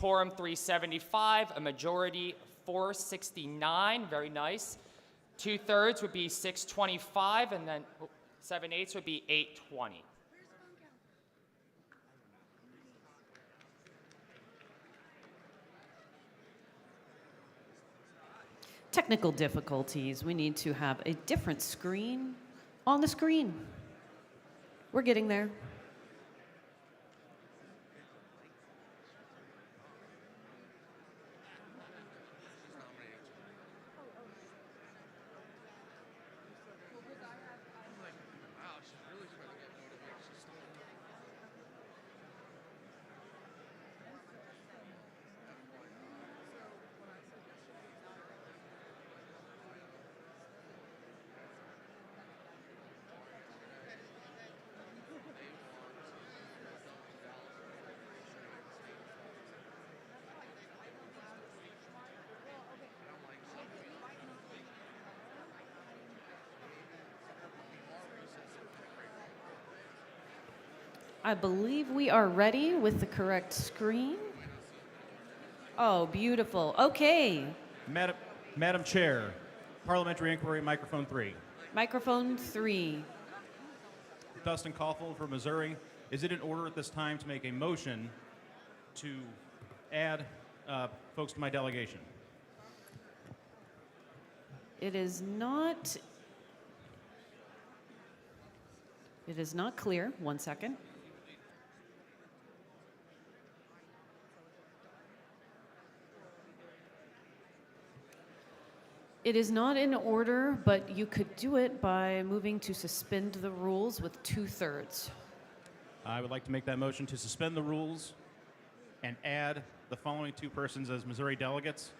quorum 375, a majority 469, very nice. 2/3 would be 625, and then 7/8 would be 820. Technical difficulties. We need to have a different screen on the screen. We're getting there. I believe we are ready with the correct screen. Oh, beautiful. Okay. Madam Chair, Parliamentary Inquiry, microphone 3. Microphone 3. Dustin Koffel from Missouri. Is it in order at this time to make a motion to add folks to my delegation? It is not clear. 1 second. It is not in order, but you could do it by moving to suspend the rules with 2/3. I would like to make that motion to suspend the rules and add the following two persons as Missouri delegates,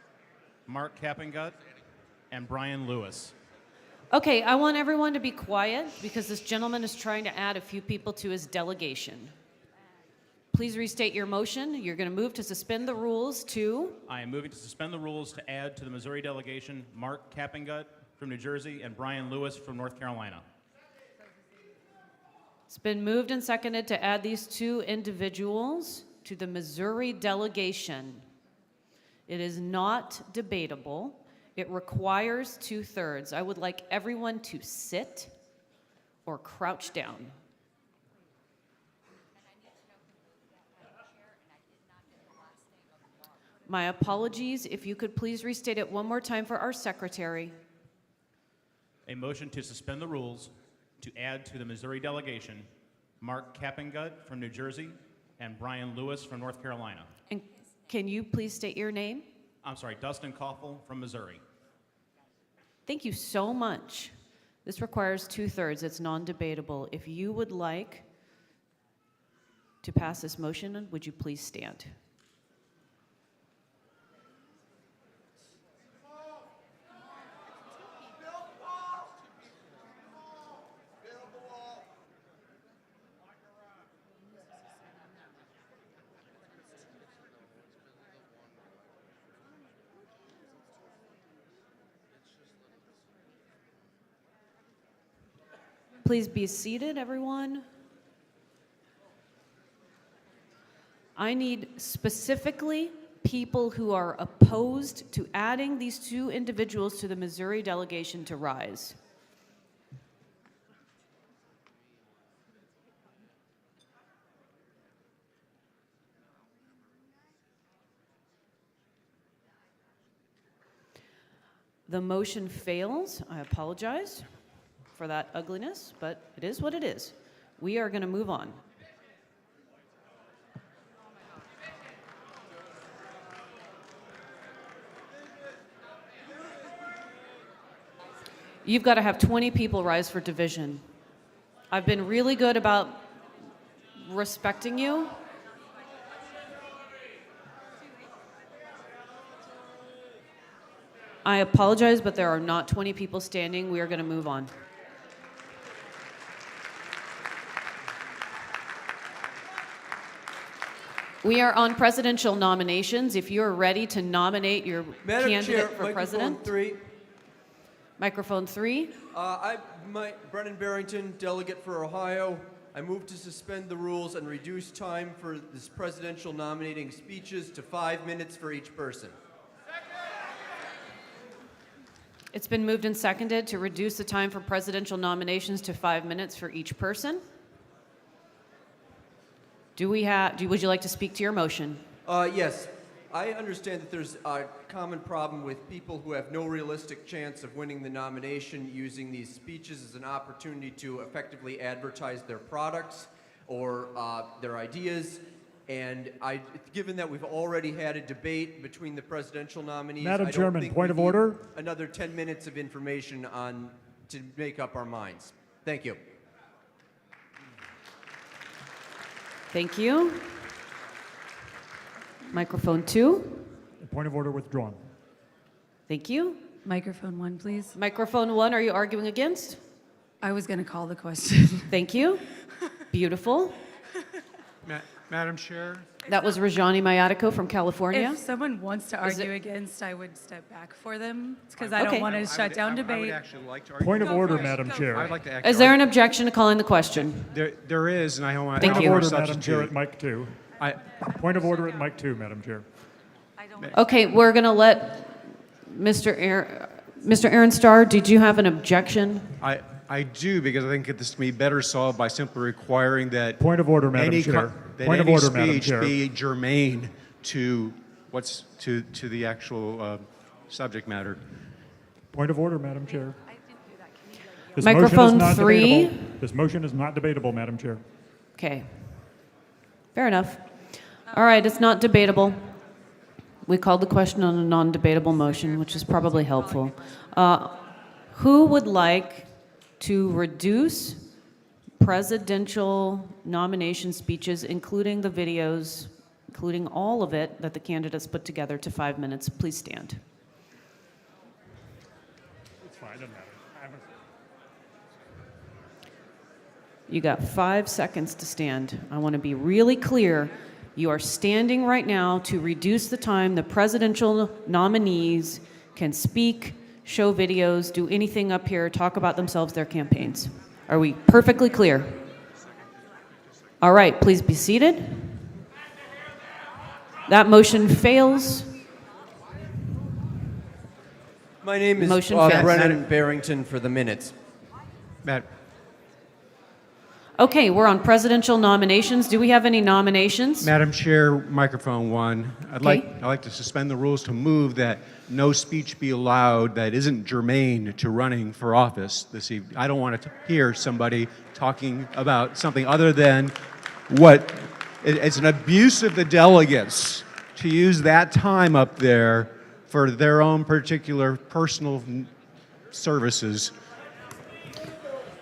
Mark Cappengut and Brian Lewis. Okay, I want everyone to be quiet because this gentleman is trying to add a few people to his delegation. Please restate your motion. You're going to move to suspend the rules to... I am moving to suspend the rules to add to the Missouri delegation Mark Cappengut from New Jersey and Brian Lewis from North Carolina. It's been moved and seconded to add these two individuals to the Missouri delegation. It is not debatable. It requires 2/3. I would like everyone to sit or crouch down. My apologies. If you could please restate it one more time for our secretary. A motion to suspend the rules to add to the Missouri delegation Mark Cappengut from New Jersey and Brian Lewis from North Carolina. And can you please state your name? I'm sorry, Dustin Koffel from Missouri. Thank you so much. This requires 2/3. It's non-debatable. If you would like to pass this motion, would you please stand? Please be seated, everyone. I need specifically people who are opposed to adding these two individuals to the Missouri delegation to rise. The motion fails. I apologize for that ugliness, but it is what it is. We are going to move on. You've got to have 20 people rise for division. I've been really good about respecting you. I apologize, but there are not 20 people standing. We are going to move on. We are on presidential nominations. If you're ready to nominate your candidate Chair, for president. Microphone 3. Microphone 3. Brennan Barrington, delegate for Ohio. I move to suspend the rules and reduce time for this presidential nominating speeches to 5 minutes for each person. It's been moved and seconded to reduce the time for presidential nominations to 5 minutes for each person. Would you like to speak to your motion? Yes. I understand that there's a common problem with people who have no realistic chance of winning the nomination using these speeches as an opportunity to effectively advertise their products or their ideas. And given that we've already had a debate between the presidential nominees, Madam I don't Chairman, think point we of need order. Another 10 minutes of information to make up our minds. Thank you. Thank you. Microphone 2. Point of order withdrawn. Thank you. Microphone 1, please. Microphone 1, are you arguing against? I was going to call the question. Thank you. Beautiful. Madam Chair, That was Rajani Mayatiko from California. If someone wants to Is it- argue against, I would step back for them because I Okay. don't want to shut down I would debate. actually like to argue. Point of Go order, for it. Madam Go Chair. I'd like to actually Is there an objection to calling the question? There is, and I want Thank Point you. of to order, Madam Chair, at substitute. mic 2. I, Point of order at mic 2, Madam Chair. I don't Okay, we're going to let Mr. Aaron Starr, did you have an objection? I do, because I think this can be better solved by simply requiring that Point of order, Madam any, Chair. that Point of any order, Madam speech Chair. be germane to to the actual subject matter. Point of order, Madam Chair. This Microphone motion is not 3. debatable. This motion is not debatable, Madam Chair. Okay. Fair enough. All right, it's not debatable. We called the question on a non-debatable motion, which is probably helpful. Who would like to reduce presidential nomination speeches, including the videos, including all of it that the candidates put together, to 5 minutes? Please stand. It's fine, doesn't matter. You got 5 seconds to stand. I want to be really clear. You are standing right now to reduce the time the presidential nominees can speak, show videos, do anything up here, talk about themselves, their campaigns. Are we perfectly clear? All right, please be seated. That motion fails. My name is Motion fails. Brennan Barrington for the minutes. Matt, Okay, we're on presidential nominations. Do we have any nominations? Madam Chair, microphone 1. I'd Okay. like to suspend the rules to move that no speech be allowed that isn't germane to running for office this evening. I don't want to hear somebody talking about something other than what it's an abuse of the delegates to use that time up there for their own particular personal services.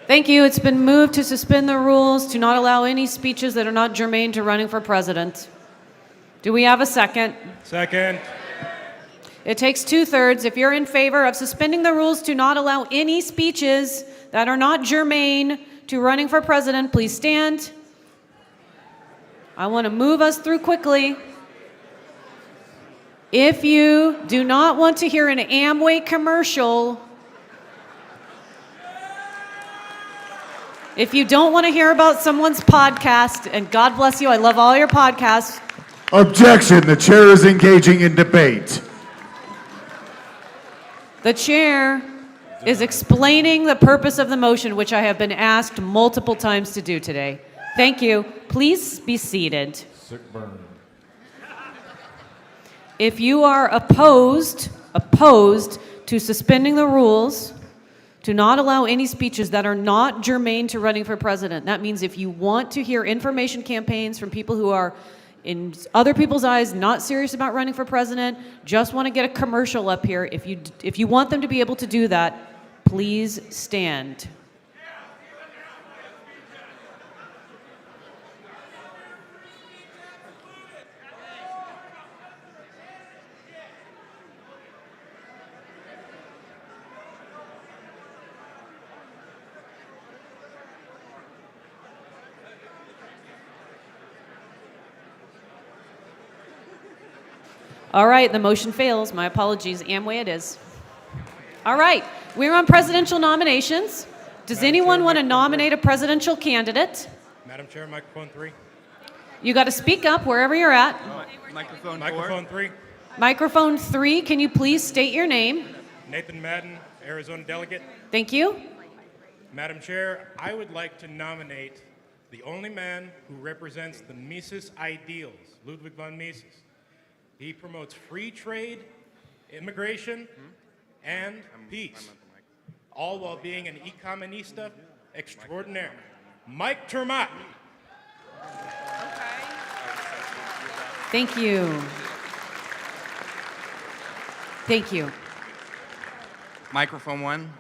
Thank you. It's been moved to suspend the rules to not allow any speeches that are not germane to running for president. Do we have a second? Second. It takes 2/3. If you're in favor of suspending the rules to not allow any speeches that are not germane to running for president, please stand. I want to move us through quickly. If you do not want to hear an Amway commercial, if you don't want to hear about someone's podcast, and God bless you, I love all your podcasts. Objection. The chair is engaging in debate. The chair is explaining the purpose of the motion, which I have been asked multiple times to do today. Thank you. Please be seated. Sick burn. If you are opposed to suspending the rules to not allow any speeches that are not germane to running for president, that means if you want to hear information campaigns from people who are, in other people's eyes, not serious about running for president, just want to get a commercial up here, if you want them to be able to do that, please stand. All right, the motion fails. My apologies. Amway it is. All right, we're on presidential nominations. Does anyone want to nominate a presidential candidate? Madam Chair, microphone 3. You got to speak up wherever you're at. Microphone 3. Microphone 3, can you please state your name? Nathan Madden, Arizona delegate. Thank you. Madam Chair, I would like to nominate the only man who represents the Mises ideals, Ludwig von Mises. He promotes free trade, immigration, and peace, all while being an economista extraordinaire. Mike Ter Maat. Thank you. Thank you. Microphone 1.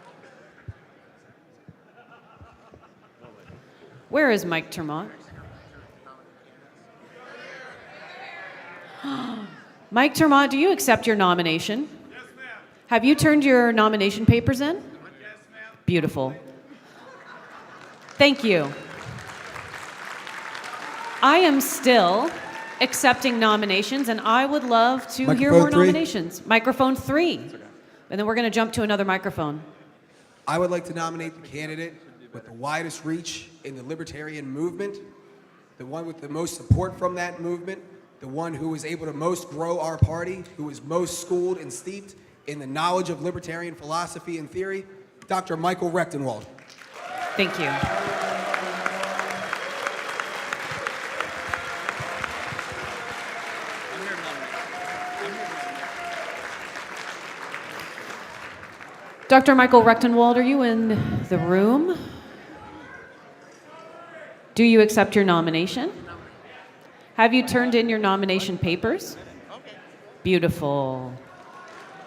Where is Mike Ter Maat? Mike Ter Maat, do you accept your nomination? Yes, ma'am. Have you turned your nomination papers in? Yes, ma'am. Beautiful. Thank you. I am still accepting nominations, and I would love to hear more nominations. Microphone 3. And then we're going to jump to another microphone. I would like to nominate the candidate with the widest reach in the libertarian movement, the one with the most support from that movement, the one who is able to most grow our party, who is most schooled and steeped in the knowledge of libertarian philosophy and theory, Dr. Michael Rectenwald. Thank you. Dr. Michael Rectenwald, are you in the room? Do you accept your nomination? Have you turned in your nomination papers? Beautiful.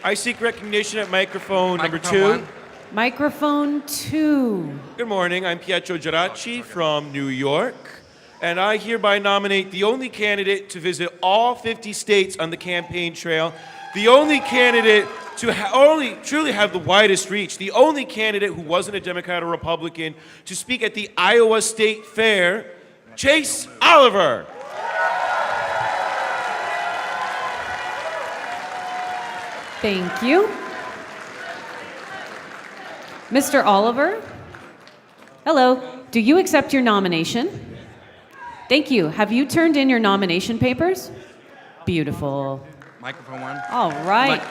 I seek recognition at microphone number 2. 1. Microphone 2. Good morning, I'm Pietro Geraci from New York, and I hereby nominate the only candidate to visit all 50 states on the campaign trail, the only candidate to truly have the widest reach, the only candidate who wasn't a Democrat or Republican to speak at the Iowa State Fair, Chase Oliver. Thank you. Mr. Oliver? Hello. Do you accept your nomination? Thank you. Have you turned in your nomination papers? Beautiful. Microphone 1. All right.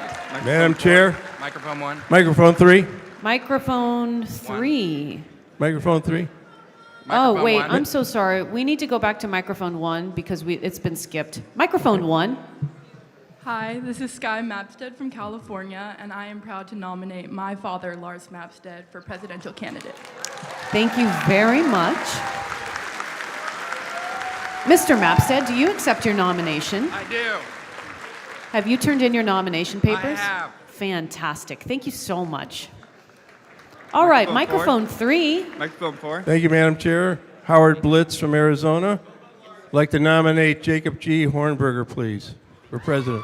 Madam Chair. Microphone 1. Microphone 3. Microphone 3. Microphone 3. Oh, wait. 1. I'm so sorry. We need to go back to microphone 1 because it's been skipped. Microphone 1. Hi, this is Sky Mapstead from California, and I am proud to nominate my father, Lars Mapstead, for presidential candidate. Thank you very much. Mr. Mapstead, do you accept your nomination? I do. Have you turned in your nomination papers? I have. Fantastic. Thank you so much. All right, microphone 3. Microphone 4. Thank you, Madam Chair. Howard Blitz from Arizona. I'd like to nominate Jacob G. Hornberger, please, for president.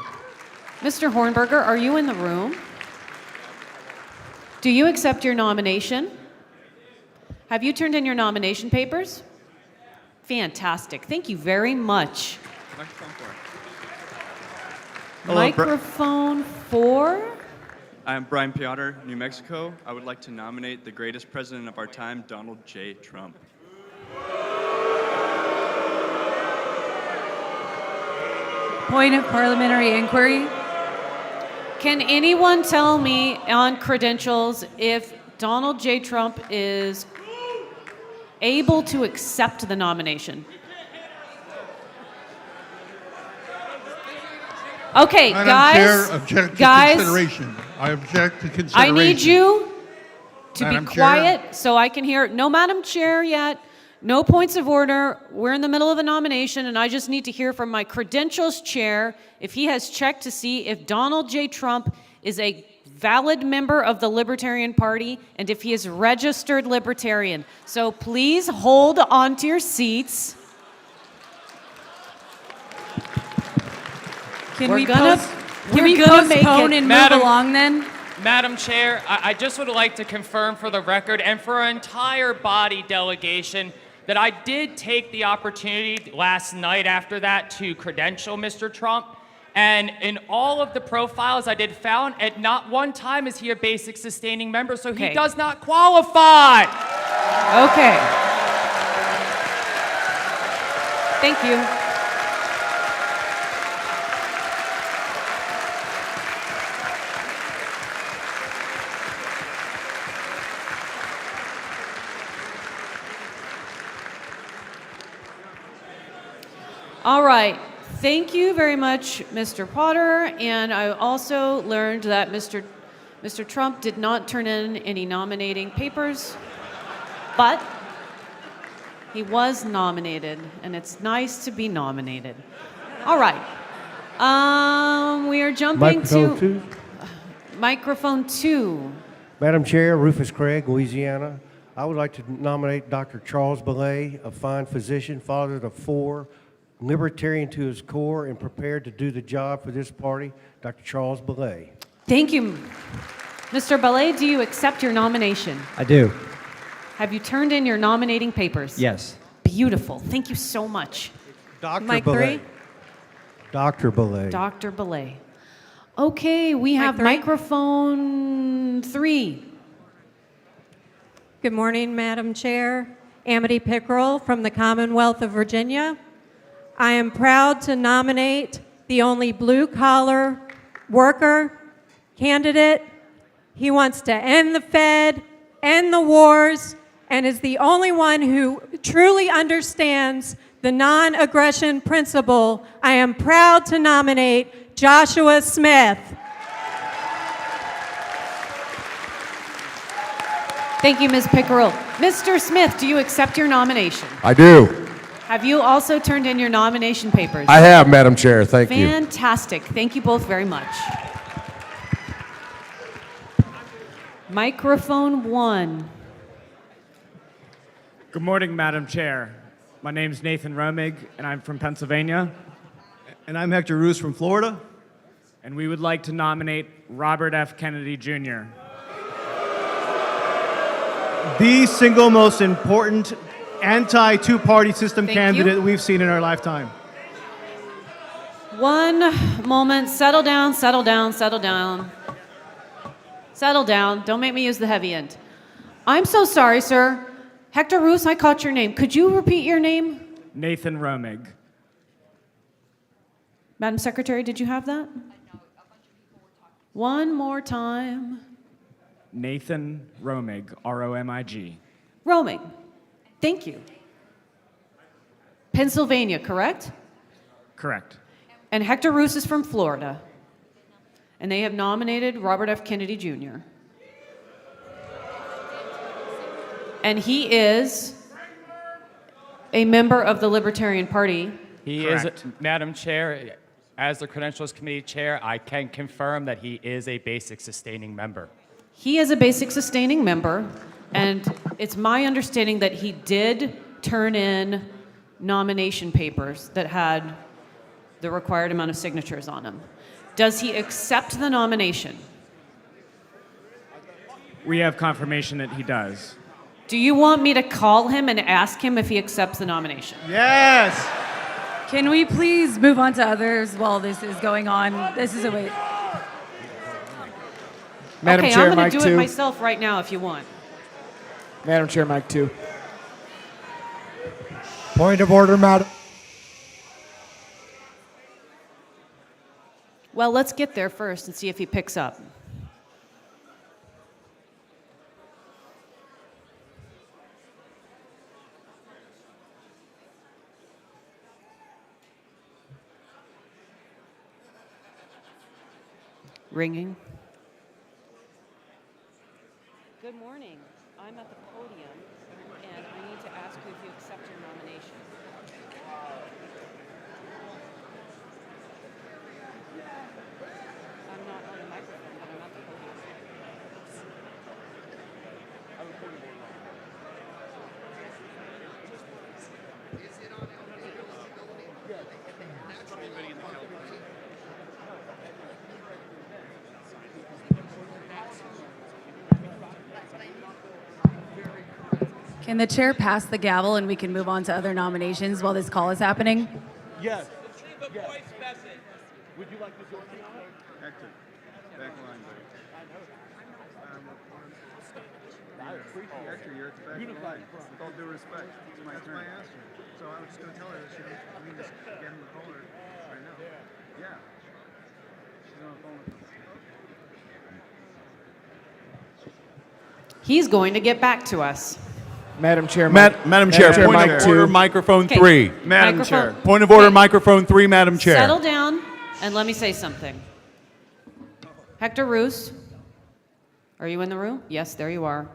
Mr. Hornberger, are you in the room? Do you accept your nomination? Have you turned in your nomination papers? Fantastic. Thank you very much. Microphone 4. Hello, Microphone 4. I'm Brian Piotr, New Mexico. I would like to nominate the greatest president of our time, Donald J. Trump. Point of parliamentary inquiry. Can anyone tell me on credentials if Donald J. Trump is able to accept the nomination? Okay, guys, I object to consideration. I need you to Madam be Chair. quiet so I can hear. No, Madam Chair yet. No points of order. We're in the middle of a nomination, and I just need to hear from my credentials chair if he has checked to see if Donald J. Trump is a valid member of the Libertarian Party and if he is registered Libertarian. So please hold on to your seats. Can We're we gonna postpone and move along then? Madam Chair, I just would like to confirm for the record and for our entire body delegation that I did take the opportunity last night after that to credential Mr. Trump. And in all of the profiles I did found, at not one time is he a basic sustaining member, so he does not qualify. Okay. Thank you. All right. Thank you very much, Mr. Potter. And I also learned that Mr. Trump did not turn in any nominating papers, but he was nominated, and it's nice to be nominated. All right. We are jumping to microphone 2. Madam Chair, Rufus Craig, Louisiana. I would like to nominate Dr. Charles Ballay, a fine physician, father of 4, libertarian to his core, and prepared to do the job for this party, Dr. Charles Ballay. Thank you. Mr. Ballay, do you accept your nomination? I do. Have you turned in your nominating papers? Yes. Beautiful. Thank you so much. Dr. Mike Ballay. 3. Dr. Ballay. Dr. Ballay. Okay, we have microphone 3. Good morning, Madam Chair. Amity Pickrell from the Commonwealth of Virginia. I am proud to nominate the only blue-collar worker candidate. He wants to end the Fed, end the wars, and is the only one who truly understands the non-aggression principle. I am proud to nominate Joshua Smith. Thank you, Ms. Pickerel. Mr. Smith, do you accept your nomination? I do. Have you also turned in your nomination papers? I have, Madam Chair. Thank you. Fantastic. Thank you both very much. Microphone 1. Good morning, Madam Chair. My name's Nathan Romig, and I'm from Pennsylvania. And I'm Hector Roos from Florida. And we would like to nominate Robert F. Kennedy Jr. The single most important anti-two-party system Thank candidate you. we've seen in our lifetime. One moment. Settle down, settle down, settle down. Settle down. Don't make me use the heavy end. I'm so sorry, sir. Hector Roos, I caught your name. Could you repeat your name? Nathan Romig. Madam Secretary, did you have that? One more time. Nathan Romig, R-O-M-I-G. Roaming. Thank you. Pennsylvania, correct? Correct. And Hector Roos is from Florida. And they have nominated Robert F. Kennedy Jr. And he is a member of the Libertarian Party. He Correct. is, Madam Chair, as the Credentials Committee Chair, I can confirm that he is a basic sustaining member. He is a basic sustaining member, and it's my understanding that he did turn in nomination papers that had the required amount of signatures on them. Does he accept the nomination? We have confirmation that he does. Do you want me to call him and ask him if he accepts the nomination? Yes! Can we please move on to others while this is going on? This is a wait. Madam okay, Chair, I'm going to do it myself right now if you want. Madam Chair, Mike 2. Point of order, Madam. Well, let's get there first and see if he picks up. Ringing. Good morning. I'm at the podium, and I need to ask you if you accept your nomination. I'm not on the microphone, but I'm at the podium. Can the chair pass the gavel and we can move on to other nominations while this call is happening? Yes. Would you like to join me? Hector, back line, Unified front. With all due respect, it's my turn. So I was just going to tell her that she doesn't, we just get him to call her right now. Yeah. She's on the phone with him. He's going to get back to us. Madam Chair, Madam Chair, point Mike of two. order, microphone Okay. 3. Madam Chair. Point of order, microphone 3, Madam Chair. Settle down and let me say something. Hector Roos, are you in the room? Yes, there you are.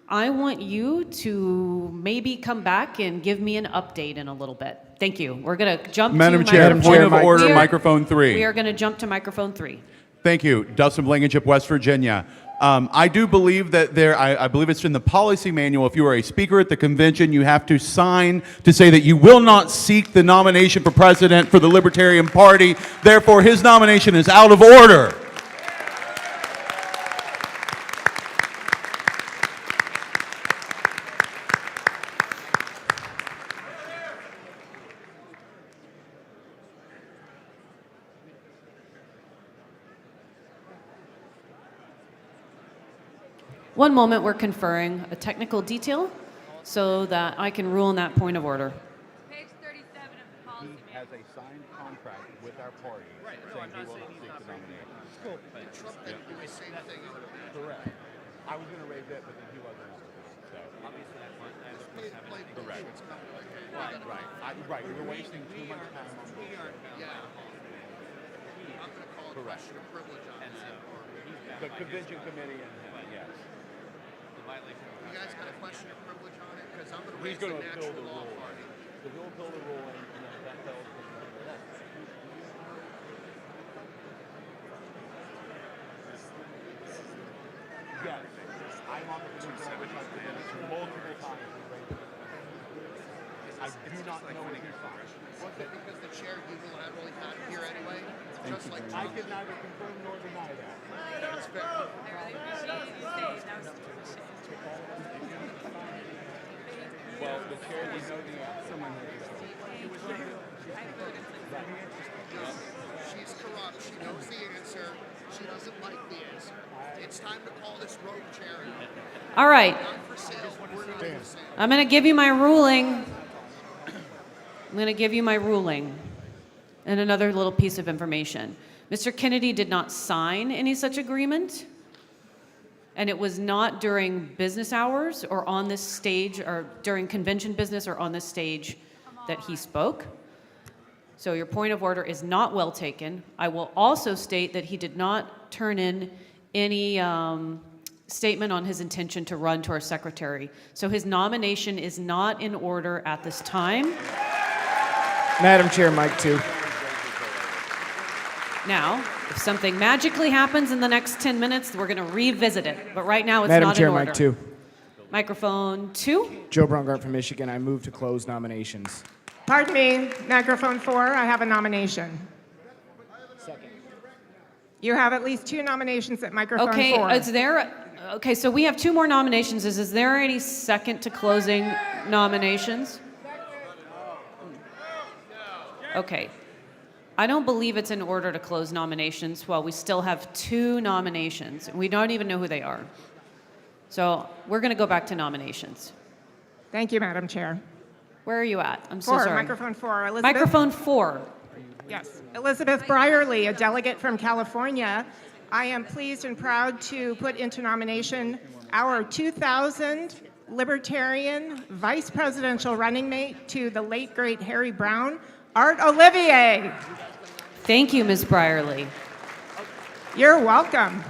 I want you to maybe come back and give me an update in a little bit. Thank you. We're going to jump Madam to Chair, microphone- point of order, We are- microphone 3. We are going to jump to microphone 3. Thank you. Dustin Blankenship, West Virginia. I do believe that I believe it's in the policy manual. If you are a speaker at the convention, you have to sign to say that you will not seek the nomination for president for the Libertarian Party. Therefore, his nomination is out of order. One moment, we're conferring a technical detail so that I can rule in that point of order. He has a signed contract with our party saying he will not seek the nomination. Cool. Trump didn't do the same thing. Correct. I was going to raise that, but then he wasn't. So. Obviously, that's correct. Right. You're wasting too much time on this. Yeah. I'm going to call it question of privilege on that. The convention committee and him, yes. You guys got a question of privilege on it? Because I'm going to raise the natural law party. So he'll build a ruling, and then that tells him. Yes. I'm on the convention multiple times. I do not know what he's signed. Was it because the chair unilaterally had it here anyway? Just like I can neither confirm nor deny that. That's fair. Well, the chair would know the answer. She's corrupt. She knows the answer. She doesn't like the answer. It's time to call this rogue chair out. All right. Not for sale. We're not for sale. I'm going to give you my ruling. I'm going to give you my ruling. And another little piece of information. Mr. Kennedy did not sign any such agreement. And it was not during business hours or on this stage or during convention business or on this stage that he spoke. So your point of order is not well taken. I will also state that he did not turn in any statement on his intention to run to our secretary. So his nomination is not in order at this time. Madam Chair, Mike 2. Now, if something magically happens in the next 10 minutes, we're going to revisit it. But right now, it's Madam not Chair, in order. Mike 2. Microphone 2. Joe Brungart from Michigan. I move to close nominations. Pardon me, microphone 4, I have a nomination. Second. You have at least 2 nominations at microphone 4. Okay, is there, okay, so we have 2 more nominations. Is there any second to closing nominations? Okay. I don't believe it's in order to close nominations while we still have 2 nominations. We don't even know who they are. So we're going to go back to nominations. Thank you, Madam Chair. Where are you at? I'm so 4, sorry. microphone 4. Elizabeth? Microphone 4. Yes. Elizabeth Brierly, a delegate from California. I am pleased and proud to put into nomination our 2000 Libertarian vice presidential running mate to the late, great Harry Brown, Art Olivier. Thank you, Ms. Brierly. You're welcome.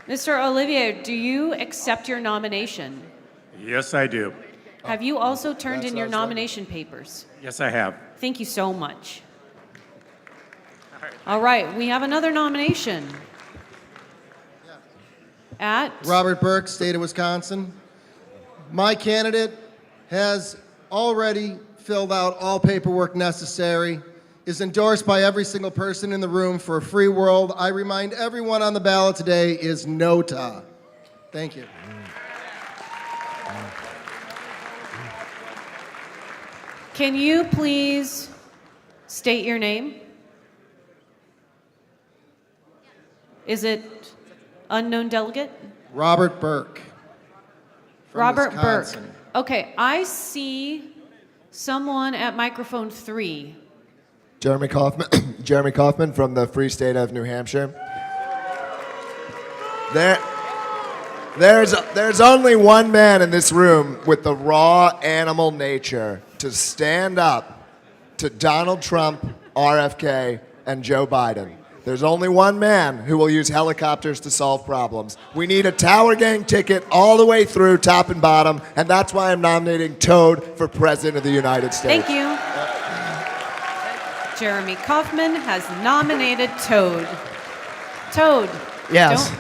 Mr. Olivier, do you accept your nomination? Yes, I do. Have you also turned in your nomination papers? Yes, I have. Thank you so much. All right, we have another nomination. At Robert Burke, State of Wisconsin. My candidate has already filled out all paperwork necessary, is endorsed by every single person in the room for a free world. I remind everyone on the ballot today is Nota. Thank you. Can you please state your name? Is it Unknown delegate? Robert Burke. From Robert Wisconsin. Burke. Okay, I see someone at microphone 3. Jeremy Kaufman, Jeremy Kaufman from the Free State of New Hampshire. There's only one man in this room with the raw animal nature to stand up to Donald Trump, RFK, and Joe Biden. There's only one man who will use helicopters to solve problems. We need a Tower Gang ticket all the way through, top and bottom, and that's why I'm nominating Toad for President of the United States. Thank you. Jeremy Kaufman has nominated Toad. Toad. Yes.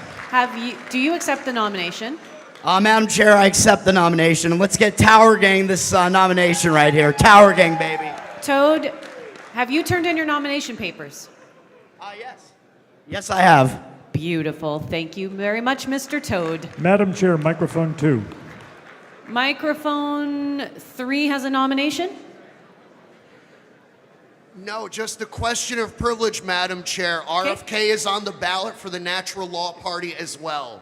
Do you accept the nomination? Madam Chair, I accept the nomination. And let's get Tower Gang this nomination right here. Tower Gang, baby. Toad, have you turned in your nomination papers? Yes. Yes, I have. Beautiful. Thank you very much, Mr. Toad. Madam Chair, microphone 2. Microphone 3 has a nomination? No, just a question of privilege, Madam Chair. RFK is on the ballot for the Natural Law Party as well.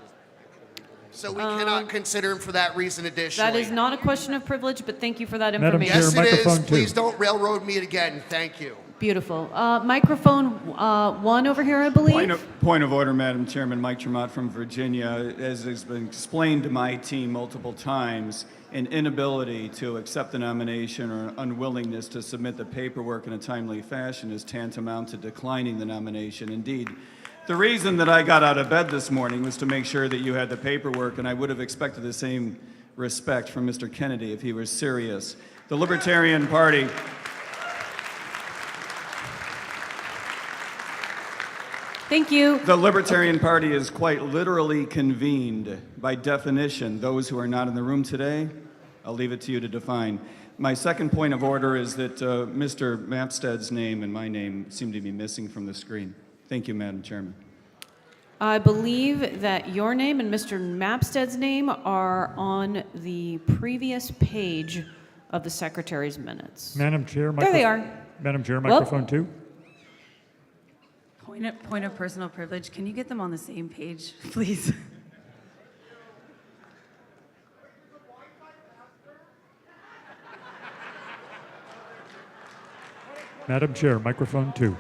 So we cannot consider him for that reason additionally. That is not a question of privilege, but thank you for that Madam information. Chair, Yes, it is. microphone 2. Please don't railroad me again. Thank you. Beautiful. Microphone 1 over here, I believe. Point of order, Madam Chairman. Mike Ter Maat from Virginia. As has been explained to my team multiple times, an inability to accept the nomination or an unwillingness to submit the paperwork in a timely fashion is tantamount to declining the nomination. Indeed, the reason that I got out of bed this morning was to make sure that you had the paperwork, and I would have expected the same respect from Mr. Kennedy if he was serious. The Libertarian Party... Thank you. The Libertarian Party is quite literally convened. By definition, those who are not in the room today, I'll leave it to you to define. My second point of order is that Mr. Mapstead's name and my name seem to be missing from the screen. Thank you, Madam Chairman. I believe that your name and Mr. Mapstead's name are on the previous page of the Secretary's minutes. Madam Chair, There they are. Madam Chair, Whoop. microphone 2. Point of personal privilege. Can you get them on the same page, please? Madam Chair, microphone 2.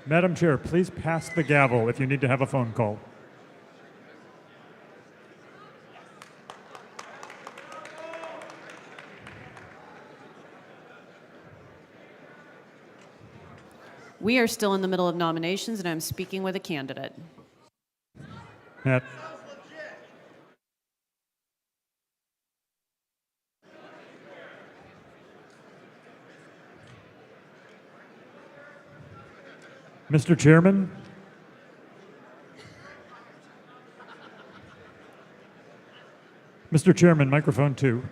Madam Chair, please pass the gavel if you need to have a phone call. We are still in the middle of nominations, and I'm speaking with a candidate. Matt. Mr. Chairman, Mr. Chairman, microphone 2.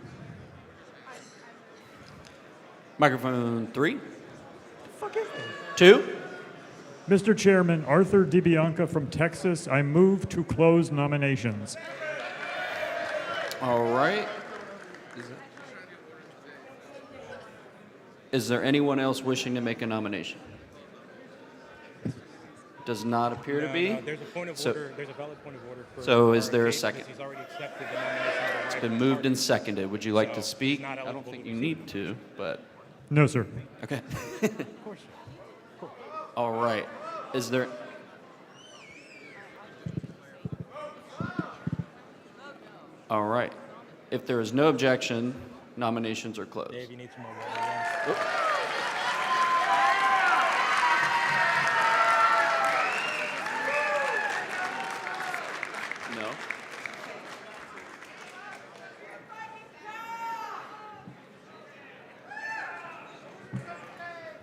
Microphone 3. Fuck is that? 2. Mr. Chairman, Arthur DiBianca from Texas. I move to close nominations. All right. Is there anyone else wishing to make a nomination? Does not appear to be. There's a point of order. There's a valid point of order. So is there a second? He's already accepted the nomination. It's been moved and seconded. Would you like to speak? I don't think you need to, but... No, sir. Okay. All right. Is there... All right. If there is no objection, nominations are closed. Dave, you need some more water. No.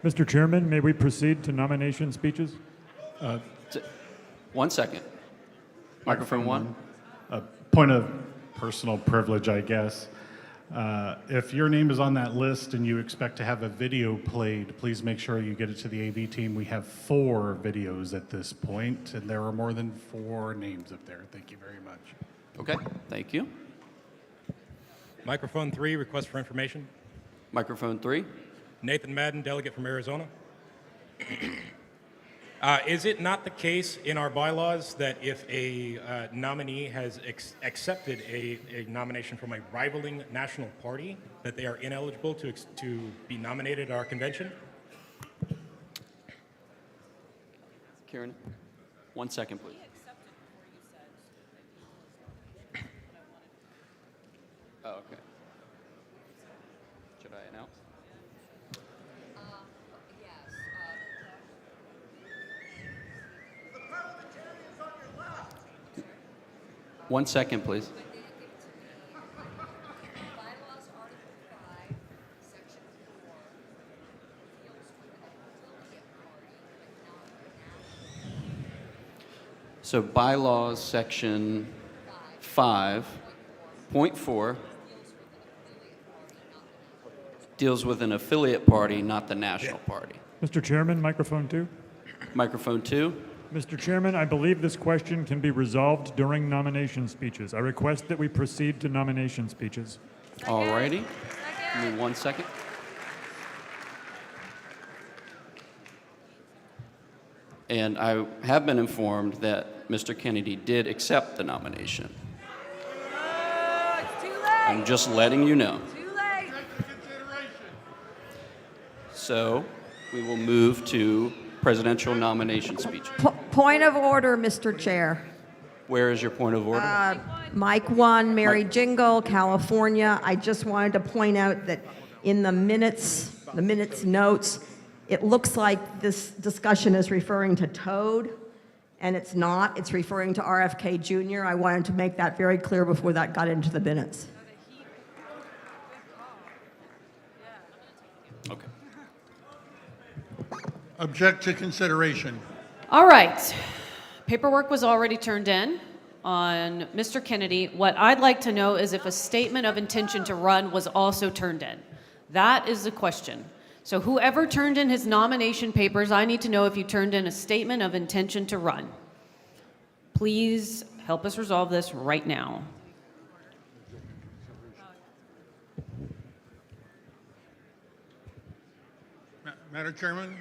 Mr. Chairman, may we proceed to nomination speeches? 1 second. Microphone 1. A point of personal privilege, I guess. If your name is on that list and you expect to have a video played, please make sure you get it to the AV team. We have 4 videos at this point, and there are more than 4 names up there. Thank you very much. Okay, thank you. Microphone 3, request for information. Microphone 3. Nathan Madden, delegate from Arizona. Is it not the case in our bylaws that if a nominee has accepted a nomination from a rivaling national party, that they are ineligible to be nominated at our convention? Karen, 1 second, please. Oh, okay. Should I announce? One second, please. So bylaws section 5.4 deals with an affiliate party, not the national party. Mr. Chairman, microphone 2. Microphone 2. Mr. Chairman, I believe this question can be resolved during nomination speeches. I request that we proceed to nomination speeches. All righty. Give me 1 second. And I have been informed that Mr. Kennedy did accept the nomination. I'm just letting you know. So we will move to presidential nomination speech. Point of order, Mr. Chair. Where is your point of order? Mike 1, Mary Jingle, California. I just wanted to point out that in the minutes notes, it looks like this discussion is referring to Toad, and it's not. It's referring to RFK Jr. I wanted to make that very clear before that got into the minutes. Okay. Object to consideration. All right. Paperwork was already turned in on Mr. Kennedy. What I'd like to know is if a statement of intention to run was also turned in. That is the question. So whoever turned in his nomination papers, I need to know if you turned in a statement of intention to run. Please help us resolve this right now. Madam Chairman?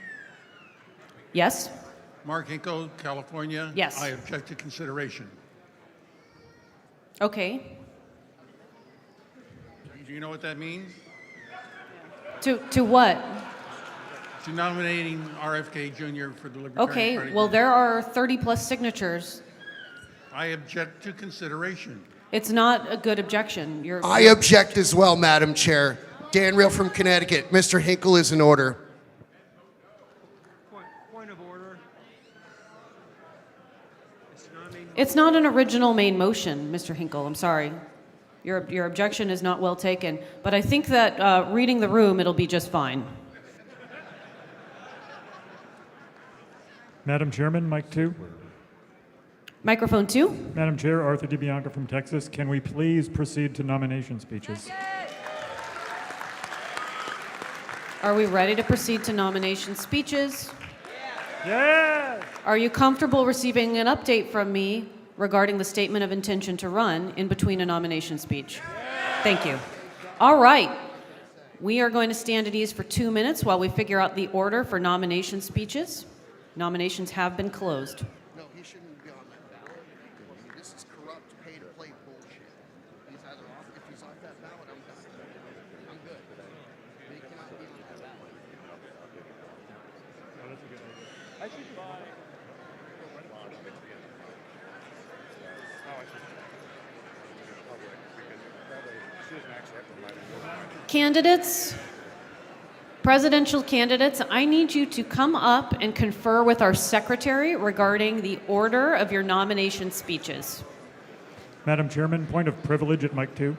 Yes? Mark Hinkle, California. Yes. I object to consideration. Okay. Do you know what that means? To what? To nominating RFK Jr. for the Libertarian Okay, Party. well, there are 30 plus signatures. I object to consideration. It's not a good objection. I object as well, Madam Chair. Dan Real from Connecticut. Mr. Hinkle is in order. Point of order. It's not an original main motion, Mr. Hinkle. I'm sorry. Your objection is not well taken. But I think that reading the room, it'll be just fine. Madam Chairman, mic 2. Microphone 2. Madam Chair, Arthur DiBianca from Texas. Can we please proceed to nomination speeches? Are we ready to proceed to nomination speeches? Yes! Are you comfortable receiving an update from me regarding the statement of intention to run in between a nomination speech? Thank you. All right. We are going to stand at ease for 2 minutes while we figure out the order for nomination speeches. Nominations have been closed. No, he shouldn't be on that ballot. This is corrupt pay-to-play bullshit. He's either off, if he's off that ballot, I'm done. I'm good. But he cannot be on that ballot. Candidates, presidential candidates, I need you to come up and confer with our secretary regarding the order of your nomination speeches. Madam Chairman, point of privilege at mic 2.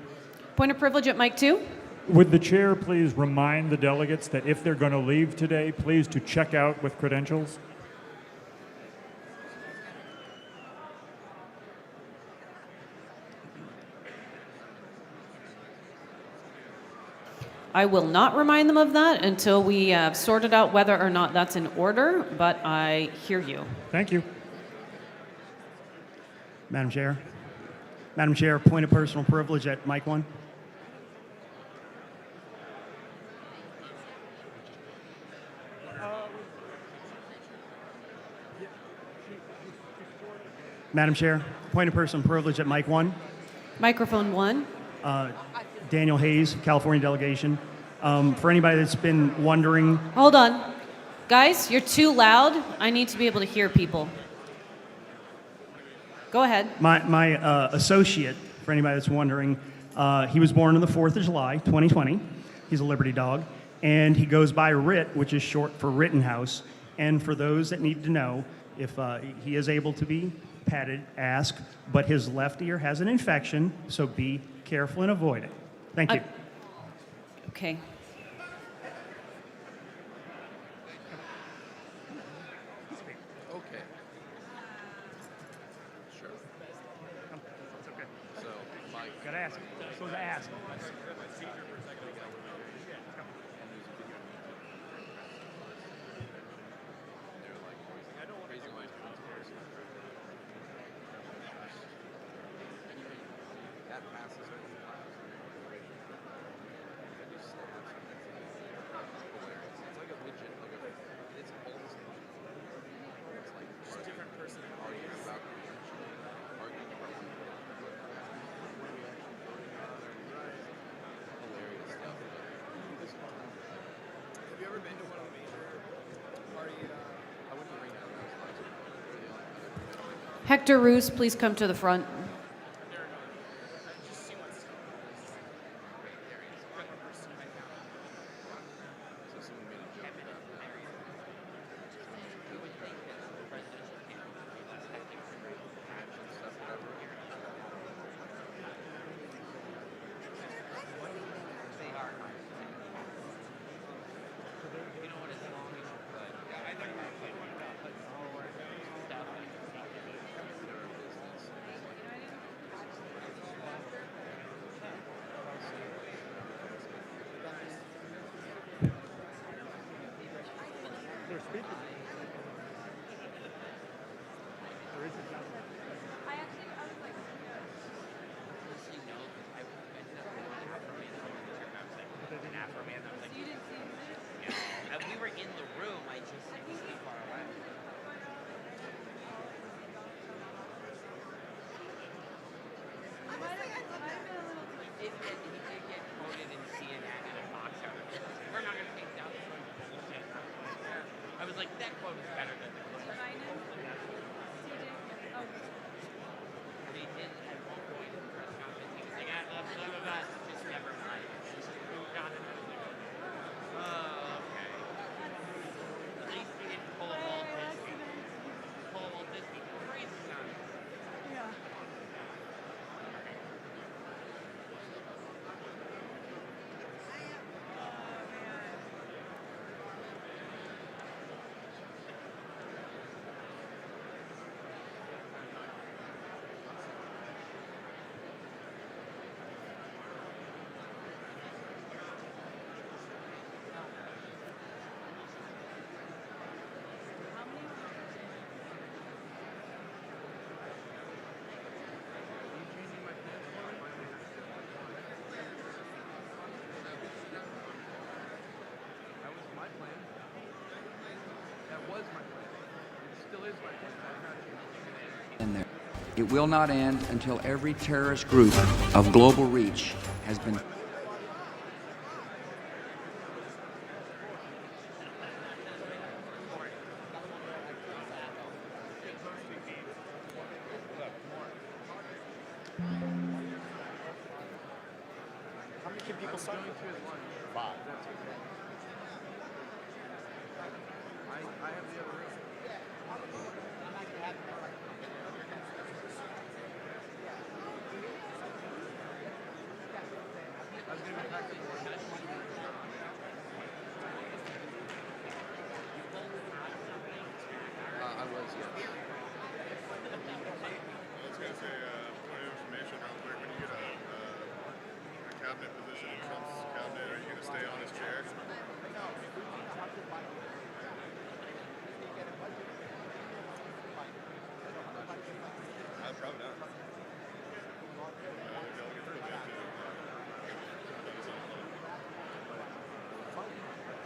Point of privilege at mic 2. Would the chair please remind the delegates that if they're going to leave today, please to check out with credentials? I will not remind them of that until we have sorted out whether or not that's in order, but I hear you. Thank you. Madam Chair. Madam Chair, point of personal privilege at mic 1. Madam Chair, point of personal privilege at mic 1. Microphone 1. Daniel Hayes, California delegation. For anybody that's been wondering, Hold on. Guys, you're too loud. I need to be able to hear people. Go ahead. my associate, for anybody that's wondering, he was born on the 4th of July, 2020. He's a Liberty dog. And he goes by Rit, which is short for Rittenhouse. And for those that need to know, if he is able to be patted, ask, but his left ear has an infection, so be careful and avoid it. Thank you. Okay. Okay. Sure. It's okay. So, Mike. Gotta ask. Supposed to ask. That passes over the class. Hilarious. It's like a widget. It's all the same. It's like just different person arguing about hilarious stuff. Have you ever been to one of the major party? I went to Reno last year. Hector Roos, please come to the front. We were in the room, I just didn't see far away. He did get quoted in CNN in a box out. We're not going to take down this bullshit. I was like, that quote is better than the quote. But he did at one point in the press conference, he was like, blah, blah, blah, blah. Just never mind. Just moved on to the next one. Oh, okay. At least he didn't pull a Walt Disney. Pull a Walt Disney. Crazy time. Yeah. In there. It will not end until every terrorist group of global reach has been. How many can people sign? 5. I have the other room. I was, yes. I was going to say, point of information real quick, when you get a cabinet position in Trump's cabinet, are you going to stay on his chair? Probably not.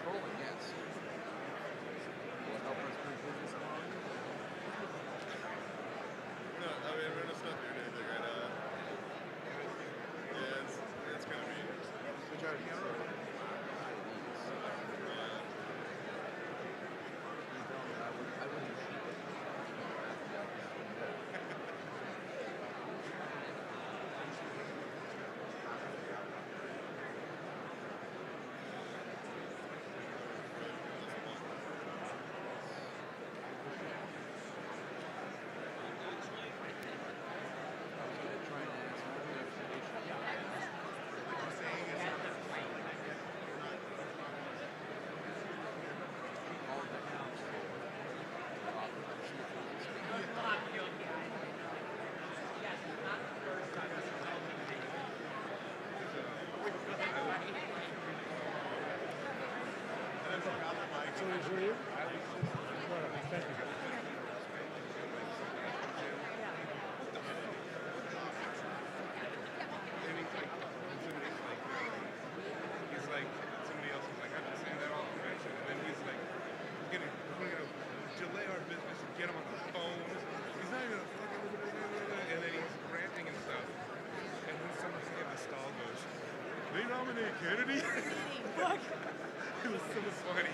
Totally, yes. Will it help us bring business along? No, They nominated Kennedy? It was so funny.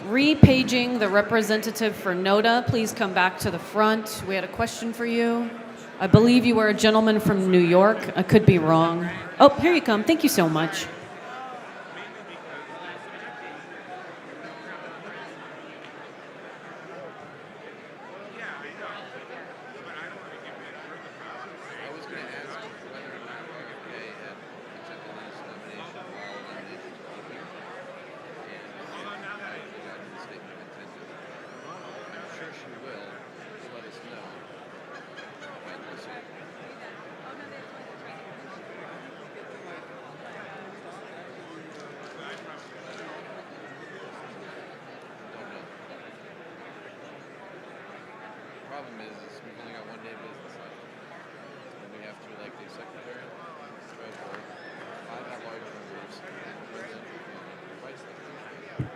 Repaging the representative for Nota, please come back to the front. We had a question for you. I believe you were a gentleman from New York. I could be wrong. Oh, here you come. Thank you so much. Problem is we've only got 1 day business left, and we have to elect a secretary, treasurer, 5 at-large members, president, and vice president.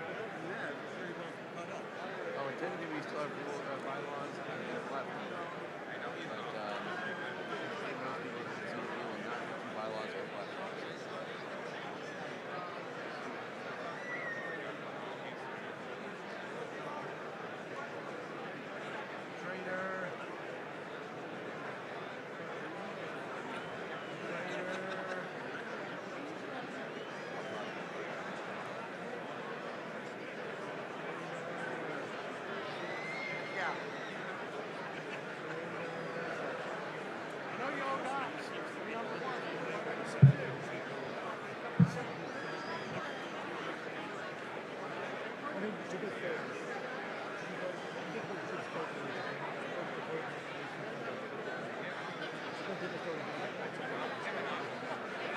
Oh, and technically we still have bylaws and platforms. But most people will not have bylaws or platforms.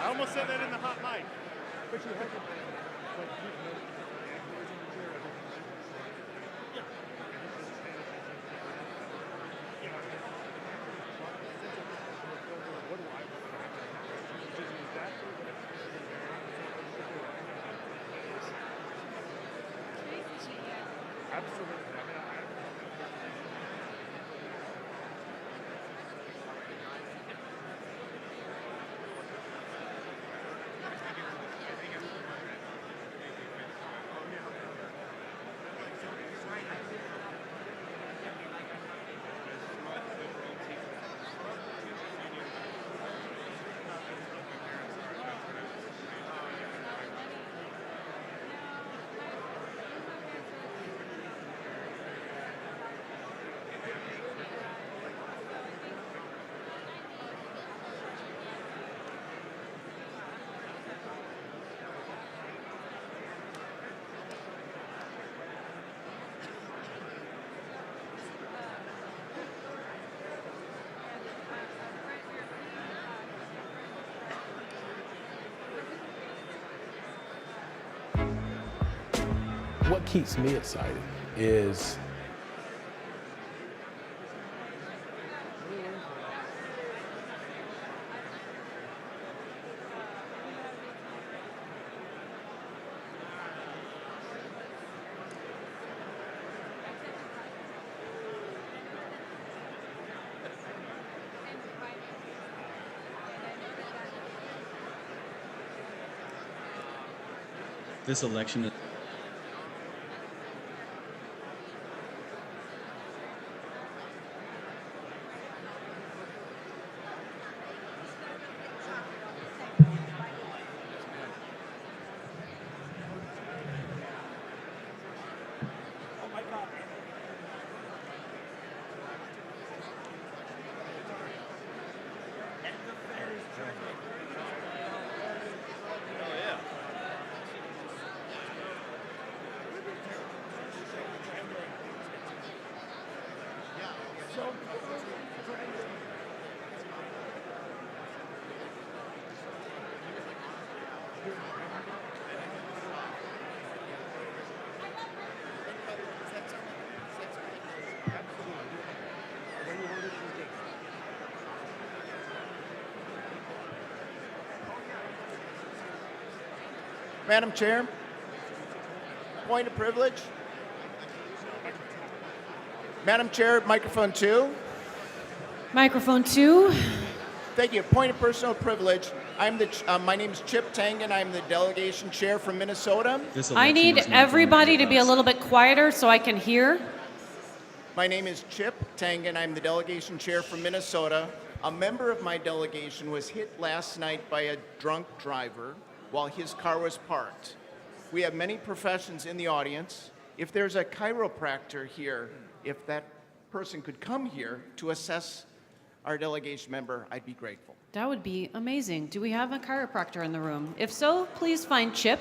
I almost said that in the hot mic. But you had to. Absolutely. what keeps me excited is this election. Madam Chair, point of privilege. Madam Chair, microphone 2. Microphone 2. Thank you. Point of personal privilege. My name is Chip Tangen. I'm the delegation chair from Minnesota. I need everybody to be a little bit quieter so I can hear. My name is Chip Tangen. I'm the delegation chair from Minnesota. A member of my delegation was hit last night by a drunk driver while his car was parked. We have many professions in the audience. If there's a chiropractor here, if that person could come here to assess our delegation member, I'd be grateful. That would be amazing. Do we have a chiropractor in the room? If so, please find Chip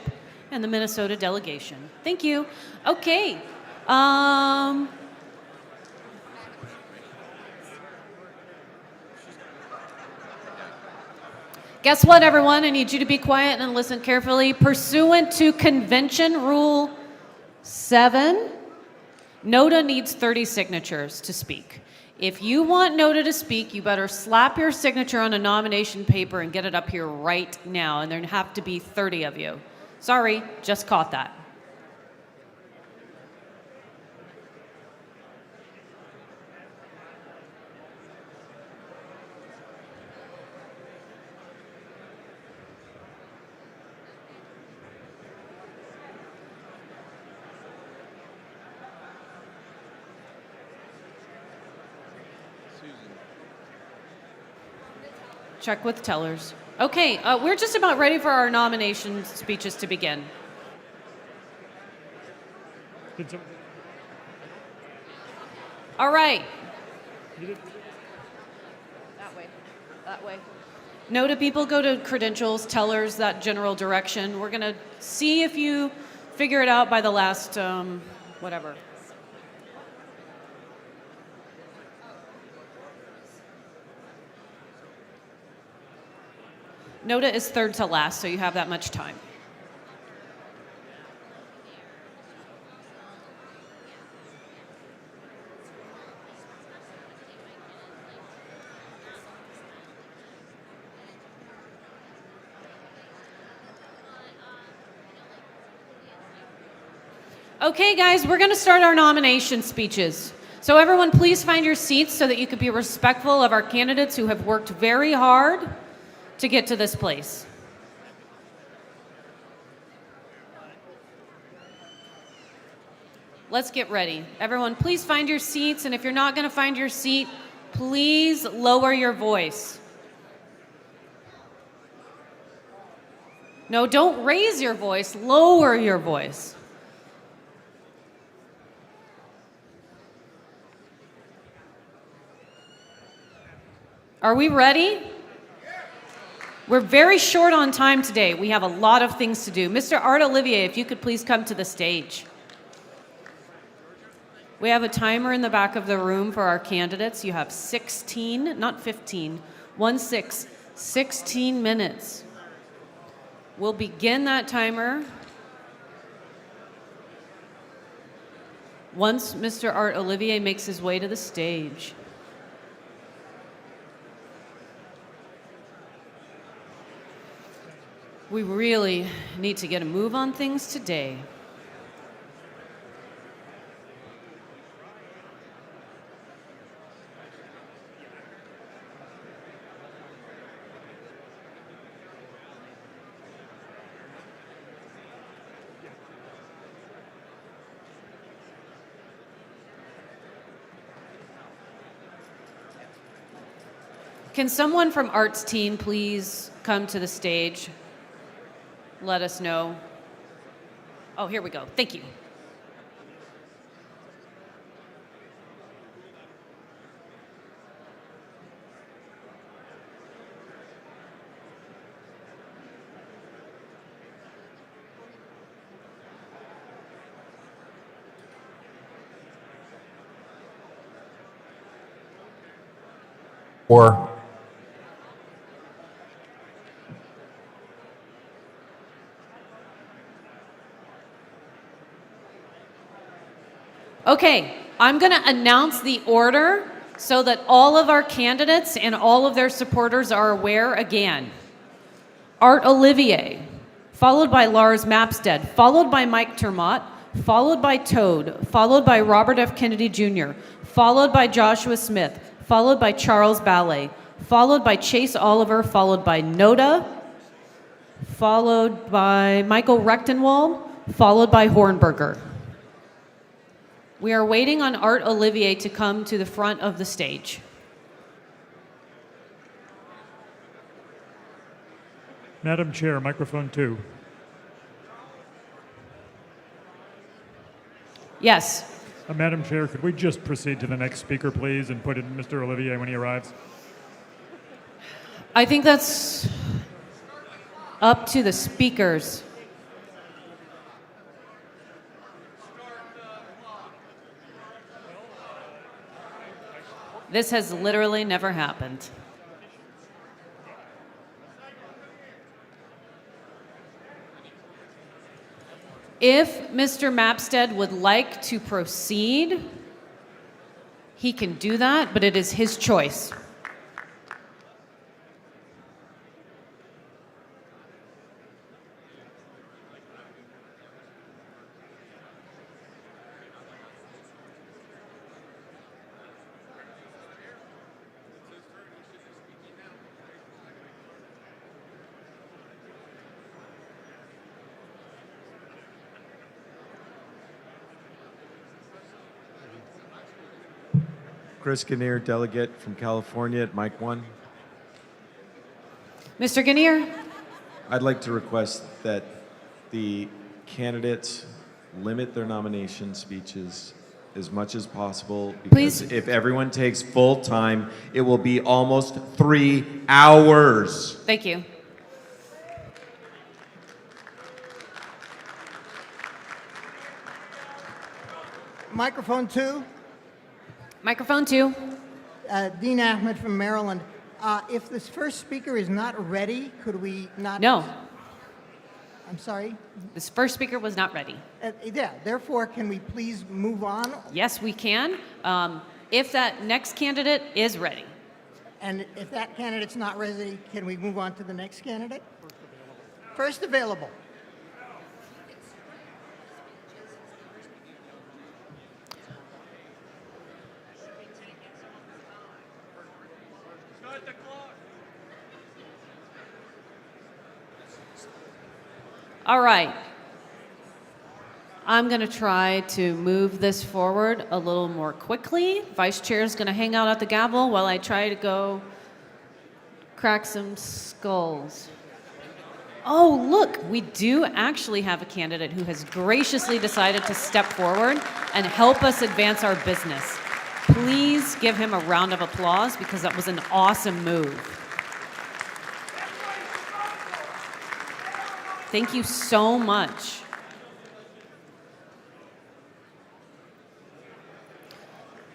and the Minnesota delegation. Thank you. Okay. Guess what, everyone? I need you to be quiet and listen carefully. Pursuant to Convention Rule 7, Nota needs 30 signatures to speak. If you want Nota to speak, you better slap your signature on a nomination paper and get it up here right now, and there have to be 30 of you. Sorry, just caught that. Check with tellers. Okay, we're just about ready for our nomination speeches to begin. All right. That way. That way. Nota people, go to credentials, tellers, that general direction. We're going to see if you figure it out by the last, whatever. Nota is third to last, so you have that much time. Okay, guys, we're going to start our nomination speeches. So everyone, please find your seats so that you can be respectful of our candidates who have worked very hard to get to this place. Let's get ready. Everyone, please find your seats, and if you're not going to find your seat, please lower your voice. No, don't raise your voice, lower your voice. Are we ready? We're very short on time today. We have a lot of things to do. Mr. Art Olivier, if you could please come to the stage. We have a timer in the back of the room for our candidates. You have 16, not 15, 16 minutes. We'll begin that timer once Mr. Art Olivier makes his way to the stage. We really need to get a move on things today. Can someone from Art's team please come to the stage? Let us know. Oh, here we go. Thank you. Or Okay, I'm going to announce the order so that all of our candidates and all of their supporters are aware again. Art Olivier, followed by Lars Mapstead, followed by Mike Ter Maat, followed by Toad, followed by Robert F. Kennedy Jr., followed by Joshua Smith, followed by Charles Ballay, followed by Chase Oliver, followed by Nota, followed by Michael Rectenwald, followed by Hornberger. We are waiting on Art Olivier to come to the front of the stage. Madam Chair, microphone 2. Yes. Madam Chair, could we just proceed to the next speaker, please, and put in Mr. Olivier when he arrives? I think that's up to the speakers. This has literally never happened. If Mr. Mapstead would like to proceed, he can do that, but it is his choice. Chris Gannier, delegate from California at Mic 1. Mr. Gannier? I'd like to request that the candidates limit their nomination speeches as much as possible, because Please. if everyone takes full time, it will be almost 3 hours. Thank you. Microphone 2. Microphone 2. Dean Ahmed from Maryland. If this first speaker is not ready, could we not? No. I'm sorry? This first speaker was not ready. Yeah, therefore, can we please move on? Yes, we can. If that next candidate is ready. And if that candidate's not ready, can we move on to the next candidate? First available. All right. I'm going to try to move this forward a little more quickly. Vice Chair is going to hang out at the gavel while I try to go crack some skulls. Oh, look, we do actually have a candidate who has graciously decided to step forward and help us advance our business. Please give him a round of applause because that was an awesome move. Thank you so much.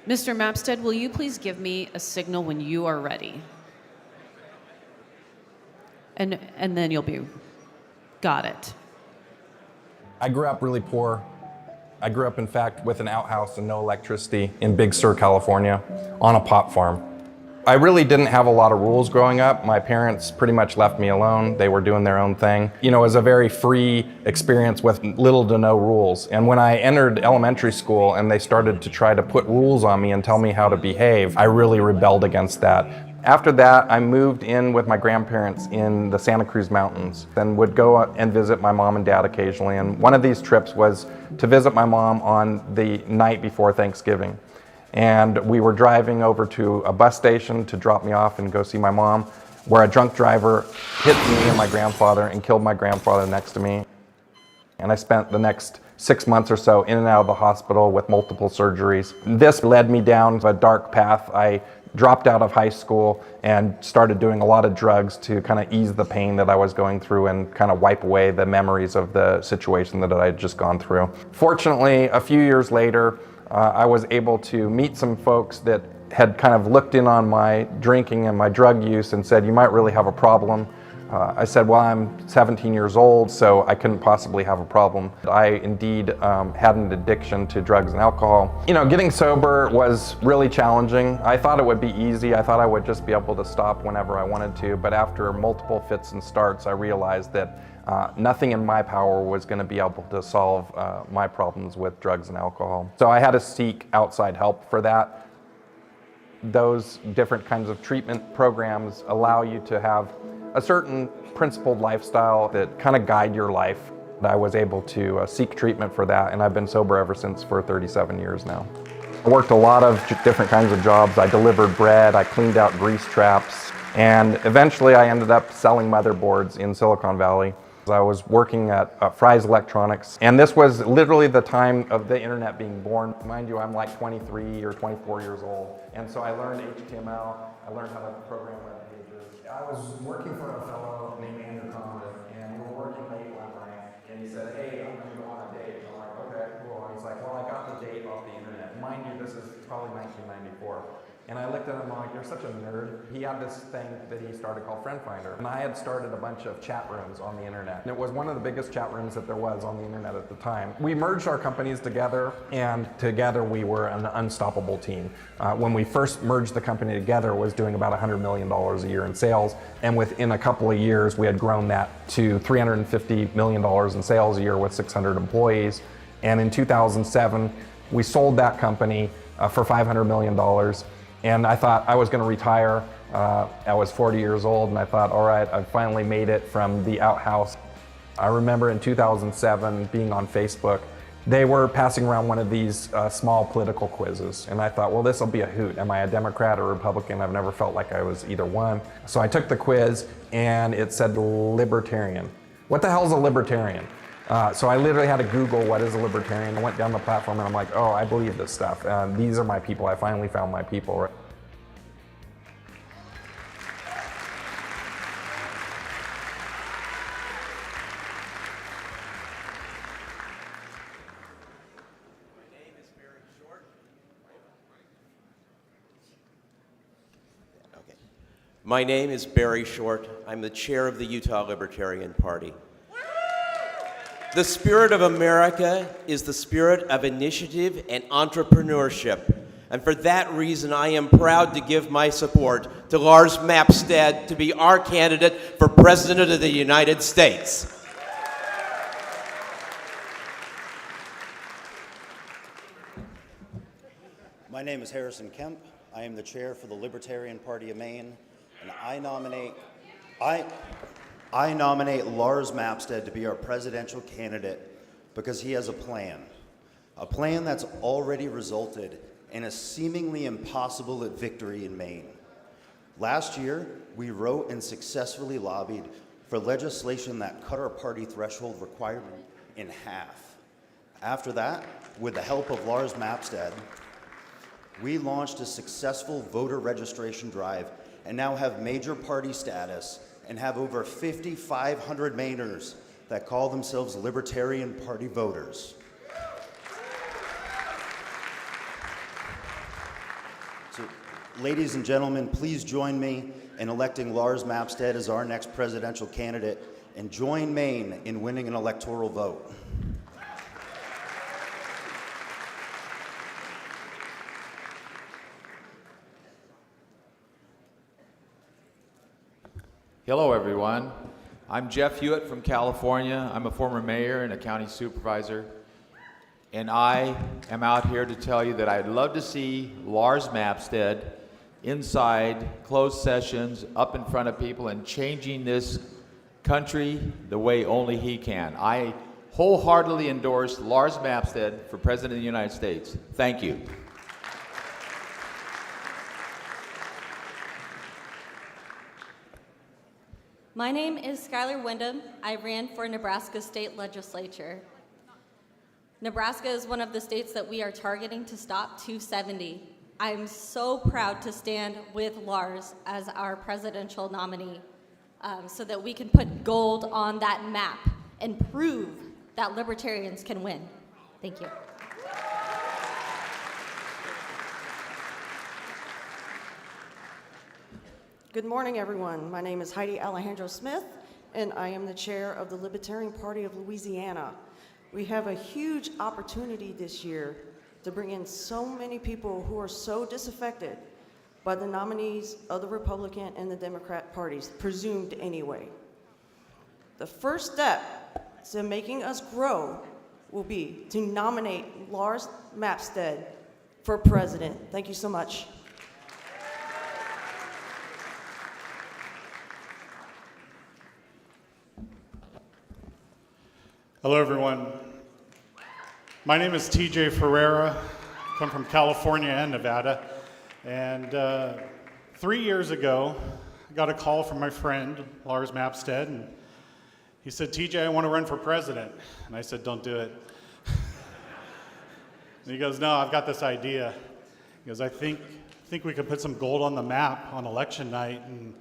Mr. Mapstead, will you please give me a signal when you are ready? And then you'll be, got it. I grew up really poor. I grew up, in fact, with an outhouse and no electricity in Big Sur, California, on a pot farm. I really didn't have a lot of rules growing up. My parents pretty much left me alone. They were doing their own thing. You know, it was a very free experience with little to no rules. And when I entered elementary school and they started to try to put rules on me and tell me how to behave, I really rebelled against that. After that, I moved in with my grandparents in the Santa Cruz Mountains, then would go and visit my mom and dad occasionally. And one of these trips was to visit my mom on the night before Thanksgiving. And we were driving over to a bus station to drop me off and go see my mom, where a drunk driver hit me and my grandfather and killed my grandfather next to me. And I spent the next 6 months or so in and out of the hospital with multiple surgeries. This led me down a dark path. I dropped out of high school and started doing a lot of drugs to kind of ease the pain that I was going through and kind of wipe away the memories of the situation that I had just gone through. Fortunately, a few years later, I was able to meet some folks that had kind of looked in on my drinking and my drug use and said, you might really have a problem. I said, well, I'm 17 years old, so I couldn't possibly have a problem. I indeed had an addiction to drugs and alcohol. You know, getting sober was really challenging. I thought it would be easy. I thought I would just be able to stop whenever I wanted to, but after multiple fits and starts, I realized that nothing in my power was going to be able to solve my problems with drugs and alcohol. So I had to seek outside help for that. Those different kinds of treatment programs allow you to have a certain principled lifestyle that kind of guide your life. I was able to seek treatment for that, and I've been sober ever since for 37 years now. I worked a lot of different kinds of jobs. I delivered bread, I cleaned out grease traps, and eventually I ended up selling motherboards in Silicon Valley. I was working at Fry's Electronics, and this was literally the time of the internet being born. Mind you, I'm like 23 or 24 years old, and so I learned HTML, I learned how to program web pages. I was working for a fellow named Andrew Condon, and we were working late one night, and he said, hey, I'm going to go on a date. And I'm like, okay, cool. And he's like, well, I got the date off the internet. Mind you, this is probably 1994. And I looked at him like, you're such a nerd. He had this thing that he started called Friend Finder. And I had started a bunch of chat rooms on the internet. And it was one of the biggest chat rooms that there was on the internet at the time. We merged our companies together, and together we were an unstoppable team. When we first merged the company together, it was doing about $100 million a year in sales. And within a couple of years, we had grown that to $350 million in sales a year with 600 employees. And in 2007, we sold that company for $500 million. And I thought I was going to retire. I was 40 years old, and I thought, all right, I've finally made it from the outhouse. I remember in 2007 being on Facebook. They were passing around one of these small political quizzes, and I thought, well, this will be a hoot. Am I a Democrat or Republican? I've never felt like I was either one. So I took the quiz, and it said Libertarian. What the hell is a Libertarian? So I literally had to Google what is a Libertarian. I went down the platform and I'm like, oh, I believe this stuff. These are my people. I finally found my people. My name is Barry Short. I'm the chair of the Utah Libertarian Party. The spirit of America is the spirit of initiative and entrepreneurship. And for that reason, I am proud to give my support to Lars Mapstead to be our candidate for President of the United States. My name is Harrison Kemp. I am the chair for the Libertarian Party of Maine, and I nominate Lars Mapstead to be our presidential candidate because he has a plan that's already resulted in a seemingly impossible victory in Maine. Last year, we wrote and successfully lobbied for legislation that cut our party threshold requirement in half. After that, with the help of Lars Mapstead, we launched a successful voter registration drive and now have major party status and have over 5,500 Mainers that call themselves Libertarian Party voters. So, ladies and gentlemen, please join me in electing Lars Mapstead as our next presidential candidate and join Maine in winning an electoral vote. Hello, everyone. I'm Jeff Hewitt from California. I'm a former mayor and a county supervisor. And I am out here to tell you that I'd love to see Lars Mapstead inside closed sessions, up in front of people, and changing this country the way only he can. I wholeheartedly endorse Lars Mapstead for President of the United States. Thank you. My name is Skylar Wyndham. I ran for Nebraska State Legislature. Nebraska is one of the states that we are targeting to stop 270. I'm so proud to stand with Lars as our presidential nominee so that we can put gold on that map and prove that libertarians can win. Thank you. Good morning, everyone. My name is Heidi Alejandro Smith, and I am the chair of the Libertarian Party of Louisiana. We have a huge opportunity this year to bring in so many people who are so disaffected by the nominees of the Republican and the Democrat parties, presumed anyway. The first step to making us grow will be to nominate Lars Mapstead for president. Thank you so much. Hello, everyone. My name is TJ Ferreira. I come from California and Nevada. And 3 years ago, I got a call from my friend, Lars Mapstead, and he said, TJ, I want to run for president. And I said, don't do it. And he goes, no, I've got this idea. He goes, I think we could put some gold on the map on election night, and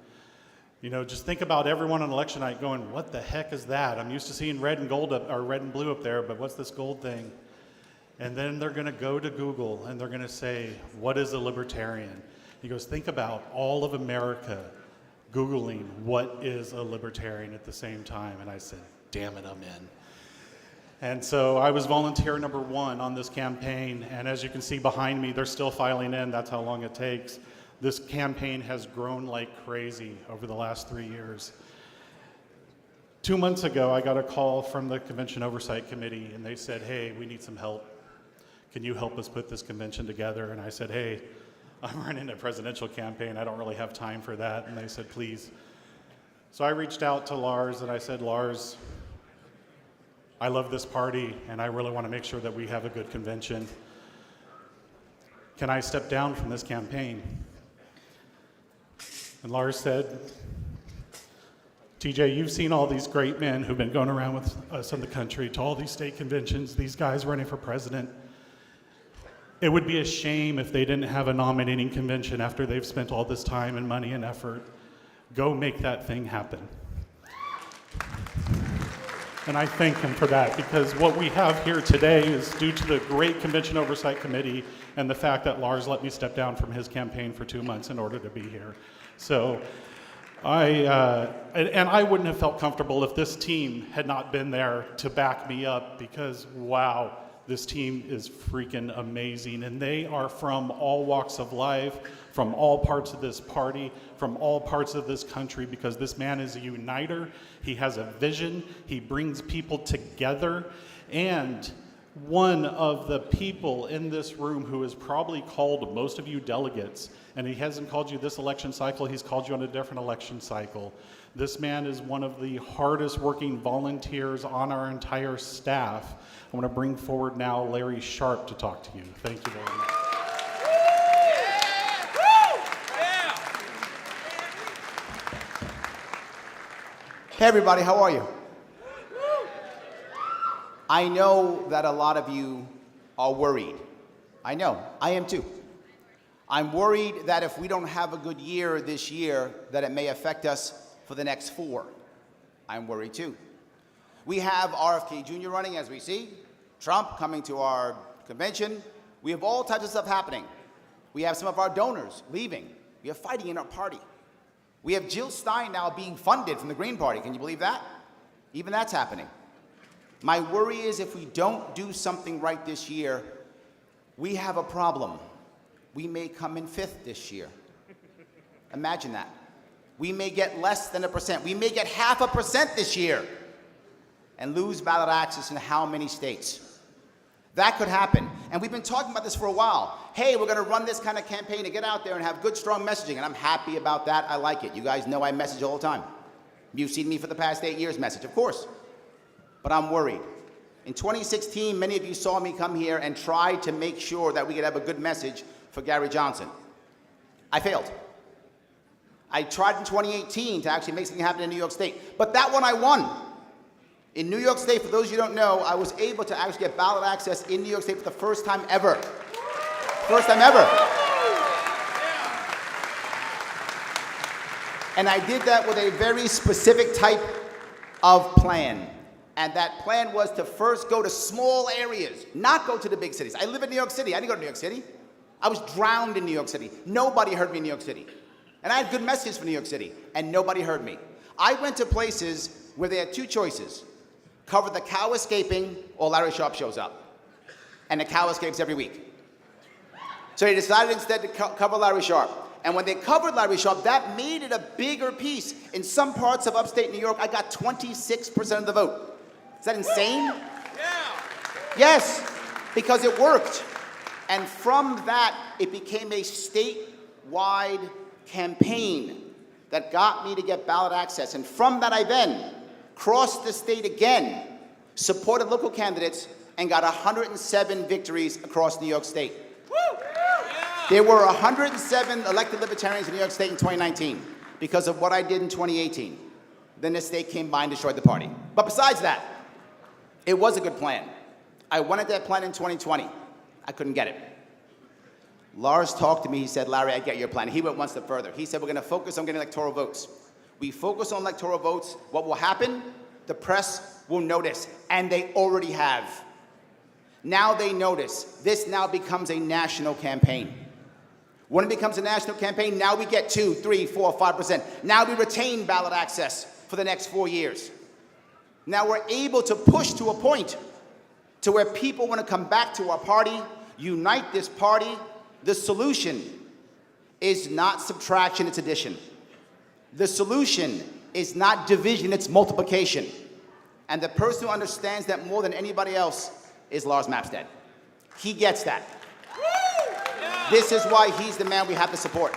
just think about everyone on election night going, what the heck is that? I'm used to seeing red and gold or red and blue up there, but what's this gold thing? And then they're going to go to Google and they're going to say, what is a libertarian? He goes, think about all of America Googling what is a libertarian at the same time. And I said, damn it, I'm in. And so I was volunteer number 1 on this campaign. And as you can see behind me, they're still filing in. That's how long it takes. This campaign has grown like crazy over the last 3 years. 2 months ago, I got a call from the Convention Oversight Committee, and they said, hey, we need some help. Can you help us put this convention together? And I said, hey, I'm running a presidential campaign. I don't really have time for that. And they said, please. So I reached out to Lars, and I said, Lars, I love this party, and I really want to make sure that we have a good convention. Can I step down from this campaign? And Lars said, TJ, you've seen all these great men who've been going around with us in the country to all these state conventions, these guys running for president. It would be a shame if they didn't have a nominating convention after they've spent all this time and money and effort. Go make that thing happen. And I thank him for that, because what we have here today is due to the great Convention Oversight Committee and the fact that Lars let me step down from his campaign for 2 months in order to be here. So I wouldn't have felt comfortable if this team had not been there to back me up, because wow, this team is freaking amazing. And they are from all walks of life, from all parts of this party, from all parts of this country, because this man is a uniter. He has a vision. He brings people together. And one of the people in this room who has probably called most of you delegates, and he hasn't called you this election cycle, he's called you on a different election cycle. This man is one of the hardest working volunteers on our entire staff. I want to bring forward now Larry Sharp to talk to you. Thank you very much. Hey everybody, how are you? I know that a lot of you are worried. I know, I am too. I'm worried that if we don't have a good year this year, that it may affect us for the next 4. I'm worried too. We have RFK Jr. running, as we see, Trump coming to our convention. We have all types of stuff happening. We have some of our donors leaving. We have fighting in our party. We have Jill Stein now being funded from the Green Party. Can you believe that? Even that's happening. My worry is if we don't do something right this year, we have a problem. We may come in 5th this year. Imagine that. We may get less than 1%. We may get 0.5% this year and lose ballot access in how many states? That could happen. And we've been talking about this for a while. Hey, we're going to run this kind of campaign to get out there and have good, strong messaging. And I'm happy about that. I like it. You guys know I message all the time. You've seen me for the past 8 years message, of course. But I'm worried. In 2016, many of you saw me come here and try to make sure that we could have a good message for Gary Johnson. I failed. I tried in 2018 to actually make something happen in New York State. But that one I won. In New York State, for those of you who don't know, I was able to actually get ballot access in New York State for the first time ever. First time ever. And I did that with a very specific type of plan. And that plan was to first go to small areas, not go to the big cities. I live in New York City. I didn't go to New York City. I was drowned in New York City. Nobody heard me in New York City. And I had good messages for New York City, and nobody heard me. I went to places where they had two choices. Cover the cow escaping, or Larry Sharpe shows up. And the cow escapes every week. So they decided instead to cover Larry Sharpe. And when they covered Larry Sharpe, that made it a bigger piece. In some parts of upstate New York, I got 26% of the vote. Is that insane? Yeah. Yes, because it worked. And from that, it became a statewide campaign that got me to get ballot access. And from that, I then crossed the state again, supported local candidates, and got 107 victories across New York State. Woo! There were 107 elected Libertarians in New York State in 2019 because of what I did in 2018. Then the state came by and destroyed the party. But besides that, it was a good plan. I wanted that plan in 2020. I couldn't get it. Lars talked to me. He said, Larry, I get your plan. He went one step further. He said, we're going to focus on getting electoral votes. We focus on electoral votes. What will happen? The press will notice, and they already have. Now they notice. This now becomes a national campaign. When it becomes a national campaign, now we get 2, 3, 4, 5%. Now we retain ballot access for the next 4 years. Now we're able to push to a point to where people want to come back to our party, unite this party. The solution is not subtraction, it's addition. The solution is not division, it's multiplication. And the person who understands that more than anybody else is Lars Mapstead. He gets that. This is why he's the man we have to support.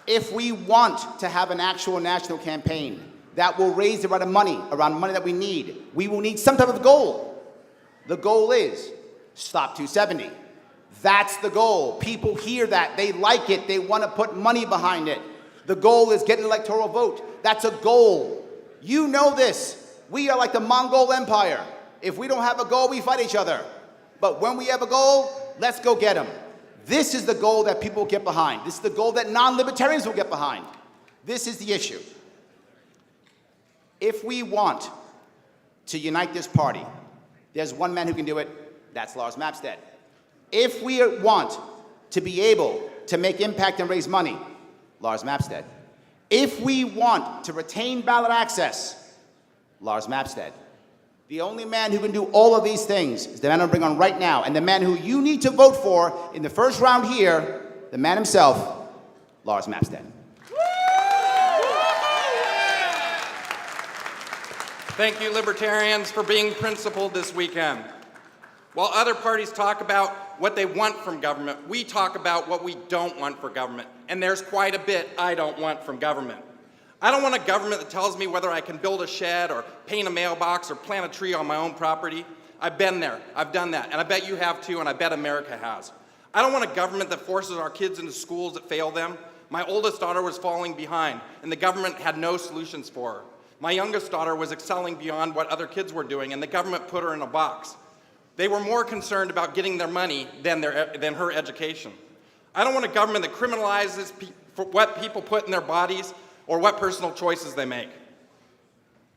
If we want to have an actual national campaign that will raise the amount of money, around money that we need, we will need some type of goal. The goal is stop 270. That's the goal. People hear that. They like it. They want to put money behind it. The goal is get an electoral vote. That's a goal. You know this. We are like the Mongol Empire. If we don't have a goal, we fight each other. But when we have a goal, let's go get them. This is the goal that people get behind. This is the goal that non-libertarians will get behind. This is the issue. If we want to unite this party, there's one man who can do it. That's Lars Mapstead. If we want to be able to make impact and raise money, Lars Mapstead. If we want to retain ballot access, Lars Mapstead. The only man who can do all of these things is the man I'm bringing on right now, and the man who you need to vote for in the first round here, the man himself, Lars Mapstead. Thank you, Libertarians, for being principled this weekend. While other parties talk about what they want from government, we talk about what we don't want for government. And there's quite a bit I don't want from government. I don't want a government that tells me whether I can build a shed or paint a mailbox or plant a tree on my own property. I've been there, I've done that, and I bet you have too, and I bet America has. I don't want a government that forces our kids into schools that fail them. My oldest daughter was falling behind, and the government had no solutions for her. My youngest daughter was excelling beyond what other kids were doing, and the government put her in a box. They were more concerned about getting their money than her education. I don't want a government that criminalizes for what people put in their bodies or what personal choices they make.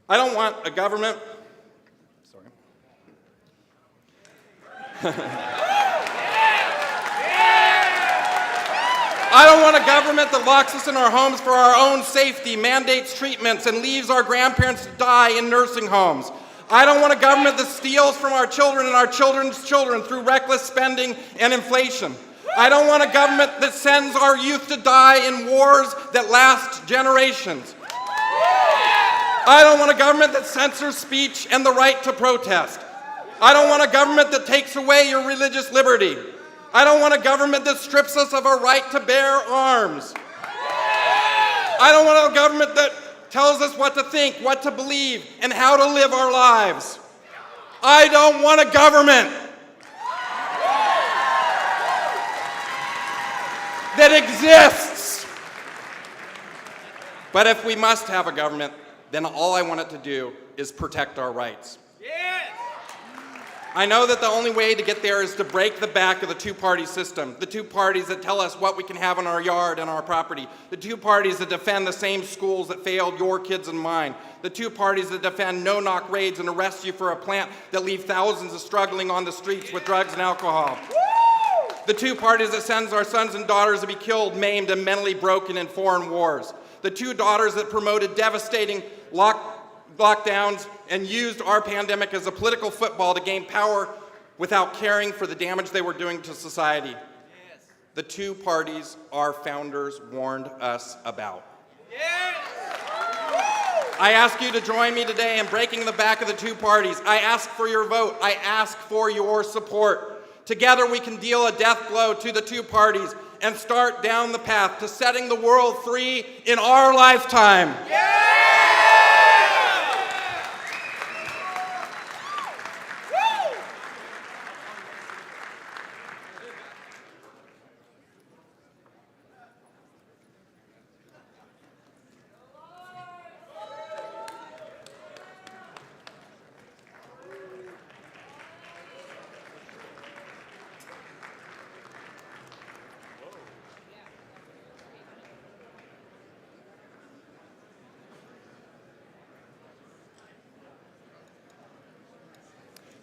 I don't want a government... Sorry. I don't want a government that locks us in our homes for our own safety, mandates treatments, and leaves our grandparents to die in nursing homes. I don't want a government that steals from our children and our children's children through reckless spending and inflation. I don't want a government that sends our youth to die in wars that last generations. I don't want a government that censors speech and the right to protest. I don't want a government that takes away your religious liberty. I don't want a government that strips us of our right to bear arms. I don't want a government that tells us what to think, what to believe, and how to live our lives. I don't want a government that exists. But if we must have a government, then all I want it to do is protect our rights. I know that the only way to get there is to break the back of the two-party system, the two parties that tell us what we can have in our yard and our property, the two parties that defend the same schools that failed your kids and mine, the two parties that defend no-knock raids and arrest you for a plant that leave thousands of struggling on the streets with drugs and alcohol. The two parties that sends our sons and daughters to be killed, maimed, and mentally broken in foreign wars. The two daughters that promoted devastating lockdowns and used our pandemic as a political football to gain power without caring for the damage they were doing to society. Yes. The two parties our founders warned us about. Yes. I ask you to join me today in breaking the back of the two parties. I ask for your vote. I ask for your support. Together we can deal a death blow to the two parties and start down the path to setting the world free in our lifetime. Yeah!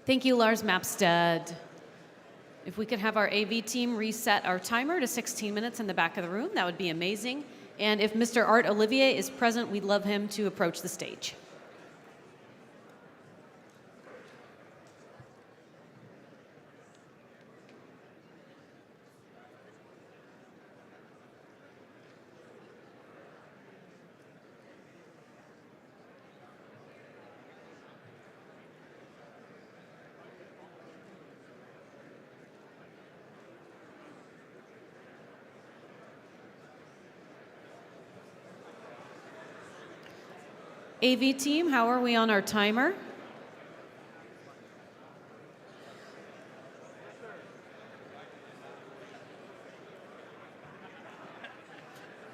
Thank you, Lars Mapstead. If we could have our AV team reset our timer to 16 minutes in the back of the room, that would be amazing. And if Mr. Art Olivier is present, we'd love him to approach the stage. AV team, how are we on our timer?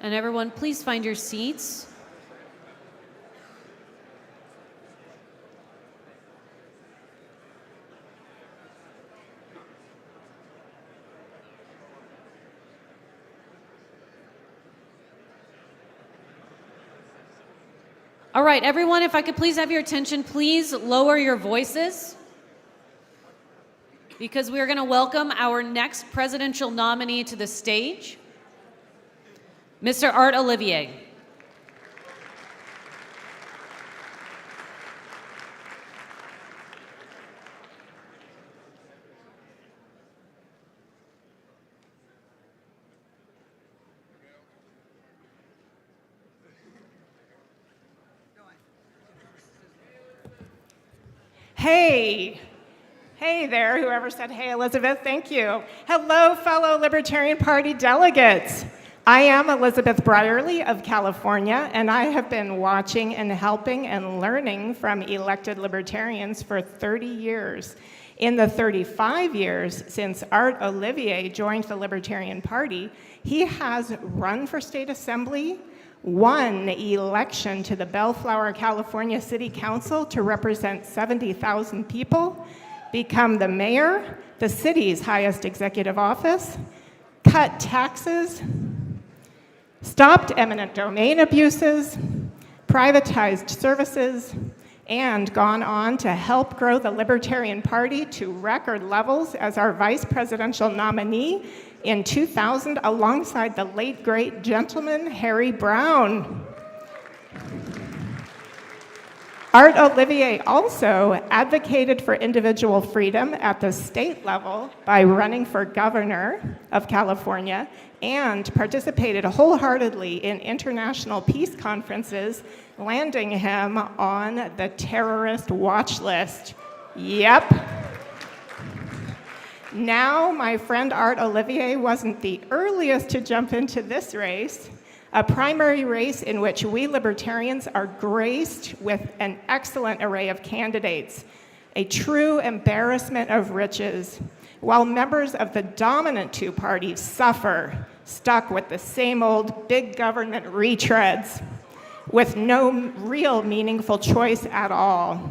And everyone, please find your seats. All right, everyone, if I could please have your attention, please lower your voices because we are going to welcome our next presidential nominee to the stage, Mr. Art Olivier. Hey. Hey there, whoever said hey, Elizabeth, thank you. Hello, fellow Libertarian Party delegates. I am Elizabeth Brierly of California, and I have been watching and helping and learning from elected libertarians for 30 years. In the 35 years since Art Olivier joined the Libertarian Party, he has run for state assembly, won election to the Bellflower, California City Council to represent 70,000 people, become the mayor, the city's highest executive office, cut taxes, stopped eminent domain abuses, privatized services, and gone on to help grow the Libertarian Party to record levels as our vice presidential nominee in 2000 alongside the late great, gentleman Harry Brown. Art Olivier also advocated for individual freedom at the state level by running for governor of California and participated wholeheartedly in international peace conferences, landing him on the terrorist watch list. Yep. Now, my friend Art Olivier wasn't the earliest to jump into this race, a primary race in which we libertarians are graced with an excellent array of candidates, a true embarrassment of riches, while members of the dominant two parties suffer, stuck with the same old big government retreads, with no real meaningful choice at all.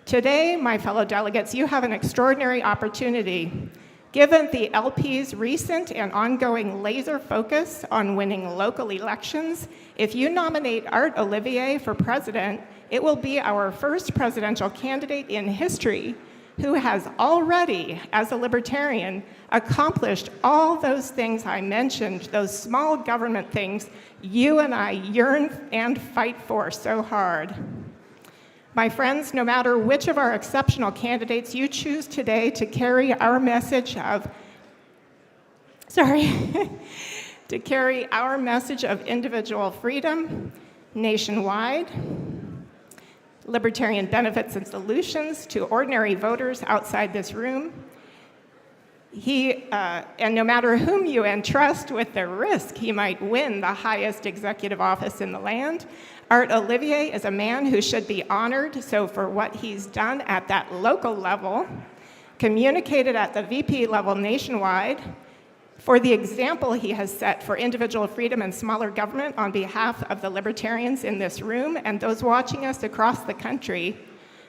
Today, my fellow delegates, you have an extraordinary opportunity. Given the LP's recent and ongoing laser focus on winning local elections, if you nominate Art Olivier for president, it will be our first presidential candidate in history who has already, as a libertarian, accomplished all those things I mentioned, those small government things you and I yearn and fight for so hard. My friends, no matter which of our exceptional candidates you choose today to carry our message of, to carry our message of individual freedom nationwide, libertarian benefits and solutions to ordinary voters outside this room, and no matter whom you entrust with the risk he might win the highest executive office in the land, Art Olivier is a man who should be honored, so for what he's done at that local level, communicated at the VP level nationwide, for the example he has set for individual freedom and smaller government on behalf of the libertarians in this room and those watching us across the country,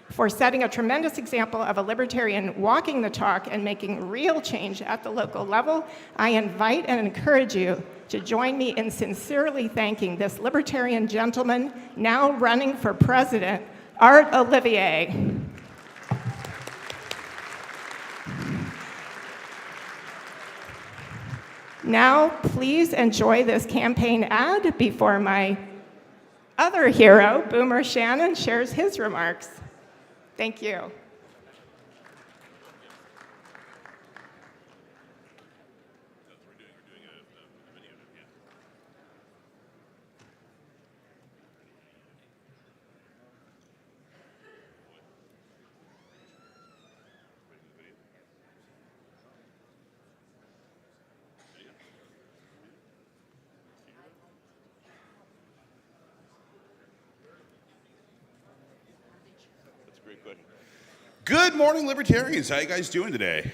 for setting a tremendous example of a libertarian walking the talk and making real change at the local level, I invite and encourage you to join me in sincerely thanking this libertarian gentleman now running for president, Art Olivier. Now, please enjoy this campaign ad before my other hero, Boomer Shannon, shares his remarks. Thank you. Good morning, Libertarians. How you guys doing today?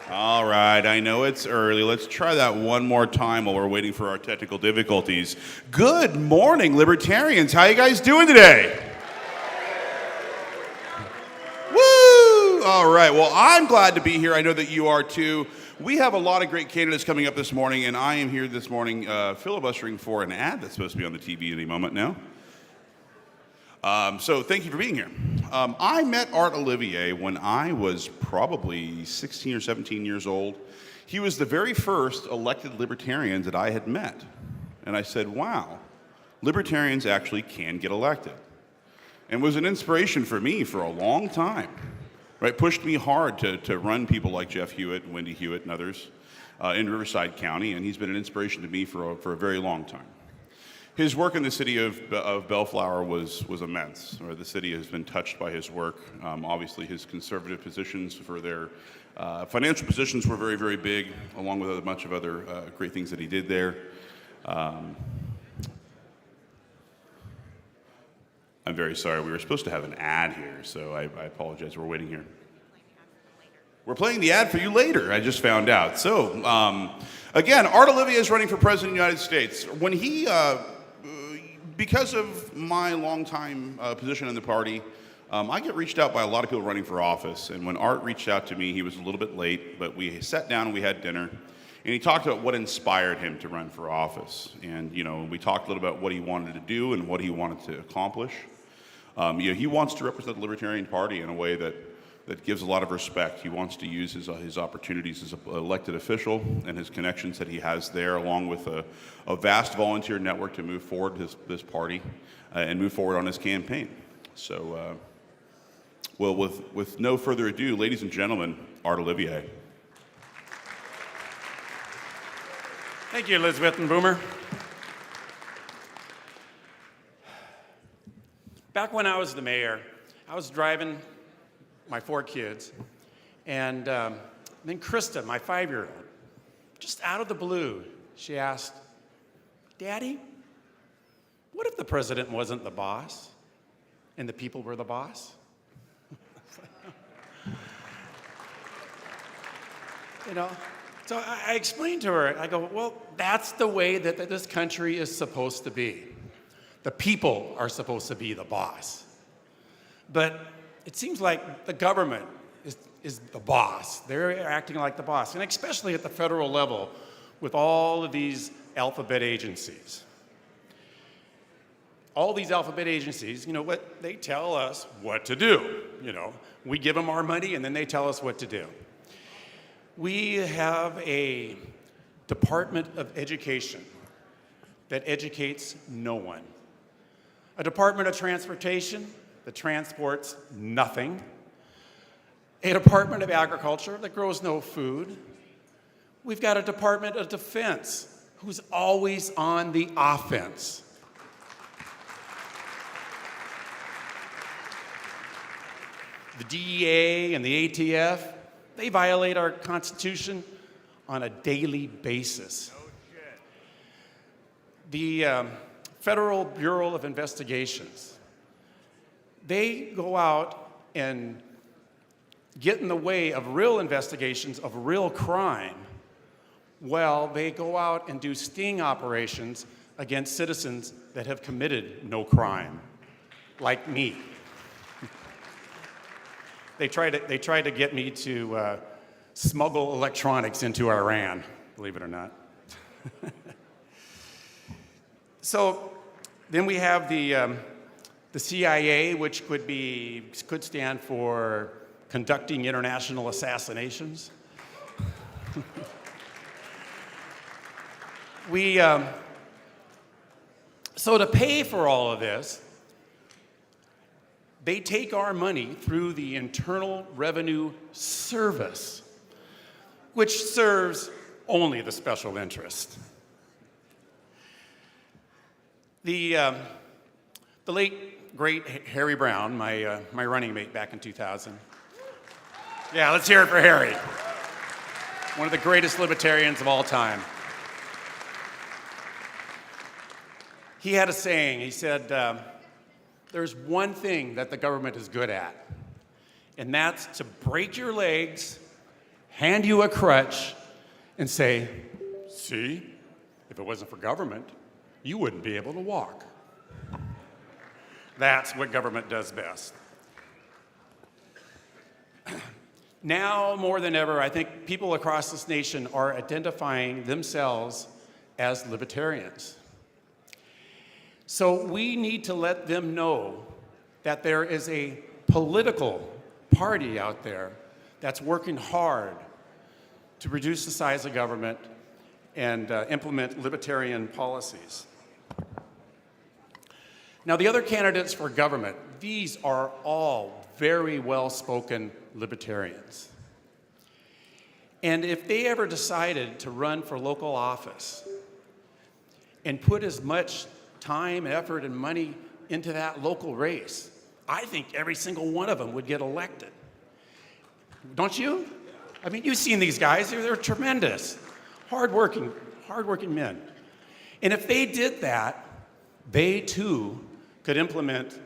All right, I know it's early. Let's try that one more time while we're waiting for our technical difficulties. Good morning, Libertarians. How you guys doing today? Woo! All right, well, I'm glad to be here. I know that you are too. We have a lot of great candidates coming up this morning, and I am here this morning filibustering for an ad that's supposed to be on the TV any moment now. So thank you for being here. I met Art Olivier when I was probably 16 or 17 years old. He was the very first elected libertarian that I had met. And I said, wow, libertarians actually can get elected. And was an inspiration for me for a long time. Right? Pushed me hard to run people like Jeff Hewitt, Wendy Hewitt, and others in Riverside County. And he's been an inspiration to me for a very long time. His work in the city of Bellflower was immense. The city has been touched by his work. Obviously, his conservative positions for their financial positions were very, very big, along with a bunch of other great things that he did there. I'm very sorry. We were supposed to have an ad here, so I apologize. We're waiting here. We're playing the ad for you later, I just found out. So, again, Art Olivier is running for president of the United States. When he... because of my longtime position in the party, I get reached out by a lot of people running for office. And when Art reached out to me, he was a little bit late, but we sat down and we had dinner. And he talked about what inspired him to run for office. And, you know, we talked a little about what he wanted to do and what he wanted to accomplish. He wants to represent the Libertarian Party in a way that that gives a lot of respect. He wants to use his opportunities as an elected official and his connections that he has there, along with a vast volunteer network to move forward this party and move forward on his campaign. So, well, with no further ado, ladies and gentlemen, Art Olivier. Thank you, Elizabeth and Boomer. Back when I was the mayor, I was driving my 4 kids, and then Krista, my 5-year-old, just out of the blue, she asked, "Daddy, what if the president wasn't the boss and the people were the boss?" You know, so I explained to her, I go, well, that's the way that this country is supposed to be. The people are supposed to be the boss. But it seems like the government is the boss. They're acting like the boss, and especially at the federal level with all of these alphabet agencies. All these alphabet agencies, you know what, they tell us what to do. You know, we give them our money and then they tell us what to do. We have a Department of Education that educates no one. A Department of Transportation that transports nothing. A Department of Agriculture that grows no food. We've got a Department of Defense who's always on the offense. The DEA and the ATF, they violate our Constitution on a daily basis. The Federal Bureau of Investigations, they go out and get in the way of real investigations of real crime. Well, they go out and do sting operations against citizens that have committed no crime, like me. They tried to get me to smuggle electronics into Iran, believe it or not. So then we have the CIA, which could stand for conducting international assassinations. So to pay for all of this, they take our money through the Internal Revenue Service, which serves only the special interest. The late, great Harry Brown, my running mate back in 2000. Yeah, let's hear it for Harry. One of the greatest libertarians of all time. He had a saying. He said, there's one thing that the government is good at, and that's to break your legs, hand you a crutch, and say, see, if it wasn't for government, you wouldn't be able to walk. That's what government does best. Now, more than ever, I think people across this nation are identifying themselves as libertarians. So we need to let them know that there is a political party out there that's working hard to reduce the size of government and implement libertarian policies. Now, the other candidates for government, these are all very well-spoken libertarians. And if they ever decided to run for local office and put as much time, effort, and money into that local race, I think every single one of them would get elected. Don't you? I mean, you've seen these guys. They're tremendous, hardworking men. And if they did that, they too could implement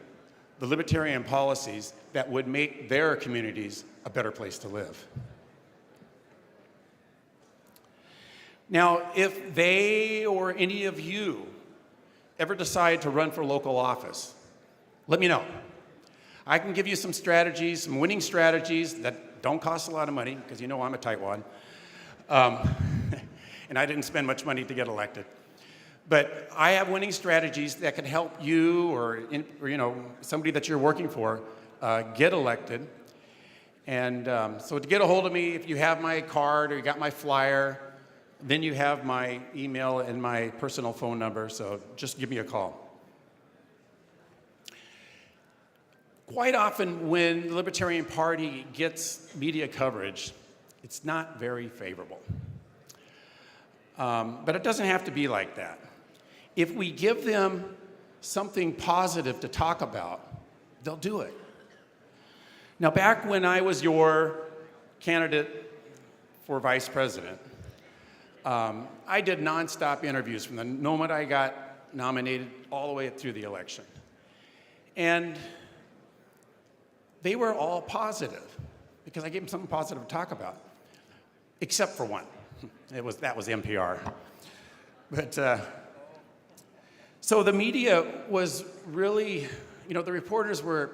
the libertarian policies that would make their communities a better place to live. Now, if they or any of you ever decide to run for local office, let me know. I can give you some strategies, some winning strategies that don't cost a lot of money, because you know I'm a tightwad. And I didn't spend much money to get elected. But I have winning strategies that can help you or somebody that you're working for get elected. And so to get a hold of me, if you have my card or you got my flyer, then you have my email and my personal phone number, so just give me a call. Quite often when the Libertarian Party gets media coverage, it's not very favorable. But it doesn't have to be like that. If we give them something positive to talk about, they'll do it. Now, back when I was your candidate for vice president, I did nonstop interviews from the moment I got nominated all the way through the election. And they were all positive because I gave them something positive to talk about, except for one. That was NPR. But so the media was really, the reporters were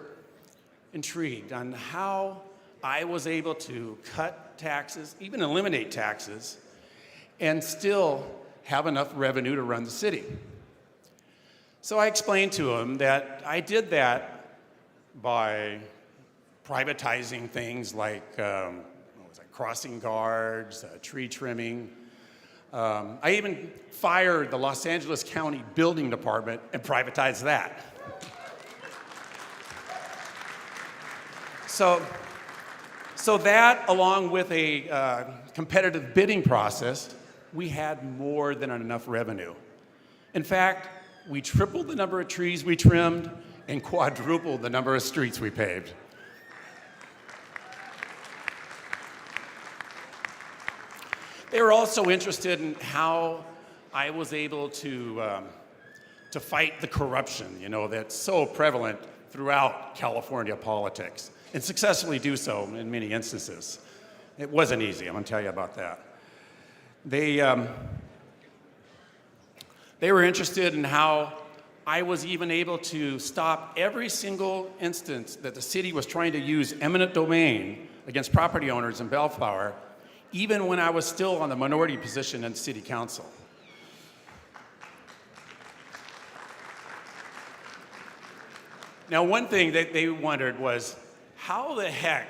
intrigued on how I was able to cut taxes, even eliminate taxes, and still have enough revenue to run the city. So I explained to them that I did that by privatizing things like crossing guards, tree trimming. I even fired the Los Angeles County Building Department and privatized that. So that, along with a competitive bidding process, we had more than enough revenue. In fact, we tripled the number of trees we trimmed and quadrupled the number of streets we paved. They were also interested in how I was able to fight the corruption, that's so prevalent throughout California politics, and successfully do so in many instances. It wasn't easy, I'm gonna tell you about that. They were interested in how I was even able to stop every single instance that the city was trying to use eminent domain against property owners in Bellflower, even when I was still on the minority position in city council. Now, one thing that they wondered was, how the heck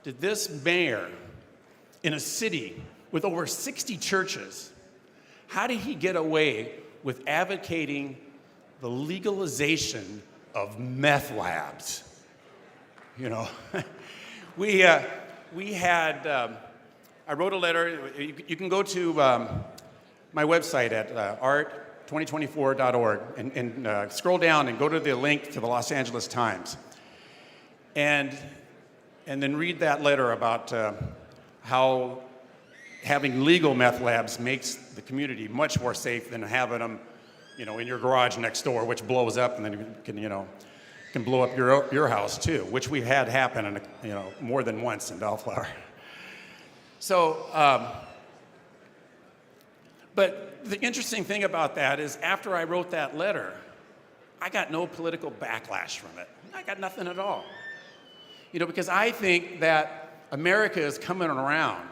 did this mayor in a city with over 60 churches, how did he get away with advocating the legalization of meth labs? We had, I wrote a letter. You can go to my website at art2024.org and scroll down and go to the link to the Los Angeles Times. And then read that letter about how having legal meth labs makes the community much more safe than having them, in your garage next door, which blows up, and then you can blow up your house too, which we've had happen, more than once in Bellflower. So, but the interesting thing about that is after I wrote that letter, I got no political backlash from it. I got nothing at all. Because I think that America is coming around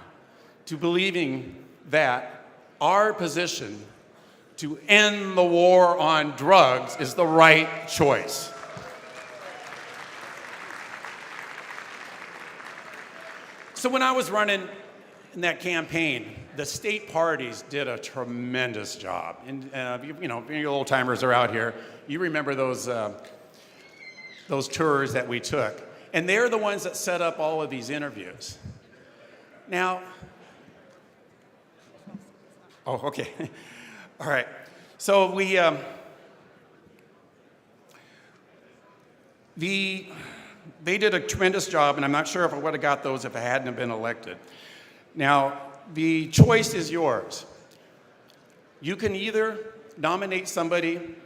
to believing that our position to end the war on drugs is the right choice. So when I was running in that campaign, the state parties did a tremendous job. And you old timers are out here, you remember those tours that we took. And they're the ones that set up all of these interviews. Now, oh, okay. All right. So they did a tremendous job, and I'm not sure if I would have got those if I hadn't been elected. Now, the choice is yours. You can either nominate somebody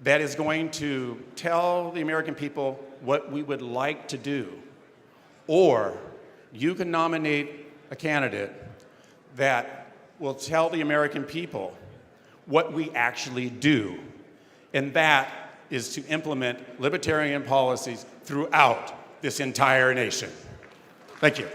that is going to tell the American people what we would like to do, or you can nominate a candidate that will tell the American people what we actually do, and that is to implement libertarian policies throughout this entire nation. Thank you.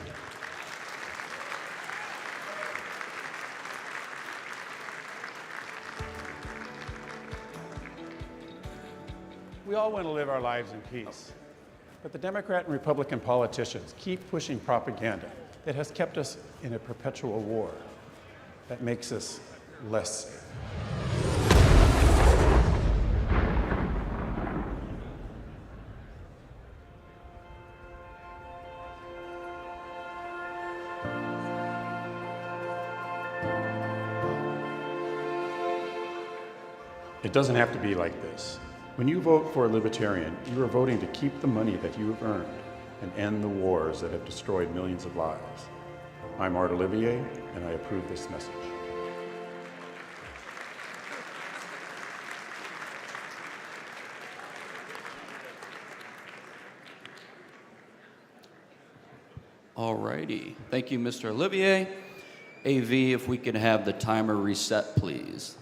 We all want to live our lives in peace. But the Democrat and Republican politicians keep pushing propaganda that has kept us in a perpetual war that makes us less safe. It doesn't have to be like this. When you vote for a Libertarian, you are voting to keep the money that you have earned and end the wars that have destroyed millions of lives. I'm Olivier, and I approve this message. All righty. Thank you, Mr. Olivier. AV, if we can have the timer reset, please.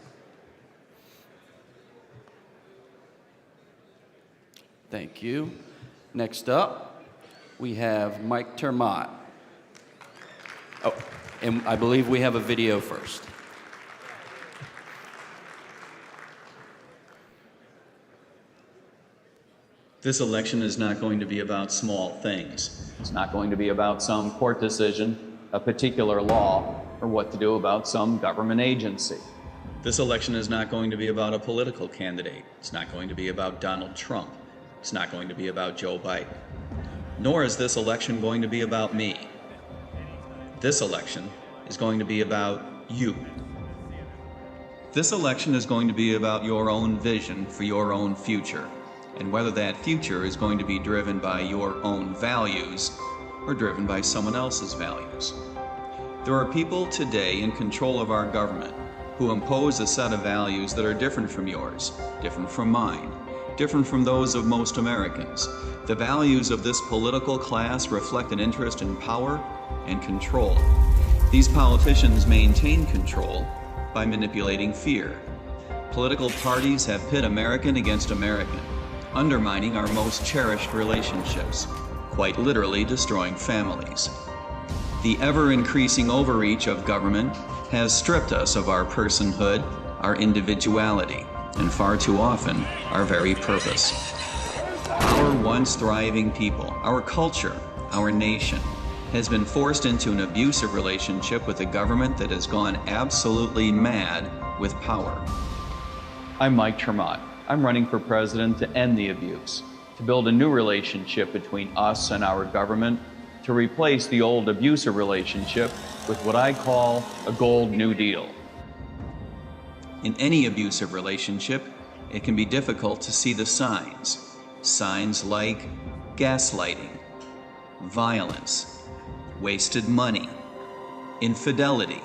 Thank you. Next up, we have Mike Ter Maat. Oh, and I believe we have a video first. This election is not going to be about small things. It's not going to be about some court decision, a particular law, or what to do about some government agency. This election is not going to be about a political candidate. It's not going to be about Donald Trump. It's not going to be about Joe Biden. Nor is this election going to be about me. This election is going to be about you. This election is going to be about your own vision for your own future, and whether that future is going to be driven by your own values or driven by someone else's values. There are people today in control of our government who impose a set of values that are different from yours, different from mine, different from those of most Americans. The values of this political class reflect an interest in power and control. These politicians maintain control by manipulating fear. Political parties have pit American against American, undermining our most cherished relationships, quite literally destroying families. The ever-increasing overreach of government has stripped us of our personhood, our individuality, and far too often, our very purpose. Our once thriving people, our culture, our nation, has been forced into an abusive relationship with a government that has gone absolutely mad with power. I'm Mike Ter Maat. I'm running for president to end the abuse, to build a new relationship between us and our government, to replace the old abusive relationship with what I call a gold New Deal. In any abusive relationship, it can be difficult to see the signs. Signs like gaslighting, violence, wasted money, infidelity.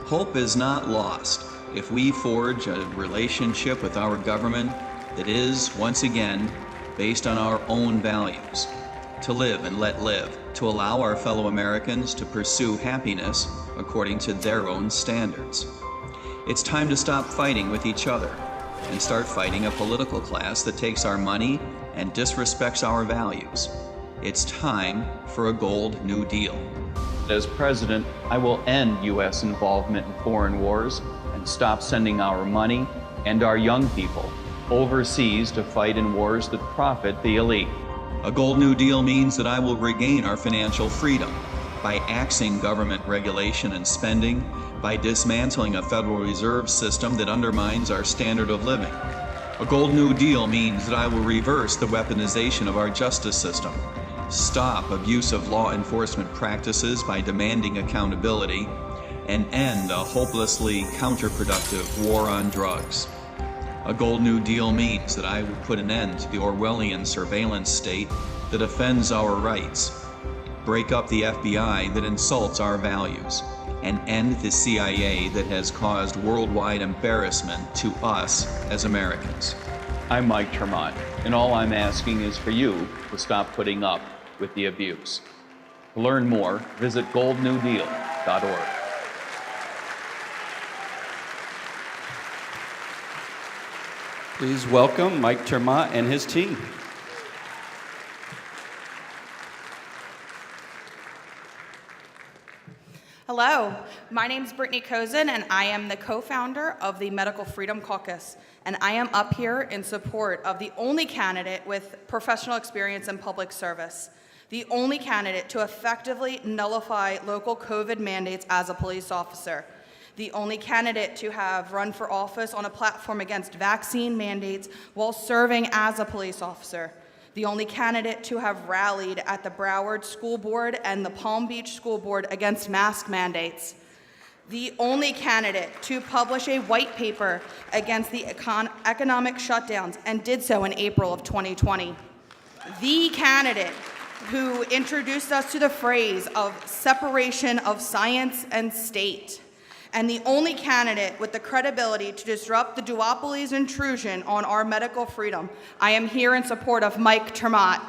Hope is not lost if we forge a relationship with our government that is, once again, based on our own values. To live and let live, to allow our fellow Americans to pursue happiness according to their own standards. It's time to stop fighting with each other and start fighting a political class that takes our money and disrespects our values. It's time for a gold New Deal. As president, I will end U.S. involvement in foreign wars and stop sending our money and our young people overseas to fight in wars that profit the elite. A gold New Deal means that I will regain our financial freedom by axing government regulation and spending, by dismantling a Federal Reserve system that undermines our standard of living. A gold New Deal means that I will reverse the weaponization of our justice system, stop abusive law enforcement practices by demanding accountability, and end a hopelessly counterproductive war on drugs. A gold New Deal means that I will put an end to the Orwellian surveillance state that offends our rights, break up the FBI that insults our values, and end the CIA that has caused worldwide embarrassment to us as Americans. I'm Mike Ter Maat, and all I'm asking is for you to stop putting up with the abuse. To learn more, visit goldnewdeal.org. Please welcome Mike Ter Maat and his team. Hello, my name is Brittany Cozen, and I am the co-founder of the Medical Freedom Caucus. And I am up here in support of the only candidate with professional experience in public service, the only candidate to effectively nullify local COVID mandates as a police officer, the only candidate to have run for office on a platform against vaccine mandates while serving as a police officer, the only candidate to have rallied at the Broward School Board and the Palm Beach School Board against mask mandates, the only candidate to publish a white paper against the economic shutdowns and did so in April of 2020, the candidate who introduced us to the phrase of separation of science and state, and the only candidate with the credibility to disrupt the duopoly's intrusion on our medical freedom. I am here in support of Mike Ter Maat.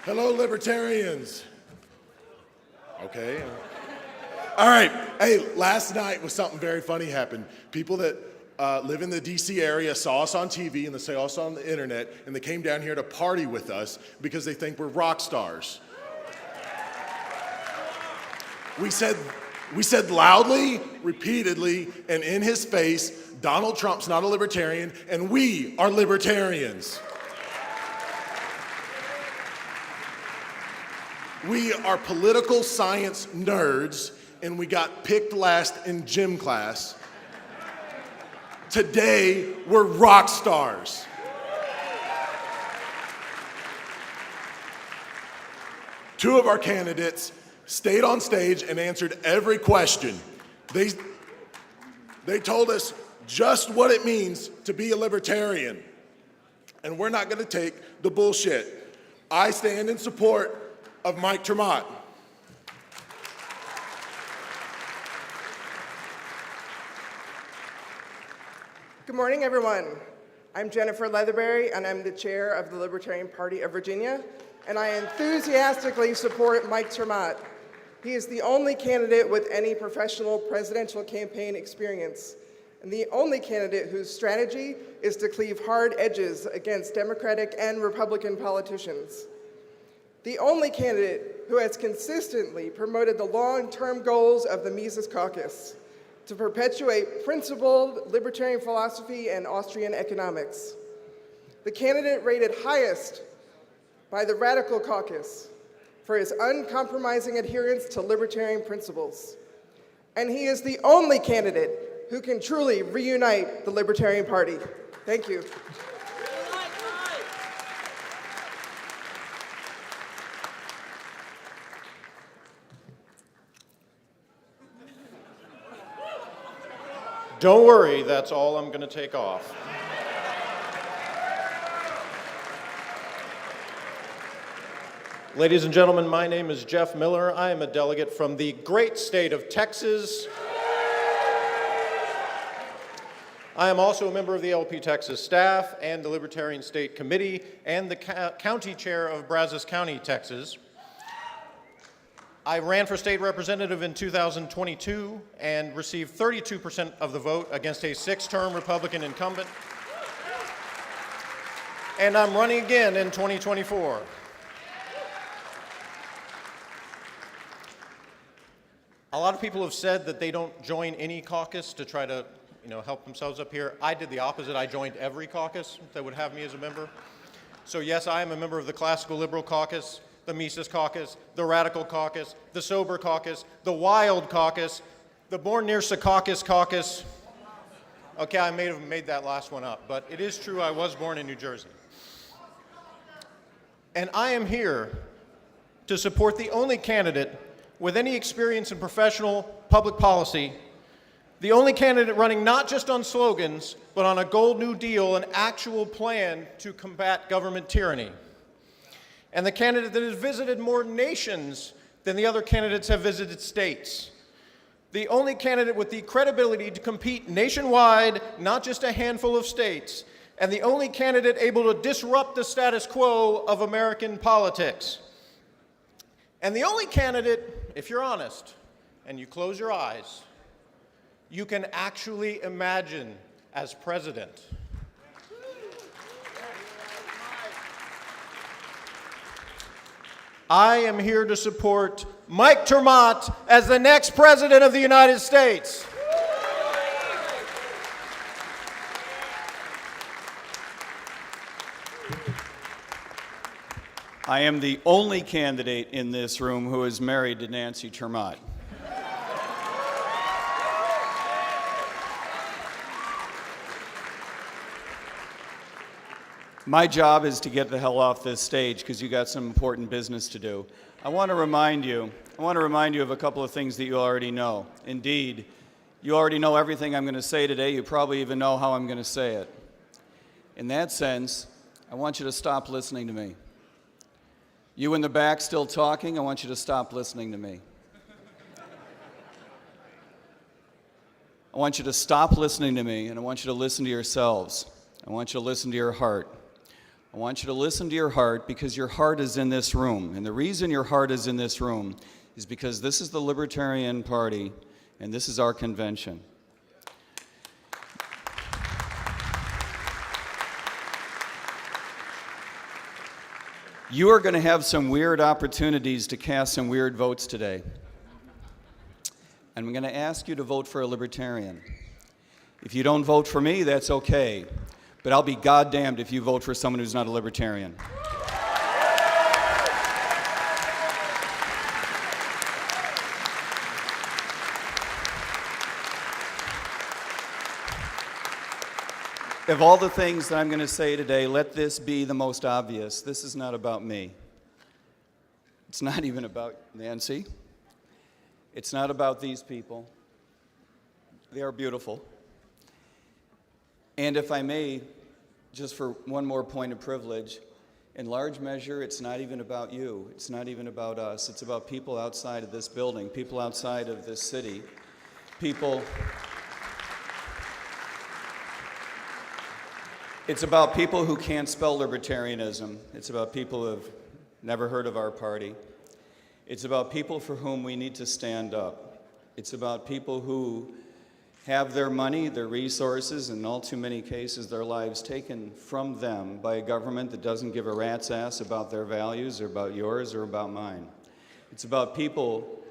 Hello, libertarians. Okay. All right. Hey, last night was something very funny happened. People that live in the DC area saw us on TV and they saw us on the internet, and they came down here to party with us because they think we're rock stars. We said loudly, repeatedly, and in his face, Donald Trump's not a libertarian, and we are libertarians. We are political science nerds, and we got picked last in gym class. Today, we're rock stars. Two of our candidates stayed on stage and answered every question. They told us just what it means to be a libertarian. And we're not going to take the bullshit. I stand in support of Mike Ter Maat. Good morning, everyone. I'm Jennifer Leatherberry, and I'm the chair of the Libertarian Party of Virginia, and I enthusiastically support Mike Ter Maat. He is the only candidate with any professional presidential campaign experience, and the only candidate whose strategy is to cleave hard edges against Democratic and Republican politicians. The only candidate who has consistently promoted the long-term goals of the Mises Caucus, to perpetuate principled libertarian philosophy and Austrian economics. The candidate rated highest by the Radical Caucus for his uncompromising adherence to libertarian principles. And he is the only candidate who can truly reunite the Libertarian Party. Thank you. Don't worry, that's all I'm going to take off. Ladies and gentlemen, my name is Jeff Miller. I am a delegate from the great state of Texas. I am also a member of the LP Texas staff and the Libertarian State Committee and the county chair of Brazos County, Texas. I ran for state representative in 2022 and received 32% of the vote against a 6-term Republican incumbent. And I'm running again in 2024. A lot of people have said that they don't join any caucus to try to, help themselves up here. I did the opposite. I joined every caucus that would have me as a member. So yes, I am a member of the Classical Liberal Caucus, the Mises Caucus, the Radical Caucus, the Sober Caucus, the Wild Caucus, the Born Near Secaucus Caucus. Okay, I may have made that last one up, but it is true I was born in New Jersey. And I am here to support the only candidate with any experience in professional public policy, the only candidate running not just on slogans, but on a Gold New Deal, an actual plan to combat government tyranny. And the candidate that has visited more nations than the other candidates have visited states. The only candidate with the credibility to compete nationwide, not just a handful of states. And the only candidate able to disrupt the status quo of American politics. And the only candidate, if you're honest, and you close your eyes, you can actually imagine as president. I am here to support Mike Ter Maat as the next President of the United States. I am the only candidate in this room who is married to Nancy Ter Maat. My job is to get the hell off this stage because you got some important business to do. I want to remind you of a couple of things that you already know. Indeed, you already know everything I'm going to say today. You probably even know how I'm going to say it. In that sense, I want you to stop listening to me. You in the back still talking, I want you to stop listening to me. I want you to stop listening to me, and I want you to listen to yourselves. I want you to listen to your heart. I want you to listen to your heart because your heart is in this room. And the reason your heart is in this room is because this is the Libertarian Party and this is our convention. You are going to have some weird opportunities to cast some weird votes today. And I'm going to ask you to vote for a Libertarian. If you don't vote for me, that's okay. But I'll be goddamned if you vote for someone who's not a Libertarian. Of all the things that I'm going to say today, let this be the most obvious. This is not about me. It's not even about Nancy. It's not about these people. They are beautiful. And if I may, just for one more point of privilege, in large measure, it's not even about you. It's not even about us. It's about people outside of this building, people outside of this city, people. It's about people who can't spell libertarianism. It's about people who have never heard of our party. It's about people for whom we need to stand up. It's about people who have their money, their resources, and in all too many cases, their lives taken from them by a government that doesn't give a rat's ass about their values or about yours or about mine. It's about people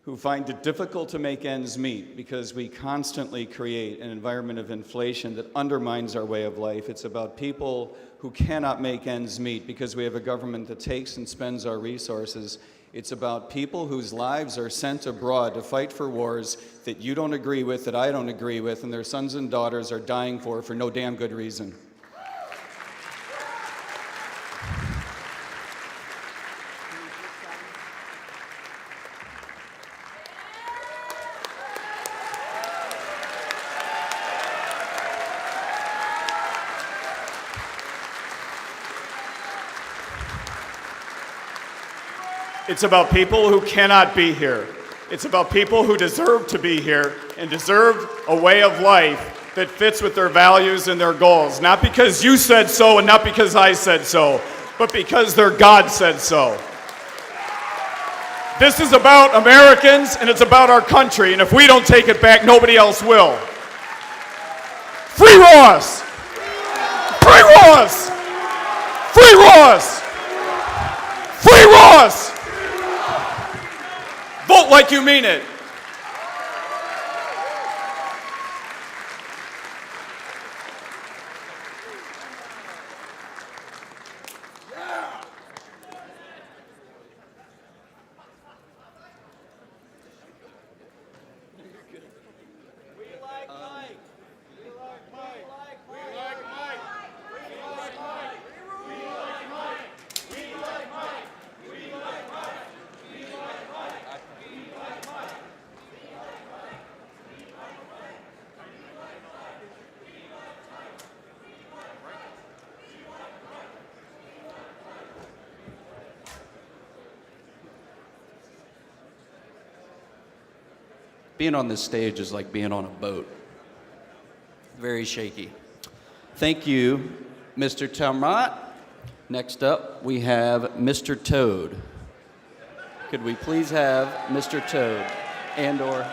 who find it difficult to make ends meet because we constantly create an environment of inflation that undermines our way of life. It's about people who cannot make ends meet because we have a government that takes and spends our resources. It's about people whose lives are sent abroad to fight for wars that you don't agree with, that I don't agree with, and their sons and daughters are dying for no damn good reason. It's about people who cannot be here. It's about people who deserve to be here and deserve a way of life that fits with their values and their goals. Not because you said so and not because I said so, but because their God said so. This is about Americans and it's about our country, and if we don't take it back, nobody else will. Free Ross! Free Ross! Free Ross! Free Ross! Vote like you mean it. Being on this stage is like being on a boat. Very shaky. Thank you, Mr. Ter Maat. Next up, we have Mr. Toad. Could we please have Mr. Toad and/or...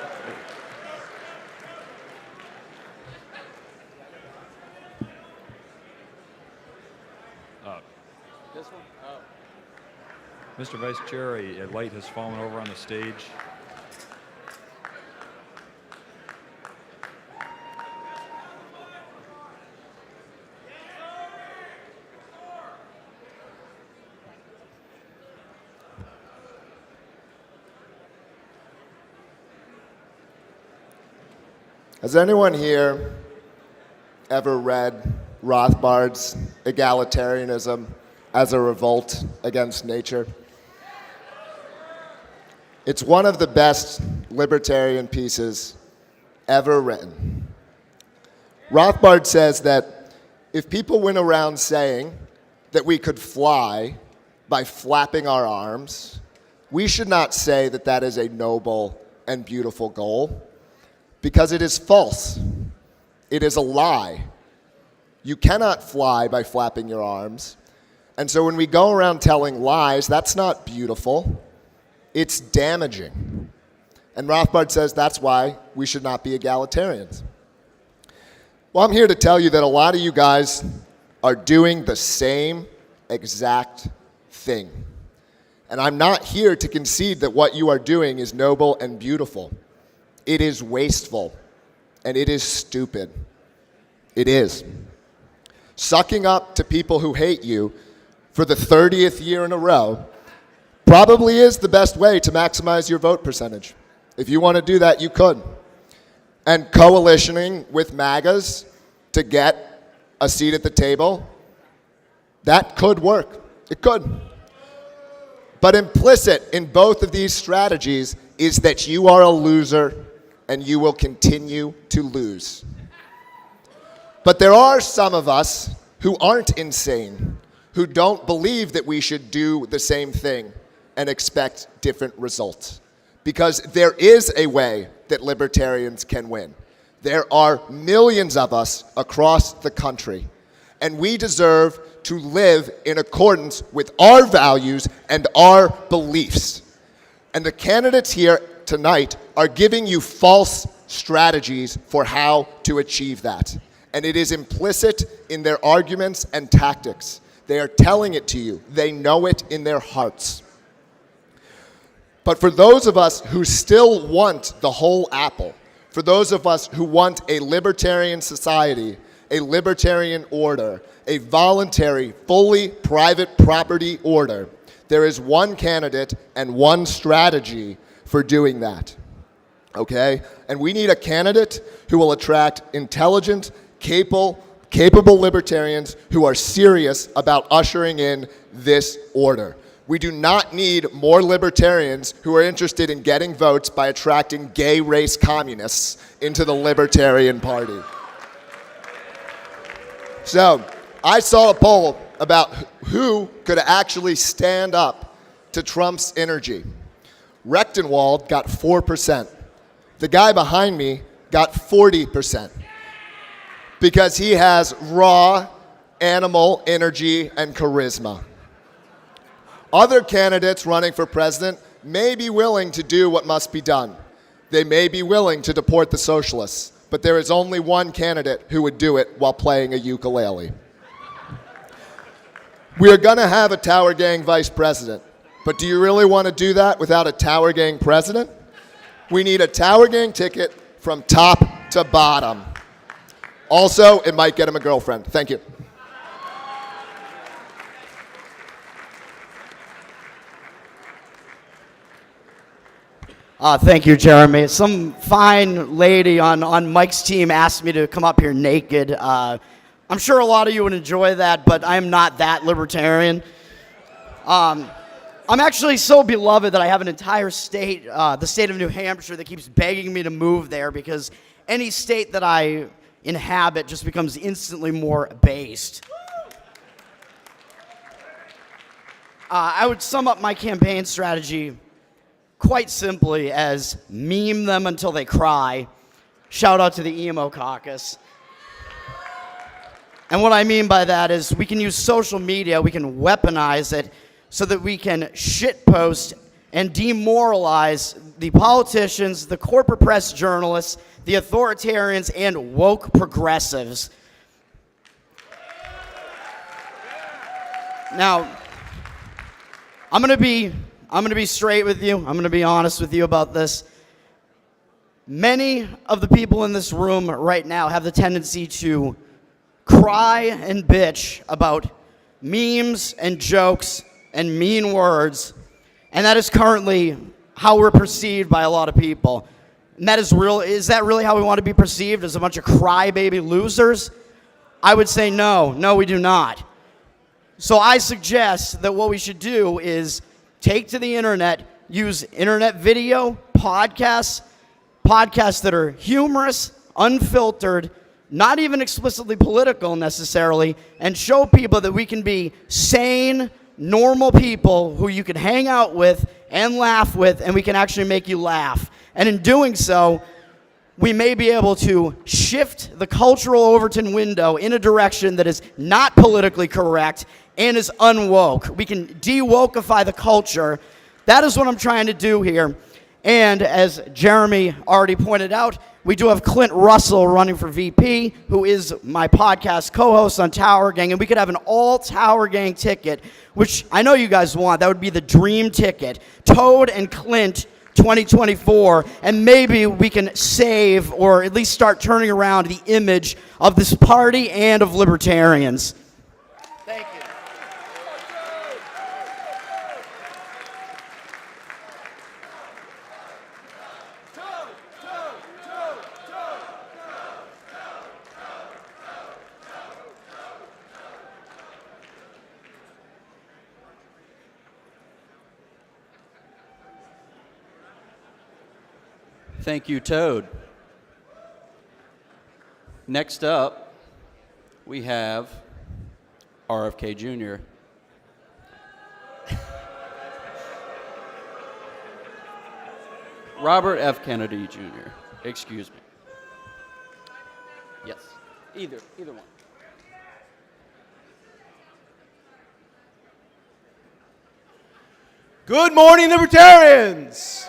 This one? Oh. Mr. Vice Chair, a light has fallen over on the stage. Has anyone here ever read Rothbard's Egalitarianism as a Revolt Against Nature? It's one of the best libertarian pieces ever written. Rothbard says that if people went around saying that we could fly by flapping our arms, we should not say that that is a noble and beautiful goal, because it is false. It is a lie. You cannot fly by flapping your arms. And so when we go around telling lies, that's not beautiful. It's damaging. And Rothbard says that's why we should not be egalitarians. Well, I'm here to tell you that a lot of you guys are doing the same exact thing. And I'm not here to concede that what you are doing is noble and beautiful. It is wasteful, and it is stupid. It is. Sucking up to people who hate you for the 30th year in a row probably is the best way to maximize your vote percentage. If you want to do that, you could. And coalitioning with MAGAs to get a seat at the table, that could work. It could. But implicit in both of these strategies is that you are a loser and you will continue to lose. But there are some of us who aren't insane, who don't believe that we should do the same thing and expect different results. Because there is a way that libertarians can win. There are millions of us across the country, and we deserve to live in accordance with our values and our beliefs. And the candidates here tonight are giving you false strategies for how to achieve that. And it is implicit in their arguments and tactics. They are telling it to you. They know it in their hearts. But for those of us who still want the whole apple, for those of us who want a libertarian society, a libertarian order, a voluntary, fully private property order, there is one candidate and one strategy for doing that, okay? And we need a candidate who will attract intelligent, capable libertarians who are serious about ushering in this order. We do not need more libertarians who are interested in getting votes by attracting gay race communists into the Libertarian Party. So, I saw a poll about who could actually stand up to Trump's energy. Rectenwald got 4%. The guy behind me got 40% because he has raw animal energy and charisma. Other candidates running for president may be willing to do what must be done. They may be willing to deport the socialists, but there is only one candidate who would do it while playing a ukulele. We are going to have a Tower Gang vice president. But do you really want to do that without a Tower Gang president? We need a Tower Gang ticket from top to bottom. Also, it might get him a girlfriend. Thank you. Thank you, Jeremy. Some fine lady on Mike's team asked me to come up here naked. I'm sure a lot of you would enjoy that, but I'm not that libertarian. I'm actually so beloved that I have an entire state, the state of New Hampshire, that keeps begging me to move there because any state that I inhabit just becomes instantly more based. I would sum up my campaign strategy quite simply as meme them until they cry. Shout out to the emo caucus. And what I mean by that is we can use social media, we can weaponize it so that we can shitpost and demoralize the politicians, the corporate press journalists, the authoritarians, and woke progressives. Now, I'm gonna be straight with you. I'm gonna be honest with you about this. Many of the people in this room right now have the tendency to cry and bitch about memes and jokes and mean words, and that is currently how we're perceived by a lot of people. And that is real. Is that really how we want to be perceived, as a bunch of crybaby losers? I would say no. No, we do not. So I suggest that what we should do is take to the internet, use internet video, podcasts that are humorous, unfiltered, not even explicitly political necessarily, and show people that we can be sane, normal people who you can hang out with and laugh with, and we can actually make you laugh. And in doing so, we may be able to shift the cultural Overton window in a direction that is not politically correct and is unwoke. We can de-wokeify the culture. That is what I'm trying to do here. And as Jeremy already pointed out, we do have Clint Russell running for VP, who is my podcast co-host on Tower Gang, and we could have an all Tower Gang ticket, which I know you guys want. That would be the dream ticket. Toad and Clint 2024, and maybe we can save or at least start turning around the image of this party and of libertarians. Thank you. Thank you, Toad. Next up, we have RFK Jr. Robert F. Kennedy Jr. Excuse me. Yes, either one. Good morning, Libertarians!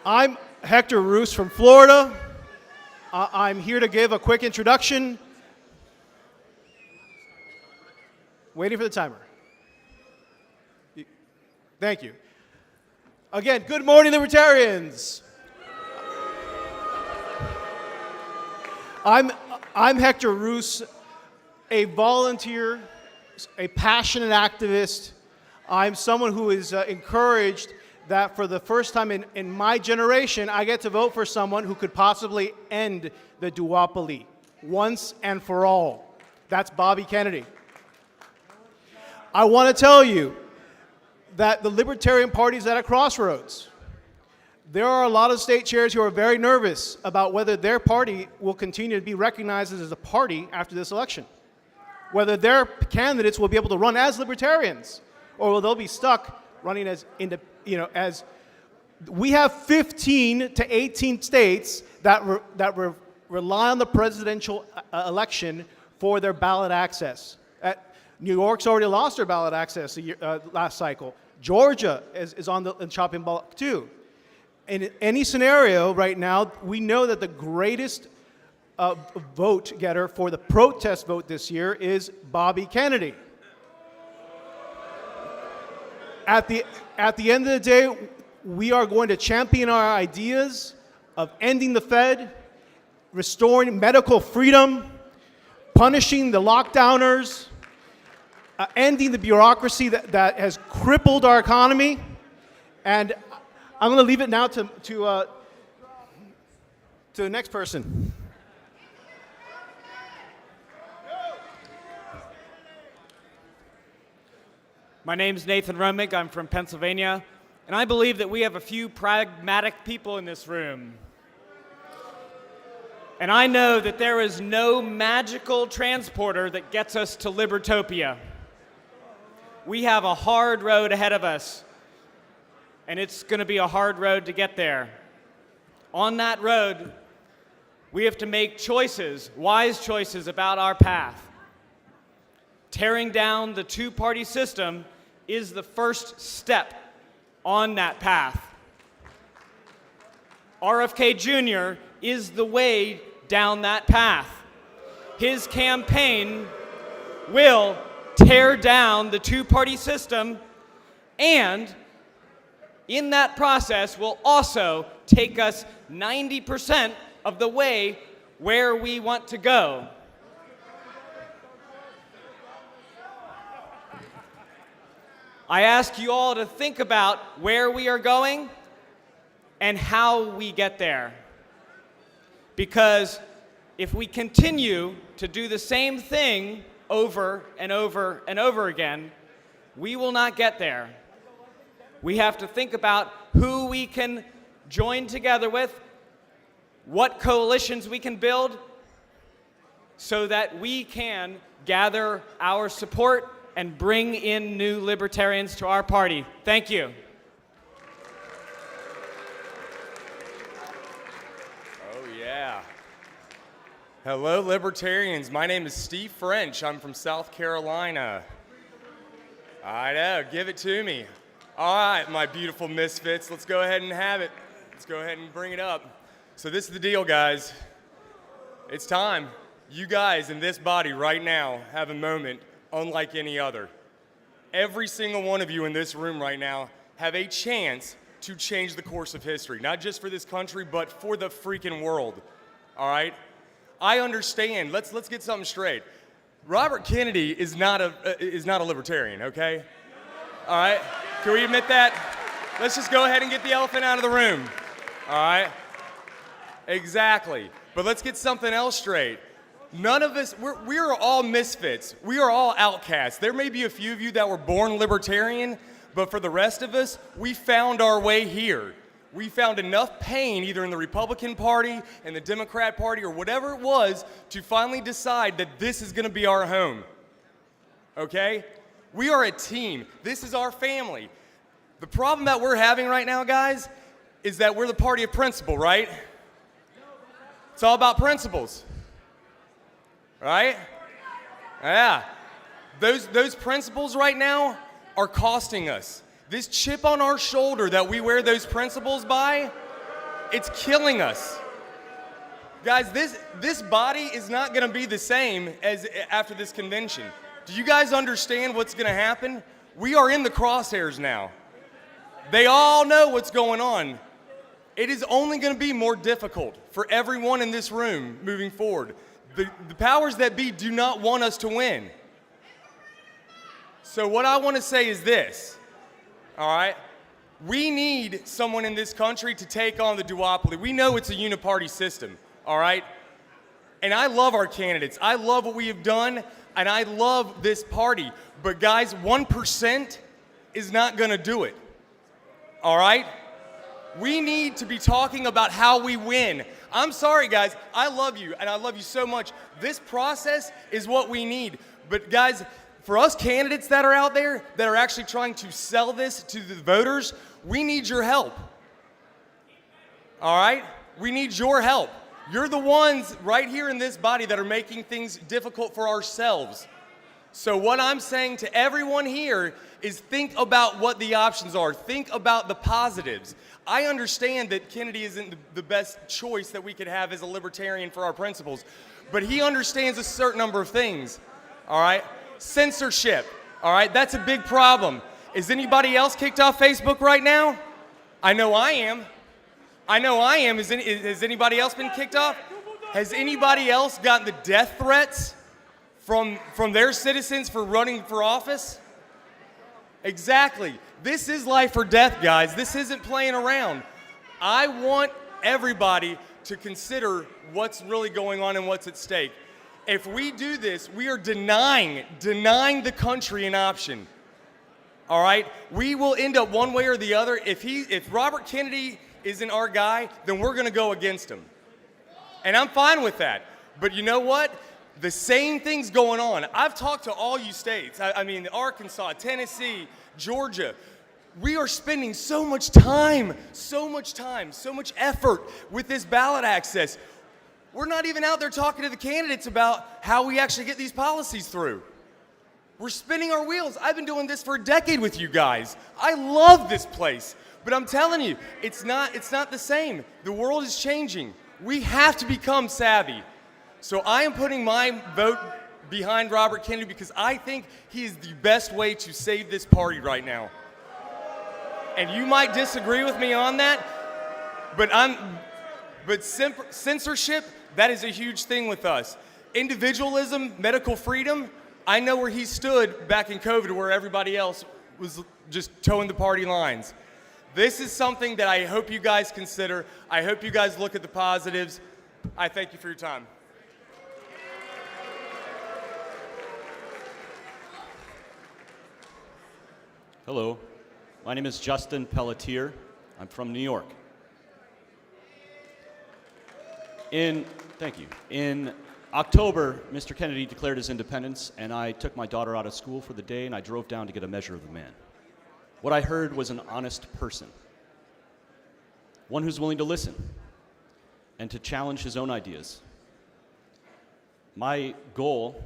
I'm Hector Roos from Florida. I'm here to give a quick introduction. Waiting for the timer. Thank you. Again, good morning, Libertarians. I'm Hector Roos, a volunteer, a passionate activist. I'm someone who is encouraged that for the first time in my generation, I get to vote for someone who could possibly end the duopoly once and for all. That's Bobby Kennedy. I want to tell you that the Libertarian Party is at a crossroads. There are a lot of state chairs who are very nervous about whether their party will continue to be recognized as a party after this election, whether their candidates will be able to run as Libertarians, or will they be stuck running as as we have 15 to 18 states that rely on the presidential election for their ballot access. New York's already lost their ballot access last cycle. Georgia is on the chopping block too. In any scenario right now, we know that the greatest vote getter for the protest vote this year is Bobby Kennedy. At the end of the day, we are going to champion our ideas of ending the Fed, restoring medical freedom, punishing the lockdowners, ending the bureaucracy that has crippled our economy. And I'm going to leave it now to the next person. My name's Nathan Rummick. I'm from Pennsylvania, and I believe that we have a few pragmatic people in this room. And I know that there is no magical transporter that gets us to Libertopia. We have a hard road ahead of us, and it's going to be a hard road to get there. On that road, we have to make choices, wise choices about our path. Tearing down the two-party system is the first step on that path. RFK Jr. is the way down that path. his campaign will tear down the two-party system, and in that process will also take us 90% of the way where we want to go. I ask you all to think about where we are going and how we get there. Because if we continue to do the same thing over and over and over again, we will not get there. We have to think about who we can join together with, what coalitions we can build, so that we can gather our support and bring in new libertarians to our party. Thank you. Oh, yeah. Hello, libertarians. My name is Steve French. I'm from South Carolina. I know, give it to me. All right, my beautiful misfits, let's go ahead and have it. Let's go ahead and bring it up. So this is the deal, guys. It's time. You guys in this body right now have a moment unlike any other. Every single one of you in this room right now have a chance to change the course of history, not just for this country, but for the freaking world, all right? I understand, let's get something straight. Robert Kennedy is not a libertarian, okay? All right, can we admit that? Let's just go ahead and get the elephant out of the room, all right? Exactly, but let's get something else straight. None of us, we are all misfits. We are all outcasts. There may be a few of you that were born libertarian, but for the rest of us, we found our way here. We found enough pain either in the Republican Party and the Democrat Party or whatever it was to finally decide that this is going to be our home. Okay? We are a team. This is our family. The problem that we're having right now, guys, is that we're the party of principle, right? It's all about principles. Right? Yeah. Those principles right now are costing us. This chip on our shoulder that we wear those principles by, it's killing us. Guys, this body is not going to be the same as after this convention. Do you guys understand what's going to happen? We are in the crosshairs now. They all know what's going on. It is only going to be more difficult for everyone in this room moving forward. The powers that be do not want us to win. So what I want to say is this, all right? We need someone in this country to take on the duopoly. We know it's a uniparty system, all right? And I love our candidates. I love what we have done, and I love this party. But guys, 1% is not going to do it, all right? We need to be talking about how we win. I'm sorry, guys. I love you, and I love you so much. This process is what we need. But guys, for us candidates that are out there that are actually trying to sell this to the voters, we need your help. All right? We need your help. You're the ones right here in this body that are making things difficult for ourselves. So what I'm saying to everyone here is think about what the options are. Think about the positives. I understand that Kennedy isn't the best choice that we could have as a libertarian for our principles, but he understands a certain number of things, all right? Censorship, all right? That's a big problem. Is anybody else kicked off Facebook right now? I know I am. I know I am. Has anybody else been kicked off? Has anybody else gotten the death threats from their citizens for running for office? Exactly. This is life or death, guys. This isn't playing around. I want everybody to consider what's really going on and what's at stake. If we do this, we are denying the country an option. All right? We will end up one way or the other. If Robert Kennedy isn't our guy, then we're going to go against him. And I'm fine with that. But you know what? The same thing's going on. I've talked to all you states. I mean, Arkansas, Tennessee, Georgia. We are spending so much time, so much effort with this ballot access. We're not even out there talking to the candidates about how we actually get these policies through. We're spinning our wheels. I've been doing this for a decade with you guys. I love this place. But I'm telling you, it's not the same. The world is changing. We have to become savvy. So I am putting my vote behind Robert Kennedy because I think he is the best way to save this party right now. And you might disagree with me on that, but censorship, that is a huge thing with us. Individualism, medical freedom, I know where he stood back in COVID where everybody else was just towing the party lines. This is something that I hope you guys consider. I hope you guys look at the positives. I thank you for your time. Hello, my name is Justin Pelletier. I'm from New York. Thank you. In October, Mr. Kennedy declared his independence, and I took my daughter out of school for the day, and I drove down to get a measure of the man. What I heard was an honest person, one who's willing to listen and to challenge his own ideas. My goal,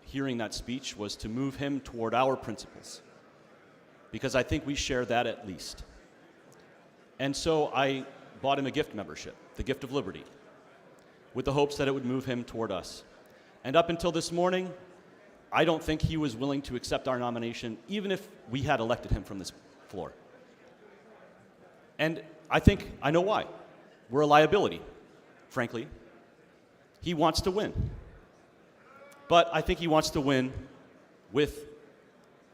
hearing that speech, was to move him toward our principles, because I think we share that at least. And so I bought him a gift membership, the Gift of Liberty, with the hopes that it would move him toward us. And up until this morning, I don't think he was willing to accept our nomination, even if we had elected him from this floor. And I know why. We're a liability, frankly. He wants to win. But I think he wants to win with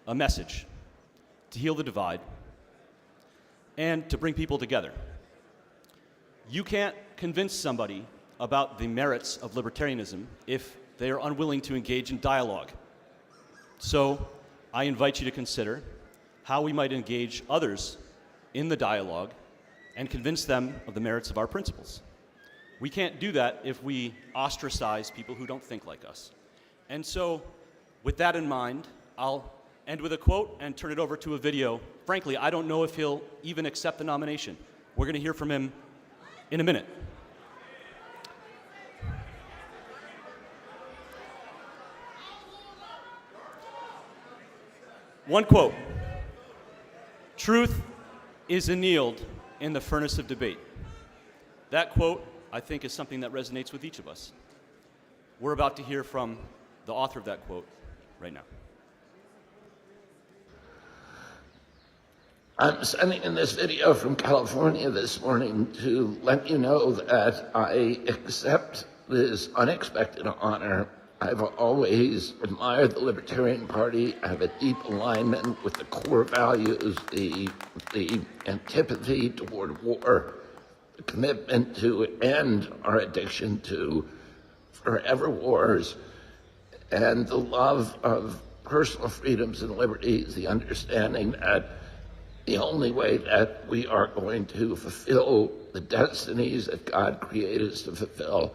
a message to heal the divide and to bring people together. You can't convince somebody about the merits of libertarianism if they are unwilling to engage in dialogue. So I invite you to consider how we might engage others in the dialogue and convince them of the merits of our principles. We can't do that if we ostracize people who don't think like us. And so with that in mind, I'll end with a quote and turn it over to a video. Frankly, I don't know if he'll even accept the nomination. We're going to hear from him in a minute. One quote: "Truth is annealed in the furnace of debate." That quote, I think, is something that resonates with each of us. We're about to hear from the author of that quote right now. I'm sending in this video from California this morning to let you know that I accept this unexpected honor. I've always admired the Libertarian Party. I have a deep alignment with the core values, the antipathy toward war, the commitment to end our addiction to forever wars, and the love of personal freedoms and liberties, the understanding that the only way that we are going to fulfill the destinies that God created us to fulfill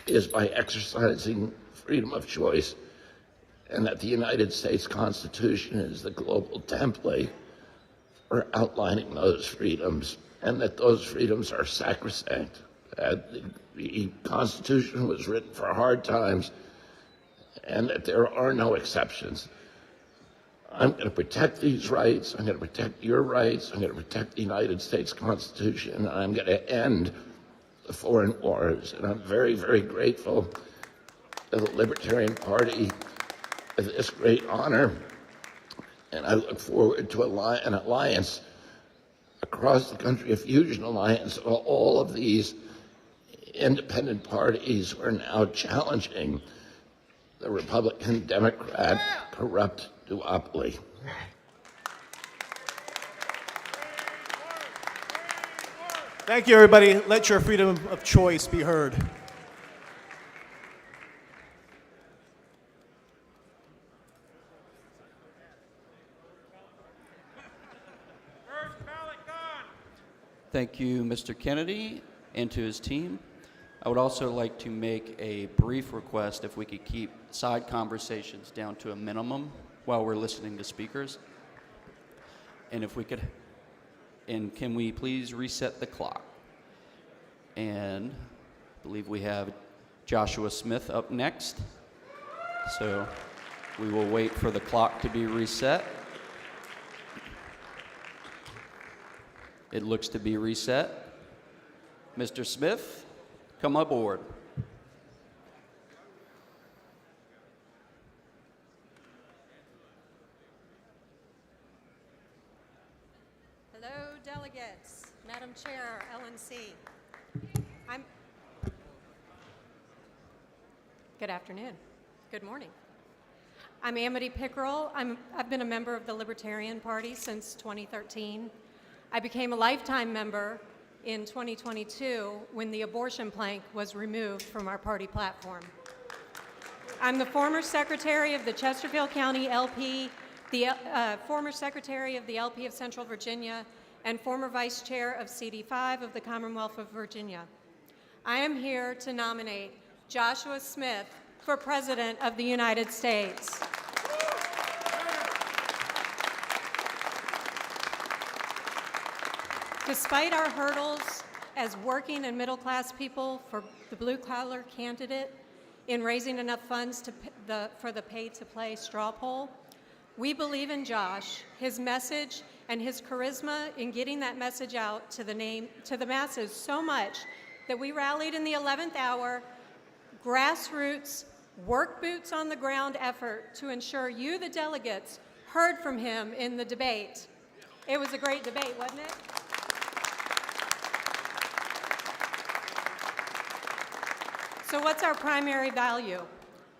is by exercising freedom of choice, and that the United States Constitution is the global template for outlining those freedoms, and that those freedoms are sacrosanct. The Constitution was written for hard times, and that there are no exceptions. I'm going to protect these rights. I'm going to protect your rights. I'm going to protect the United States Constitution. And I'm going to end the foreign wars. And I'm very, very grateful to the Libertarian Party for this great honor. And I look forward to an alliance across the country, a fusion alliance of all of these independent parties who are now challenging the Republican, Democrat, corrupt duopoly. Thank you, everybody. Let your freedom of choice be heard. Thank you, Mr. Kennedy, and to his team. I would also like to make a brief request if we could keep side conversations down to a minimum while we're listening to speakers. And if we could, and can we please reset the clock? And I believe we have Joshua Smith up next. So we will wait for the clock to be reset. It looks to be reset. Mr. Smith, come aboard. delegates, Madam Chair, LNC. Good afternoon. Good morning. I'm Amity Pickerel. I've been a member of the Libertarian Party since 2013. I became a lifetime member in 2022 when the abortion plank was removed from our party platform. I'm the former secretary of the Chesterfield County LP, the former secretary of the LP of Central Virginia, and former vice chair of CD5 of the Commonwealth of Virginia. I am here to nominate Joshua Smith for President of the United States. Despite our hurdles as working and middle-class people for the blue-collar candidate in raising enough funds for the pay-to-play straw poll, we believe in Josh, his message, and his charisma in getting that message out to the masses so much that we rallied in the 11th hour, grassroots, work boots on the ground effort to ensure you, the delegates, heard from him in the debate. It was a great debate, wasn't it? So what's our primary value?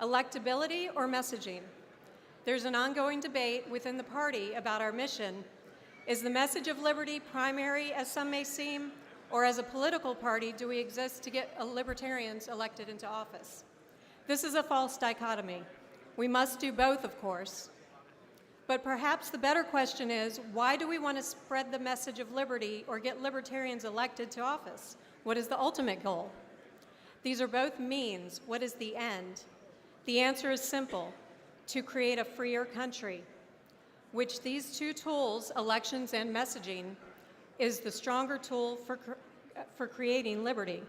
Electability or messaging? There's an ongoing debate within the party about our mission. Is the message of liberty primary, as some may seem, or as a political party, do we exist to get libertarians elected into office? This is a false dichotomy. We must do both, of course. But perhaps the better question is, why do we want to spread the message of liberty or get libertarians elected to office? What is the ultimate goal? These are both means. What is the end? The answer is simple: to create a freer country, which these two tools, elections and messaging, is the stronger tool for creating liberty.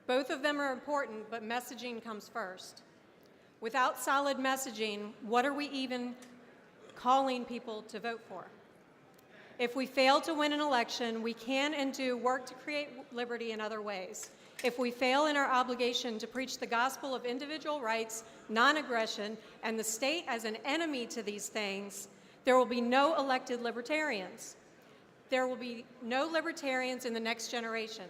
Both of them are important, but messaging comes first. Without solid messaging, what are we even calling people to vote for? If we fail to win an election, we can and do work to create liberty in other ways. If we fail in our obligation to preach the gospel of individual rights, non-aggression, and the state as an enemy to these things, there will be no elected libertarians. There will be no libertarians in the next generation.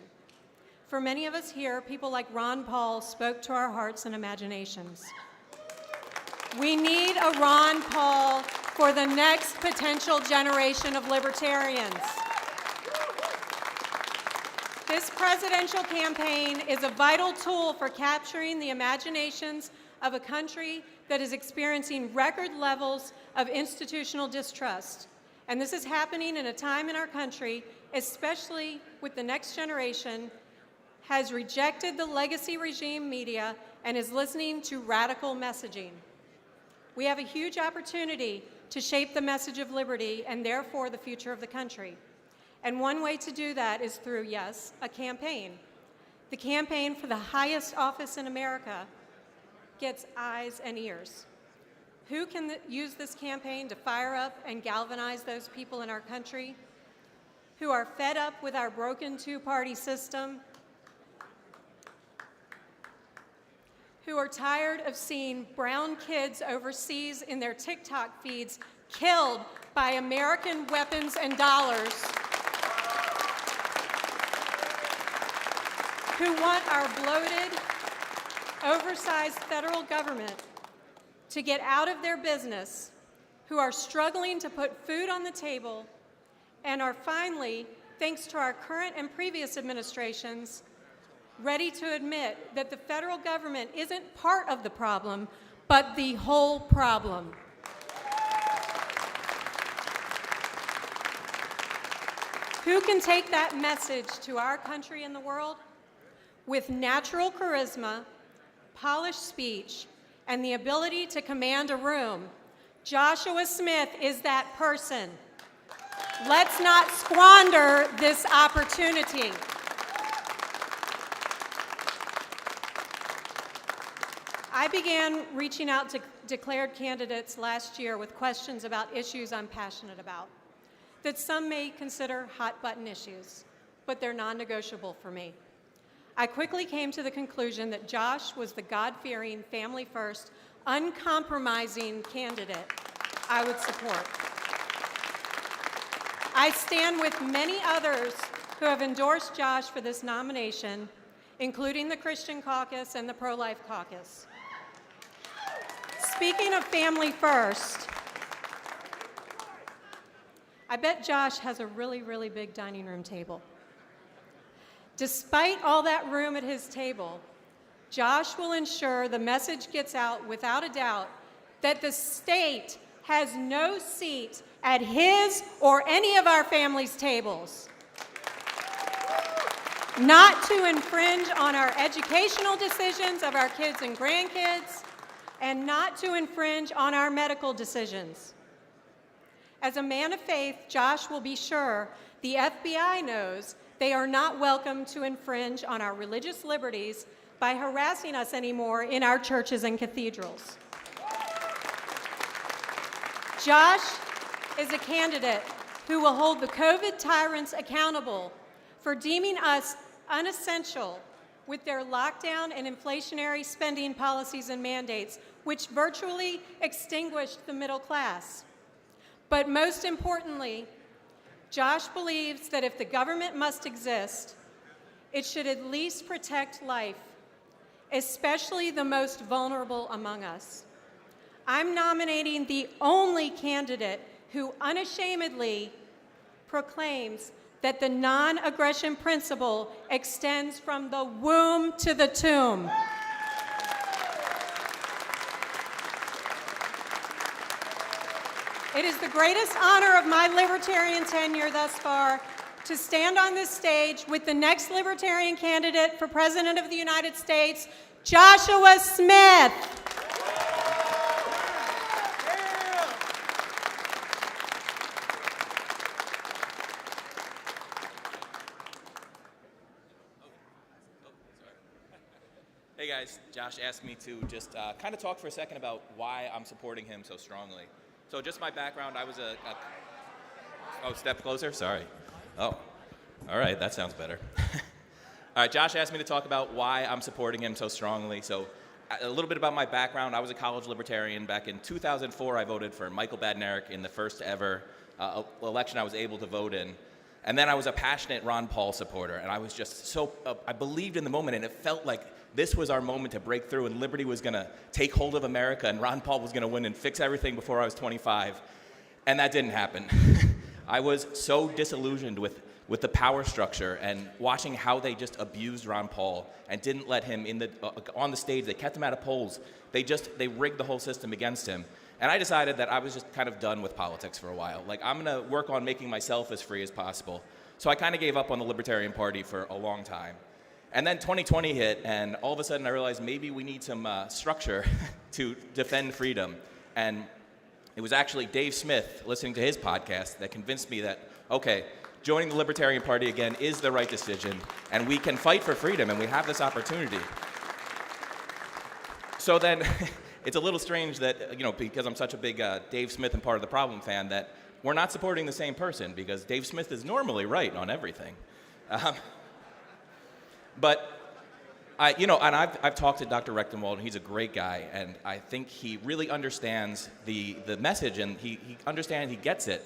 For many of us here, people like Ron Paul spoke to our hearts and imaginations. We need a Ron Paul for the next potential generation of libertarians. This presidential campaign is a vital tool for capturing the imaginations of a country that is experiencing record levels of institutional distrust. And this is happening in a time in our country, especially with the next generation, has rejected the legacy regime media and is listening to radical messaging. We have a huge opportunity to shape the message of liberty and therefore the future of the country. And one way to do that is through, yes, a campaign. The campaign for the highest office in America gets eyes and ears. Who can use this campaign to fire up and galvanize those people in our country who are fed up with our broken two-party system, who are tired of seeing brown kids overseas in their TikTok feeds killed by American weapons and dollars, who want our bloated, oversized federal government to get out of their business, who are struggling to put food on the table, and are finally, thanks to our current and previous administrations, ready to admit that the federal government isn't part of the problem, but the whole problem. Who can take that message to our country and the world? With natural charisma, polished speech, and the ability to command a room, Joshua Smith is that person. Let's not squander this opportunity. I began reaching out to declared candidates last year with questions about issues I'm passionate about, that some may consider hot-button issues, but they're non-negotiable for me. I quickly came to the conclusion that Josh was the God-fearing, family-first, uncompromising candidate I would support. I stand with many others who have endorsed Josh for this nomination, including the Christian Caucus and the Pro-Life Caucus. Speaking of family first, I bet Josh has a really, really big dining room table. Despite all that room at his table, Josh will ensure the message gets out without a doubt that the state has no seat at his or any of our families' tables. Not to infringe on our educational decisions of our kids and grandkids, and not to infringe on our medical decisions. As a man of faith, Josh will be sure the FBI knows they are not welcome to infringe on our religious liberties by harassing us anymore in our churches and cathedrals. Josh is a candidate who will hold the COVID tyrants accountable for deeming us unessential with their lockdown and inflationary spending policies and mandates, which virtually extinguished the middle class. But most importantly, Josh believes that if the government must exist, it should at least protect life, especially the most vulnerable among us. I'm nominating the only candidate who unashamedly proclaims that the non-aggression principle extends from the womb to the tomb. It is the greatest honor of my libertarian tenure thus far to stand on this stage with the next libertarian candidate for President of the United States, Joshua Smith. Hey guys, Josh asked me to just kind of talk for a second about why I'm supporting him so strongly. So just my background, I was oh, step closer, sorry. Oh, all right, that sounds better. All right, Josh asked me to talk about why I'm supporting him so strongly. So a little bit about my background. I was a college libertarian. Back in 2004, I voted for Michael Badnarik in the first ever election I was able to vote in. And then I was a passionate Ron Paul supporter, and I was just so, I believed in the moment, and it felt like this was our moment to break through, and liberty was gonna take hold of America, and Ron Paul was gonna win and fix everything before I was 25. And that didn't happen. I was so disillusioned with the power structure and watching how they just abused Ron Paul and didn't let him in on the stage. They kept him out of polls. They rigged the whole system against him. And I decided that I was just kind of done with politics for a while. Like, I'm gonna work on making myself as free as possible. So I kind of gave up on the Libertarian Party for a long time. And then 2020 hit, and all of a sudden I realized maybe we need some structure to defend freedom. And it was actually Dave Smith, listening to his podcast, that convinced me that, okay, joining the Libertarian Party again is the right decision, and we can fight for freedom, and we have this opportunity. So then, it's a little strange that, you know, because I'm such a big Dave Smith and Part of the Problem fan, that we're not supporting the same person, because Dave Smith is normally right on everything. But I've talked to Dr. Rectenwald, and he's a great guy, and I think he really understands the message, and he understands, he gets it.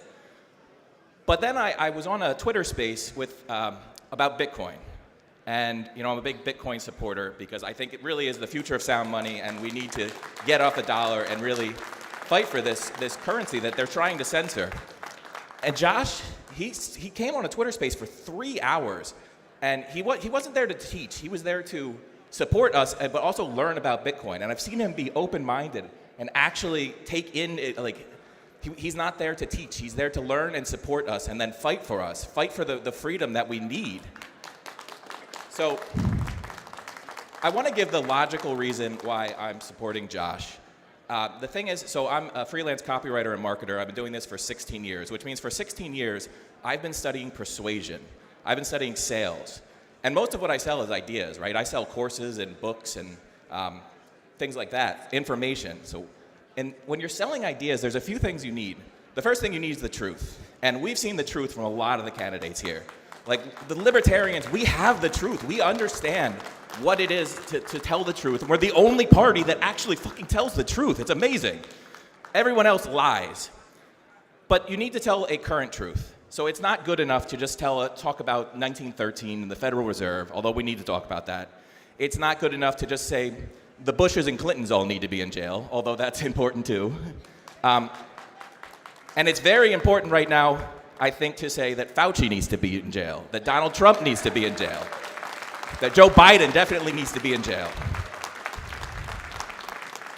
But then I was on a Twitter space with about Bitcoin, and I'm a big Bitcoin supporter because I think it really is the future of sound money, and we need to get off the dollar and really fight for this currency that they're trying to censor. And Josh, he came on a Twitter space for 3 hours. And he wasn't there to teach. He was there to support us, but also learn about Bitcoin. And I've seen him be open-minded and actually take in, he's not there to teach. He's there to learn and support us and then fight for us, fight for the freedom that we need. So I want to give the logical reason why I'm supporting Josh. The thing is, so I'm a freelance copywriter and marketer. I've been doing this for 16 years, which means for 16 years, I've been studying persuasion. I've been studying sales. And most of what I sell is ideas, right? I sell courses and books and things like that, information. And when you're selling ideas, there's a few things you need. The first thing you need is the truth. And we've seen the truth from a lot of the candidates here. Like, the libertarians, we have the truth. We understand what it is to tell the truth. And we're the only party that actually fucking tells the truth. It's amazing. Everyone else lies. But you need to tell a current truth. So it's not good enough to just talk about 1913 and the Federal Reserve, although we need to talk about that. It's not good enough to just say the Bushes and Clintons all need to be in jail, although that's important too. And it's very important right now, I think, to say that Fauci needs to be in jail, that Donald Trump needs to be in jail, that Joe Biden definitely needs to be in jail.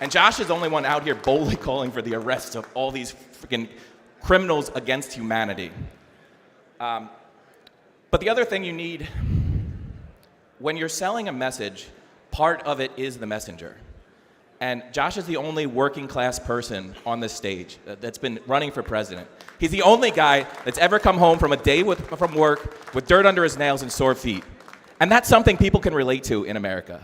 And Josh is the only one out here boldly calling for the arrests of all these freaking criminals against humanity. But the other thing you need, when you're selling a message, part of it is the messenger. And Josh is the only working class person on this stage that's been running for president. He's the only guy that's ever come home from a day from work with dirt under his nails and sore feet. And that's something people can relate to in America.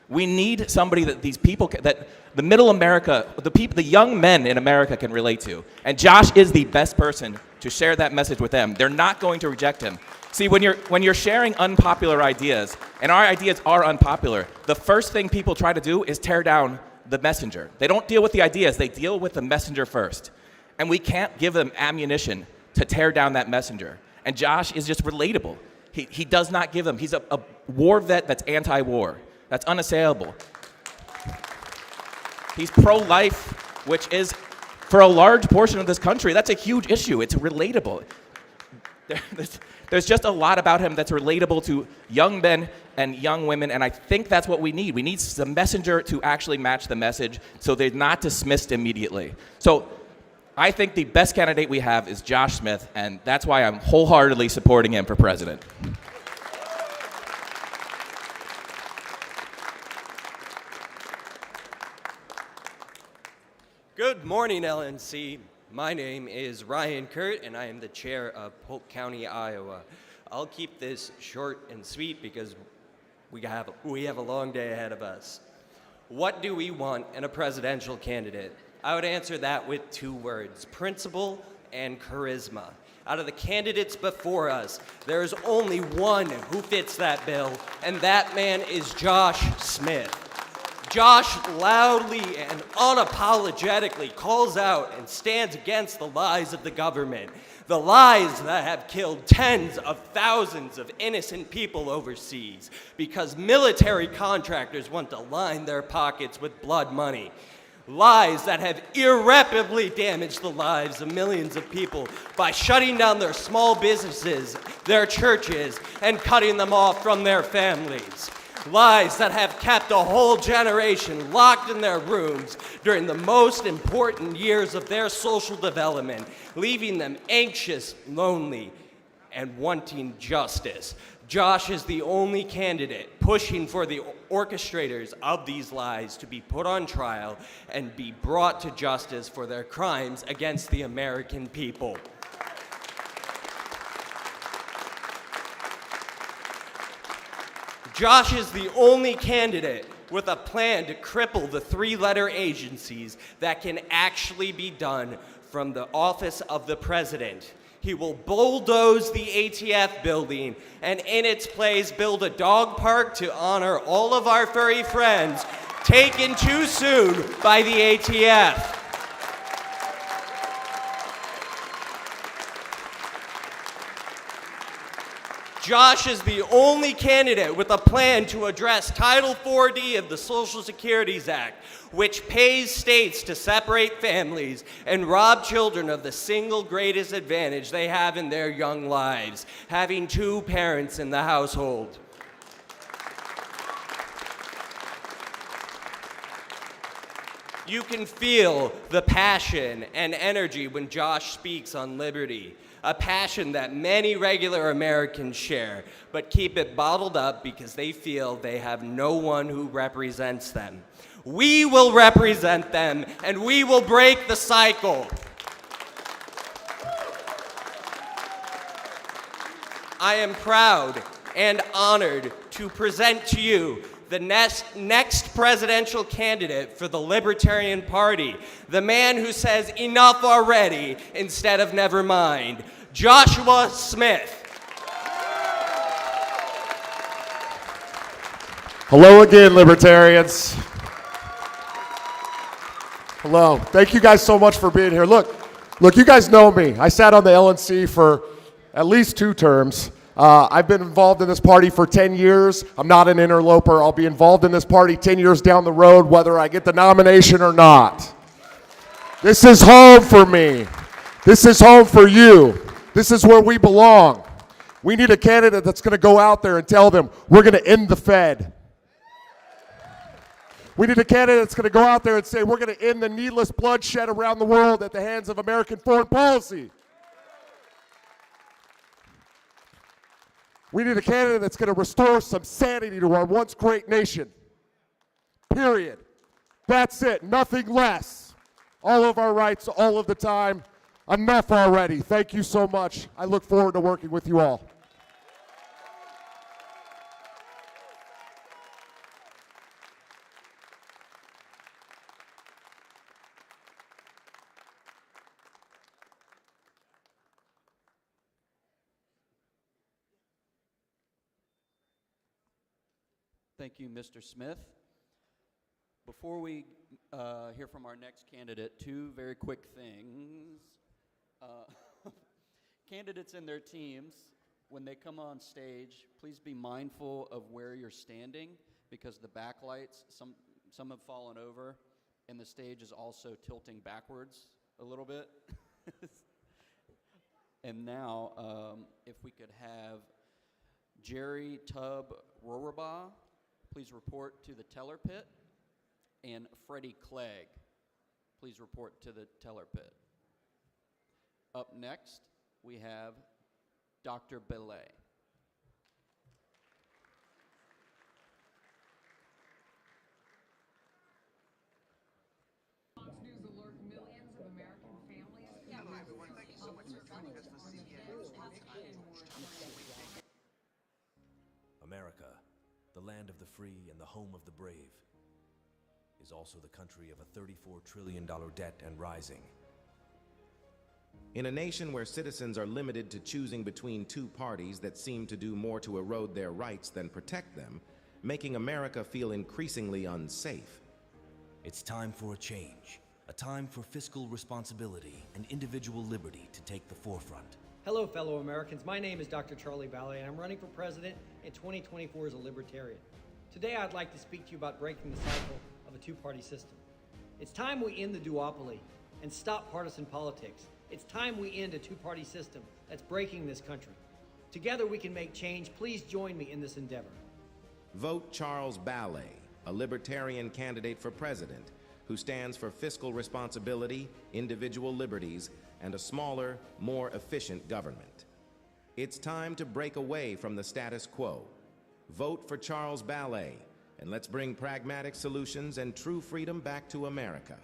We need somebody that these people, that the middle America, the young men in America can relate to. And Josh is the best person to share that message with them. They're not going to reject him. See, when you're sharing unpopular ideas, and our ideas are unpopular, the first thing people try to do is tear down the messenger. They don't deal with the ideas, they deal with the messenger first. And we can't give them ammunition to tear down that messenger. And Josh is just relatable. He does not give them. He's a war vet that's anti-war. That's unassailable. He's pro-life, which is, for a large portion of this country, that's a huge issue. It's relatable. There's just a lot about him that's relatable to young men and young women, and I think that's what we need. We need the messenger to actually match the message so they're not dismissed immediately. So I think the best candidate we have is Josh Smith, and that's why I'm wholeheartedly supporting him for president. Good morning, LNC. My name is Ryan Kurt, and I am the chair of Polk County, Iowa. I'll keep this short and sweet because we have a long day ahead of us. What do we want in a presidential candidate? I would answer that with 2 words: principle and charisma. Out of the candidates before us, there is only one who fits that bill, and that man is Josh Smith. Josh loudly and unapologetically calls out and stands against the lies of the government, the lies that have killed tens of thousands of innocent people overseas because military contractors want to line their pockets with blood money. Lies that have irreparably damaged the lives of millions of people by shutting down their small businesses, their churches, and cutting them off from their families. Lies that have kept a whole generation locked in their rooms during the most important years of their social development, leaving them anxious, lonely, and wanting justice. Josh is the only candidate pushing for the orchestrators of these lies to be put on trial and be brought to justice for their crimes against the American people. Josh is the only candidate with a plan to cripple the 3-letter agencies that can actually be done from the office of the president. He will bulldoze the ATF building and in its place build a dog park to honor all of our furry friends taken too soon by the ATF. Josh is the only candidate with a plan to address Title 4D of the Social Security Act, which pays states to separate families and rob children of the single greatest advantage they have in their young lives, having 2 parents in the household. You can feel the passion and energy when Josh speaks on liberty. A passion that many regular Americans share, but keep it bottled up because they feel they have no one who represents them. We will represent them, and we will break the cycle. I am proud and honored to present to you the next presidential candidate for the Libertarian Party, the man who says enough already instead of never mind, Joshua Smith. Hello again, Libertarians. Hello. Thank you guys so much for being here. Look, you guys know me. I sat on the LNC for at least 2 terms. I've been involved in this party for 10 years. I'm not an interloper. I'll be involved in this party 10 years down the road, whether I get the nomination or not. This is home for me. This is home for you. This is where we belong. We need a candidate that's going to go out there and tell them, we're going to end the Fed. We need a candidate that's going to go out there and say, we're going to end the needless bloodshed around the world at the hands of American foreign policy. We need a candidate that's going to restore some sanity to our once great nation. Period. That's it. Nothing less. All of our rights, all of the time. Enough already. Thank you so much. I look forward to working with you all. Thank you, Mr. Smith. Before we hear from our next candidate, 2 very quick things. Candidates and their teams, when they come on stage, please be mindful of where you're standing, because the backlights, some have fallen over, and the stage is also tilting backwards a little bit. And now, if we could have Jerry Tubb Roraba, please report to the teller pit, and Freddie Clegg, please report to the teller pit. Up next, we have Dr. Ballay. America, the land of the free and the home of the brave, is also the country of a $34 trillion debt and rising. In a nation where citizens are limited to choosing between 2 parties that seem to do more to erode their rights than protect them, making America feel increasingly unsafe. It's time for a change, a time for fiscal responsibility and individual liberty to take the forefront. Hello, fellow Americans. My name is Dr. Charlie Ballay, and I'm running for president in 2024 as a Libertarian. Today, I'd like to speak to you about breaking the cycle of a 2-party system. It's time we end the duopoly and stop partisan politics. It's time we end a 2-party system that's breaking this country. Together, we can make change. Please join me in this endeavor. Vote Charles Ballay, a Libertarian candidate for president who stands for fiscal responsibility, individual liberties, and a smaller, more efficient government. It's time to break away from the status quo. Vote for Charles Ballay, and let's bring pragmatic solutions and true freedom back to America.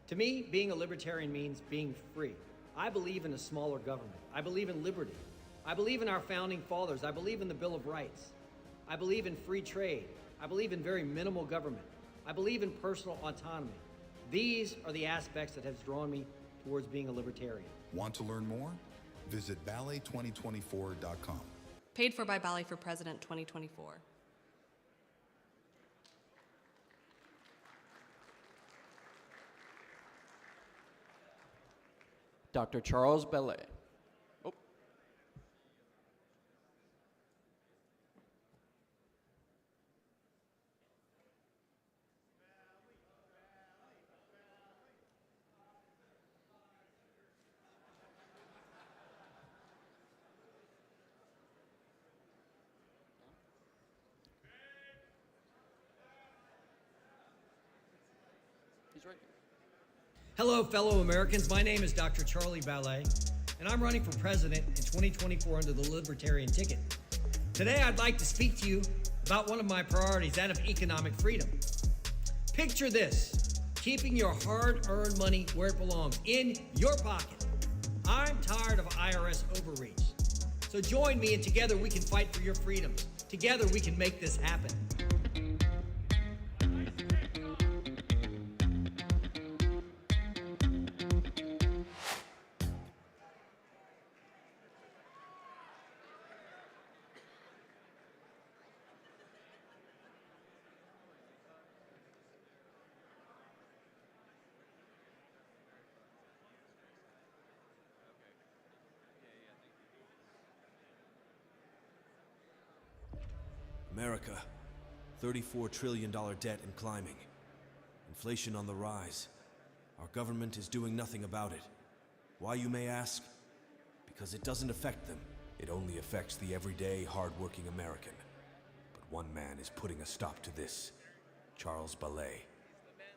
To me, being a Libertarian means being free. I believe in a smaller government. I believe in liberty. I believe in our founding fathers. I believe in the Bill of Rights. I believe in free trade. I believe in very minimal government. I believe in personal autonomy. These are the aspects that have drawn me towards being a Libertarian. Want to learn more? Visit Ballay2024.com. Paid for by Ballay for President 2024. Dr. Charles Ballay. Oh. He's right here. Hello, fellow Americans. My name is Dr. Charlie Ballay, and I'm running for president in 2024 under the Libertarian ticket. Today, I'd like to speak to you about one of my priorities, that of economic freedom. Picture this, keeping your hard-earned money where it belongs, in your pocket. I'm tired of IRS overreach. So join me, and together we can fight for your freedoms. Together we can make this happen. America, $34 trillion debt and climbing. Inflation on the rise. Our government is doing nothing about it. Why, you may ask? Because it doesn't affect them. It only affects the everyday, hard-working American. But one man is putting a stop to this. Charles Ballay.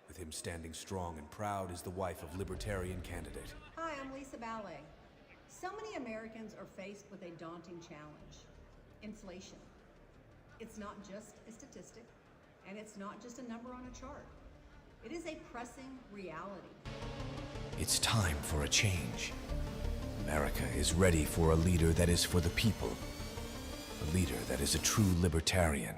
With him standing strong and proud as the wife of Libertarian candidate. Hi, I'm Lisa Ballay. So many Americans are faced with a daunting challenge. Inflation. It's not just a statistic, and it's not just a number on a chart. It is a pressing reality. It's time for a change. America is ready for a leader that is for the people. A leader that is a true libertarian.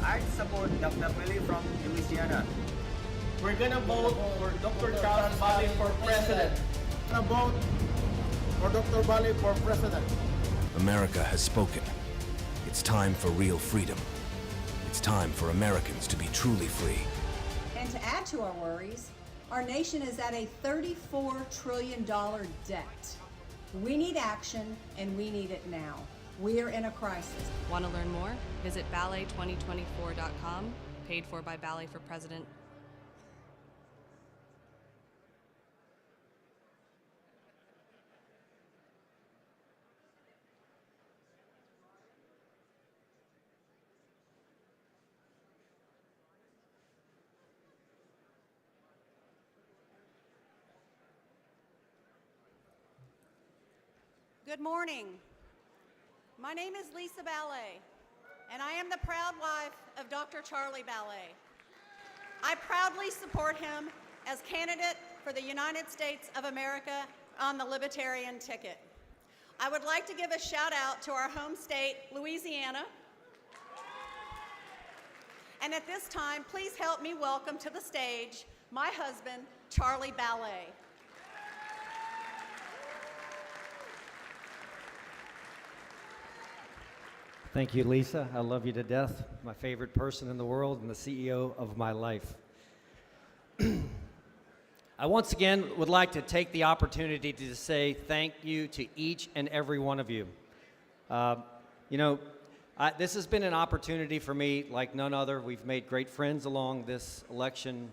I support Dr. Ballay from Louisiana. We're gonna vote for Dr. Charles Ballay for president. We're gonna vote for Dr. Ballay for president. America has spoken. It's time for real freedom. It's time for Americans to be truly free. And to add to our worries, our nation is at a $34 trillion debt. We need action, and we need it now. We're in a crisis. Want to learn more? Visit Ballay2024.com, paid for by Ballay for President. Good morning. My name is Lisa Ballay, and I am the proud wife of Dr. Charlie Ballay. I proudly support him as candidate for the United States of America on the Libertarian ticket. I would like to give a shout out to our home state, Louisiana. And at this time, please help me welcome to the stage my husband, Charlie Ballay. Thank you, Lisa. I love you to death. My favorite person in the world and the CEO of my life. I once again would like to take the opportunity to say thank you to each and every one of you. This has been an opportunity for me like none other. We've made great friends along this election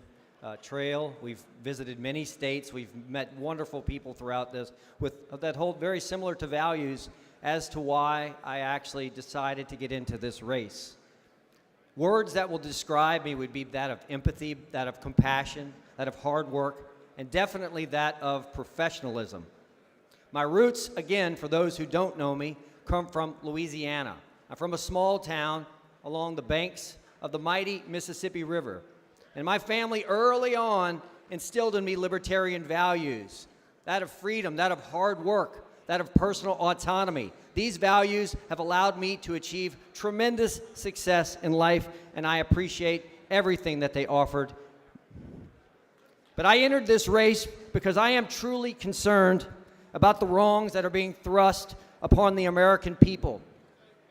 trail. We've visited many states. We've met wonderful people throughout this that hold very similar to values as to why I actually decided to get into this race. Words that will describe me would be that of empathy, that of compassion, that of hard work, and definitely that of professionalism. My roots, again, for those who don't know me, come from Louisiana. I'm from a small town along the banks of the mighty Mississippi River. And my family early on instilled in me libertarian values, that of freedom, that of hard work, that of personal autonomy. These values have allowed me to achieve tremendous success in life, and I appreciate everything that they offered. But I entered this race because I am truly concerned about the wrongs that are being thrust upon the American people.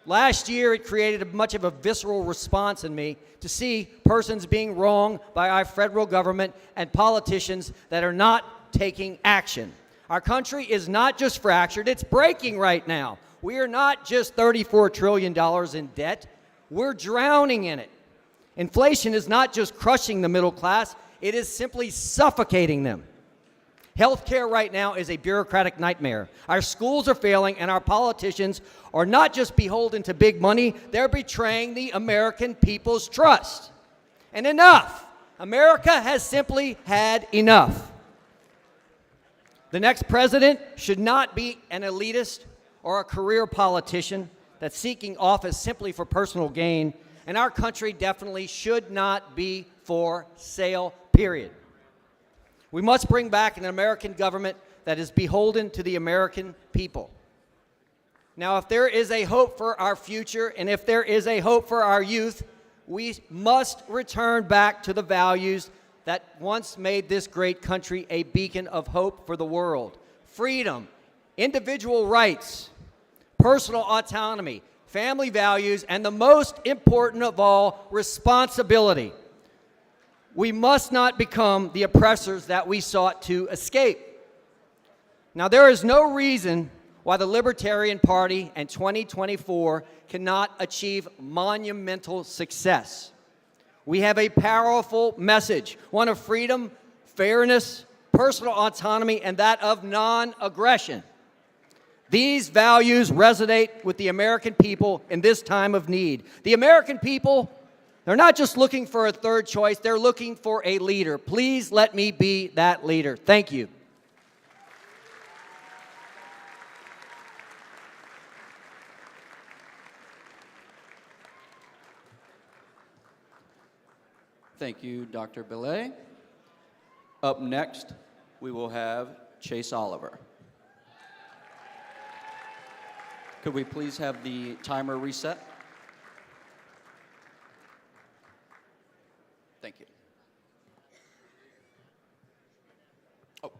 Last year, it created much of a visceral response in me to see persons being wronged by our federal government and politicians that are not taking action. Our country is not just fractured, it's breaking right now. We are not just $34 trillion in debt, we're drowning in it. Inflation is not just crushing the middle class, it is simply suffocating them. Healthcare right now is a bureaucratic nightmare. Our schools are failing, and our politicians are not just beholden to big money, they're betraying the American people's trust. And enough. America has simply had enough. The next president should not be an elitist or a career politician that's seeking office simply for personal gain, and our country definitely should not be for sale, period. We must bring back an American government that is beholden to the American people. Now, if there is a hope for our future, and if there is a hope for our youth, we must return back to the values that once made this great country a beacon of hope for the world. Freedom, individual rights, personal autonomy, family values, and the most important of all, responsibility. We must not become the oppressors that we sought to escape. Now, there is no reason why the Libertarian Party in 2024 cannot achieve monumental success. We have a powerful message, one of freedom, fairness, personal autonomy, and that of non-aggression. These values resonate with the American people in this time of need. The American people, they're not just looking for a third choice, they're looking for a leader. Please let me be that leader. Thank you. Thank you, Dr. Ballay. Up next, we will have Chase Oliver. Could we please have the timer reset? Thank you. Oh.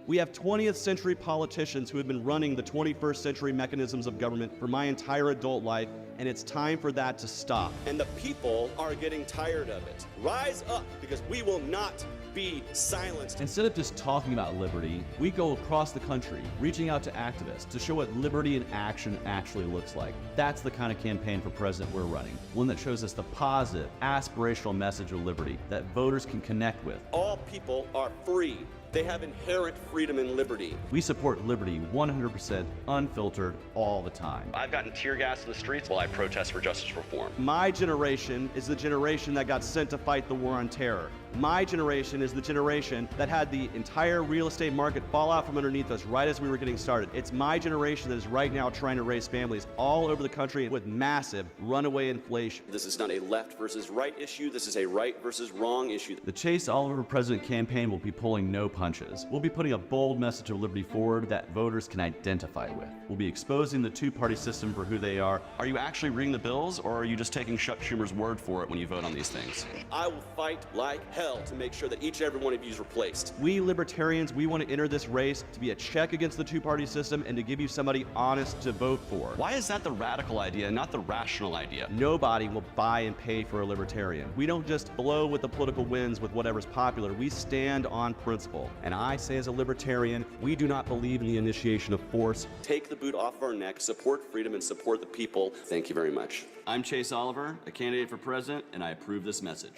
We have 20th century politicians who have been running the 21st century mechanisms of government for my entire adult life, and it's time for that to stop. And the people are getting tired of it. Rise up, because we will not be silenced. Instead of just talking about liberty, we go across the country, reaching out to activists to show what liberty in action actually looks like. That's the kind of campaign for president we're running, one that shows us the positive, aspirational message of liberty that voters can connect with. All people are free. They have inherent freedom and liberty. We support liberty 100% unfiltered all the time. I've gotten tear gas in the streets while I protest for justice reform. My generation is the generation that got sent to fight the war on terror. My generation is the generation that had the entire real estate market fall out from underneath us right as we were getting started. It's my generation that is right now trying to raise families all over the country with massive runaway inflation. This is not a left versus right issue. This is a right versus wrong issue. The Chase Oliver President campaign will be pulling no punches. We'll be putting a bold message of liberty forward that voters can identify with. We'll be exposing the two-party system for who they are. Are you actually reading the bills, or are you just taking Chuck Schumer's word for it when you vote on these things? I will fight like hell to make sure that each and every one of you is replaced. We libertarians, we want to enter this race to be a check against the two-party system and to give you somebody honest to vote for. Why is that the radical idea, not the rational idea? Nobody will buy and pay for a libertarian. We don't just blow with the political winds with whatever's popular. We stand on principle. And I say as a libertarian, we do not believe in the initiation of force. Take the boot off of our neck, support freedom, and support the people. Thank you very much. I'm Chase Oliver, a candidate for president, and I approve this message.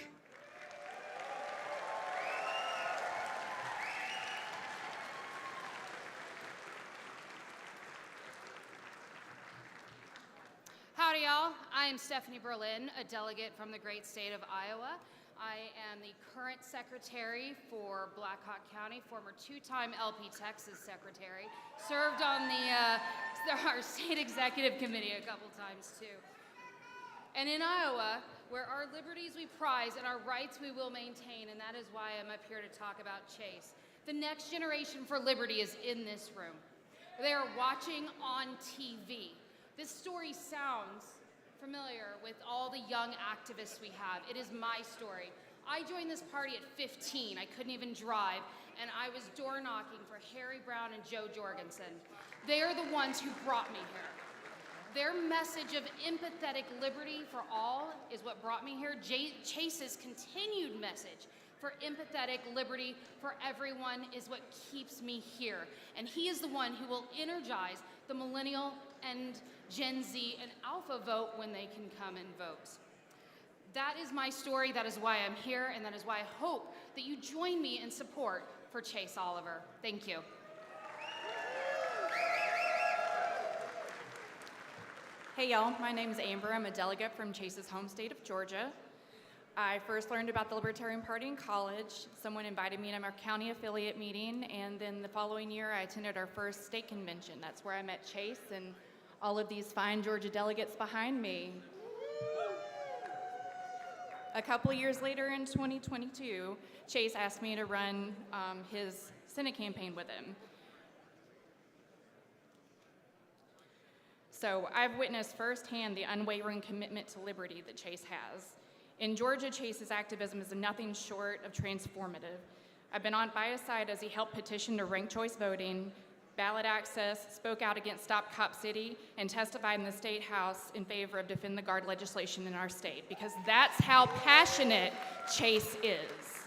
Howdy, y'all. I am Stephanie Berlin, a delegate from the great state of Iowa. I am the current secretary for Black Hawk County, former two-time LP Texas secretary, served on our state executive committee a couple times too. And in Iowa, where our liberties we prize and our rights we will maintain, and that is why I'm up here to talk about Chase. The next generation for liberty is in this room. They are watching on TV. This story sounds familiar with all the young activists we have. It is my story. I joined this party at 15. I couldn't even drive, and I was door knocking for Harry Brown and Joe Jorgensen. They are the ones who brought me here. Their message of empathetic liberty for all is what brought me here. Chase's continued message for empathetic liberty for everyone is what keeps me here. And he is the one who will energize the millennial and Gen Z and Alpha vote when they can come and vote. That is my story, that is why I'm here, and that is why I hope that you join me in support for Chase Oliver. Thank you. Hey y'all, my name is Amber. I'm a delegate from Chase's home state of Georgia. I first learned about the Libertarian Party in college. Someone invited me to our county affiliate meeting, and then the following year I attended our first state convention. That's where I met Chase and all of these fine Georgia delegates behind me. A couple of years later in 2022, Chase asked me to run his Senate campaign with him. So I've witnessed firsthand the unwavering commitment to liberty that Chase has. In Georgia, Chase's activism is nothing short of transformative. I've been by his side as he helped petition to ranked choice voting, ballot access, spoke out against Stop Cop City, and testified in the State House in favor of Defend the Guard legislation in our state, because that's how passionate Chase is.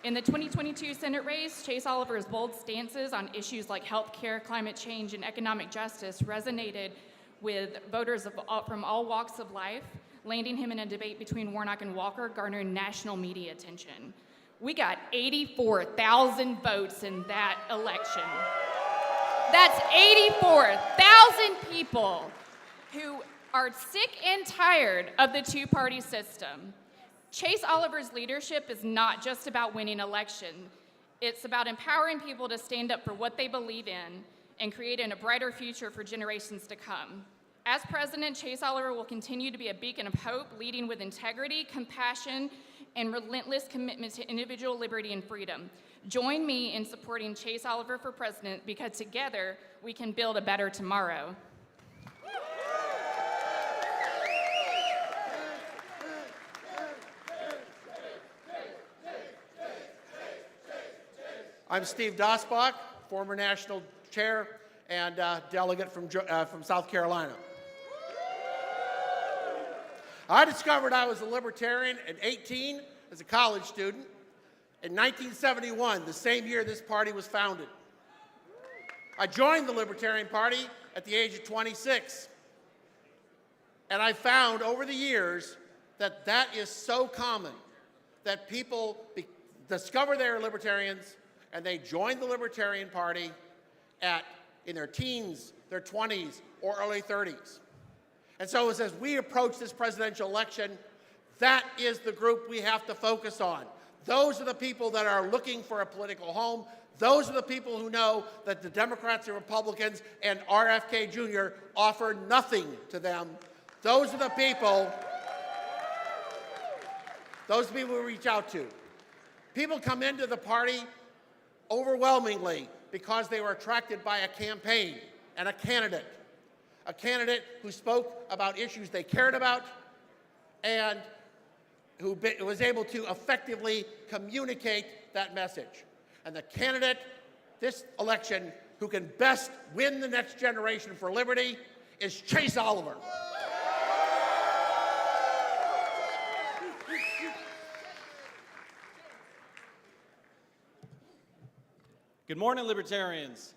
In the 2022 Senate race, Chase Oliver's bold stances on issues like health care, climate change, and economic justice resonated with voters from all walks of life, landing him in a debate between Warnock and Walker, garnering national media attention. We got 84,000 votes in that election. That's 84,000 people who are sick and tired of the two-party system. Chase Oliver's leadership is not just about winning election. It's about empowering people to stand up for what they believe in and creating a brighter future for generations to come. As president, Chase Oliver will continue to be a beacon of hope, leading with integrity, compassion, and relentless commitment to individual liberty and freedom. Join me in supporting Chase Oliver for president, because together we can build a better tomorrow. I'm Steve Dasbach, former national chair and delegate from South Carolina. I discovered I was a libertarian at 18 as a college student in 1971, the same year this party was founded. I joined the Libertarian Party at the age of 26. And I found over the years that that is so common, that people discover they're libertarians and they join the Libertarian Party in their teens, their 20s, or early 30s. And so as we approach this presidential election, that is the group we have to focus on. Those are the people that are looking for a political home. Those are the people who know that the Democrats and Republicans and RFK Jr. offer nothing to them. Those are the people we reach out to. People come into the party overwhelmingly because they were attracted by a campaign and a candidate who spoke about issues they cared about and who was able to effectively communicate that message. And the candidate this election who can best win the next generation for liberty is Chase Oliver. Good morning, Libertarians.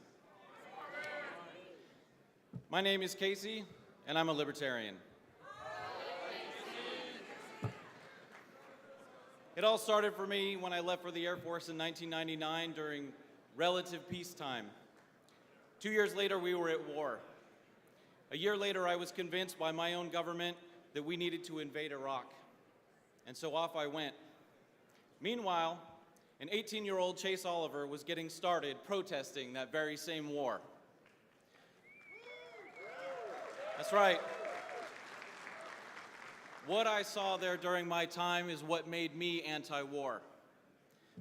My name is Casey, and I'm a Libertarian. It all started for me when I left for the Air Force in 1999 during relative peacetime. 2 years later, we were at war. A year later, I was convinced by my own government that we needed to invade Iraq. And so off I went. Meanwhile, an 18-year-old Chase Oliver was getting started protesting that very same war. That's right. What I saw there during my time is what made me anti-war.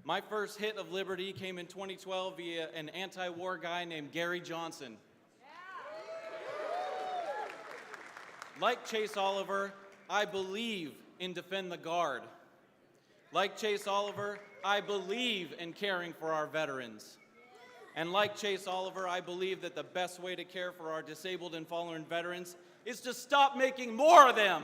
My first hit of liberty came in 2012 via an anti-war guy named Gary Johnson. Like Chase Oliver, I believe in Defend the Guard. Like Chase Oliver, I believe in caring for our veterans. And like Chase Oliver, I believe that the best way to care for our disabled and fallen veterans is to stop making more of them.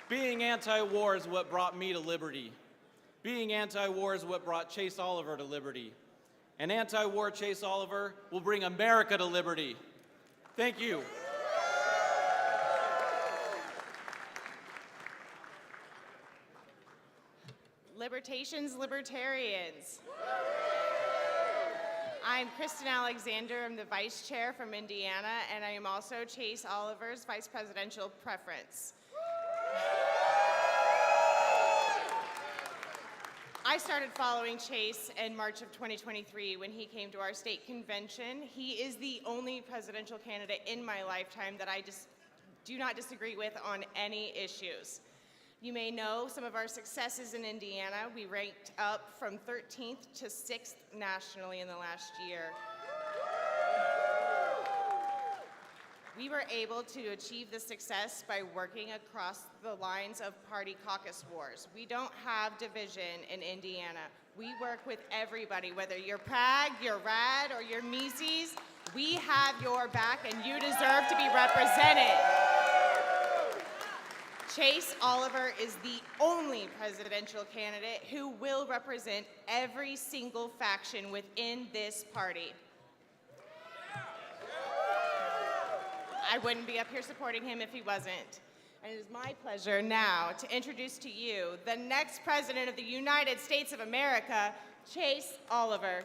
Being anti-war is what brought me to liberty. Being anti-war is what brought Chase Oliver to liberty. And anti-war Chase Oliver will bring America to liberty. Thank you. Libertations, Libertarians. I'm Kristen Alexander. I'm the Vice Chair from Indiana, and I am also Chase Oliver's Vice Presidential preference. I started following Chase in March of 2023 when he came to our state convention. He is the only presidential candidate in my lifetime that I just do not disagree with on any issues. You may know some of our successes in Indiana. We ranked up from 13th to 6th nationally in the last year. We were able to achieve this success by working across the lines of party caucus wars. We don't have division in Indiana. We work with everybody, whether you're PAG, you're RAD, or you're Mises. We have your back, and you deserve to be represented. Chase Oliver is the only presidential candidate who will represent every single faction within this party. I wouldn't be up here supporting him if he wasn't. And it is my pleasure now to introduce to you the next President of the United States of America, Chase Oliver.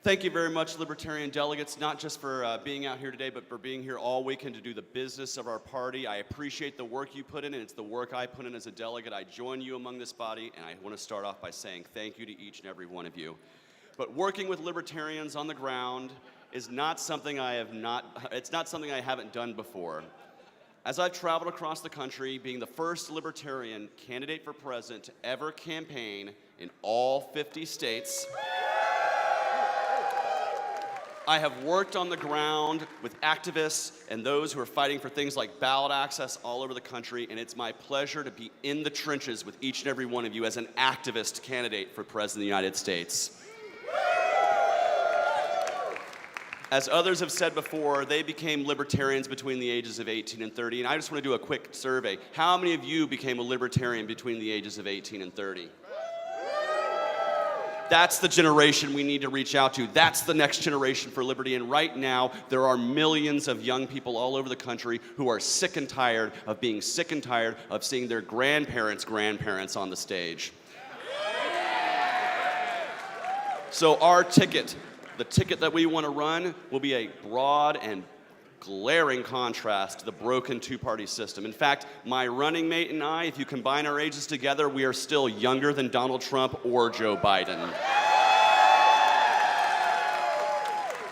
Thank you very much, Libertarian delegates, not just for being out here today, but for being here all weekend to do the business of our party. I appreciate the work you put in, and it's the work I put in as a delegate. I join you among this body, and I want to start off by saying thank you to each and every one of you. But working with libertarians on the ground is not something it's not something I haven't done before. As I've traveled across the country, being the first libertarian candidate for president to ever campaign in all 50 states, I have worked on the ground with activists and those who are fighting for things like ballot access all over the country, and it's my pleasure to be in the trenches with each and every one of you as an activist candidate for President of the United States. As others have said before, they became libertarians between the ages of 18 and 30, and I just want to do a quick survey. How many of you became a libertarian between the ages of 18 and 30? That's the generation we need to reach out to. That's the next generation for liberty. And right now, there are millions of young people all over the country who are sick and tired of being sick and tired of seeing their grandparents' grandparents on the stage. So our ticket, the ticket that we want to run, will be a broad and glaring contrast to the broken two-party system. In fact, my running mate and I, if you combine our ages together, we are still younger than Donald Trump or Joe Biden.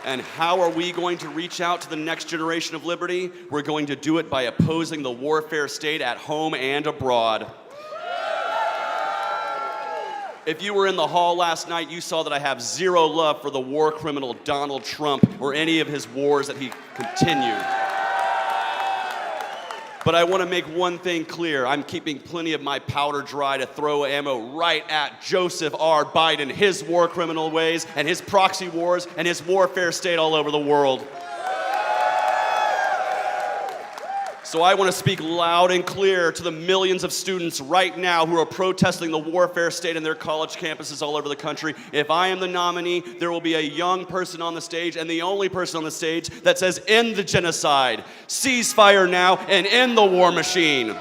And how are we going to reach out to the next generation of liberty? We're going to do it by opposing the warfare state at home and abroad. If you were in the hall last night, you saw that I have zero love for the war criminal Donald Trump or any of his wars that he continued. But I want to make one thing clear. I'm keeping plenty of my powder dry to throw ammo right at Joseph R. Biden, his war criminal ways, and his proxy wars, and his warfare state all over the world. So I want to speak loud and clear to the millions of students right now who are protesting the warfare state in their college campuses all over the country. If I am the nominee, there will be a young person on the stage, and the only person on the stage, that says, "End the genocide, ceasefire now, and end the war machine."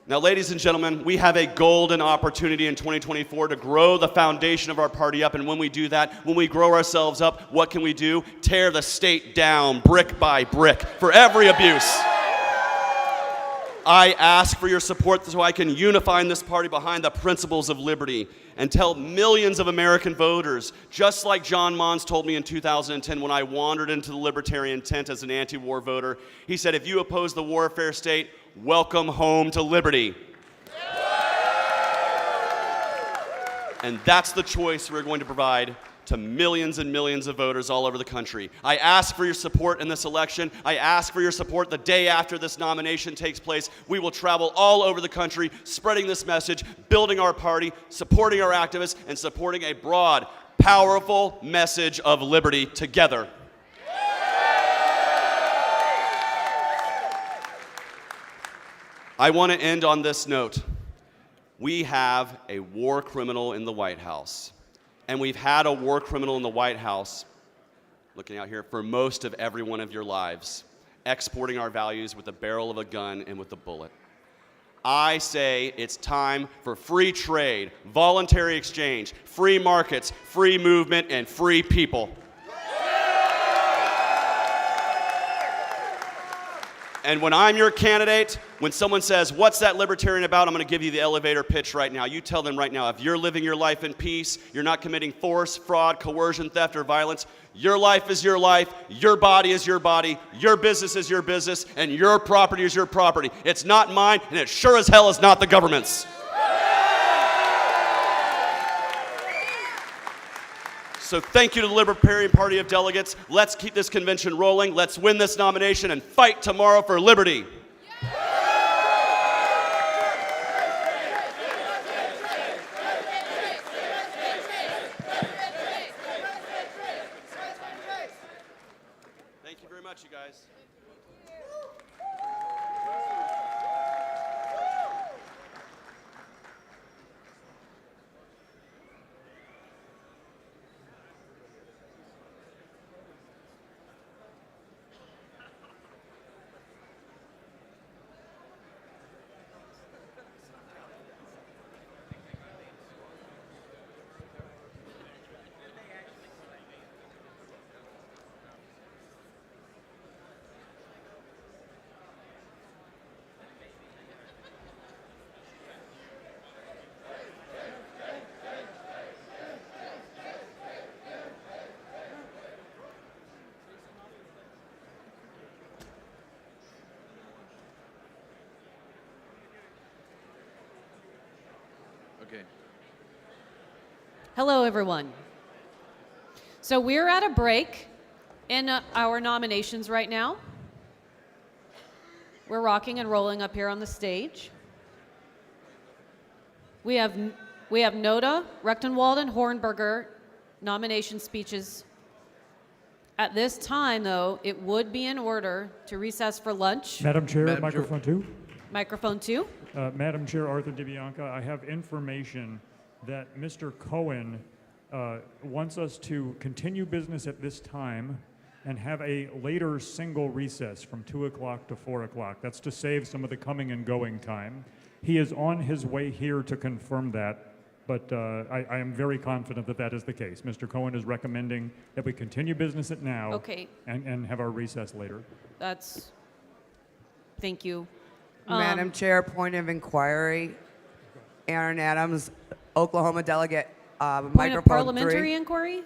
Now, ladies and gentlemen, we have a golden opportunity in 2024 to grow the foundation of our party up. And when we do that, when we grow ourselves up, what can we do? Tear the state down brick by brick for every abuse. I ask for your support so I can unify in this party behind the principles of liberty and tell millions of American voters, just like John Mons told me in 2010 when I wandered into the Libertarian tent as an anti-war voter. He said, if you oppose the warfare state, welcome home to liberty. And that's the choice we're going to provide to millions and millions of voters all over the country. I ask for your support in this election. I ask for your support the day after this nomination takes place. We will travel all over the country, spreading this message, building our party, supporting our activists, and supporting a broad, powerful message of liberty together. I want to end on this note. We have a war criminal in the White House. And we've had a war criminal in the White House, looking out here, for most of every one of your lives, exporting our values with the barrel of a gun and with a bullet. I say it's time for free trade, voluntary exchange, free markets, free movement, and free people. And when I'm your candidate, when someone says, what's that libertarian about? I'm going to give you the elevator pitch right now. You tell them right now, if you're living your life in peace, you're not committing force, fraud, coercion, theft, or violence, your life is your life, your body is your body, your business is your business, and your property is your property. It's not mine, and it sure as hell is not the government's. So thank you to the Libertarian Party of Delegates. Let's keep this convention rolling. Let's win this nomination and fight tomorrow for liberty. Thank you very much, you guys. Okay. Hello, everyone. So we're at a break in our nominations right now. We're rocking and rolling up here on the stage. We have Nota, Rectenwald, and Hornberger nomination speeches. At this time, though, it would be in order to recess for lunch. Madam Chair, microphone 2. Microphone 2. Madam Chair, Arthur DiBianca, I have information that Mr. Cohen wants us to continue business at this time and have a later single recess from 2 o'clock to 4 o'clock. That's to save some of the coming and going time. He is on his way here to confirm that, but I am very confident that that is the case. Mr. Cohen is recommending that we continue business at now Okay. and have our recess later. That's, thank you. Madam Chair, point of inquiry. Aaron Adams, Oklahoma delegate, Point microphone of parliamentary 3. inquiry?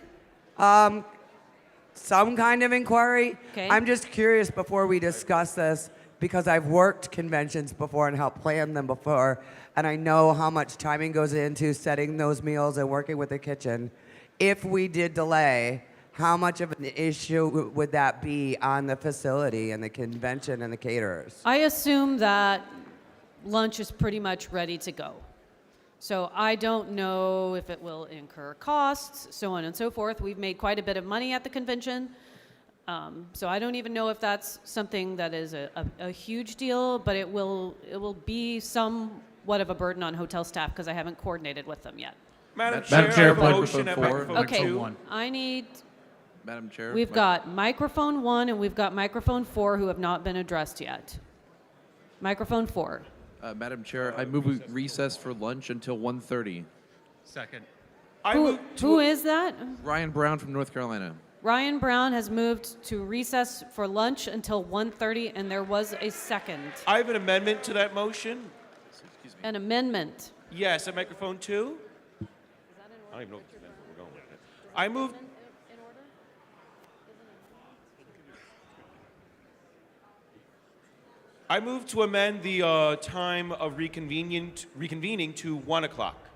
Some kind of inquiry. Okay. I'm just curious before we discuss this, because I've worked conventions before and helped plan them before, and I know how much timing goes into setting those meals and working with the kitchen. If we did delay, how much of an issue would that be on the facility and the convention and the caterers? I assume that lunch is pretty much ready to go. So I don't know if it will incur costs, so on and so forth. We've made quite a bit of money at the convention. So I don't even know if that's something that is a huge deal, but it will be somewhat of a burden on hotel staff because I haven't coordinated with them yet. Madam Chair, motion at microphone Okay, 2. I need, Madam Chair. we've got microphone 1 and we've got microphone 4 who have not been addressed yet. Microphone 4. Madam Chair, I move we recess for lunch until 1:30. Second. Who is that? Ryan Brown from North Carolina. Ryan Brown has moved to recess for lunch until 1:30, and there was a second. I have an amendment to that motion. An amendment. Yes, at microphone 2. I don't even know if we're going with it. I move. I move to amend the time of reconvening to 1 o'clock.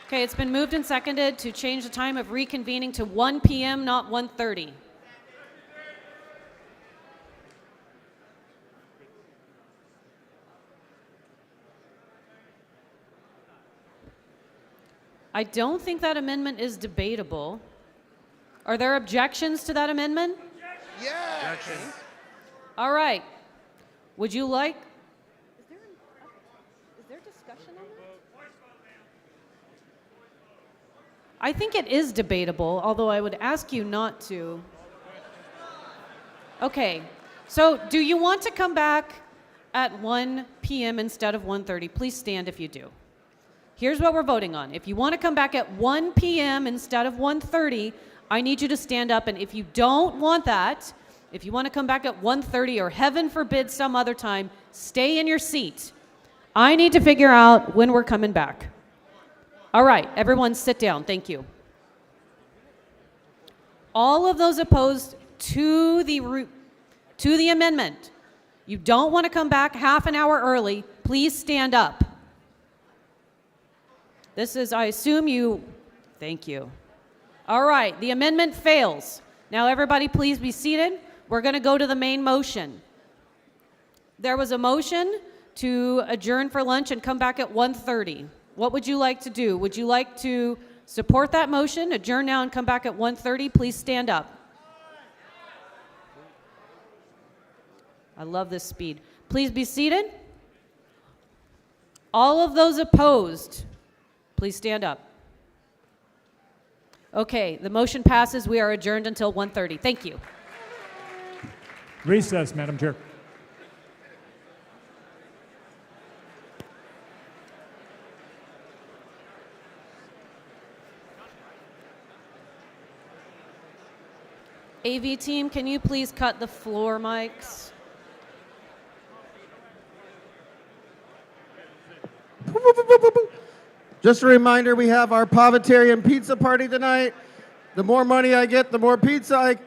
Okay, it's been moved and seconded to change the time of reconvening to 1 p.m., not 1:30. I don't think that amendment is debatable. Are there objections to that amendment? Yeah. All right. Would you like? Is there discussion on that? I think it is debatable, although I would ask you not to. Okay. So, do you want to come back at 1 p.m. instead of 1:30? Please stand if you do. Here's what we're voting on. If you want to come back at 1 p.m. instead of 1:30, I need you to stand up, and if you don't want that, If you want to come back at 1:30 or heaven forbid some other time, stay in your seat. I need to figure out when we're coming back. All right, everyone sit down. Thank you. All of those opposed to the amendment, you don't want to come back half an hour early, please stand up. This is, I assume you, thank you. All right, the amendment fails. Now everybody please be seated. We're going to go to the main motion. There was a motion to adjourn for lunch and come back at 1:30. What would you like to do? Would you like to support that motion, adjourn now and come back at 1:30? Please stand up. I love this speed. Please be seated. All of those opposed, please stand up. Okay, the motion passes. We are adjourned until 1:30. Thank you. Recess, Madam Chair. AV team, can you please cut the floor mics? Just a reminder, we have our Povetarian pizza party tonight. The more money I get, the more pizza I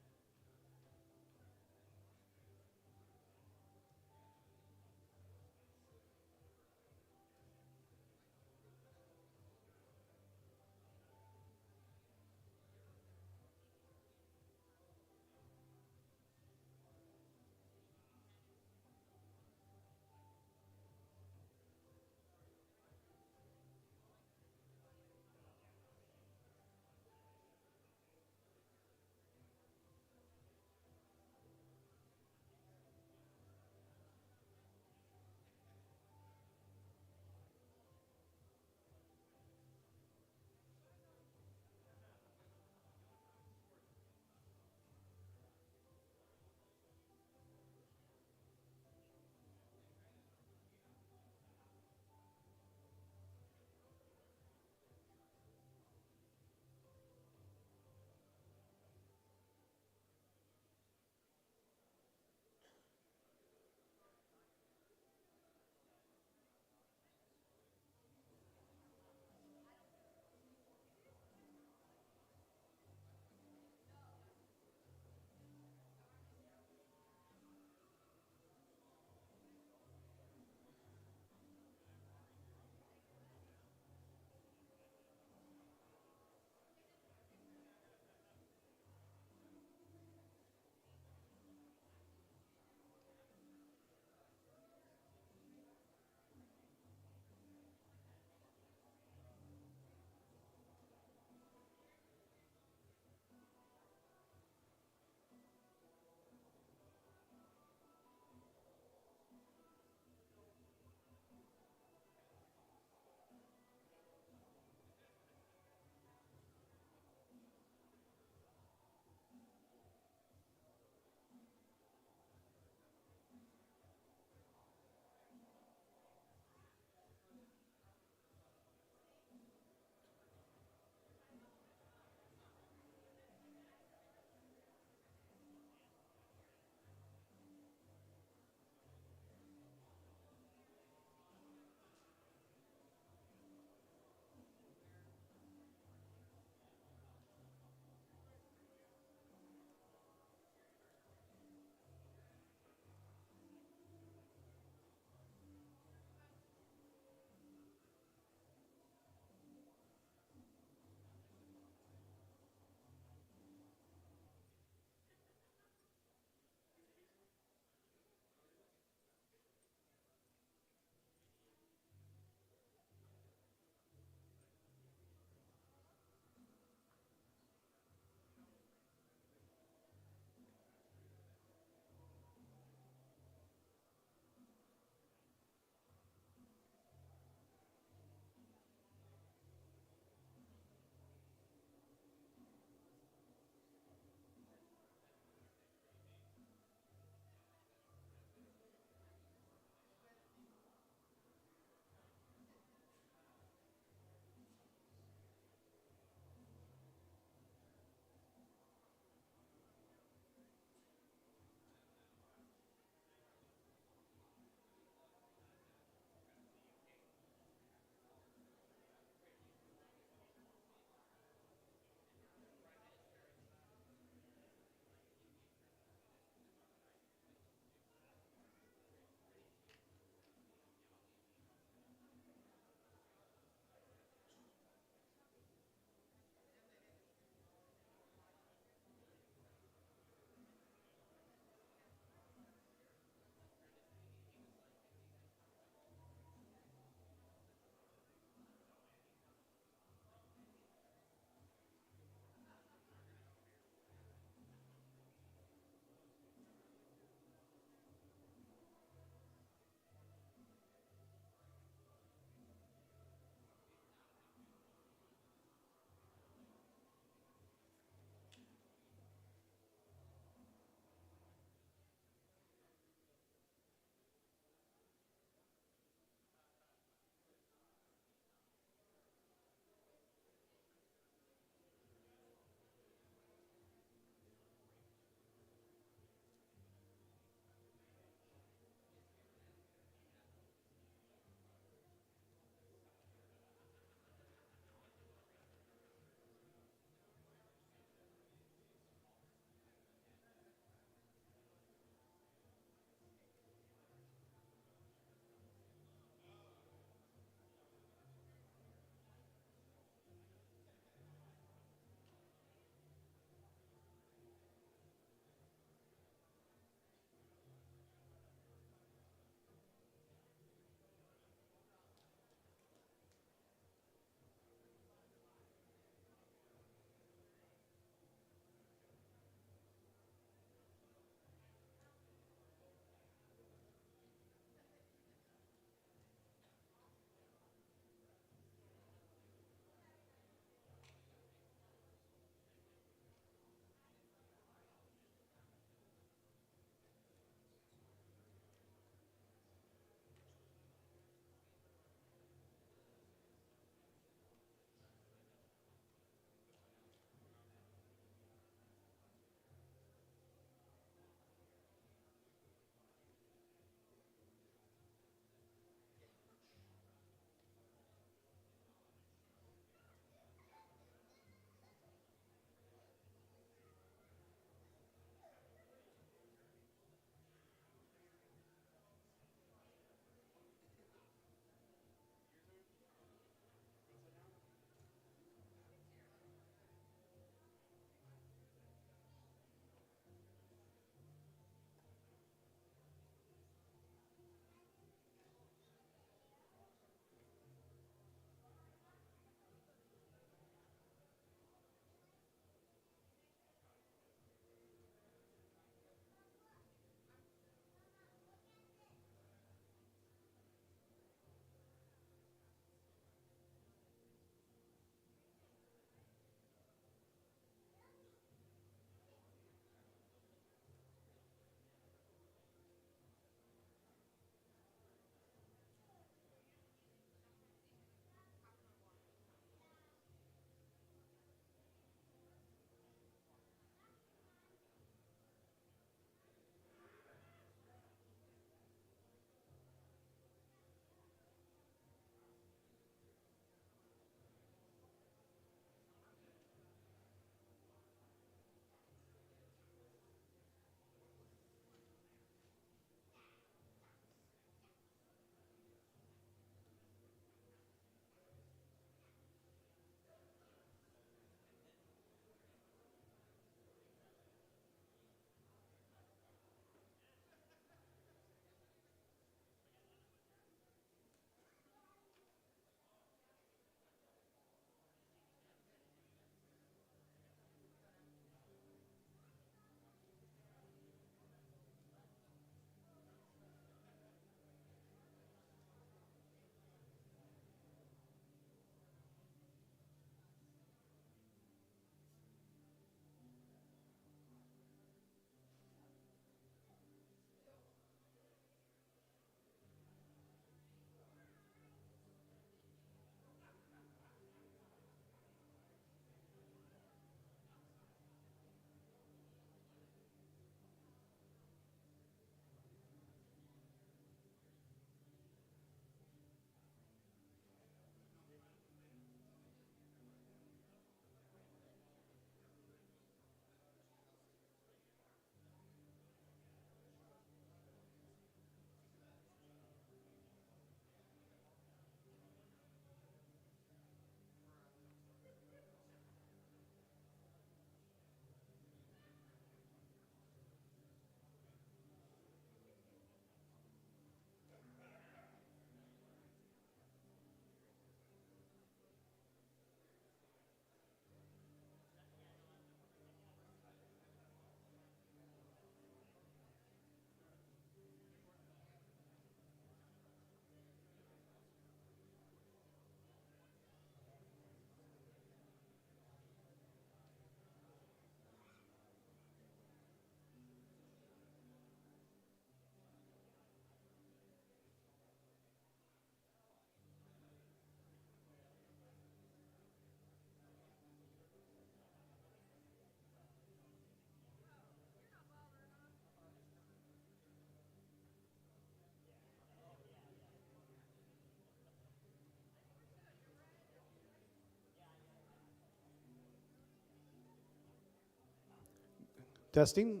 Testing.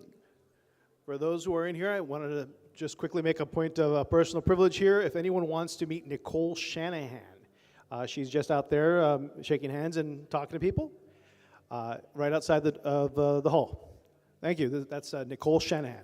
For those who are in here, I wanted to just quickly make a point of personal privilege here. If anyone wants to meet Nicole Shanahan, she's just out there shaking hands and talking to people right outside of the hall. Thank you. That's Nicole Shanahan.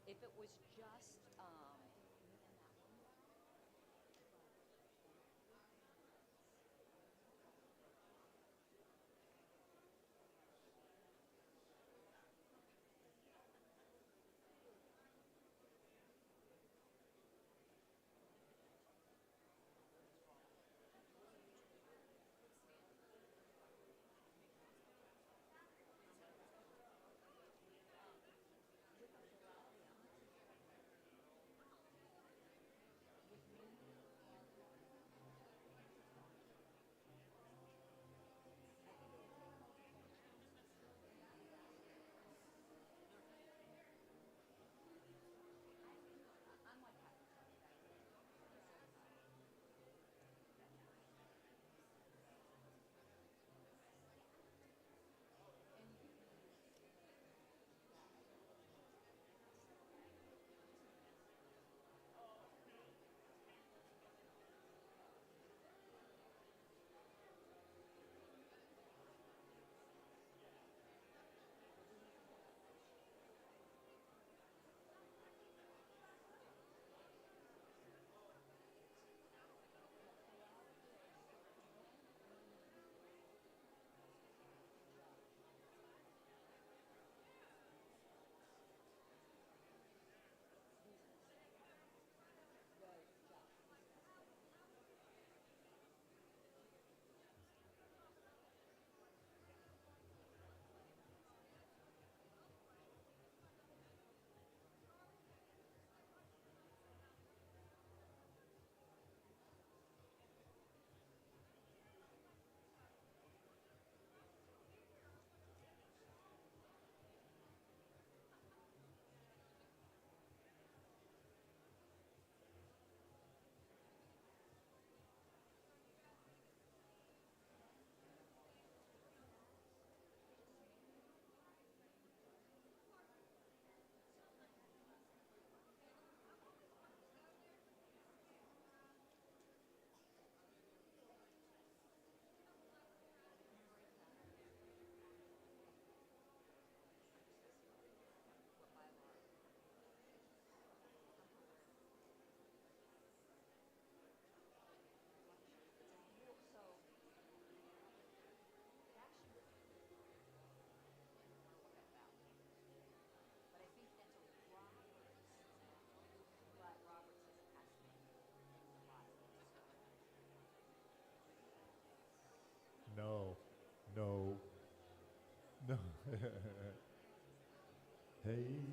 If it was just, No, no, no. Hey.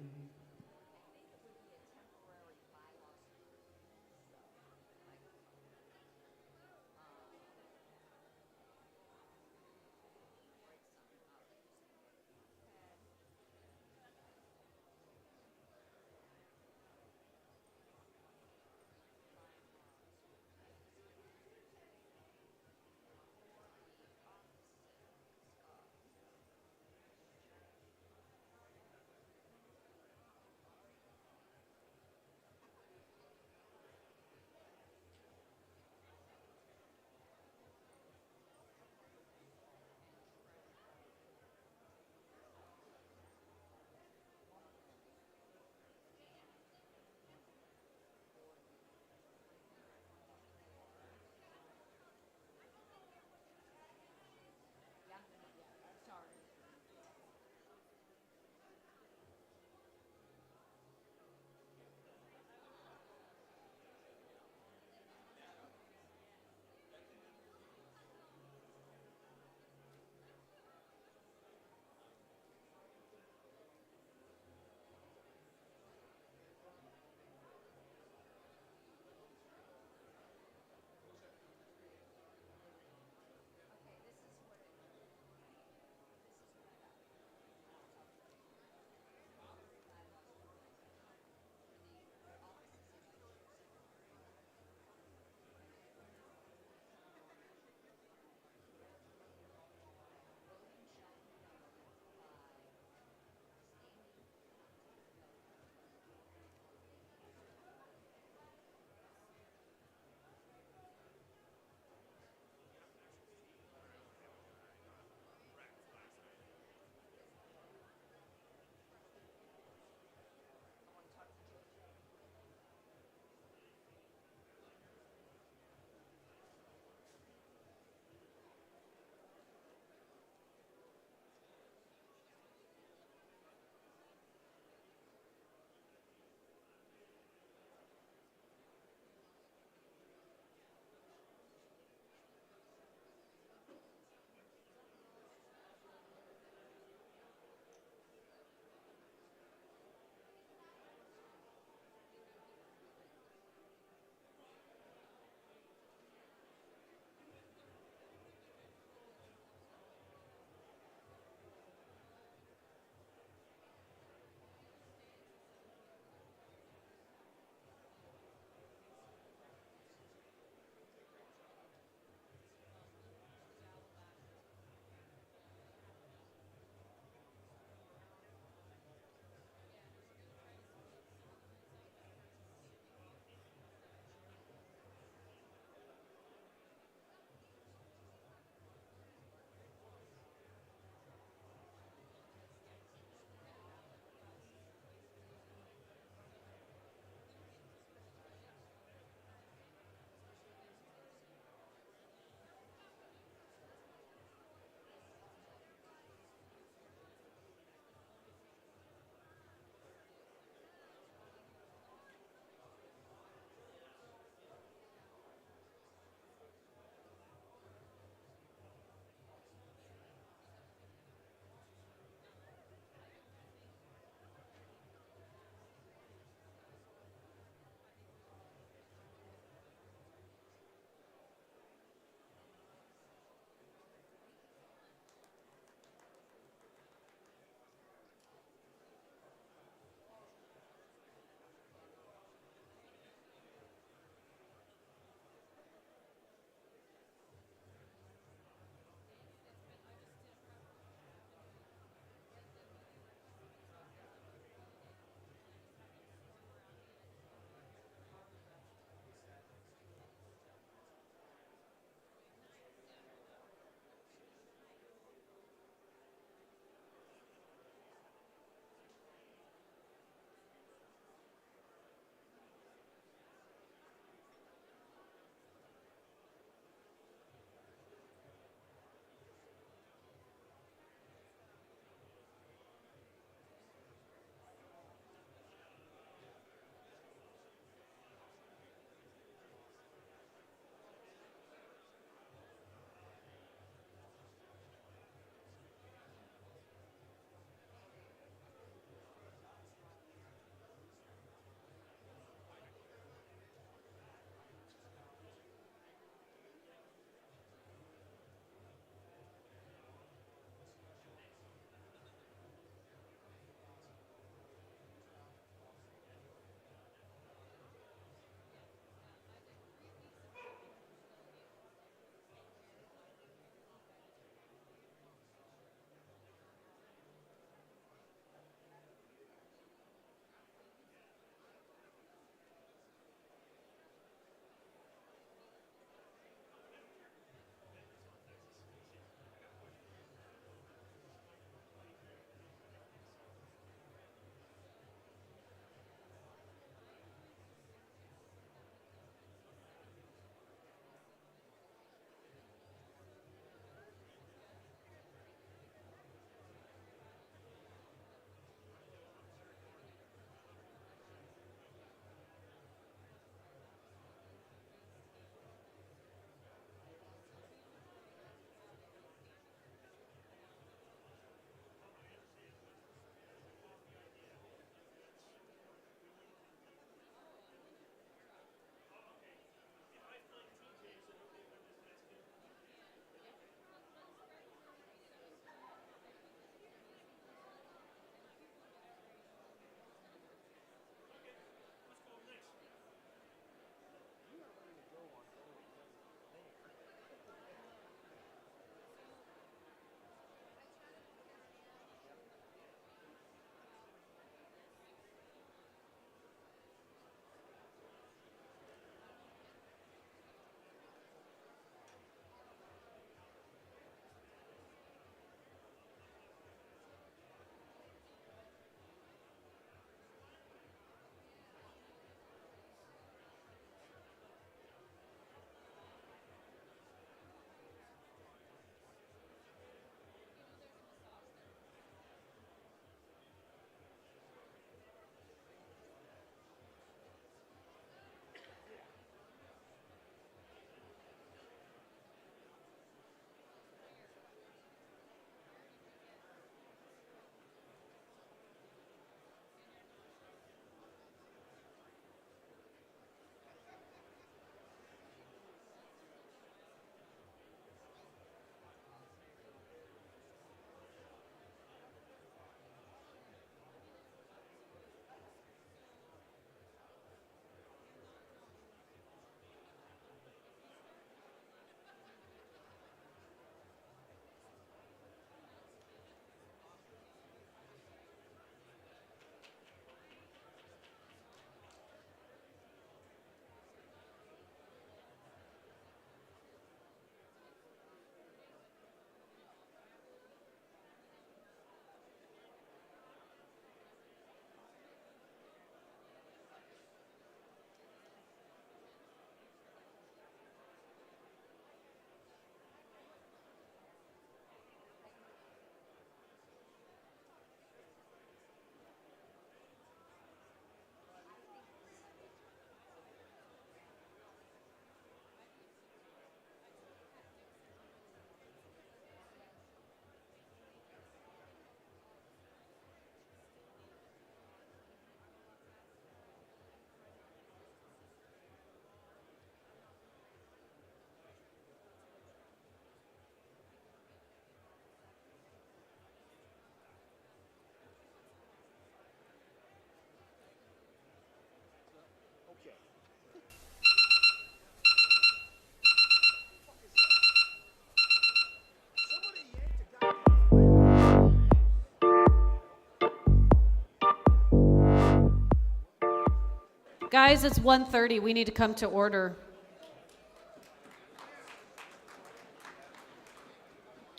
Guys, it's 1:30. We need to come to order.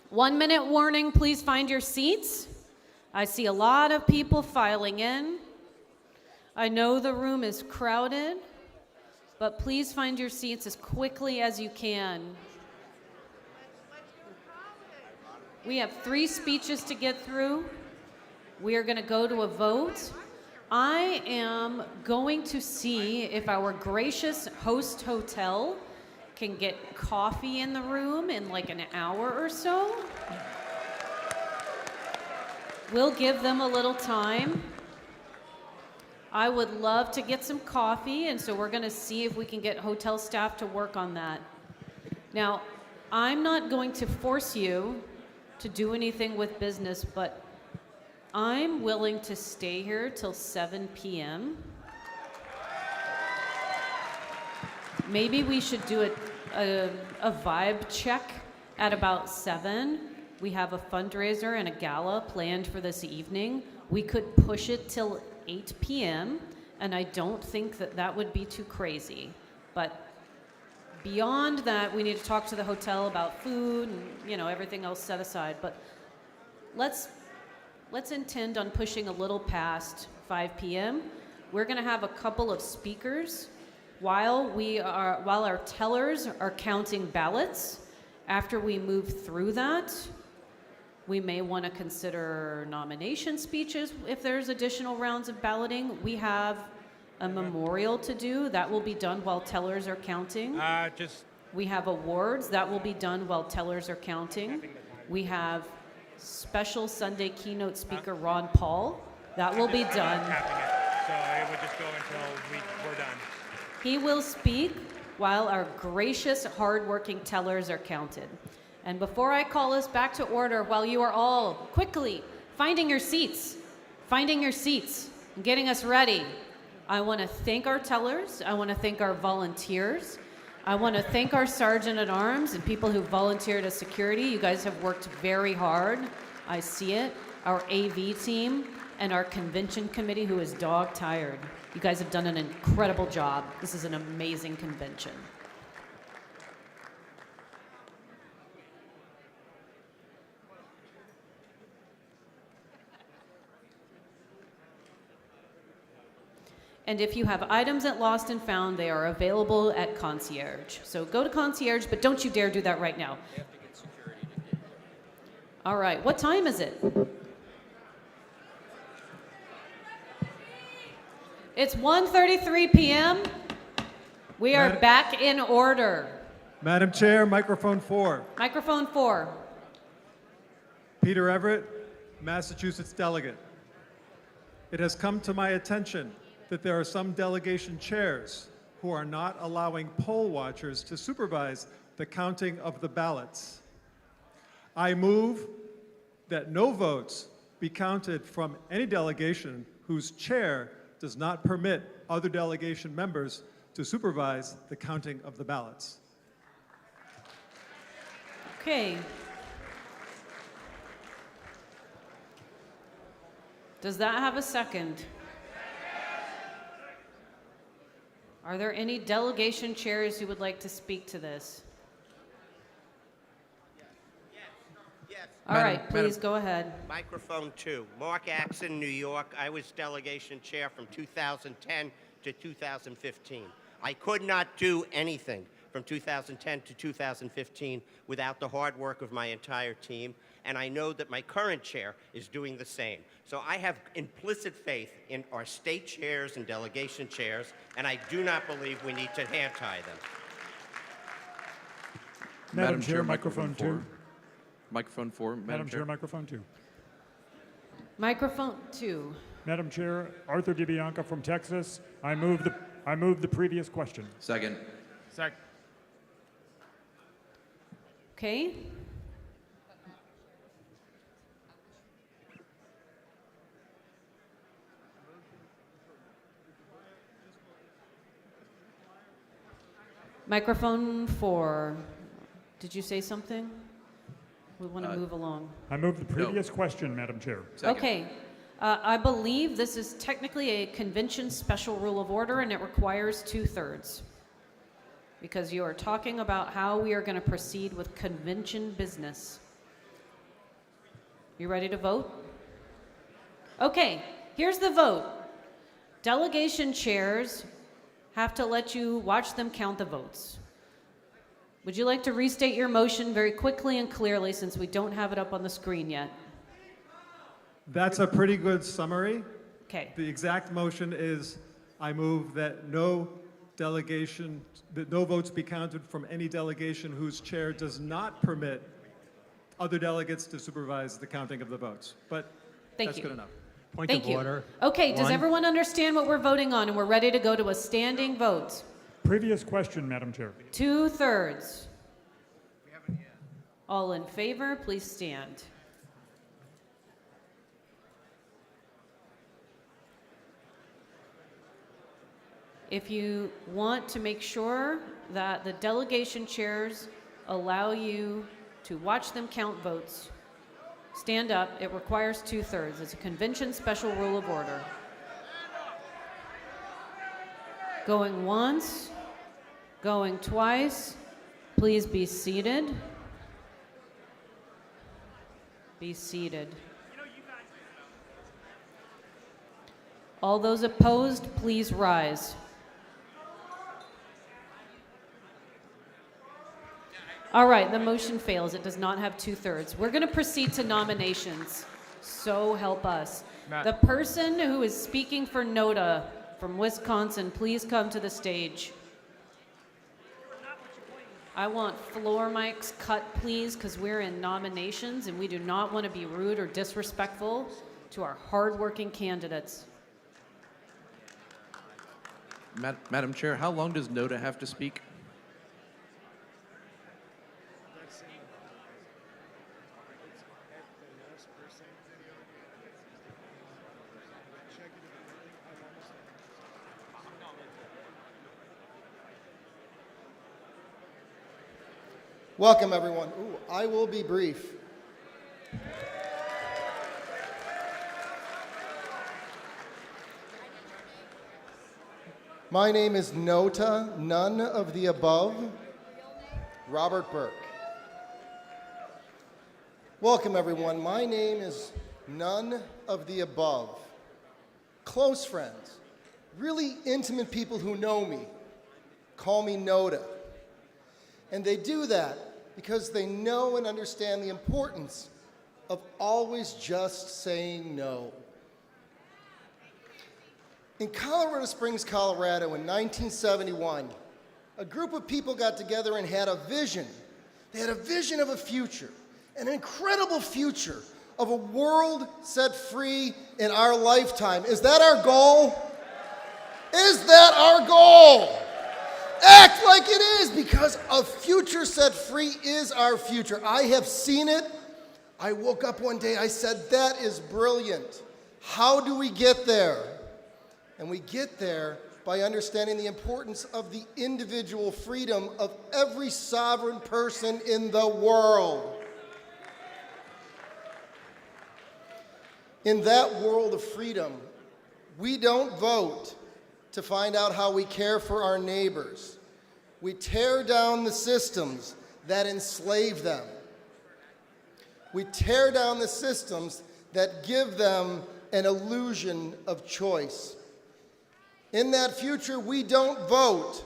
1 minute warning, please find your seats. I see a lot of people filing in. I know the room is crowded, but please find your seats as quickly as you can. We have 3 speeches to get through. We are going to go to a vote. I am going to see if our gracious host hotel can get coffee in the room in like an hour or so. We'll give them a little time. I would love to get some coffee, and so we're going to see if we can get hotel staff to work on that. Now, I'm not going to force you to do anything with business, but I'm willing to stay here till 7 p.m. Maybe we should do a vibe check at about 7. We have a fundraiser and a gala planned for this evening. We could push it till 8 p.m., and I don't think that that would be too crazy. But beyond that, we need to talk to the hotel about food and, you know, everything else set aside. But let's intend on pushing a little past 5 p.m. We're going to have a couple of speakers while our tellers are counting ballots. After we move through that, we may want to consider nomination speeches if there's additional rounds of balloting. We have a memorial to do. That will be done while tellers are counting. We have awards. That will be done while tellers are counting. We have special Sunday keynote speaker Ron Paul. That will be done. So it would just go until we're done. He will speak while our gracious, hardworking tellers are counted. And before I call us back to order, while you are all quickly finding your seats, and getting us ready, I want to thank our tellers. I want to thank our volunteers. I want to thank our sergeant at arms and people who volunteered as security. You guys have worked very hard. I see it. Our AV team and our convention committee who is dog tired. You guys have done an incredible job. This is an amazing convention. And if you have items at Lost and Found, they are available at Concierge. So go to Concierge, but don't you dare do that right now. All right, what time is it? It's 1:33 p.m. We are back in order. Madam Chair, microphone 4. Microphone 4. Peter Everett, Massachusetts delegate. It has come to my attention that there are some delegation chairs who are not allowing poll watchers to supervise the counting of the ballots. I move that no votes be counted from any delegation whose chair does not permit other delegation members to supervise the counting of the ballots. Okay. Does that have a second? Are there any delegation chairs who would like to speak to this? Yes. All right, please go ahead. Microphone 2. Mark Axon, New York. I was delegation chair from 2010 to 2015. I could not do anything from 2010 to 2015 without the hard work of my entire team, and I know that my current chair is doing the same. So I have implicit faith in our state chairs and delegation chairs, and I do not believe we need to hand-tie them. Madam Chair, microphone 2. Microphone 4. Madam Chair, microphone 2. Microphone 2. Madam Chair, Arthur DiBianca from Texas. I move the previous question. Second. Second. Okay. Microphone 4. Did you say something? We want to move along. I move the previous question, Madam Chair. Okay. I believe this is technically a convention special rule of order, and it requires 2/3. Because you are talking about how we are going to proceed with convention business. You ready to vote? Okay, here's the vote. Delegation chairs have to let you watch them count the votes. Would you like to restate your motion very quickly and clearly, since we don't have it up on the screen yet? That's a pretty good summary. Okay. The exact motion is, I move that no votes be counted from any delegation whose chair does not permit other delegates to supervise the counting of the votes. But Thank that's you. good enough. Point Thank of you. order. Okay, does One. everyone understand what we're voting on? And we're ready to go to a standing vote. Previous question, Madam Chair. 2/3. All in favor, please stand. If you want to make sure that the delegation chairs allow you to watch them count votes, stand up. It requires 2/3. It's a convention special rule of order. Going once, going twice. Please be seated. Be seated. All those opposed, please rise. All right, the motion fails. It does not have 2/3. We're going to proceed to nominations. So help us. The person who is speaking for Nota from Wisconsin, please come to the stage. I want floor mics cut, please, because we're in nominations and we do not want to be rude or disrespectful to our hardworking candidates. Madam Chair, how long does Nota have to speak? Welcome, everyone. Ooh, I will be brief. My name is Nota, none of the above, Robert Burke. Welcome, everyone. My name is none of the above. Close friends, really intimate people who know me, call me Nota. And they do that because they know and understand the importance of always just saying no. In Colorado Springs, Colorado in 1971, a group of people got together and had a vision. They had a vision of a future, an incredible future of a world set free in our lifetime. Is that our goal? Is that our goal? Act like it is, because a future set free is our future. I have seen it. I woke up one day, I said, that is brilliant. How do we get there? And we get there by understanding the importance of the individual freedom of every sovereign person in the world. In that world of freedom, we don't vote to find out how we care for our neighbors. We tear down the systems that enslave them. We tear down the systems that give them an illusion of choice. In that future, we don't vote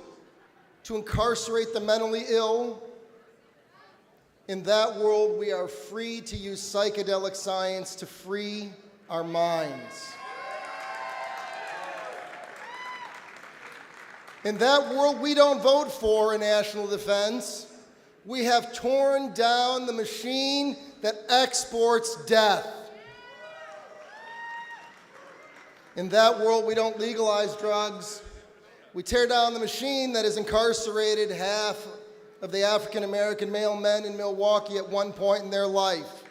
to incarcerate the mentally ill. In that world, we are free to use psychedelic science to free our minds. In that world, we don't vote for a national defense. We have torn down the machine that exports death. In that world, we don't legalize drugs. We tear down the machine that has incarcerated half of the African American male men in Milwaukee at one point in their life.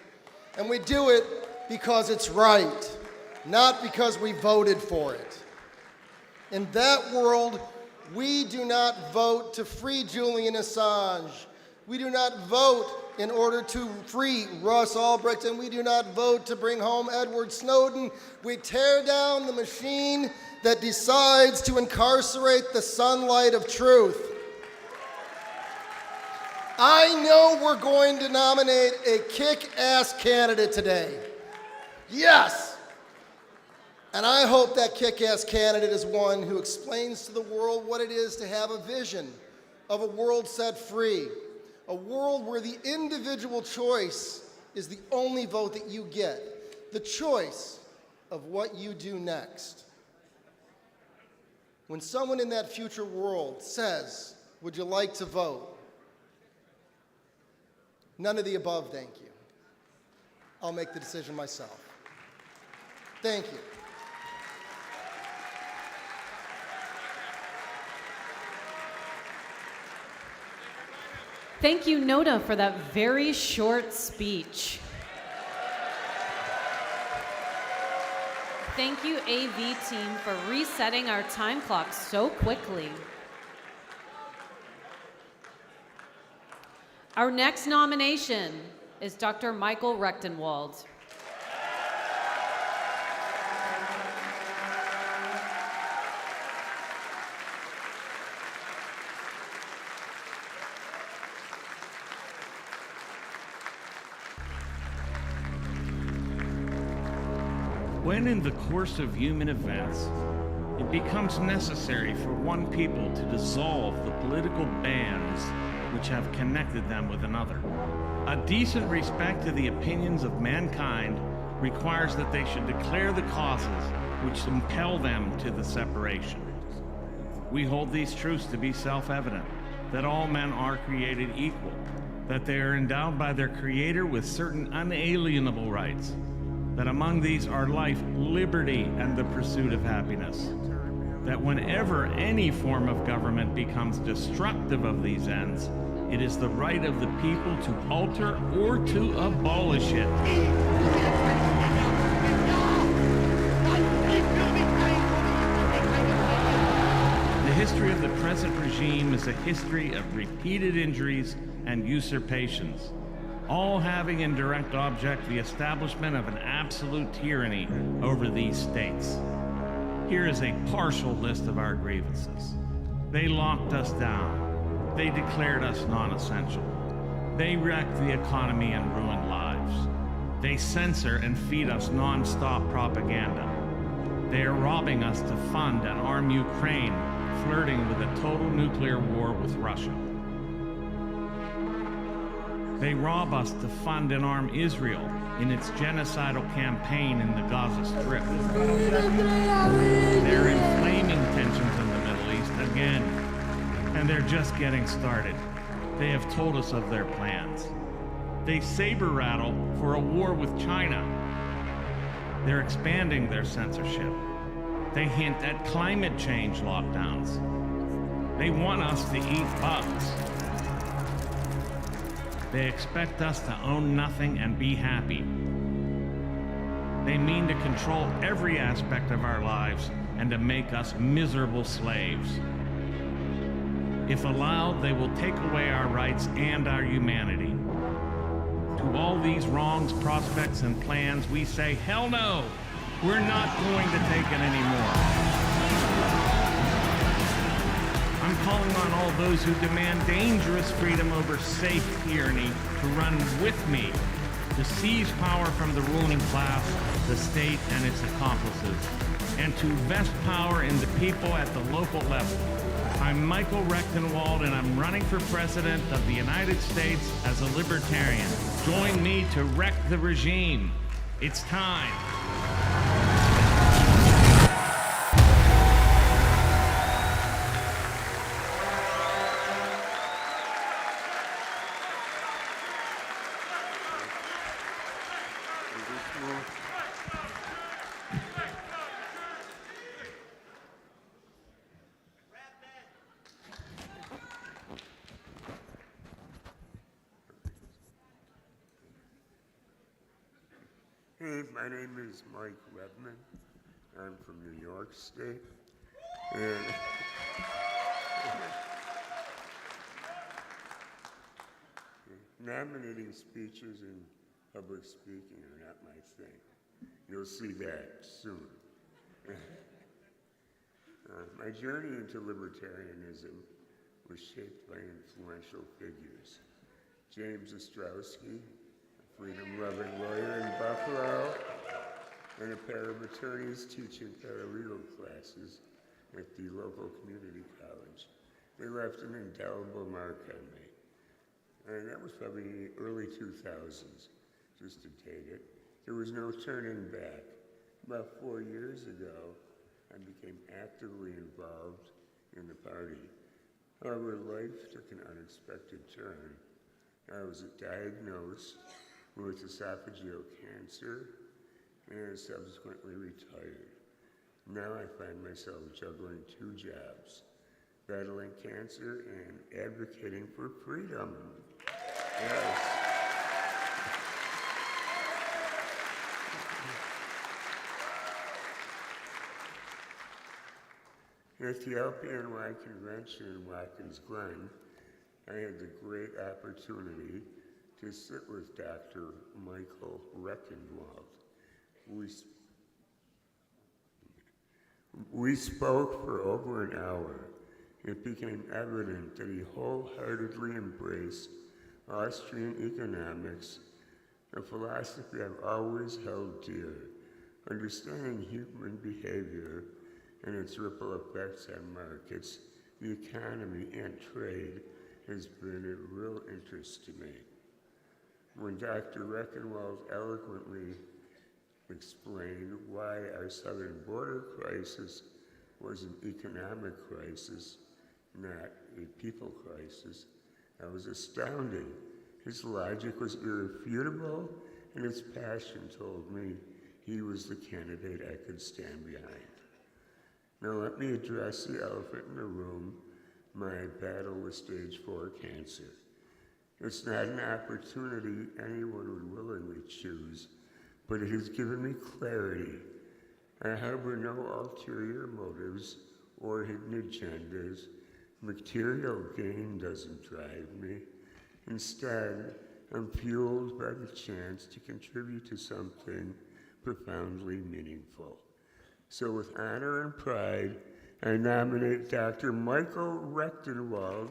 And we do it because it's right, not because we voted for it. In that world, we do not vote to free Julian Assange. We do not vote in order to free Russ Albrecht, and we do not vote to bring home Edward Snowden. We tear down the machine that decides to incarcerate the sunlight of truth. I know we're going to nominate a kick-ass candidate today. Yes! And I hope that kick-ass candidate is one who explains to the world what it is to have a vision of a world set free, a world where the individual choice is the only vote that you get, the choice of what you do next. When someone in that future world says, "Would you like to vote?" None of the above, thank you. I'll make the decision myself. Thank you. Thank you, Nota, for that very short speech. Thank you, AV team, for resetting our time clock so quickly. Our next nomination is Dr. Michael Rectenwald. When in the course of human events, it becomes necessary for one people to dissolve the political bands which have connected them with another, a decent respect to the opinions of mankind requires that they should declare the causes which impel them to the separation. We hold these truths to be self-evident, that all men are created equal, that they are endowed by their Creator with certain unalienable rights, that among these are life, liberty, and the pursuit of happiness. That whenever any form of government becomes destructive of these ends, it is the right of the people to alter or to abolish it. The history of the present regime is a history of repeated injuries and usurpations, all having in direct object the establishment of an absolute tyranny over these states. Here is a partial list of our grievances. They locked us down. They declared us non-essential. They wrecked the economy and ruined lives. They censor and feed us non-stop propaganda. They are robbing us to fund and arm Ukraine, flirting with a total nuclear war with Russia. They rob us to fund and arm Israel in its genocidal campaign in the Gaza Strip. They're inflaming tensions in the Middle East again, and they're just getting started. They have told us of their plans. They saber rattle for a war with China. They're expanding their censorship. They hint at climate change lockdowns. They want us to eat bugs. They expect us to own nothing and be happy. They mean to control every aspect of our lives and to make us miserable slaves. If allowed, they will take away our rights and our humanity. To all these wrongs, prospects, and plans, we say, hell no! We're not going to take it anymore. I'm calling on all those who demand dangerous freedom over safe tyranny to run with me, to seize power from the ruling class, the state, and its accomplices, and to vest power in the people at the local level. I'm Michael Rectenwald, and I'm running for President of the United States as a Libertarian. Join me to wreck the regime. It's time. Hey, my name is Mike Redman. I'm from New York State. And Nominating speeches and public speaking are not my thing. You'll see that soon. My journey into libertarianism was shaped by influential figures. James Ostrowski, a freedom-loving lawyer in Buffalo, and a pair of attorneys teaching paralegal classes at the local community college. They left an indelible mark on me. And that was probably early 2000s, just to date it. There was no turning back. About 4 years ago, I became actively involved in the party. However, life took an unexpected turn. I was diagnosed with esophageal cancer and subsequently retired. Now I find myself juggling 2 jobs, battling cancer and advocating for freedom. Yes. At the LPNY convention in Watkins Glen, I had the great opportunity to sit with Dr. Michael Rectenwald. We spoke for over an hour. It became evident that he wholeheartedly embraced Austrian economics, a philosophy I've always held dear. Understanding human behavior and its ripple effects on markets, the economy, and trade has been a real interest to me. When Dr. Rectenwald eloquently explained why our southern border crisis was an economic crisis, not a people crisis, I was astounded. His logic was irrefutable, and his passion told me he was the candidate I could stand behind. Now let me address the elephant in the room, my battle with stage 4 cancer. It's not an opportunity anyone would willingly choose, but it has given me clarity. I harbor no ulterior motives or hidden agendas. Material gain doesn't drive me. Instead, I'm fueled by the chance to contribute to something profoundly meaningful. So with honor and pride, I nominate Dr. Michael Rectenwald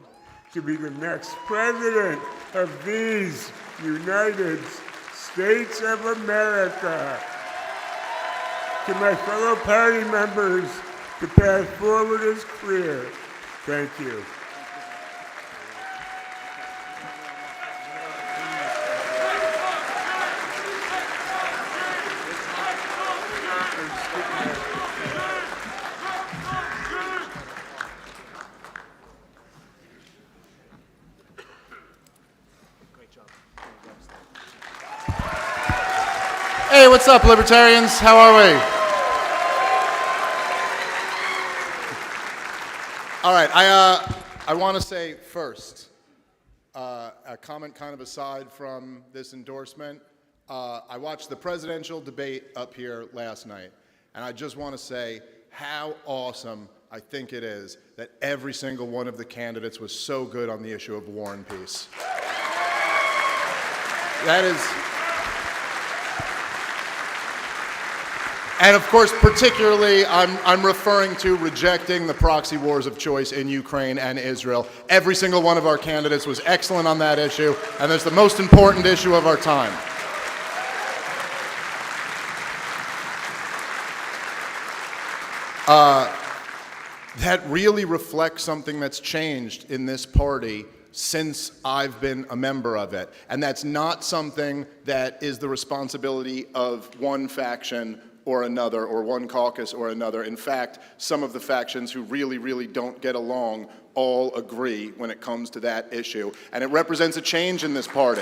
to be the next president of these United States of America. To my fellow party members, the path forward is clear. Thank you. Hey, what's up, Libertarians? How are we? All right, I want to say first, a comment kind of aside from this endorsement. I watched the presidential debate up here last night, and I just want to say how awesome I think it is that every single one of the candidates was so good on the issue of war and peace. That is... And of course, particularly, I'm referring to rejecting the proxy wars of choice in Ukraine and Israel. Every single one of our candidates was excellent on that issue, and it's the most important issue of our time. That really reflects something that's changed in this party since I've been a member of it. And that's not something that is the responsibility of one faction or another, or one caucus or another. In fact, some of the factions who really, really don't get along all agree when it comes to that issue. And it represents a change in this party.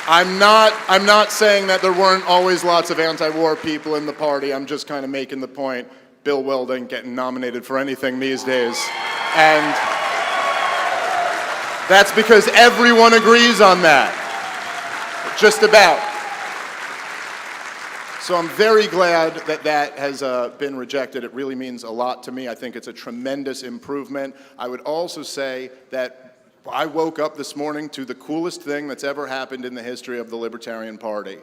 I'm not saying that there weren't always lots of anti-war people in the party. I'm just kind of making the point, Bill Weld getting nominated for anything these days. And that's because everyone agrees on that. Just about. So I'm very glad that that has been rejected. It really means a lot to me. I think it's a tremendous improvement. I would also say that I woke up this morning to the coolest thing that's ever happened in the history of the Libertarian Party.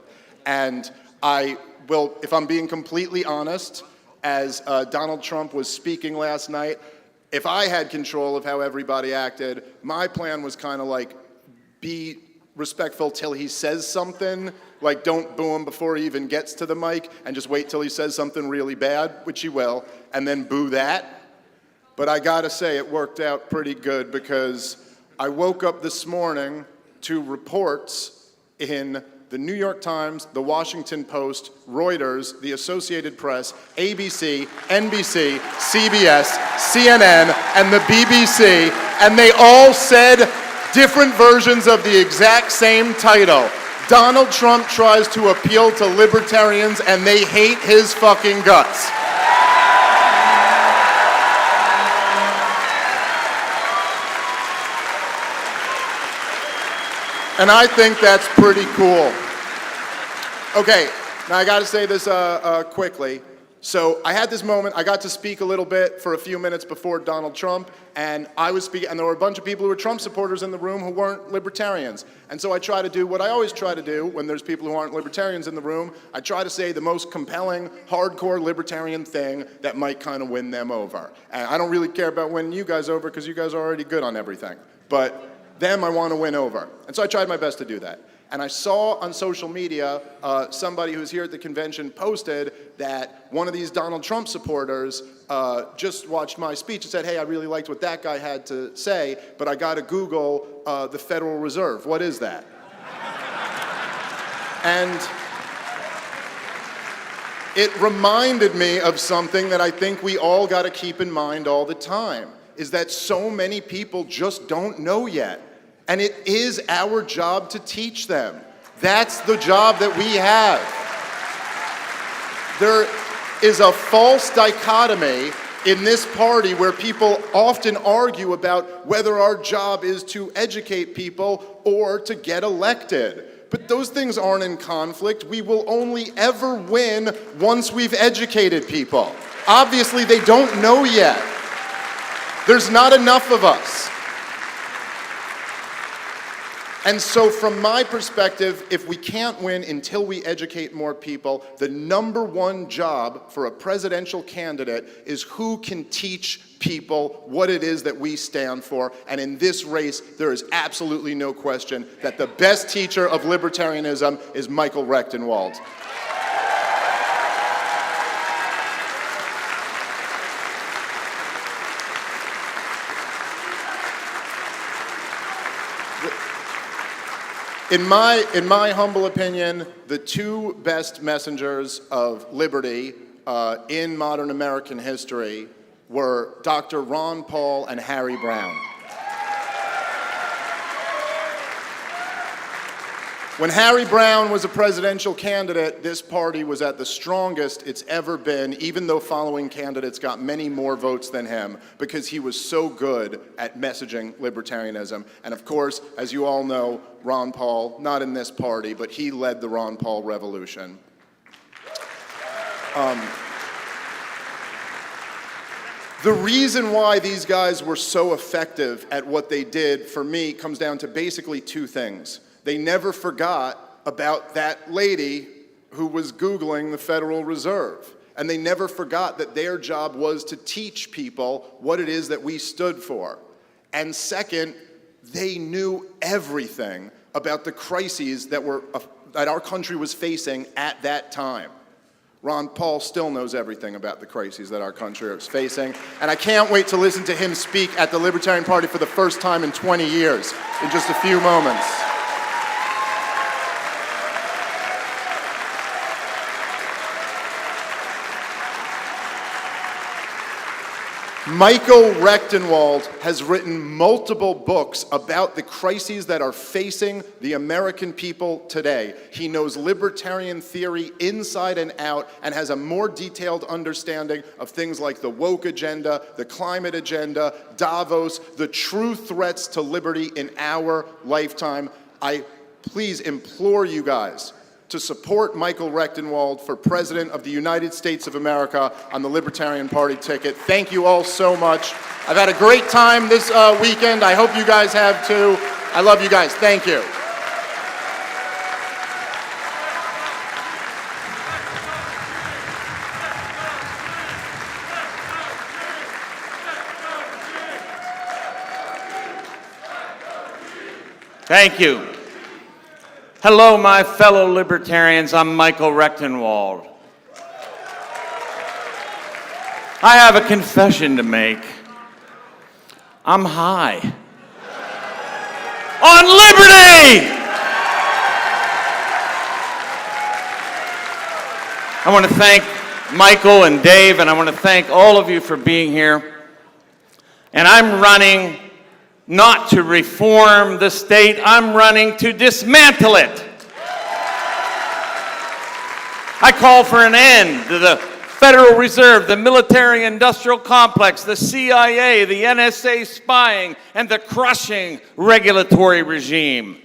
And I will, if I'm being completely honest, as Donald Trump was speaking last night, if I had control of how everybody acted, my plan was kind of like, be respectful till he says something, like don't boo him before he even gets to the mic, and just wait till he says something really bad, which he will, and then boo that. But I gotta say, it worked out pretty good, because I woke up this morning to reports in the New York Times, the Washington Post, Reuters, the Associated Press, ABC, NBC, CBS, CNN, and the BBC, and they all said different versions of the exact same title. Donald Trump tries to appeal to libertarians and they hate his fucking guts. And I think that's pretty cool. Okay, now I gotta say this quickly. So I had this moment, I got to speak a little bit for a few minutes before Donald Trump, and I was speaking, and there were a bunch of people who were Trump supporters in the room who weren't libertarians. And so I try to do what I always try to do when there's people who aren't libertarians in the room. I try to say the most compelling, hardcore libertarian thing that might kind of win them over. And I don't really care about winning you guys over because you guys are already good on everything. But them I want to win over. And so I tried my best to do that. And I saw on social media somebody who was here at the convention posted that one of these Donald Trump supporters just watched my speech and said, hey, I really liked what that guy had to say, but I got to Google the Federal Reserve. What is that? And it reminded me of something that I think we all got to keep in mind all the time, is that so many people just don't know yet. And it is our job to teach them. That's the job that we have. There is a false dichotomy in this party where people often argue about whether our job is to educate people or to get elected. But those things aren't in conflict. We will only ever win once we've educated people. Obviously, they don't know yet. There's not enough of us. And so from my perspective, if we can't win until we educate more people, the number one job for a presidential candidate is who can teach people what it is that we stand for. And in this race, there is absolutely no question that the best teacher of libertarianism is Michael Rectenwald. In my humble opinion, the two best messengers of liberty in modern American history were Dr. Ron Paul and Harry Browne. When Harry Browne was a presidential candidate, this party was at the strongest it's ever been, even though following candidates got many more votes than him, because he was so good at messaging libertarianism. And of course, as you all know, Ron Paul, not in this party, but he led the Ron Paul revolution. The reason why these guys were so effective at what they did, for me, comes down to basically two things. They never forgot about that lady who was Googling the Federal Reserve. And they never forgot that their job was to teach people what it is that we stood for. And second, they knew everything about the crises that our country was facing at that time. Ron Paul still knows everything about the crises that our country is facing, and I can't wait to listen to him speak at the Libertarian Party for the first time in 20 years, in just a few moments. Michael Rectenwald has written multiple books about the crises that are facing the American people today. He knows libertarian theory inside and out and has a more detailed understanding of things like the woke agenda, the climate agenda, Davos, the true threats to liberty in our lifetime. I please implore you guys, to support Michael Rectenwald for President of the United States of America on the Libertarian Party ticket. Thank you all so much. I've had a great time this weekend. I hope you guys have too. I love you guys. Thank you. Thank you. Hello, my fellow libertarians. I'm Michael Rectenwald. I have a confession to make. I'm high on liberty! I want to thank Michael and Dave, and I want to thank all of you for being here. And I'm running not to reform the state, I'm running to dismantle it. I call for an end to the Federal Reserve, the military-industrial complex, the CIA, the NSA spying, and the crushing regulatory regime.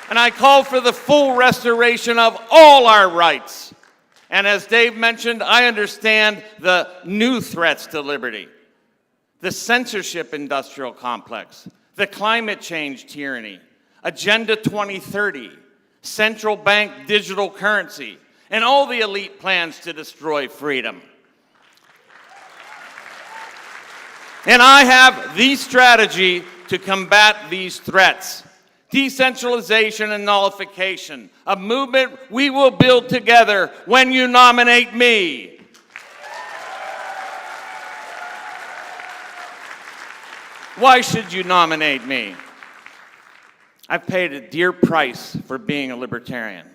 And I call for the full restoration of all our rights. And as Dave mentioned, I understand the new threats to liberty. The censorship industrial complex, the climate change tyranny, Agenda 2030, central bank digital currency, and all the elite plans to destroy freedom. And I have the strategy to combat these threats. Decentralization and nullification, a movement we will build together when you nominate me. Why should you nominate me? I've paid a dear price for being a libertarian.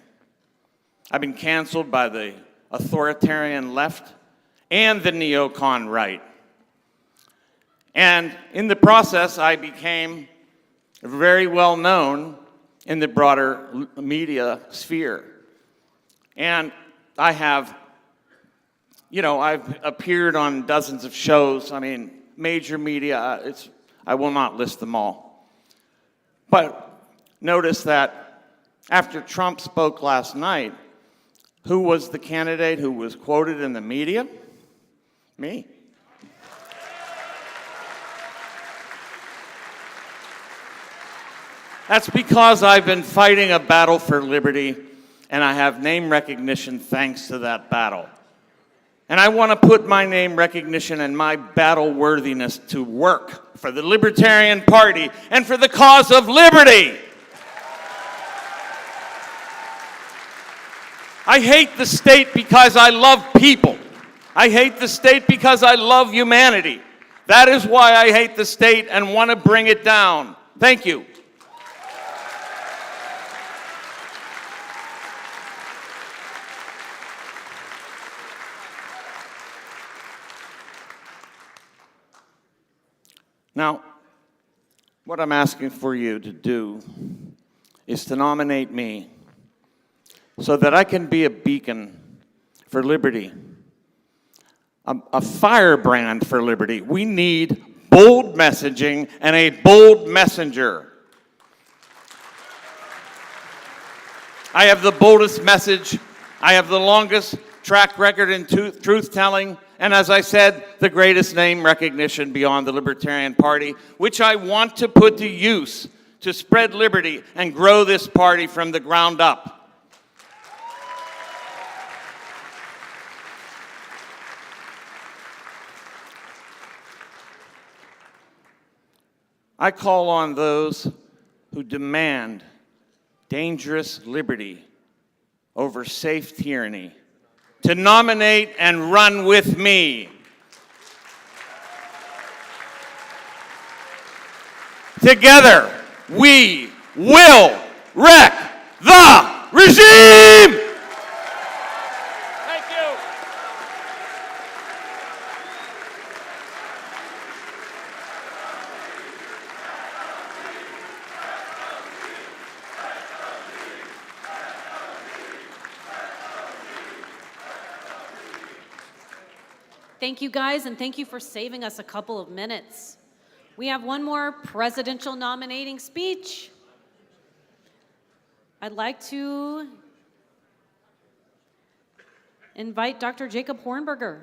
I've been canceled by the authoritarian left and the neocon right. And in the process, I became very well known in the broader media sphere. And I have, I've appeared on dozens of shows. I mean, major media, I will not list them all. But notice that after Trump spoke last night, who was the candidate who was quoted in the media? Me. That's because I've been fighting a battle for liberty, and I have name recognition thanks to that battle. And I want to put my name recognition and my battle worthiness to work for the Libertarian Party and for the cause of liberty. I hate the state because I love people. I hate the state because I love humanity. That is why I hate the state and want to bring it down. Thank you. Now, what I'm asking for you to do is to nominate me so that I can be a beacon for liberty, a firebrand for liberty. We need bold messaging and a bold messenger. I have the boldest message. I have the longest track record in truth-telling. And as I said, the greatest name recognition beyond the Libertarian Party, which I want to put to use to spread liberty and grow this party from the ground up. I call on those who demand dangerous liberty over safe tyranny to nominate and run with me. Together, we will wreck the regime! Thank you. Thank you guys, and thank you for saving us a couple of minutes. We have one more presidential nominating speech. I'd like to invite Dr. Jacob Hornberger.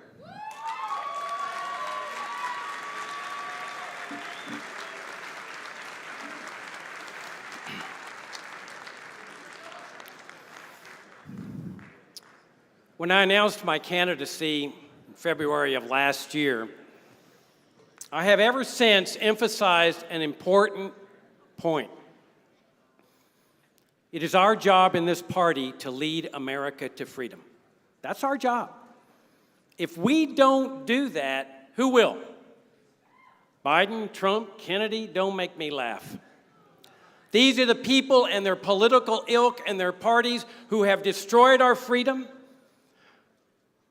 When I announced my candidacy in February of last year, I have ever since emphasized an important point. It is our job in this party to lead America to freedom. That's our job. If we don't do that, who will? Biden, Trump, Kennedy, don't make me laugh. These are the people and their political ilk and their parties who have destroyed our freedom,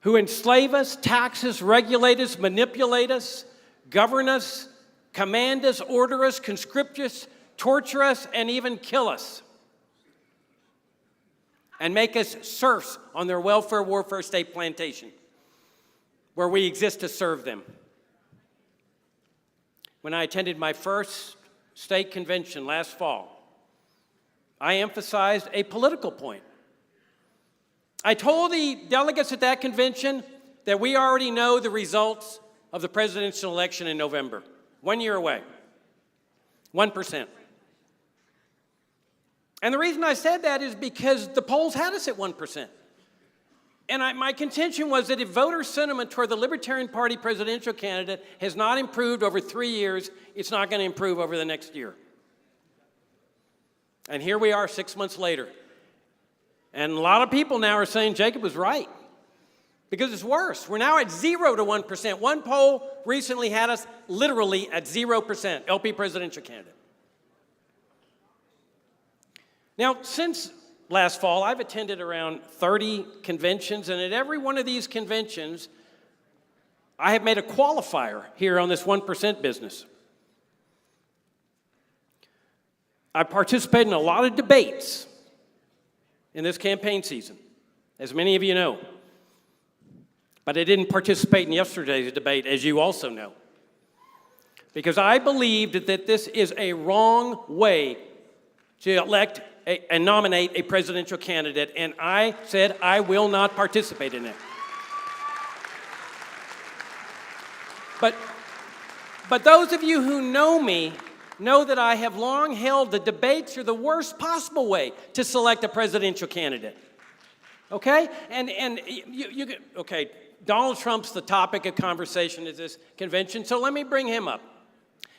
who enslave us, tax us, regulate us, manipulate us, govern us, command us, order us, conscript us, torture us, and even kill us, and make us serfs on their welfare warfare state plantation, where we exist to serve them. When I attended my first state convention last fall, I emphasized a political point. I told the delegates at that convention that we already know the results of the presidential election in November, 1 year away, 1%. And the reason I said that is because the polls had us at 1%. And my contention was that if voter sentiment toward the Libertarian Party presidential candidate has not improved over 3 years, it's not going to improve over the next year. And here we are 6 months later. And a lot of people now are saying Jacob was right, because it's worse. We're now at 0 to 1%. One poll recently had us literally at 0%, LP presidential candidate. Now, since last fall, I've attended around 30 conventions, and at every one of these conventions, I have made a qualifier here on this 1% business. I participated in a lot of debates in this campaign season, as many of you know. But I didn't participate in yesterday's debate, as you also know, because I believed that this is a wrong way to elect and nominate a presidential candidate, and I said I will not participate in it. But those of you who know me know that I have long held the debates are the worst possible way to select a presidential candidate. Okay? Okay, Donald Trump's the topic of conversation at this convention, so let me bring him up.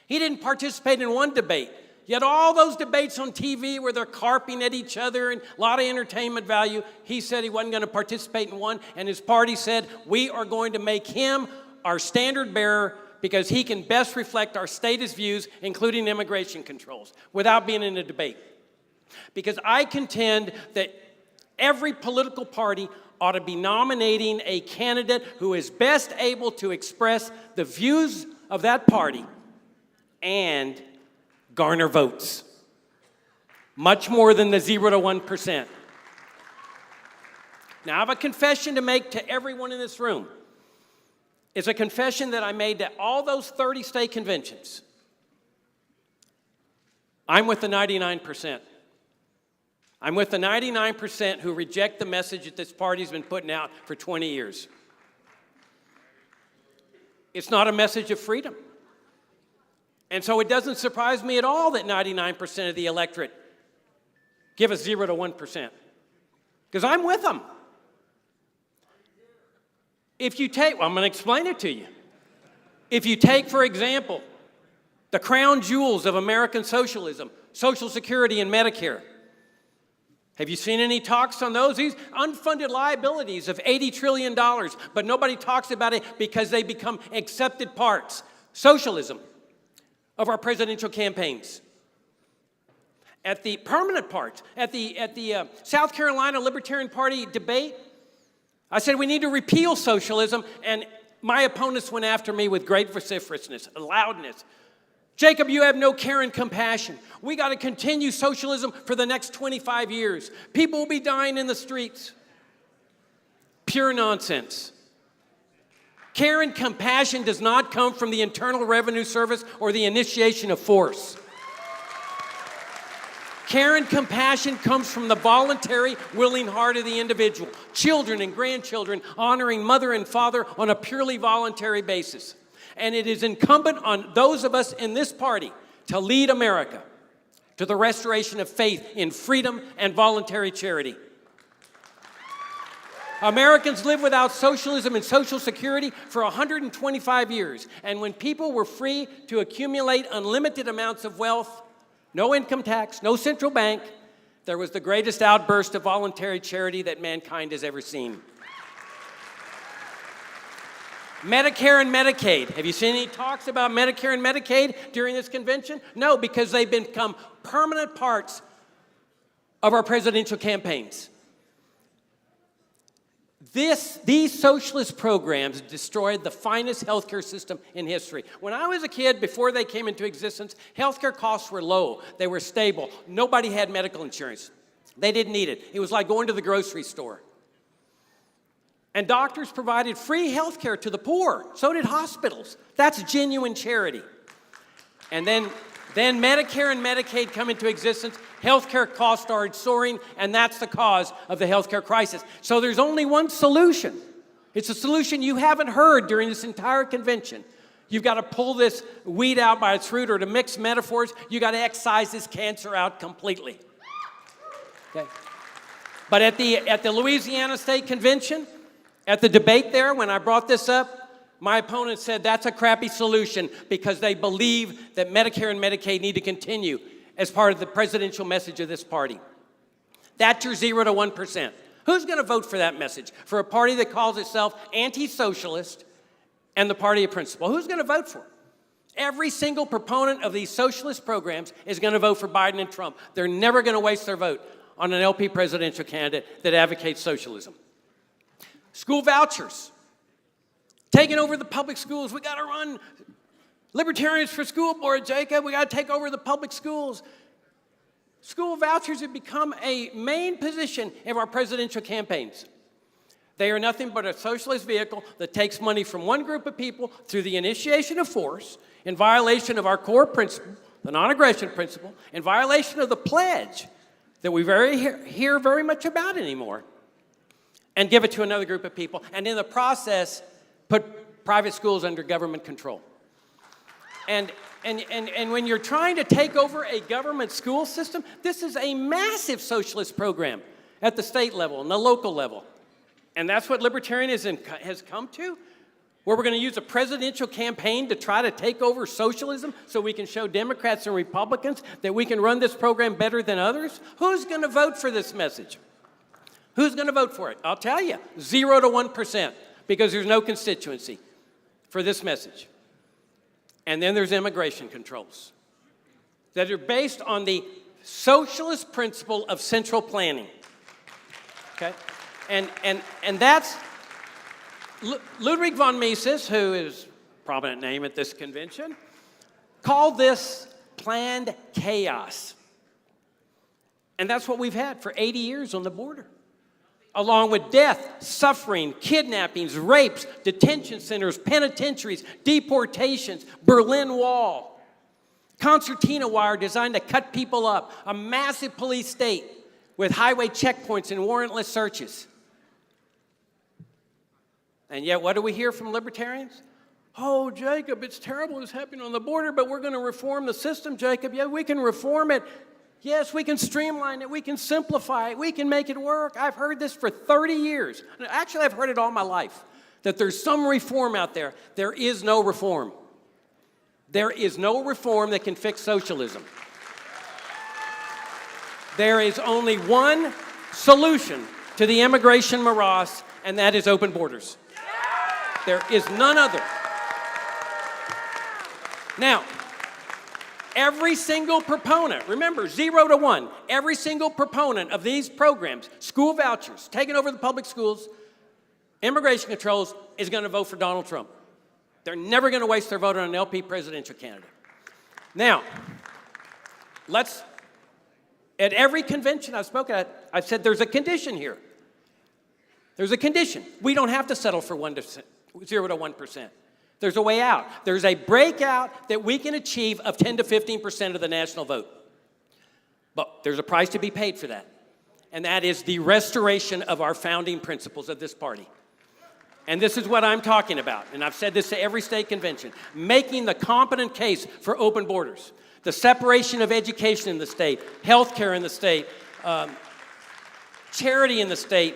He didn't participate in one debate. Yet all those debates on TV where they're carping at each other and a lot of entertainment value, he said he wasn't going to participate in one, and his party said, we are going to make him our standard bearer because he can best reflect our status views, including immigration controls, without being in a debate. Because I contend that every political party ought to be nominating a candidate who is best able to express the views of that party and garner votes, much more than the 0 to 1%. Now, I have a confession to make to everyone in this room. It's a confession that I made to all those 30 state conventions. I'm with the 99%. I'm with the 99% who reject the message that this party's been putting out for 20 years. It's not a message of freedom. And so it doesn't surprise me at all that 99% of the electorate give us 0 to 1%. Because I'm with them. If you take, well, I'm going to explain it to you. If you take, for example, the crown jewels of American socialism, Social Security and Medicare, have you seen any talks on those? These unfunded liabilities of $80 trillion, but nobody talks about it because they become accepted parts. Socialism of our presidential campaigns. At the permanent parts, at the South Carolina Libertarian Party debate, I said we need to repeal socialism, and my opponents went after me with great vociferousness, loudness. Jacob, you have no care and compassion. We got to continue socialism for the next 25 years. People will be dying in the streets. Pure nonsense. Care and compassion does not come from the Internal Revenue Service or the initiation of force. Care and compassion comes from the voluntary, willing heart of the individual. Children and grandchildren honoring mother and father on a purely voluntary basis. And it is incumbent on those of us in this party to lead America to the restoration of faith in freedom and voluntary charity. Americans lived without socialism and Social Security for 125 years. And when people were free to accumulate unlimited amounts of wealth, no income tax, no central bank, there was the greatest outburst of voluntary charity that mankind has ever seen. Medicare and Medicaid. Have you seen any talks about Medicare and Medicaid during this convention? No, because they've become permanent parts of our presidential campaigns. These socialist programs destroyed the finest healthcare system in history. When I was a kid, before they came into existence, healthcare costs were low. They were stable. Nobody had medical insurance. They didn't need it. It was like going to the grocery store. And doctors provided free healthcare to the poor. So did hospitals. That's genuine charity. And then Medicare and Medicaid come into existence. Healthcare costs started soaring, and that's the cause of the healthcare crisis. So there's only one solution. It's a solution you haven't heard during this entire convention. You've got to pull this weed out by its root, or to mix metaphors, you've got to excise this cancer out completely. Okay. But at the Louisiana State Convention, at the debate there, when I brought this up, my opponent said that's a crappy solution because they believe that Medicare and Medicaid need to continue as part of the presidential message of this party. That's your 0 to 1%. Who's going to vote for that message? For a party that calls itself anti-socialist and the party of principle. Who's going to vote for it? Every single proponent of these socialist programs is going to vote for Biden and Trump. They're never going to waste their vote on an LP presidential candidate that advocates socialism. School vouchers. Taking over the public schools. We got to run Libertarians for School Board, Jacob. We got to take over the public schools. School vouchers have become a main position of our presidential campaigns. They are nothing but a socialist vehicle that takes money from one group of people through the initiation of force in violation of our core principle, the non-aggression principle, in violation of the pledge that we hear very much about anymore, and give it to another group of people, and in the process, put private schools under government control. And when you're trying to take over a government school system, this is a massive socialist program at the state level and the local level. And that's what libertarianism has come to, where we're going to use a presidential campaign to try to take over socialism so we can show Democrats and Republicans that we can run this program better than others. Who's going to vote for this message? Who's going to vote for it? I'll tell you, 0 to 1%, because there's no constituency for this message. And then there's immigration controls that are based on the socialist principle of central planning. Okay? And that's Ludwig von Mises, who is a prominent name at this convention, called this planned chaos. And that's what we've had for 80 years on the border. Along with death, suffering, kidnappings, rapes, detention centers, penitentiaries, deportations, Berlin Wall, concertina wire designed to cut people up, a massive police state with highway checkpoints and warrantless searches. And yet, what do we hear from libertarians? Oh, Jacob, it's terrible what's happening on the border, but we're going to reform the system, Jacob. Yeah, we can reform it. Yes, we can streamline it, we can simplify it, we can make it work. I've heard this for 30 years. Actually, I've heard it all my life, that there's some reform out there. There is no reform. There is no reform that can fix socialism. There is only one solution to the immigration morass, and that is open borders. There is none other. Now, every single proponent, remember, 0 to 1, every single proponent of these programs, school vouchers, taking over the public schools, immigration controls, is going to vote for Donald Trump. They're never going to waste their vote on an LP presidential candidate. Now, at every convention I've spoken at, I've said there's a condition here. There's a condition. We don't have to settle for 0 to 1%. There's a way out. There's a breakout that we can achieve of 10 to 15% of the national vote. But there's a price to be paid for that. And that is the restoration of our founding principles of this party. And this is what I'm talking about. And I've said this to every state convention. Making the competent case for open borders. The separation of education in the state, health care in the state, charity in the state,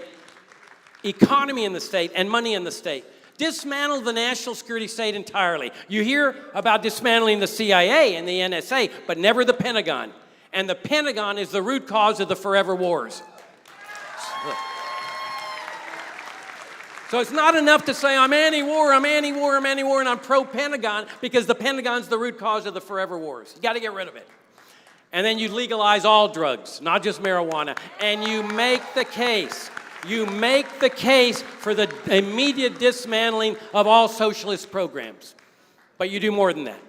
economy in the state, and money in the state. Dismantle the national security state entirely. You hear about dismantling the CIA and the NSA, but never the Pentagon. And the Pentagon is the root cause of the forever wars. So it's not enough to say, I'm anti-war, I'm anti-war, I'm anti-war, and I'm pro-Pentagon, because the Pentagon's the root cause of the forever wars. You got to get rid of it. And then you legalize all drugs, not just marijuana. And you make the case. You make the case for the immediate dismantling of all socialist programs. But you do more than that.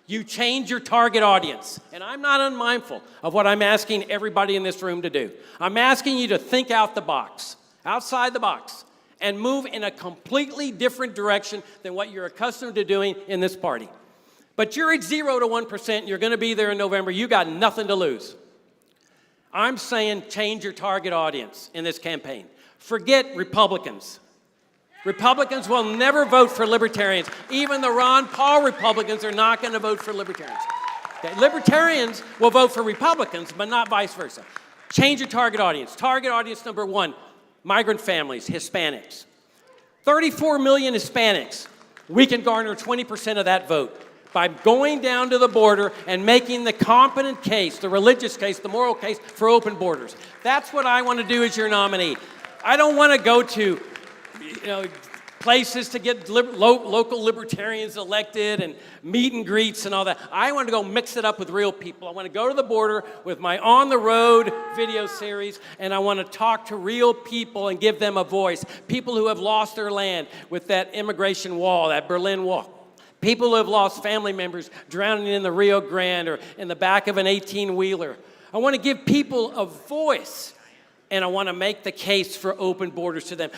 You change your target audience. And I'm not unmindful of what I'm asking everybody in this room to do. I'm asking you to think out the box, outside the box, and move in a completely different direction than what you're accustomed to doing in this party. But you're at 0 to 1%, you're going to be there in November. You got nothing to lose. I'm saying change your target audience in this campaign. Forget Republicans. Republicans will never vote for libertarians. Even the Ron Paul Republicans are not going to vote for libertarians. Okay? Libertarians will vote for Republicans, but not vice versa. Change your target audience. Target audience number 1, migrant families, Hispanics. 34 million Hispanics. We can garner 20% of that vote by going down to the border and making the competent case, the religious case, the moral case for open borders. That's what I want to do as your nominee. I don't want to go to places to get local libertarians elected and meet and greets and all that. I want to go mix it up with real people. I want to go to the border with my on-the-road video series, and I want to talk to real people and give them a voice. People who have lost their land with that immigration wall, that Berlin Wall. People who have lost family members drowning in the Rio Grande or in the back of an 18-wheeler. I want to give people a voice, and I want to make the case for open borders to them.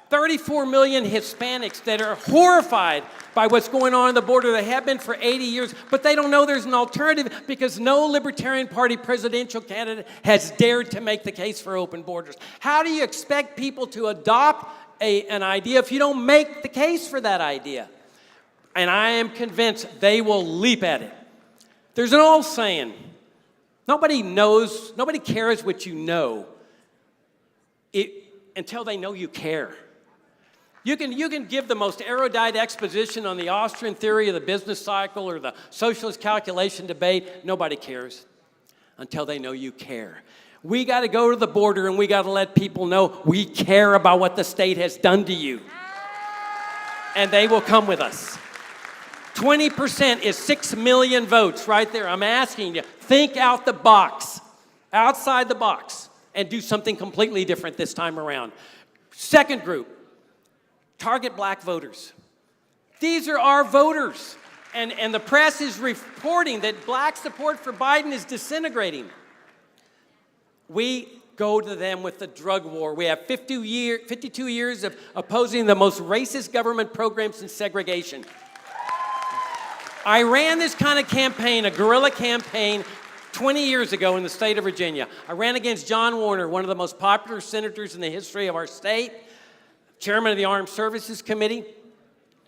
34 million Hispanics that are horrified by what's going on the border. They have been for 80 years, but they don't know there's an alternative because no Libertarian Party presidential candidate has dared to make the case for open borders. How do you expect people to adopt an idea if you don't make the case for that idea? And I am convinced they will leap at it. There's an old saying, nobody cares what you know until they know you care. You can give the most erudite exposition on the Austrian theory of the business cycle or the socialist calculation debate. Nobody cares until they know you care. We got to go to the border and we got to let people know we care about what the state has done to you. And they will come with us. 20% is 6 million votes right there. I'm asking you, think out the box, outside the box, and do something completely different this time around. Second group. Target black voters. These are our voters. And the press is reporting that black support for Biden is disintegrating. We go to them with the drug war. We have 52 years of opposing the most racist government program since segregation. I ran this kind of campaign, a guerrilla campaign, 20 years ago in the state of Virginia. I ran against John Warner, one of the most popular senators in the history of our state, chairman of the Armed Services Committee.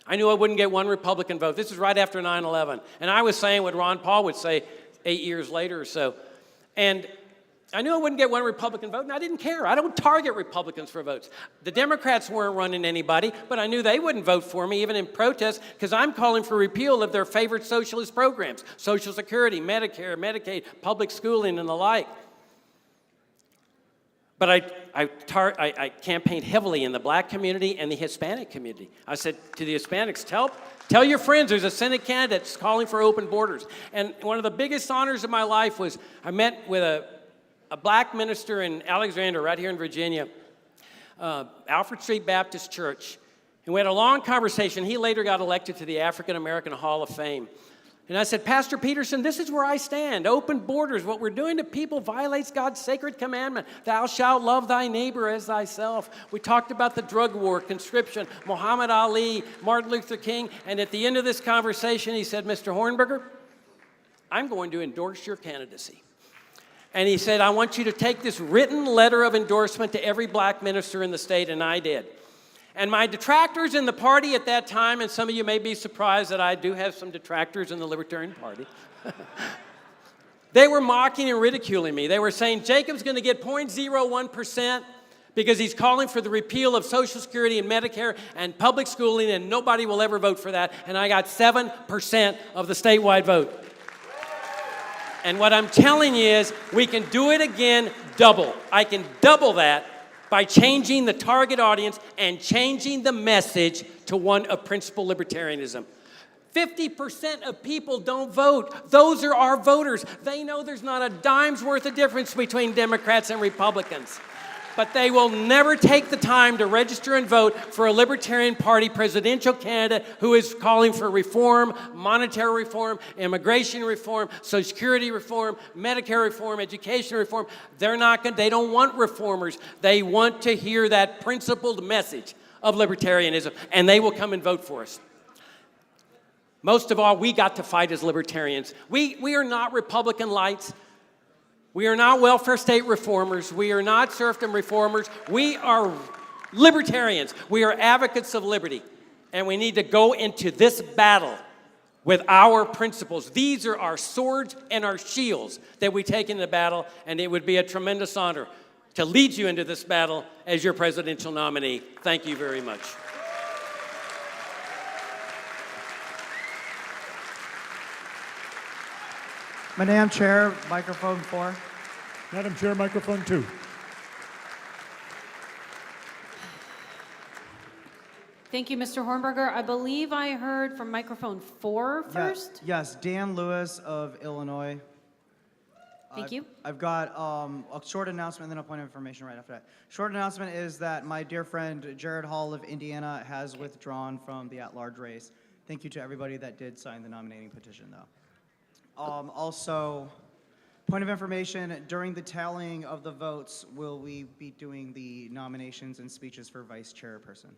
I knew I wouldn't get one Republican vote. This was right after 9/11. And I was saying what Ron Paul would say 8 years later or so. And I knew I wouldn't get one Republican vote, and I didn't care. I don't target Republicans for votes. The Democrats weren't running anybody, but I knew they wouldn't vote for me, even in protest, because I'm calling for repeal of their favorite socialist programs, Social Security, Medicare, Medicaid, public schooling, and the like. But I campaigned heavily in the black community and the Hispanic community. I said to the Hispanics, tell your friends there's a Senate candidate that's calling for open borders. And one of the biggest honors of my life was I met with a black minister in Alexandria, right here in Virginia, Alfred Street Baptist Church. And we had a long conversation. He later got elected to the African American Hall of Fame. And I said, Pastor Peterson, this is where I stand. Open borders. What we're doing to people violates God's sacred commandment. Thou shalt love thy neighbor as thyself. We talked about the drug war, conscription, Muhammad Ali, Martin Luther King. And at the end of this conversation, he said, Mr. Hornberger, I'm going to endorse your candidacy. And he said, I want you to take this written letter of endorsement to every black minister in the state, and I did. And my detractors in the party at that time, and some of you may be surprised that I do have some detractors in the Libertarian Party, they were mocking and ridiculing me. They were saying, Jacob's going to get 0.01% because he's calling for the repeal of Social Security and Medicare and public schooling, and nobody will ever vote for that. And I got 7% of the statewide vote. And what I'm telling you is we can do it again double. I can double that by changing the target audience and changing the message to one of principled libertarianism. 50% of people don't vote. Those are our voters. They know there's not a dime's worth of difference between Democrats and Republicans. But they will never take the time to register and vote for a Libertarian Party presidential candidate who is calling for reform, monetary reform, immigration reform, Social Security reform, Medicare reform, education reform. They don't want reformers. They want to hear that principled message of libertarianism, and they will come and vote for us. Most of all, we got to fight as libertarians. We are not Republican lights. We are not welfare state reformers. We are not serfdom reformers. We are libertarians. We are advocates of liberty. And we need to go into this battle with our principles. These are our swords and our shields that we take into battle, and it would be a tremendous honor to lead you into this battle as your presidential nominee. Thank you very much. Madam Chair, microphone 4. Madam Chair, microphone 2. Thank you, Mr. Hornberger. I believe I heard from microphone 4 first. Yes, Dan Lewis of Illinois. Thank you. I've got a short announcement and then a point of information right after that. Short announcement is that my dear friend Jared Hall of Indiana has withdrawn from the at-large race. Thank you to everybody that did sign the nominating petition, though. Also, point of information, during the tallying of the votes, will we be doing the nominations and speeches for vice chairperson?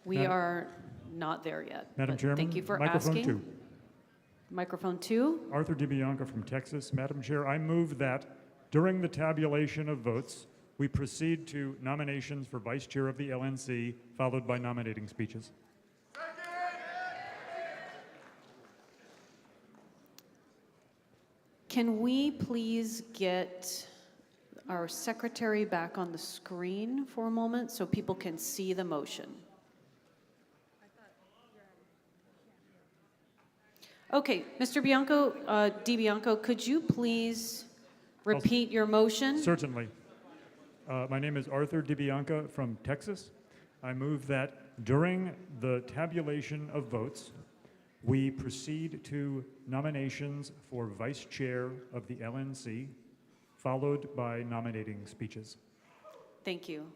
We are not there yet. Madam but Chairman, thank you for microphone asking. 2. Microphone 2. Arthur DiBianca from Texas. Madam Chair, I move that during the tabulation of votes, we proceed to nominations for vice chair of the LNC, followed by nominating speeches. Can we please get our secretary back on the screen for a moment so people can see the motion? Okay, Mr. DiBianco, could you please repeat your motion? Certainly. My name is Arthur DiBianca from Texas. I move that during the tabulation of votes, we proceed to nominations for vice chair of the LNC, followed by nominating speeches. Thank you.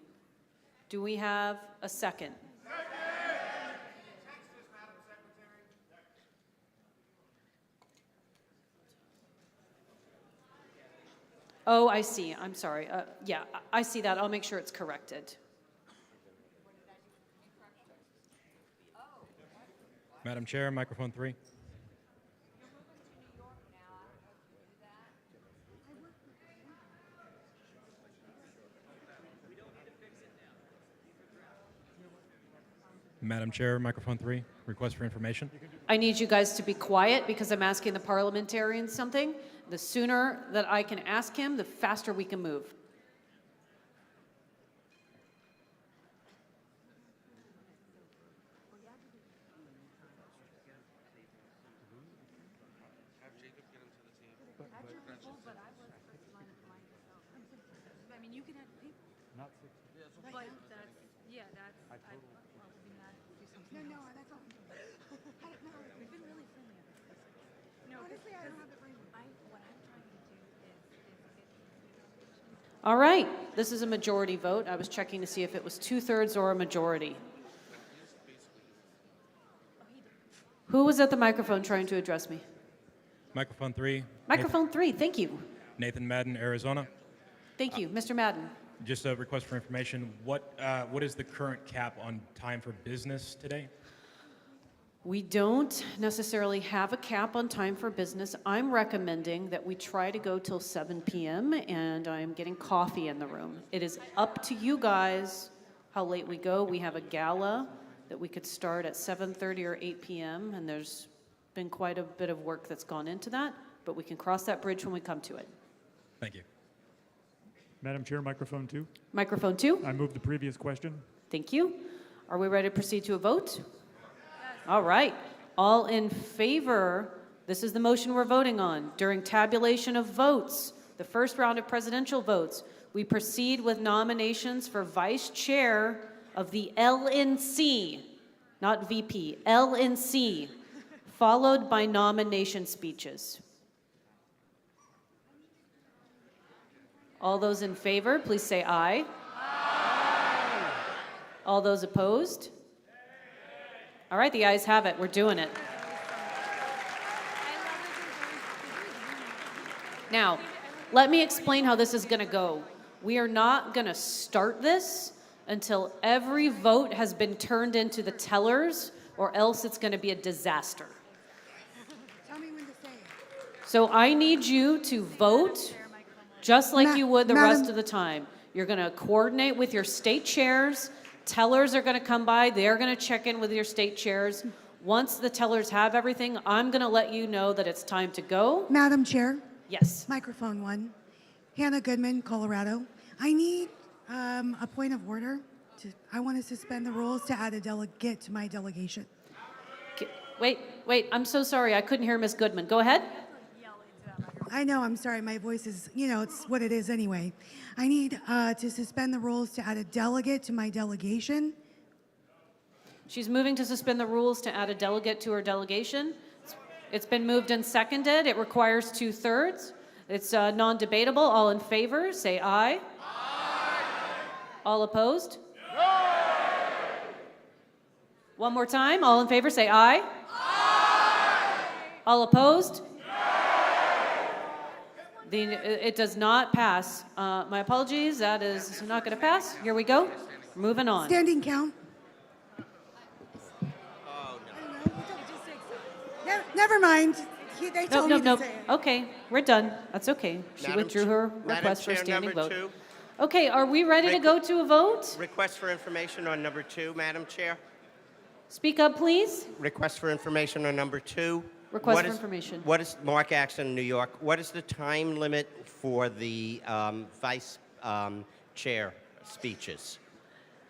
Do we have a second? Oh, I see. I'm sorry. Yeah, I see that. I'll make sure it's corrected. Madam Chair, microphone 3. Madam Chair, microphone 3. Request for information. I need you guys to be quiet because I'm asking the parliamentarian something. The sooner that I can ask him, the faster we can move. All right, this is a majority vote. I was checking to see if it was 2/3 or a majority. Who was at the microphone trying to address me? Microphone 3. Microphone 3, thank you. Nathan Madden, Arizona. Thank you, Mr. Madden. Just a request for information. What is the current cap on time for business today? We don't necessarily have a cap on time for business. I'm recommending that we try to go till 7 p.m. and I'm getting coffee in the room. It is up to you guys how late we go. We have a gala that we could start at 7:30 or 8 p.m. and there's been quite a bit of work that's gone into that, but we can cross that bridge when we come to it. Thank you. Madam Chair, microphone 2. Microphone 2. I move the previous question. Thank you. Are we ready to proceed to a vote? All right. All in favor, this is the motion we're voting on. During tabulation of votes, the first round of presidential votes, we proceed with nominations for vice chair of the LNC, not VP, LNC, followed by nomination speeches. All those in favor, please say aye. Aye. All those opposed? All right, the ayes have it. We're doing it. Now, let me explain how this is going to go. We are not going to start this until every vote has been turned into the tellers, or else it's going to be a disaster. Tell me when to say it. So I need you to vote just like you would the rest of the time. You're going to coordinate with your state chairs. Tellers are going to come by. They're going to check in with your state chairs. Once the tellers have everything, I'm going to let you know that it's time to go. Madam Chair? Yes. Microphone 1. Hannah Goodman, Colorado. I need a point of order. I want to suspend the rules to add a delegate to my delegation. Wait. I'm so sorry. I couldn't hear Ms. Goodman. Go ahead. I know, I'm sorry. My voice is, it's what it is anyway. I need to suspend the rules to add a delegate to my delegation. She's moving to suspend the rules to add a delegate to her delegation. It's been moved and seconded. It requires 2/3. It's non-debatable. All in favor, say aye. Aye. All opposed? No. One more time. All in favor, say aye. Aye. All opposed? It does not pass. My apologies. That is not going to pass. Here we go. Moving on. Standing count. Never mind. They told me to say it. Okay, we're done. That's okay. She withdrew her request for a standing vote. Okay, are we ready to go to a vote? Request for information on number 2, Madam Chair. Speak up, please. Request for information on number 2. Request for information. What is Mark Axon, New York? What is the time limit for the vice chair speeches?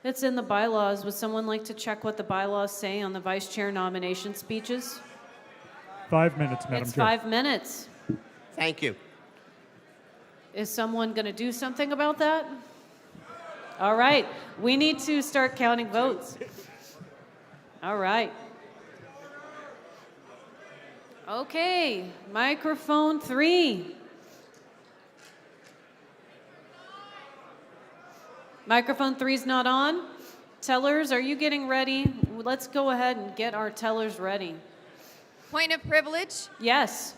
It's in the bylaws. Would someone like to check what the bylaws say on the vice chair nomination speeches? 5 minutes, Madam Chair. It's 5 minutes. Thank you. Is someone going to do something about that? All right. We need to start counting votes. All right. Okay. Microphone 3. Microphone 3's not on. Tellers, are you getting ready? Let's go ahead and get our tellers ready. Point of privilege. Yes.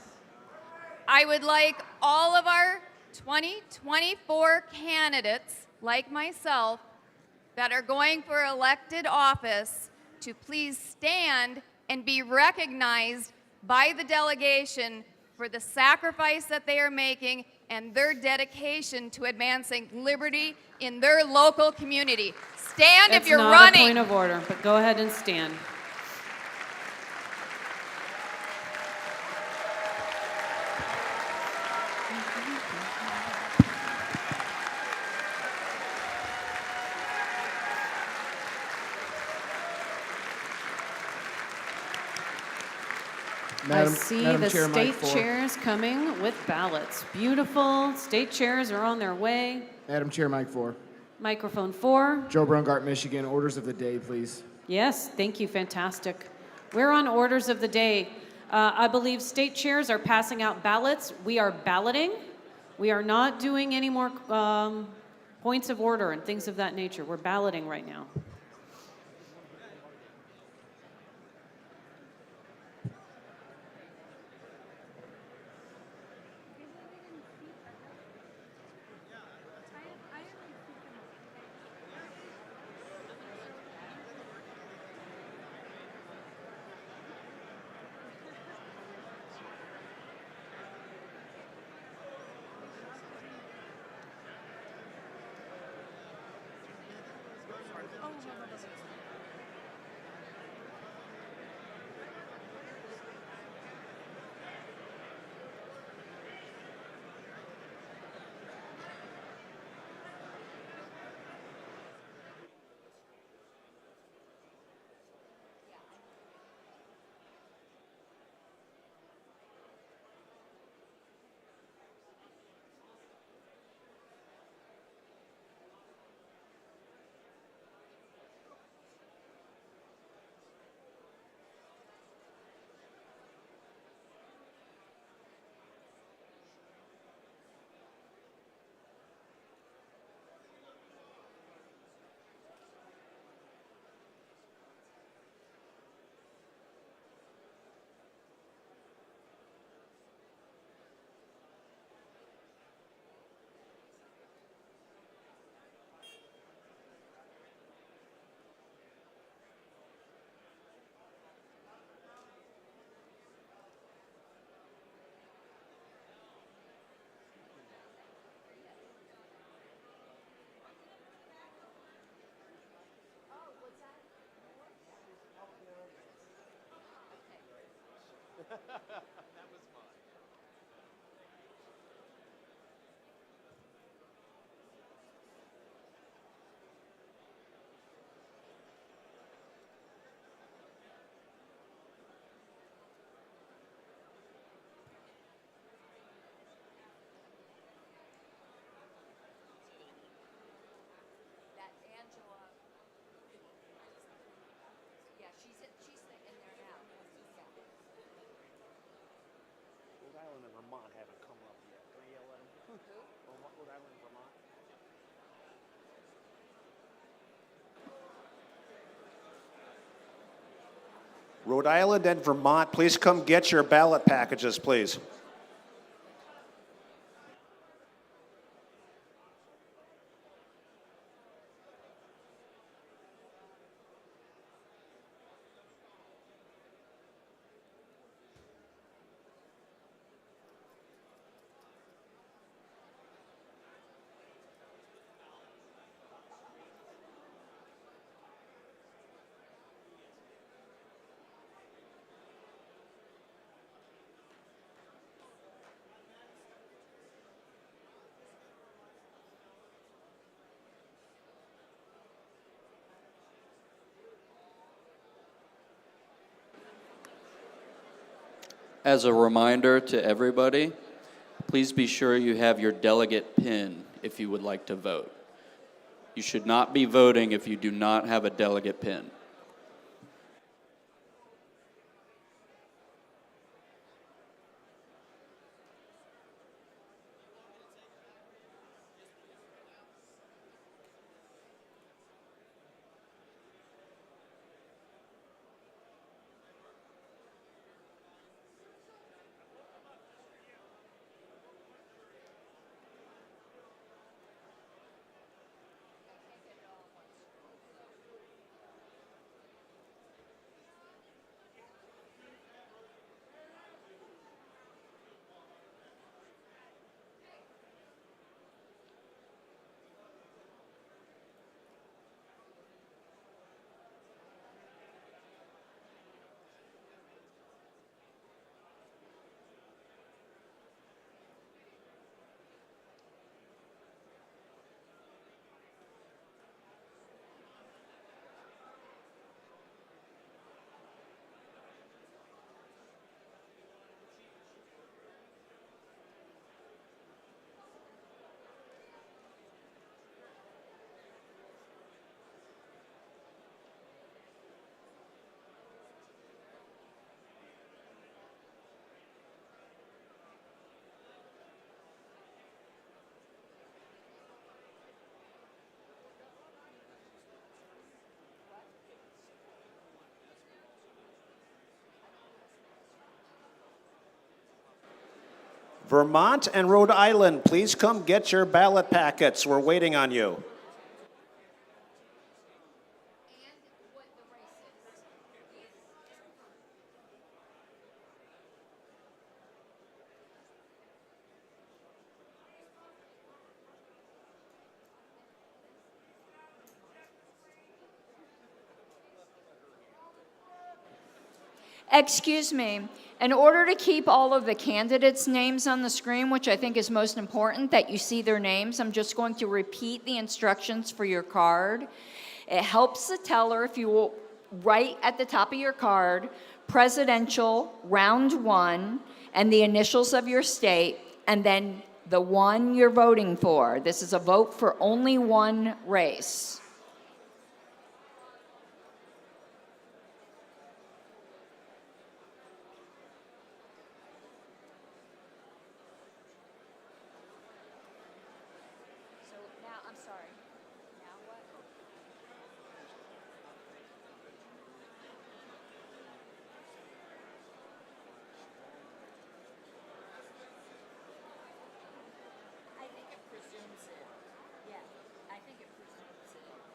I would like all of our 2024 candidates, like myself, that are going for elected office to please stand and be recognized by the delegation for the sacrifice that they are making and their dedication to advancing liberty in their local community. Stand if you're running. It's not a point of order, but go ahead and stand. I see the state chairs coming with ballots. Beautiful. State chairs are on their way. Madam Chair, Mike 4. Microphone 4. Joe Brungart, Michigan. Orders of the day, please. Yes, thank you. Fantastic. We're on orders of the day. I believe state chairs are passing out ballots. We are balloting. We are not doing any more points of order and things of that nature. We're balloting right now. That was fun. That Angela, yeah, she's in there now. Yeah. Rhode Island and Vermont haven't come up yet. Can I yell at them? Who? Rhode Island and Vermont. Rhode Island and Vermont, please come get your ballot packages, please. As a reminder to everybody, please be sure you have your delegate pin if you would like to vote. You should not be voting if you do not have a delegate pin. Vermont and Rhode Island, please come get your ballot packets. We're waiting on you. Excuse me. In order to keep all of the candidates' names on the screen, which I think is most important, that you see their names, I'm just going to repeat the instructions for your card. It helps the teller if you will write at the top of your card, presidential, round 1, and the initials of your state, and then the one you're voting for. This is a vote for only one race. I think it presumes it. Yeah, I think it presumes it.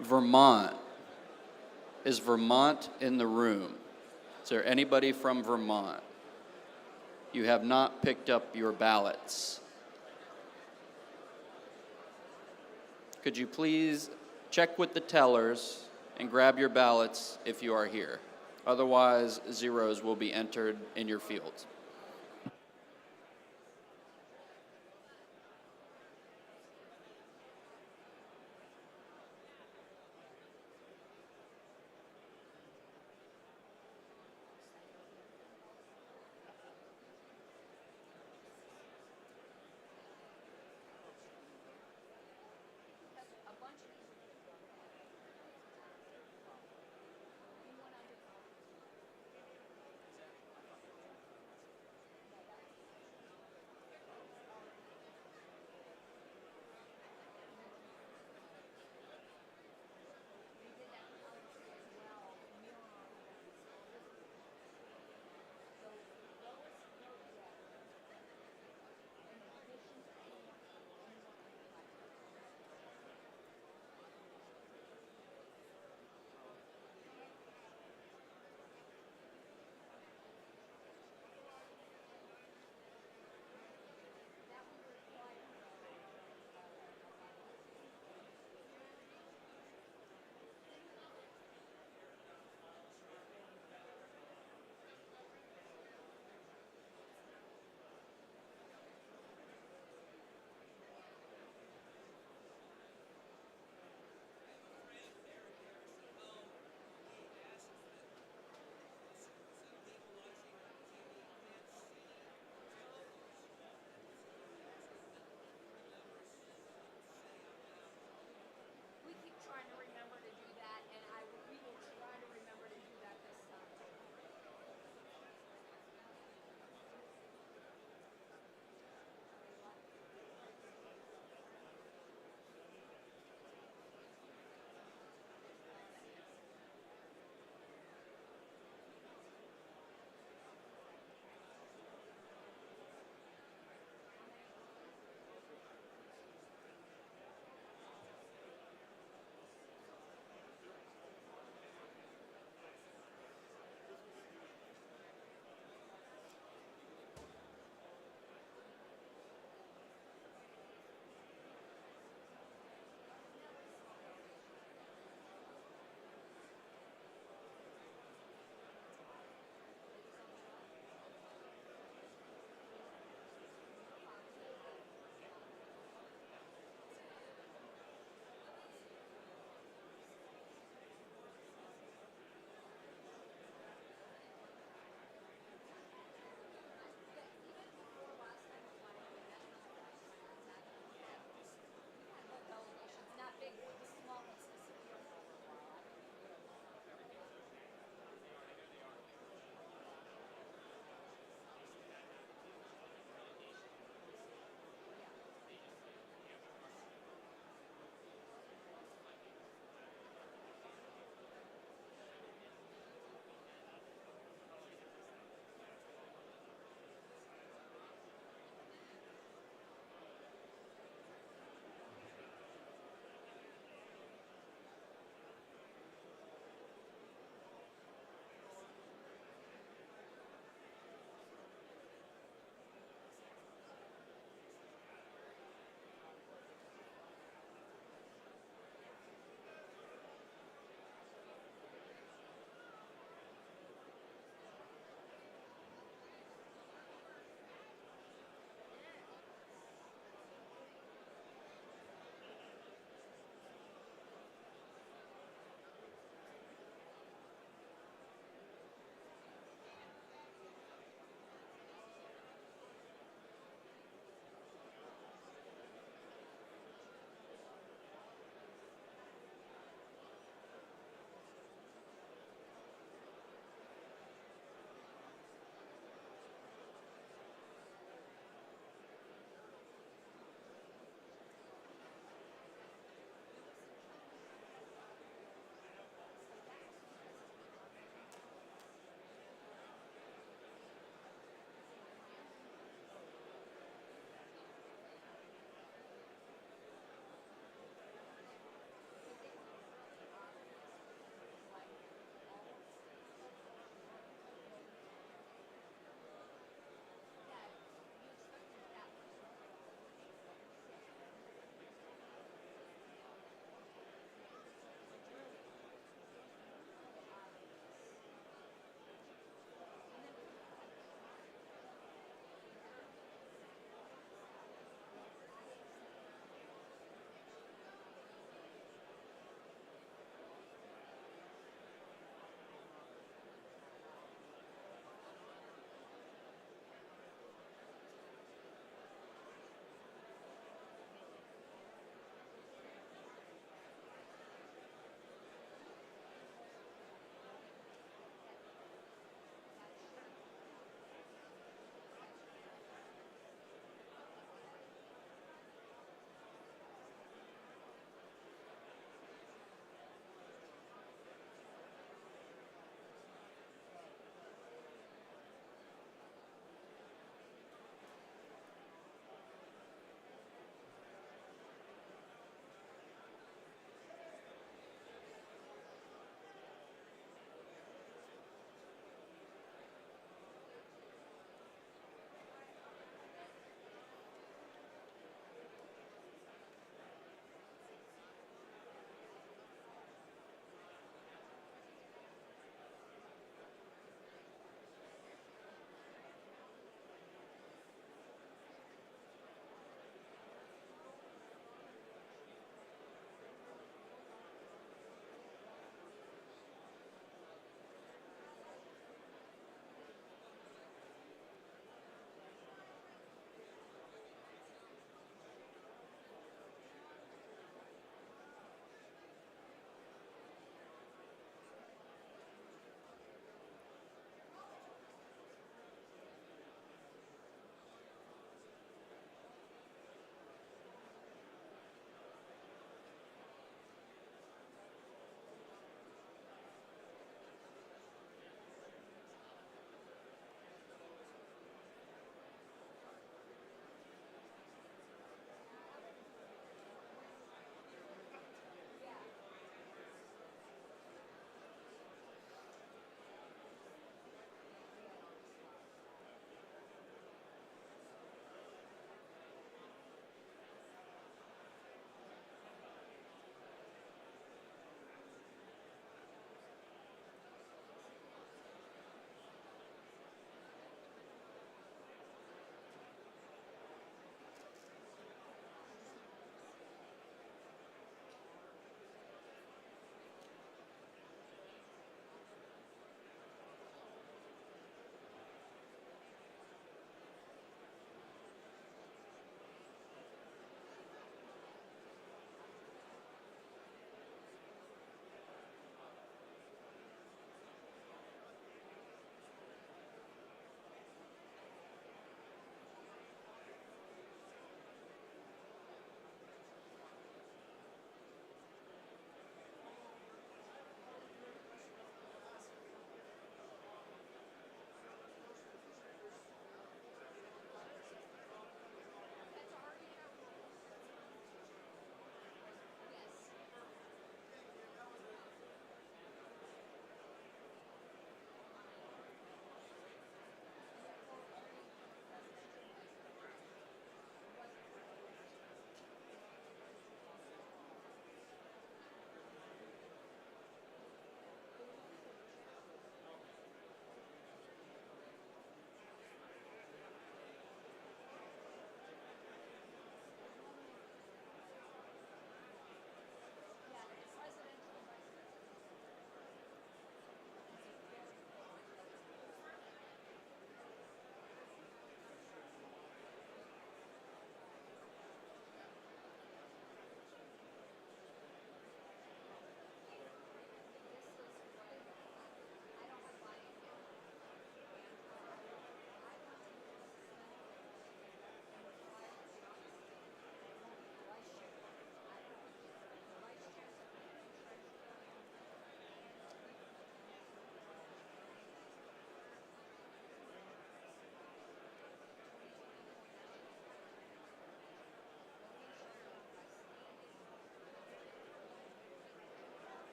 Vermont. Is Vermont in the room? Is there anybody from Vermont? You have not picked up your ballots. Could you please check with the tellers and grab your ballots if you are here? Otherwise, zeros will be entered in your fields.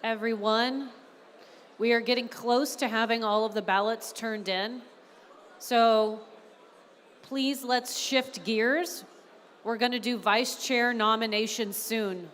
everyone. We are getting close to having all of the ballots turned in. So please let's shift gears. We're going to do vice chair nominations soon.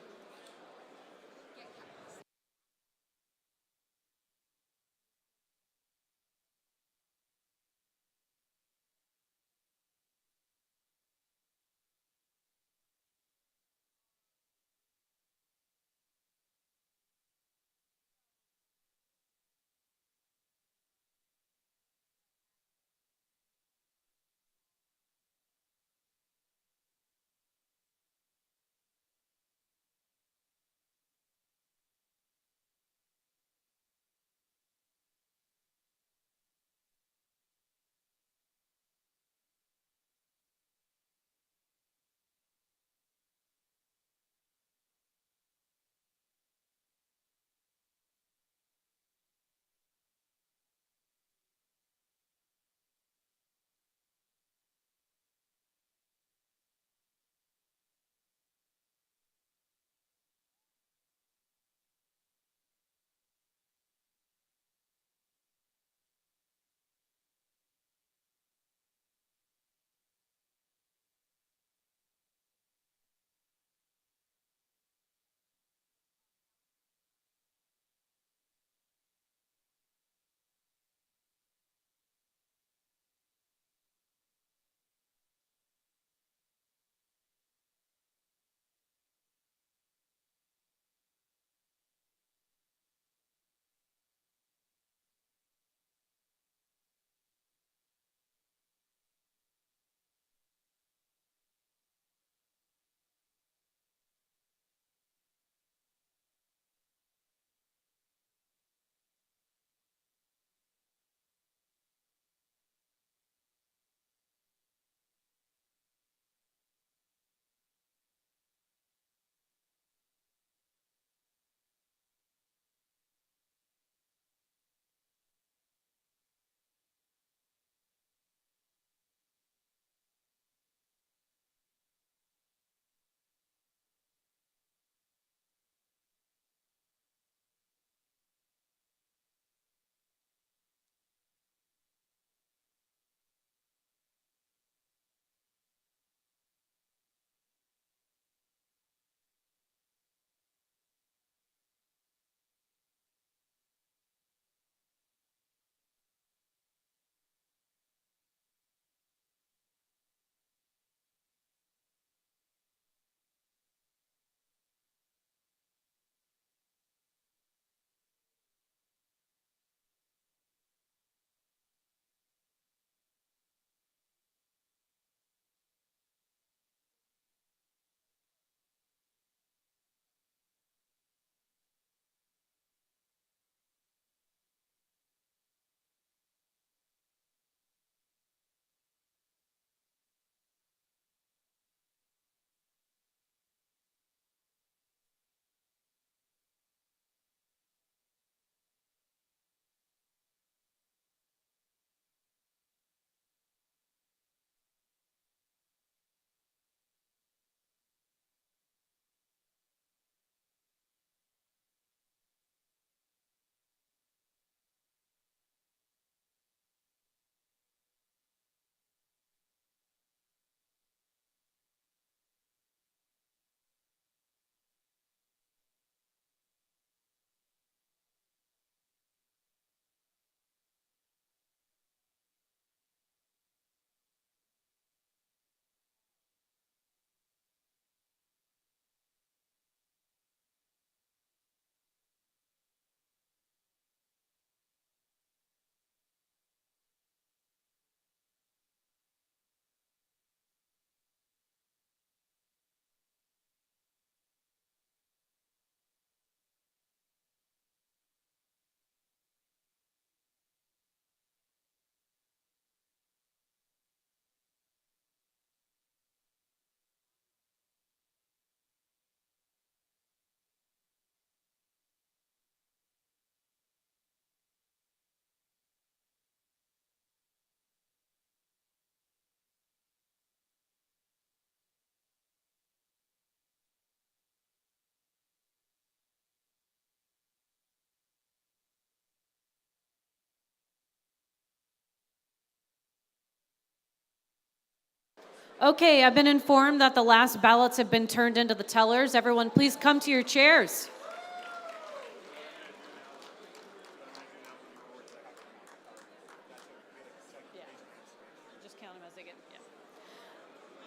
Okay, I've been informed that the last ballots have been turned into the tellers. Everyone, please come to your chairs.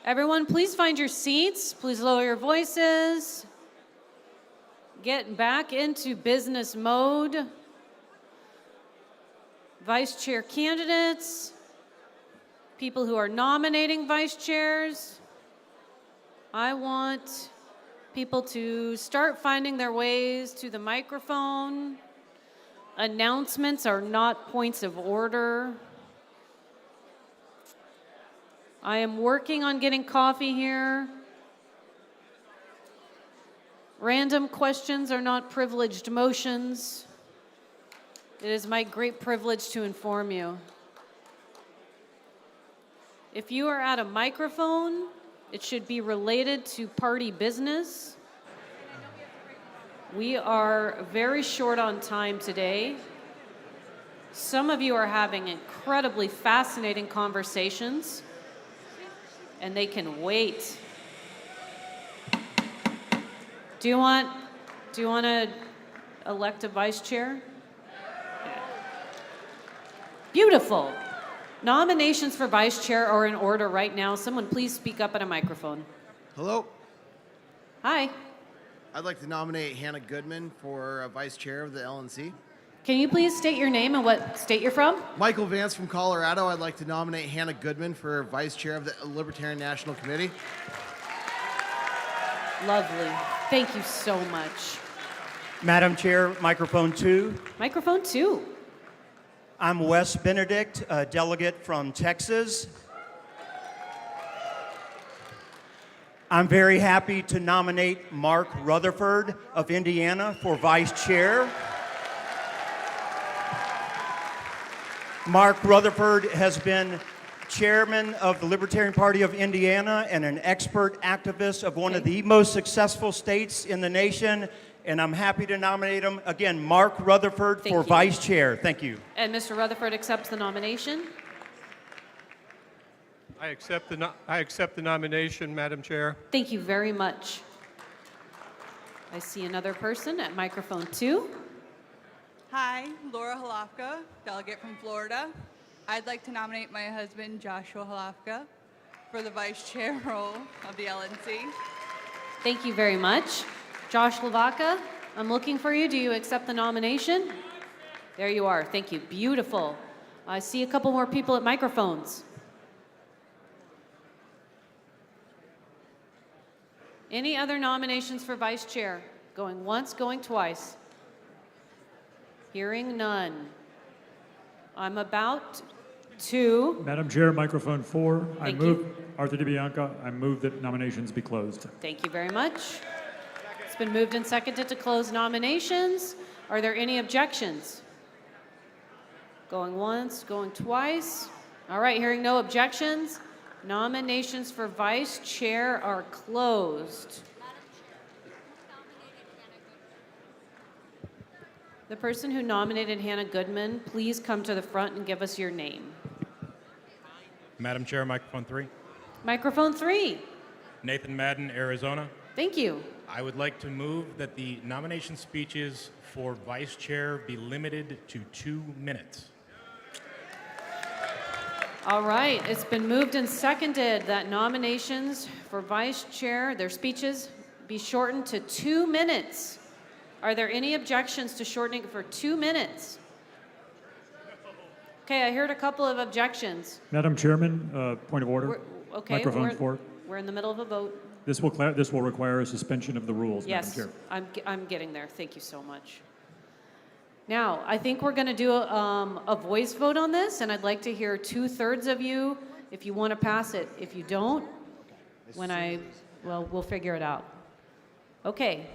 Everyone, please find your seats. Please lower your voices. Get back into business mode. Vice chair candidates, people who are nominating vice chairs. I want people to start finding their ways to the microphone. Announcements are not points of order. I am working on getting coffee here. Random questions are not privileged motions. It is my great privilege to inform you. If you are at a microphone, it should be related to party business. We are very short on time today. Some of you are having incredibly fascinating conversations, and they can wait. Do you want to elect a vice chair? Beautiful. Nominations for vice chair are in order right now. Someone please speak up at a microphone. Hello. Hi. I'd like to nominate Hannah Goodman for vice chair of the LNC. Can you please state your name and what state you're from? Michael Vance from Colorado. I'd like to nominate Hannah Goodman for vice chair of the Libertarian National Committee. Lovely. Thank you so much. Madam Chair, microphone 2. Microphone 2. I'm Wes Benedict, a delegate from Texas. I'm very happy to nominate Mark Rutherford of Indiana for vice chair. Mark Rutherford has been chairman of the Libertarian Party of Indiana and an expert activist of one of the most successful states in the nation. And I'm happy to nominate him, again, Mark Rutherford for vice chair. Thank you. And Mr. Rutherford accepts the nomination. I accept the nomination, Madam Chair. Thank you very much. I see another person at microphone 2. Hi, Laura Halafka, delegate from Florida. I'd like to nominate my husband, Joshua Halafka, for the vice chair role of the LNC. Thank you very much. Josh Lavaka, I'm looking for you. Do you accept the nomination? There you are. Thank you. Beautiful. I see a couple more people at microphones. Any other nominations for vice chair? Going once, going twice. Hearing none. I'm about to... Madam Chair, microphone 4. Thank Arthur DiBianca, I move that nominations be closed. Thank you very much. It's been moved and seconded to close nominations. Are there any objections? Going once, going twice. All right, hearing no objections, nominations for vice chair are closed. The person who nominated Hannah Goodman, please come to the front and give us your name. Madam Chair, microphone 3. Microphone 3. Nathan Madden, Arizona. Thank you. I would like to move that the nomination speeches for vice chair be limited to 2 minutes. All right, it's been moved and seconded that nominations for vice chair, their speeches, be shortened to 2 minutes. Are there any objections to shortening it for 2 minutes? Okay, I heard a couple of objections. Madam Chairman, point of order. Okay, microphone 4. We're in the middle of a vote. This will require a suspension of the rules, Yes, Madam Chair. I'm getting there. Thank you so much. Now, I think we're going to do a voice vote on this, and I'd like to hear 2/3 of you if you want to pass it. If you don't, we'll figure it out. Okay.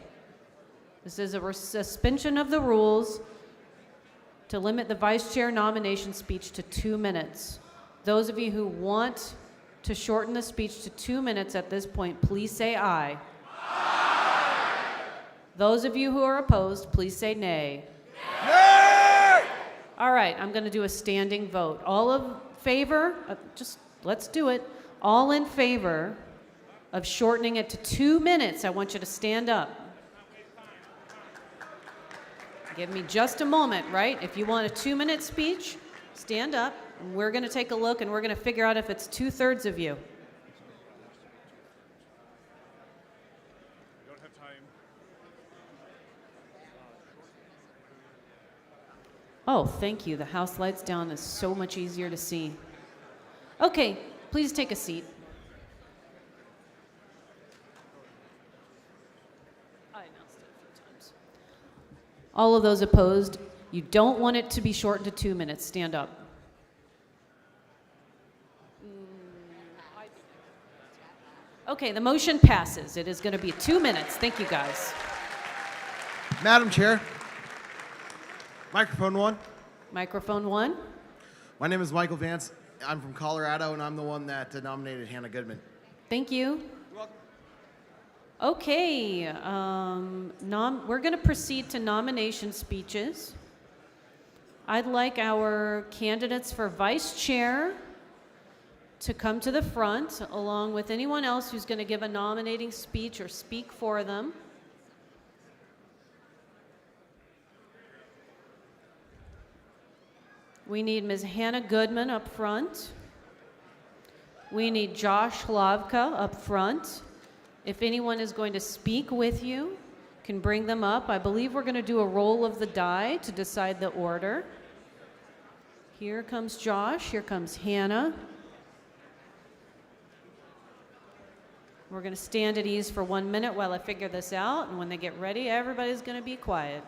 This is a suspension of the rules to limit the vice chair nomination speech to 2 minutes. Those of you who want to shorten the speech to 2 minutes at this point, please say aye. Aye. Those of you who are opposed, please say nay. Nay! All right, I'm going to do a standing vote. All in favor, let's do it. All in favor of shortening it to 2 minutes, I want you to stand up. Give me just a moment, right? If you want a 2-minute speech, stand up. And we're going to take a look and we're going to figure out if it's 2/3 of you. Oh, thank you. The house lights down is so much easier to see. Okay, please take a seat. I announced it a few times. All of those opposed, you don't want it to be shortened to 2 minutes. Stand up. Okay, the motion passes. It is going to be 2 minutes. Thank you, guys. Madam Chair. Microphone 1. Microphone 1. My name is Michael Vance. I'm from Colorado, and I'm the one that nominated Hannah Goodman. Thank you. Okay, we're going to proceed to nomination speeches. I'd like our candidates for vice chair to come to the front, along with anyone else who's going to give a nominating speech or speak for them. We need Ms. Hannah Goodman up front. We need Josh Hlavka up front. If anyone is going to speak with you, can bring them up. I believe we're going to do a roll of the die to decide the order. Here comes Josh. Here comes Hannah. We're going to stand at ease for 1 minute while I figure this out. And when they get ready, everybody's going to be quiet.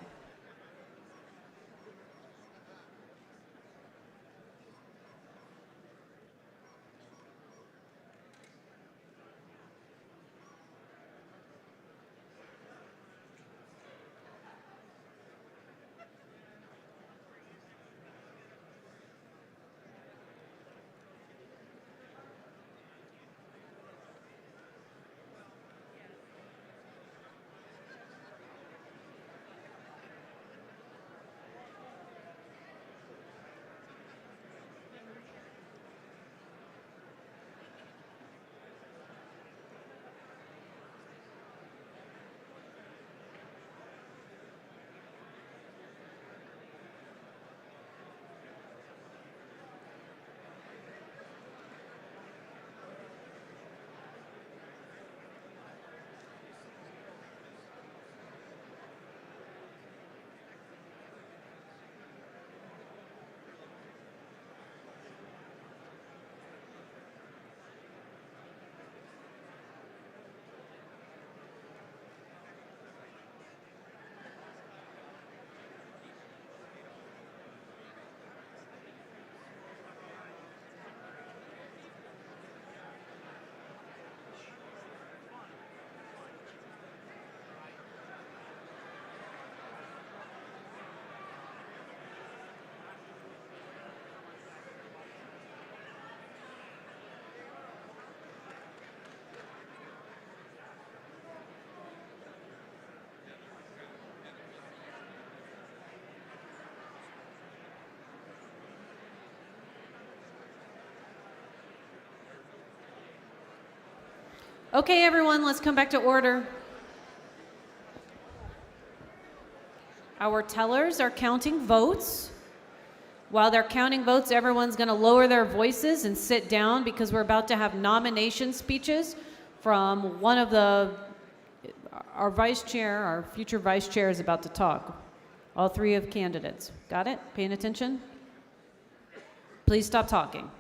Okay, everyone, let's come back to order. Our tellers are counting votes. While they're counting votes, everyone's going to lower their voices and sit down because we're about to have nomination speeches from one of our vice chair, our future vice chair is about to talk. All three of candidates. Got it? Paying attention? Please stop talking.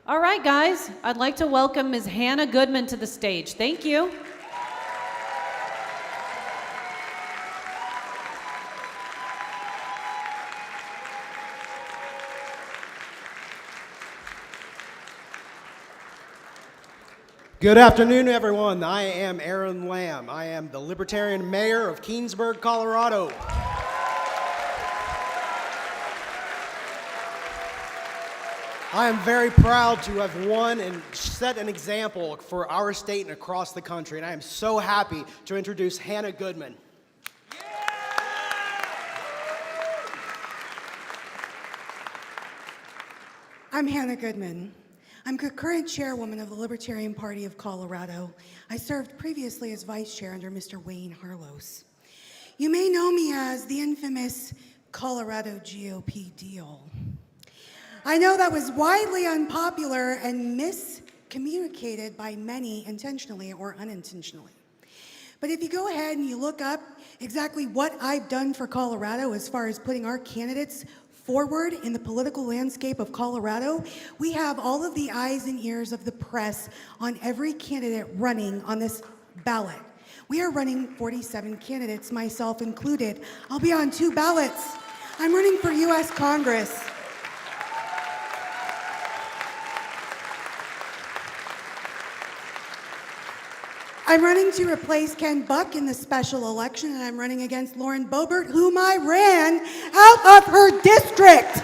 All right, guys, I'd like to welcome Ms. Hannah Goodman to the stage. Thank you. Good afternoon, everyone. I am Aaron Lamb. I am the Libertarian Mayor of Keensburg, Colorado. I am very proud to have won and set an example for our state and across the country, and I am so happy to introduce Hannah Goodman. I'm Hannah Goodman. I'm current chairwoman of the Libertarian Party of Colorado. I served previously as vice chair under Mr. Wayne Harlos. You may know me as the infamous Colorado GOP deal. I know that was widely unpopular and miscommunicated by many intentionally or unintentionally. But if you go ahead and you look up exactly what I've done for Colorado as far as putting our candidates forward in the political landscape of Colorado, we have all of the eyes and ears of the press on every candidate running on this ballot. We are running 47 candidates, myself included. I'll be on 2 ballots. I'm running for U.S. Congress. I'm running to replace Ken Buck in the special election, and I'm running against Lauren Boebert, whom I ran out of her district.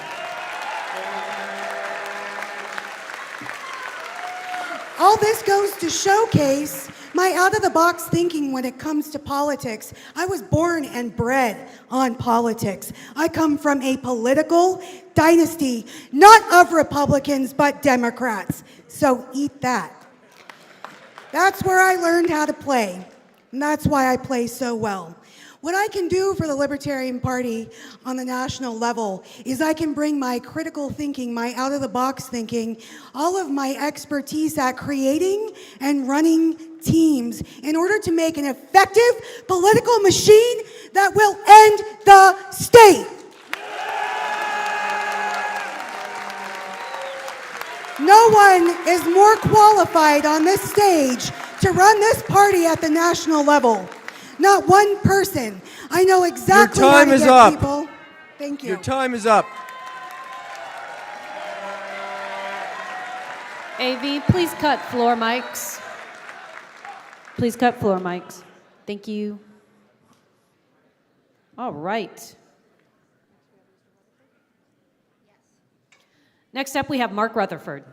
All this goes to showcase my out-of-the-box thinking when it comes to politics. I was born and bred on politics. I come from a political dynasty, not of Republicans, but Democrats. So eat that. That's where I learned how to play, and that's why I play so well. What I can do for the Libertarian Party on the national level is I can bring my critical thinking, my out-of-the-box thinking, all of my expertise at creating and running teams in order to make an effective political machine that will end the state. No one is more qualified on this stage to run this party at the national level. Not one person. I know exactly how to get people. Thank you. Your time is up. AV, please cut floor mics. Please cut floor mics. Thank you. All right. Next up, we have Mark Rutherford.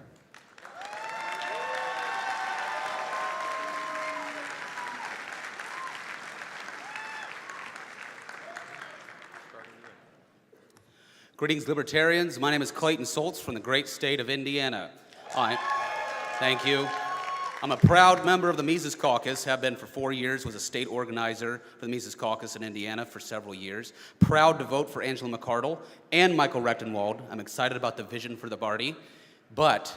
Greetings, Libertarians. My name is Clayton Soltz from the great state of Indiana. Thank you. I'm a proud member of the Mises Caucus, have been for 4 years, was a state organizer for the Mises Caucus in Indiana for several years. Proud to vote for Angela McArdle and Michael Rectenwald. I'm excited about the vision for the party. But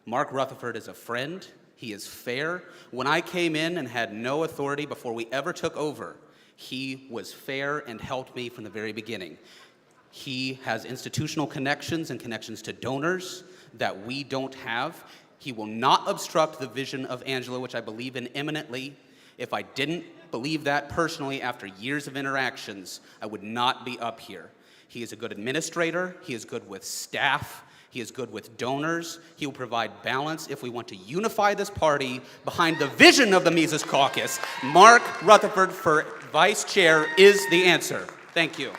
Mark Rutherford is a friend. He is fair. When I came in and had no authority before we ever took over, he was fair and helped me from the very beginning. He has institutional connections and connections to donors that we don't have. He will not obstruct the vision of Angela, which I believe in eminently. If I didn't believe that personally after years of interactions, I would not be up here. He is a good administrator. He is good with staff. He is good with donors. He will provide balance if we want to unify this party behind the vision of the Mises Caucus. Mark Rutherford for vice chair is the answer. Thank you.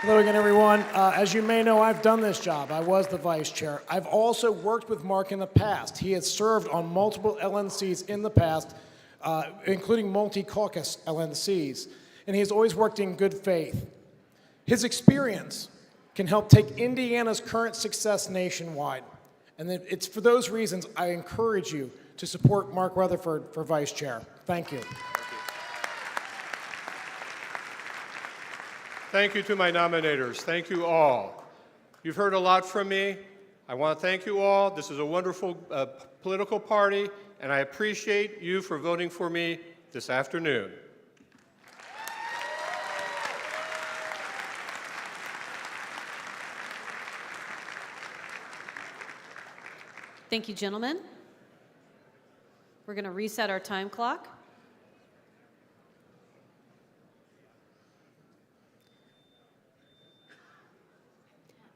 Hello again, everyone. As you may know, I've done this job. I was the vice chair. I've also worked with Mark in the past. He has served on multiple LNCs in the past, including multi-caucus LNCs, and he has always worked in good faith. His experience can help take Indiana's current success nationwide. And it's for those reasons I encourage you to support Mark Rutherford for vice chair. Thank you. Thank you to my nominators. Thank you all. You've heard a lot from me. I want to thank you all. This is a wonderful political party, and I appreciate you for voting for me this afternoon. Thank you, gentlemen. We're going to reset our time clock.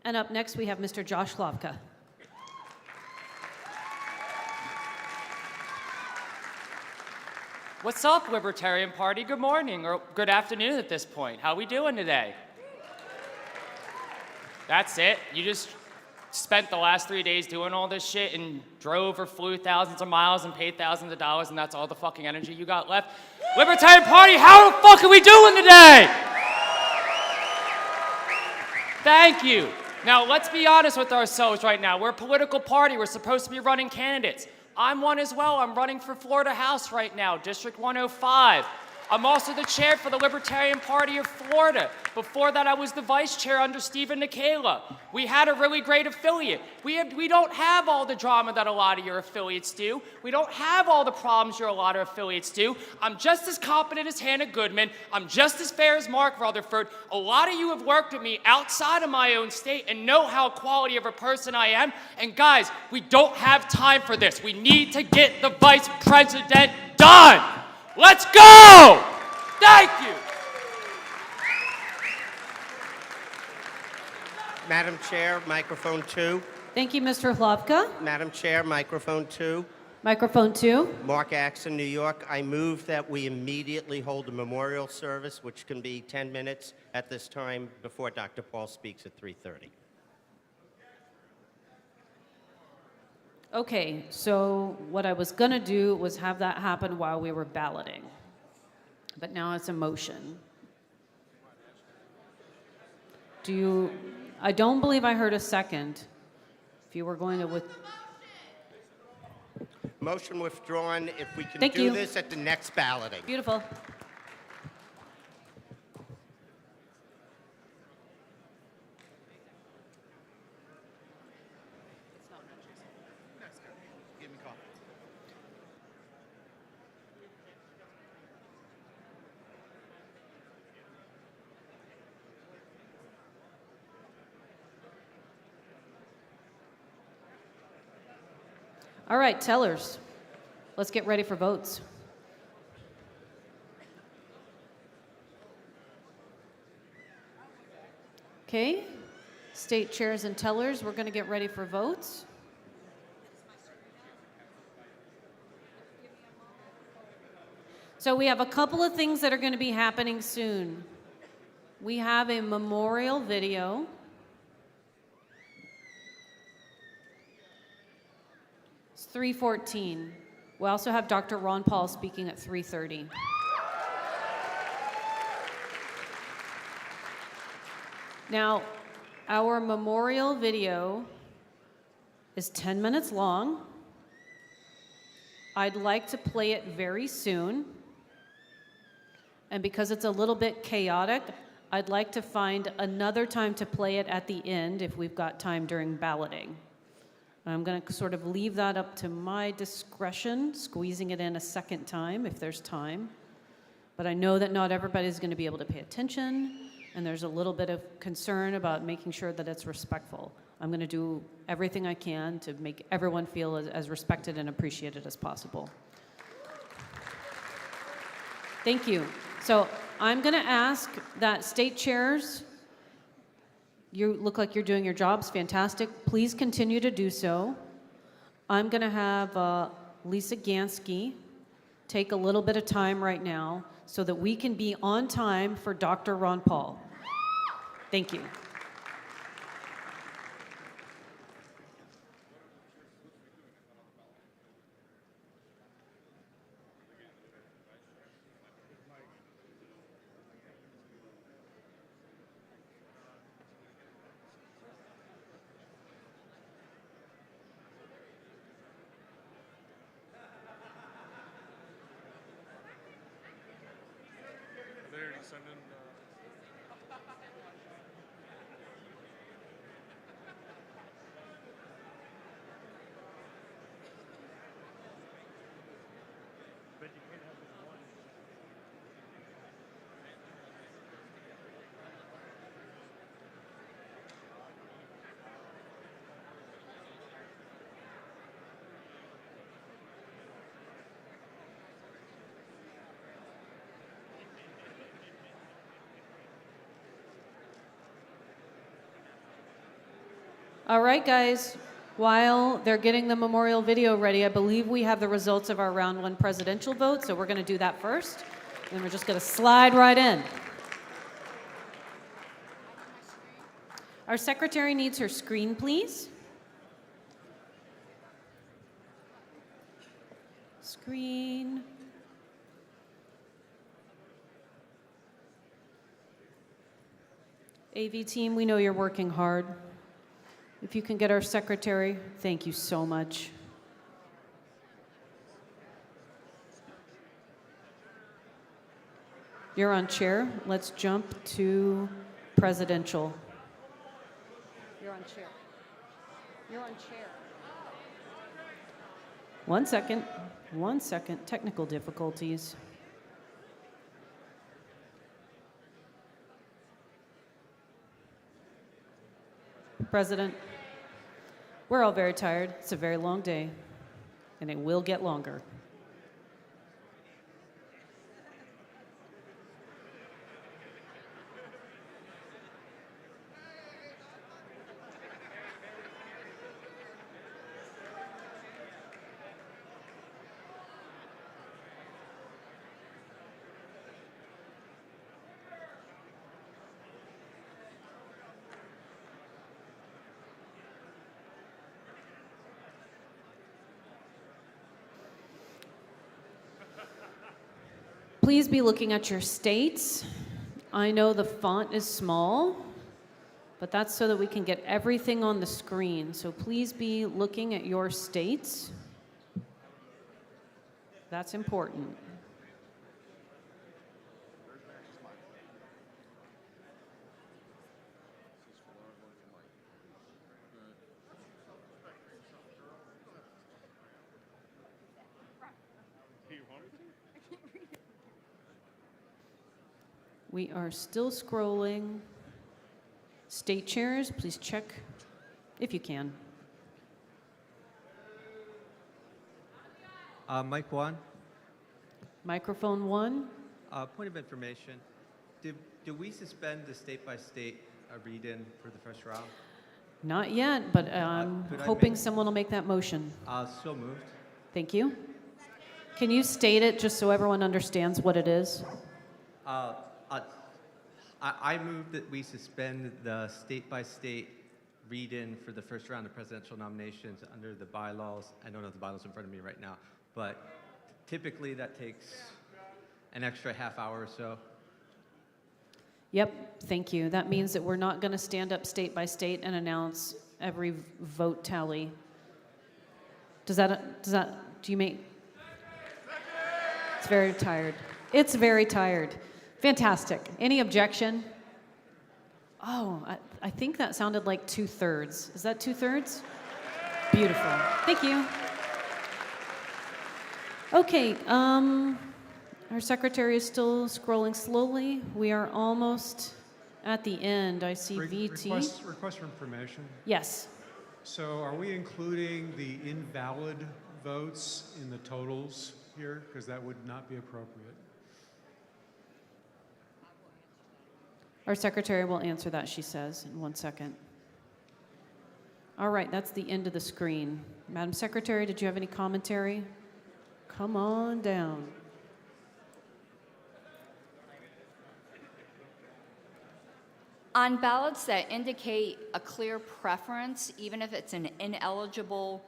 And up next, we have Mr. Josh Lavka. What's up, Libertarian Party? Good morning, or good afternoon at this point. How we doing today? That's it? You just spent the last 3 days doing all this shit and drove or flew thousands of miles and paid thousands of dollars, and that's all the fucking energy you got left? Libertarian Party, how the fuck are we doing today? Thank you. Now, let's be honest with ourselves right now. We're a political party. We're supposed to be running candidates. I'm one as well. I'm running for Florida House right now, District 105. I'm also the chair for the Libertarian Party of Florida. Before that, I was the vice chair under Stephen Nikela. We had a really great affiliate. We don't have all the drama that a lot of your affiliates do. We don't have all the problems a lot of affiliates do. I'm just as competent as Hannah Goodman. I'm just as fair as Mark Rutherford. A lot of you have worked with me outside of my own state and know how quality of a person I am. And guys, we don't have time for this. We need to get the vice president done. Let's go! Thank you! Madam Chair, microphone 2. Thank you, Mr. Hlavka. Madam Chair, microphone 2. Microphone 2. Mark Axon, New York. I move that we immediately hold a memorial service, which can be 10 minutes at this time before Dr. Paul speaks at 3:30. Okay, so what I was gonna do was have that happen while we were balloting. But now it's a motion. I don't believe I heard a second. If you were going to Motion withdrawn. If we can Thank do you. this at the next balloting. Beautiful. All right, tellers, let's get ready for votes. Okay, state chairs and tellers, we're going to get ready for votes. So we have a couple of things that are going to be happening soon. We have a memorial video. It's 3:14. We also have Dr. Ron Paul speaking at 3:30. Now, our memorial video is 10 minutes long. I'd like to play it very soon. And because it's a little bit chaotic, I'd like to find another time to play it at the end if we've got time during balloting. I'm going to sort of leave that up to my discretion, squeezing it in a second time if there's time. But I know that not everybody's going to be able to pay attention, and there's a little bit of concern about making sure that it's respectful. I'm going to do everything I can to make everyone feel as respected and appreciated as possible. Thank you. So I'm going to ask that state chairs, you look like you're doing your jobs fantastic. Please continue to do so. I'm going to have Lisa Gansky take a little bit of time right now so that we can be on time for Dr. Ron Paul. Thank you. All right, guys, while they're getting the memorial video ready, I believe we have the results of our round 1 presidential vote, so we're going to do that first, and we're just going to slide right in. Our secretary needs her screen, please. Screen. AV team, we know you're working hard. If you can get our secretary, thank you so much. You're on chair. Let's jump to presidential. You're on chair. You're on chair. 1 second. 1 second. Technical difficulties. President, we're all very tired. It's a very long day, and it will get longer. Please be looking at your states. I know the font is small, but that's so that we can get everything on the screen. So please be looking at your states. That's important. We are still scrolling. State chairs, please check if you can. Mic 1. Microphone 1. Point of information. Did we suspend the state-by-state read-in for the first round? Not yet, but I'm hoping someone will make that motion. So moved. Thank you. Can you state it just so everyone understands what it is? I move that we suspend the state-by-state read-in for the first round of presidential nominations under the bylaws. I don't have the bylaws in front of me right now, but typically that takes an extra half hour or so. Yep, thank you. That means that we're not going to stand up state by state and announce every vote tally. Do you make? It's very tired. It's very tired. Fantastic. Any objection? Oh, I think that sounded like 2/3. Is that 2/3? Beautiful. Thank you. Okay, our secretary is still scrolling slowly. We are almost at the end. I see VT. Request for information. Yes. So are we including the invalid votes in the totals here? Because that would not be appropriate. Our secretary will answer that, she says, in 1 second. All right, that's the end of the screen. Madam Secretary, did you have any commentary? Come on down. On ballots that indicate a clear preference, even if it's an ineligible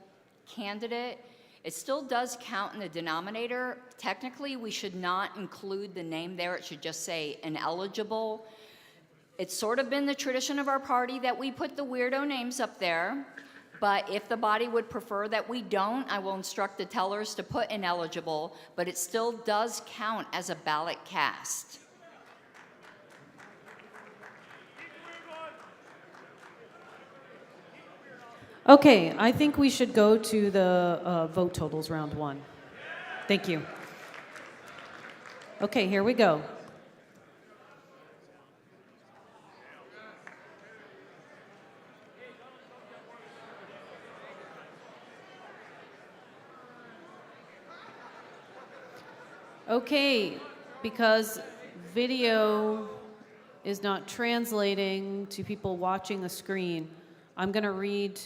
candidate, it still does count in the denominator. Technically, we should not include the name there. It should just say ineligible. It's sort of been the tradition of our party that we put the weirdo names up there, but if the body would prefer that we don't, I will instruct the tellers to put ineligible, but it still does count as a ballot cast. Okay, I think we should go to the vote totals round 1. Thank you. Okay, here we go. Okay, because video is not translating to people watching the screen, I'm going to read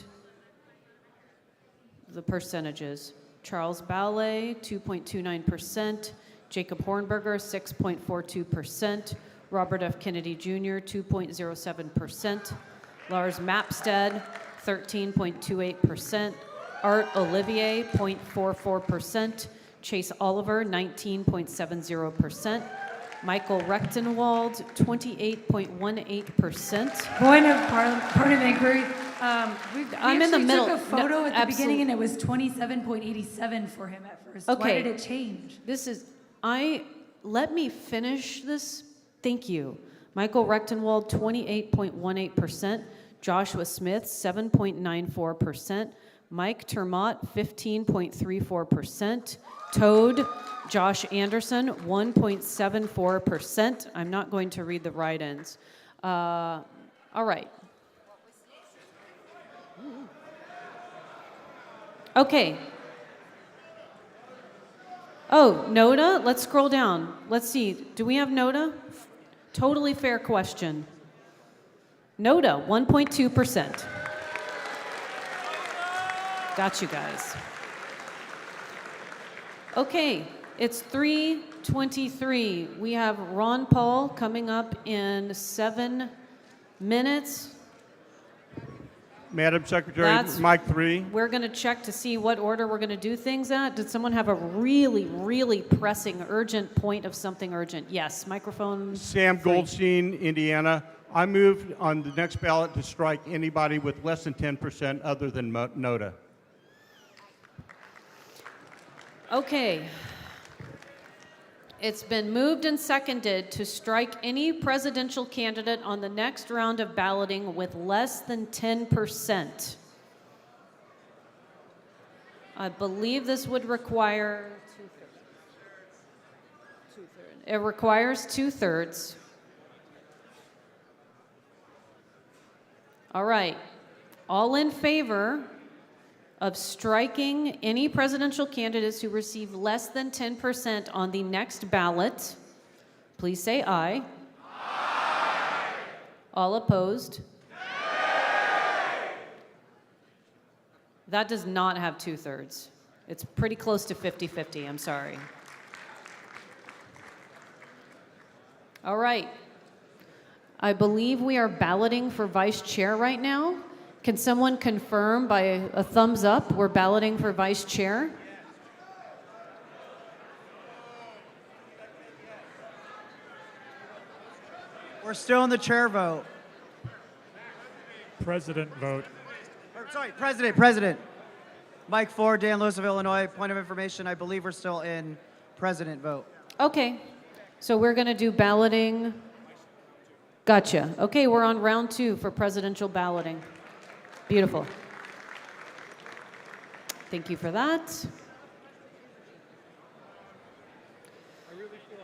the percentages. Charles Ballay, 2.29%. Jacob Hornberger, 6.42%. Robert F. Kennedy Jr., 2.07%. Lars Mapstead, 13.28%. Art Olivier, 0.44%. Chase Oliver, 19.70%. Michael Rectenwald, 28.18%. Point of inquiry. I'm in the middle. We actually took a photo at the beginning, absolutely. and it was 27.87 for him at first. Why Okay. did it change? Let me finish this. Thank you. Michael Rectenwald, 28.18%. Joshua Smith, 7.94%. Mike Ter Maat, 15.34%. Toad, Josh Anderson, 1.74%. I'm not going to read the write-ins. All right. Okay. Oh, Nota, let's scroll down. Let's see, do we have Nota? Totally fair question. Nota, 1.2%. Got you guys. Okay, it's 3:23. We have Ron Paul coming up in 7 minutes. Madam Secretary, That's- Mike 3. We're going to check to see what order we're going to do things at. Did someone have a really, really pressing, urgent point of something urgent? Yes, microphone. Sam Goldstein, Indiana. I moved on the next ballot to strike anybody with less than 10% other than Nota. Okay. It's been moved and seconded to strike any presidential candidate on the next round of balloting with less than 10%. I believe this would require two-thirds. It requires 2/3. All right. All in favor of striking any presidential candidates who receive less than 10% on the next ballot, please say aye. Aye. All opposed? Nay. That does not have 2/3. It's pretty close to 50-50, I'm sorry. All right. I believe we are balloting for vice chair right now. Can someone confirm by a thumbs up we're balloting for vice chair? We're still in the chair vote. President vote. President. Mike Ford, Dan Lewis of Illinois. Point of information, I believe we're still in president vote. Okay, so we're going to do balloting. Gotcha. Okay, we're on round 2 for presidential balloting. Beautiful. Thank you for that.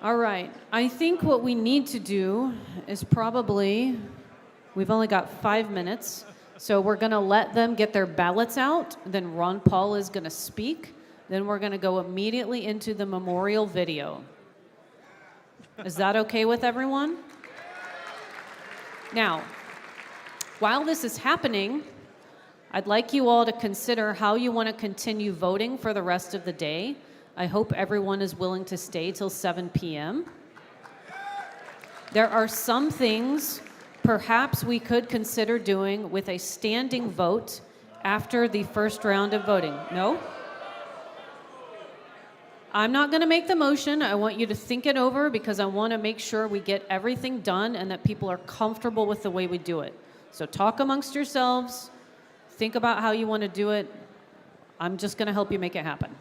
All right, I think what we need to do is probably, we've only got 5 minutes, so we're going to let them get their ballots out, then Ron Paul is going to speak, then we're going to go immediately into the memorial video. Is that okay with everyone? Now, while this is happening, I'd like you all to consider how you want to continue voting for the rest of the day. I hope everyone is willing to stay till 7 p.m. There are some things perhaps we could consider doing with a standing vote after the first round of voting. No? I'm not going to make the motion. I want you to think it over because I want to make sure we get everything done and that people are comfortable with the way we do it. So talk amongst yourselves. Think about how you want to do it. I'm just going to help you make it happen.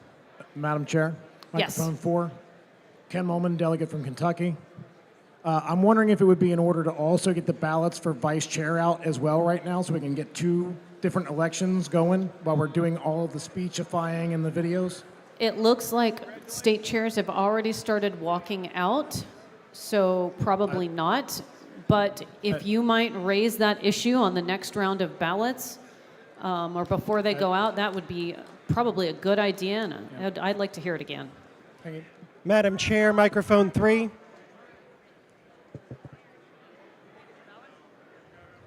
Madam Chair, Yes. microphone 4. Ken Molman, delegate from Kentucky. I'm wondering if it would be in order to also get the ballots for vice chair out as well right now so we can get 2 different elections going while we're doing all of the speechifying and the videos. It looks like state chairs have already started walking out, so probably not. But if you might raise that issue on the next round of ballots, or before they go out, that would be probably a good idea, and I'd like to hear it again. Thank you. Madam Chair, microphone 3.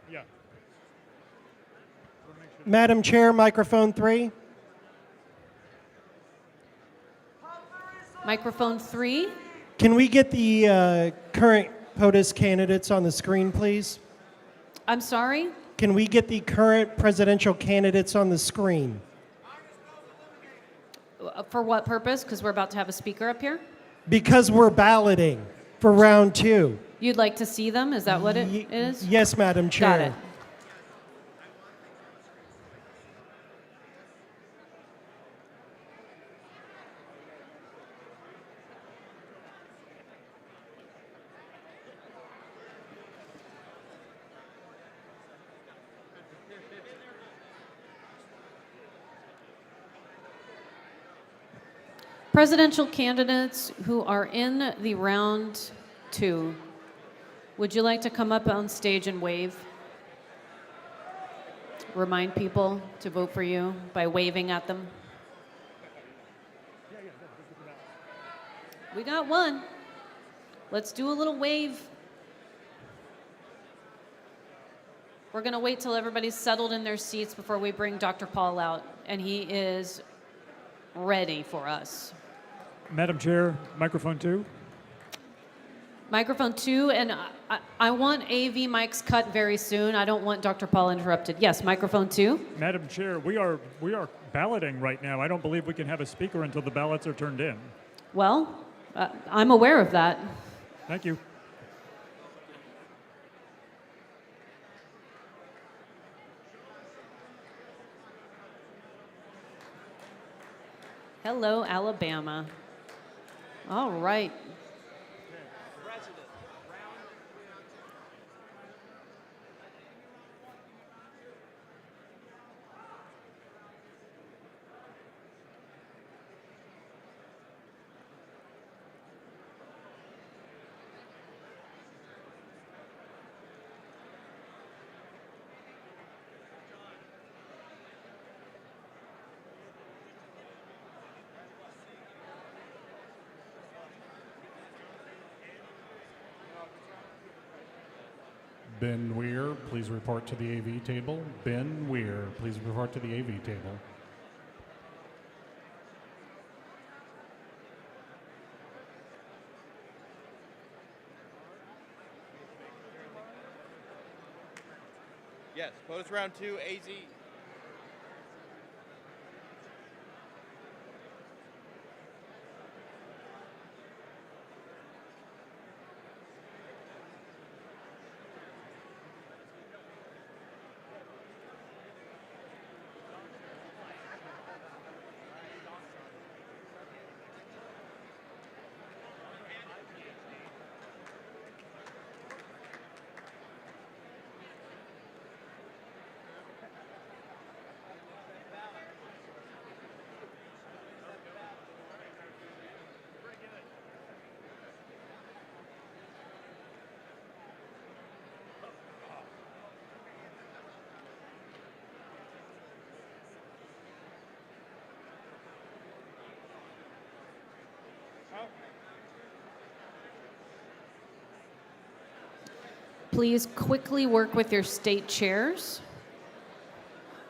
Yeah. Madam Chair, microphone 3. Microphone 3. Can we get the current POTUS candidates on the screen, please? I'm sorry? Can we get the current presidential candidates on the screen? For what purpose? Because we're about to have a speaker up here? Because we're balloting for round 2. You'd like to see them? Is that what it is? Yes, Madam Chair. Got it. Presidential candidates who are in the round 2, would you like to come up on stage and wave? Remind people to vote for you by waving at them. We got one. Let's do a little wave. We're going to wait till everybody's settled in their seats before we bring Dr. Paul out, and he is ready for us. Madam Chair, microphone 2. Microphone 2, and I want AV mics cut very soon. I don't want Dr. Paul interrupted. Yes, microphone 2. Madam Chair, we are balloting right now. I don't believe we can have a speaker until the ballots are turned in. Well, I'm aware of that. Thank you. Hello, Alabama. All right. Ben Weir, please report to the AV table. Ben Weir, please report to the AV table. Yes, post round 2, AZ. Please quickly work with your state chairs.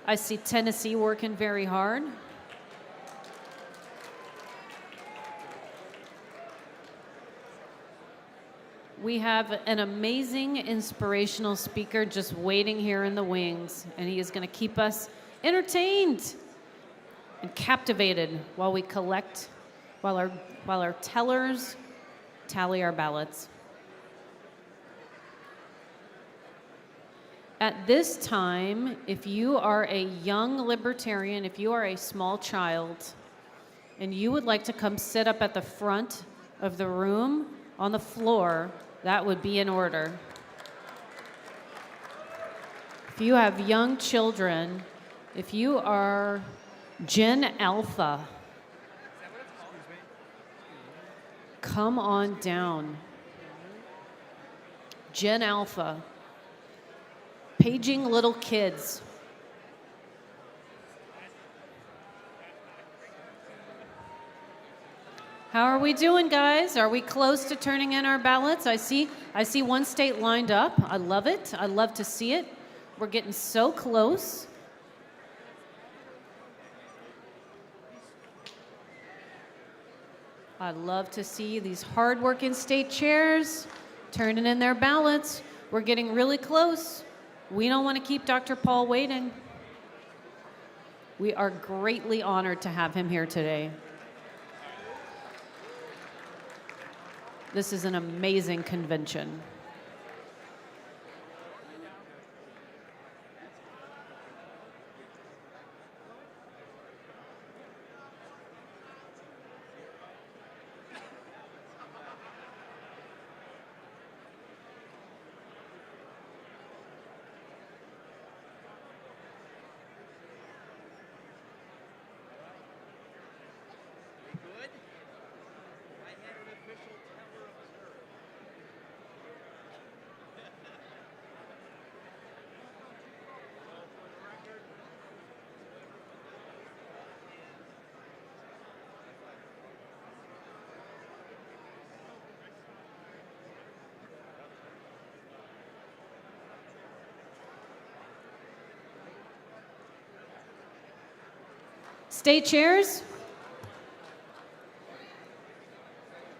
I see Tennessee working very hard. We have an amazing, inspirational speaker just waiting here in the wings, and he is going to keep us entertained and captivated while we collect, while our tellers tally our ballots. At this time, if you are a young libertarian, if you are a small child, and you would like to come sit up at the front of the room on the floor, that would be in order. If you have young children, if you are Gen Alpha, come on down. Gen Alpha. Paging little kids. How are we doing, guys? Are we close to turning in our ballots? I see one state lined up. I love it. I love to see it. We're getting so close. I love to see these hardworking state chairs turning in their ballots. We're getting really close. We don't want to keep Dr. Paul waiting. We are greatly honored to have him here today. This is an amazing convention. State chairs?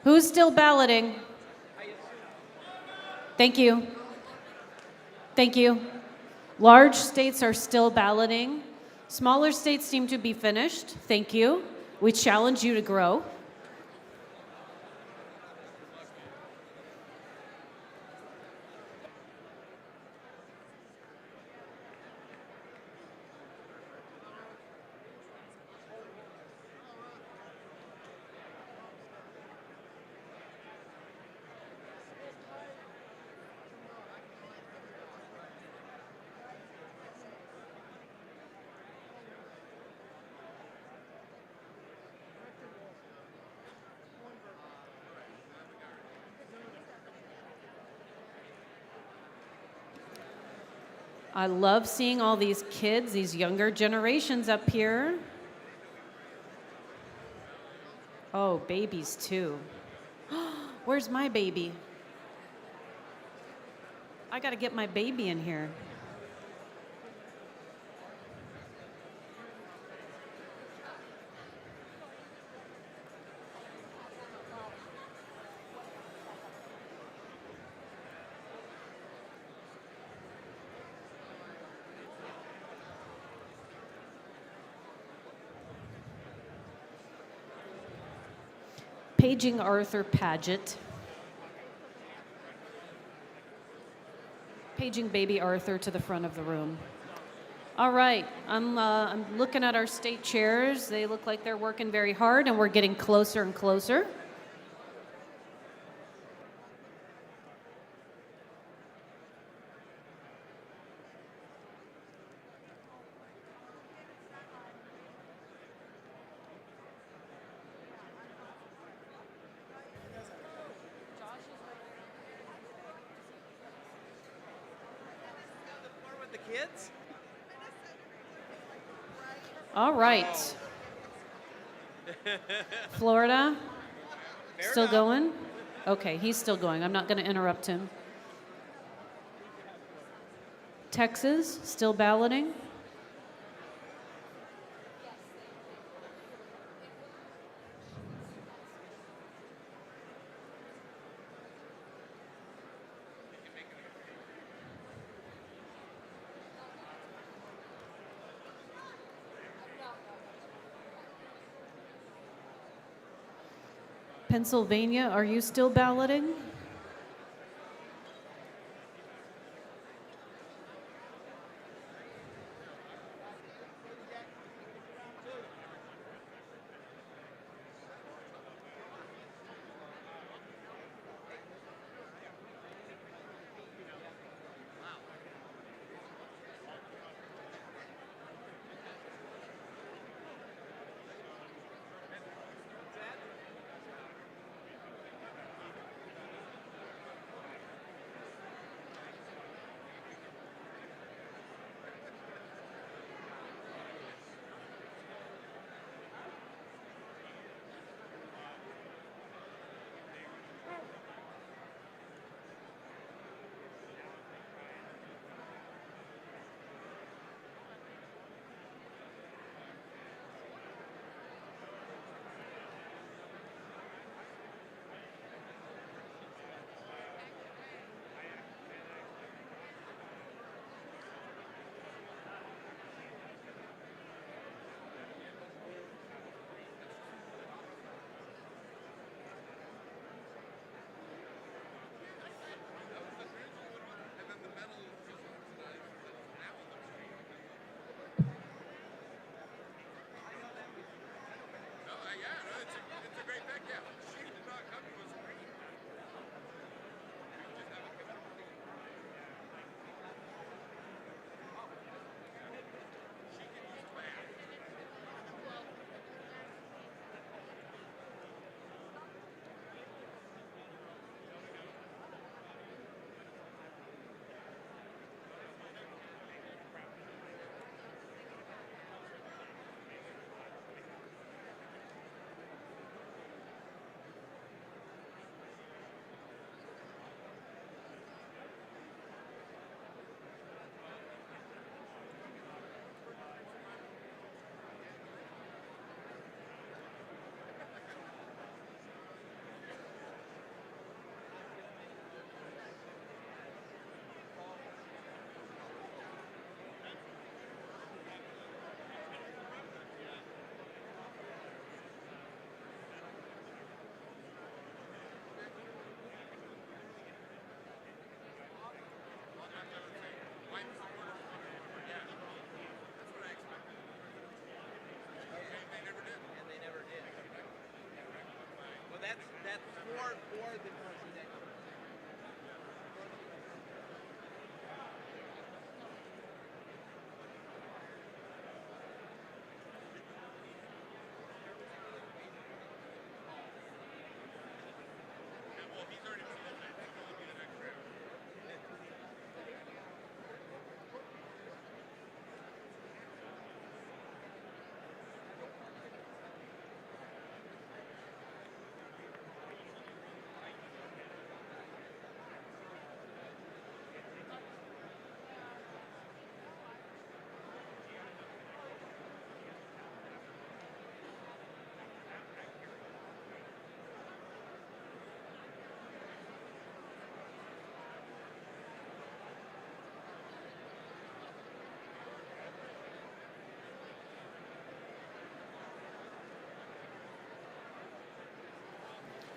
Who's still balloting? Thank you. Thank you. Large states are still balloting. Smaller states seem to be finished. Thank you. We challenge you to grow. I love seeing all these kids, these younger generations up here. Oh, babies too. Where's my baby? I gotta get my baby in here. Paging Arthur Paget. Paging baby Arthur to the front of the room. All right, I'm looking at our state chairs. They look like they're working very hard, and we're getting closer and closer. Kids? All right. Florida, still going? Okay, he's still going. I'm not going to interrupt him. Texas, still balloting. Pennsylvania, are you still balloting?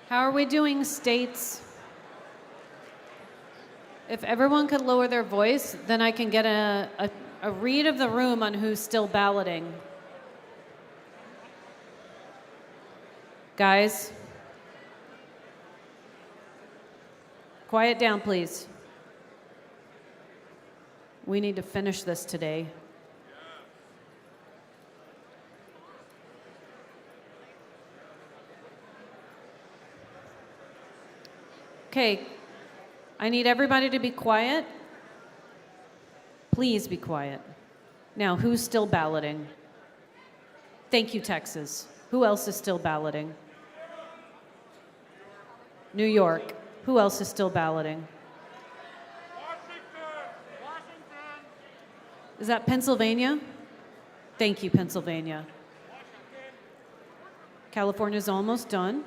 How are we doing, states? If everyone could lower their voice, then I can get a read of the room on who's still balloting. Guys, quiet down, please. We need to finish this today. Okay, I need everybody to be quiet. Please be quiet. Now, who's still balloting? Thank you, Texas. Who else is still balloting? New York. Who else is still balloting? Is that Pennsylvania? Thank you, Pennsylvania. California's almost done.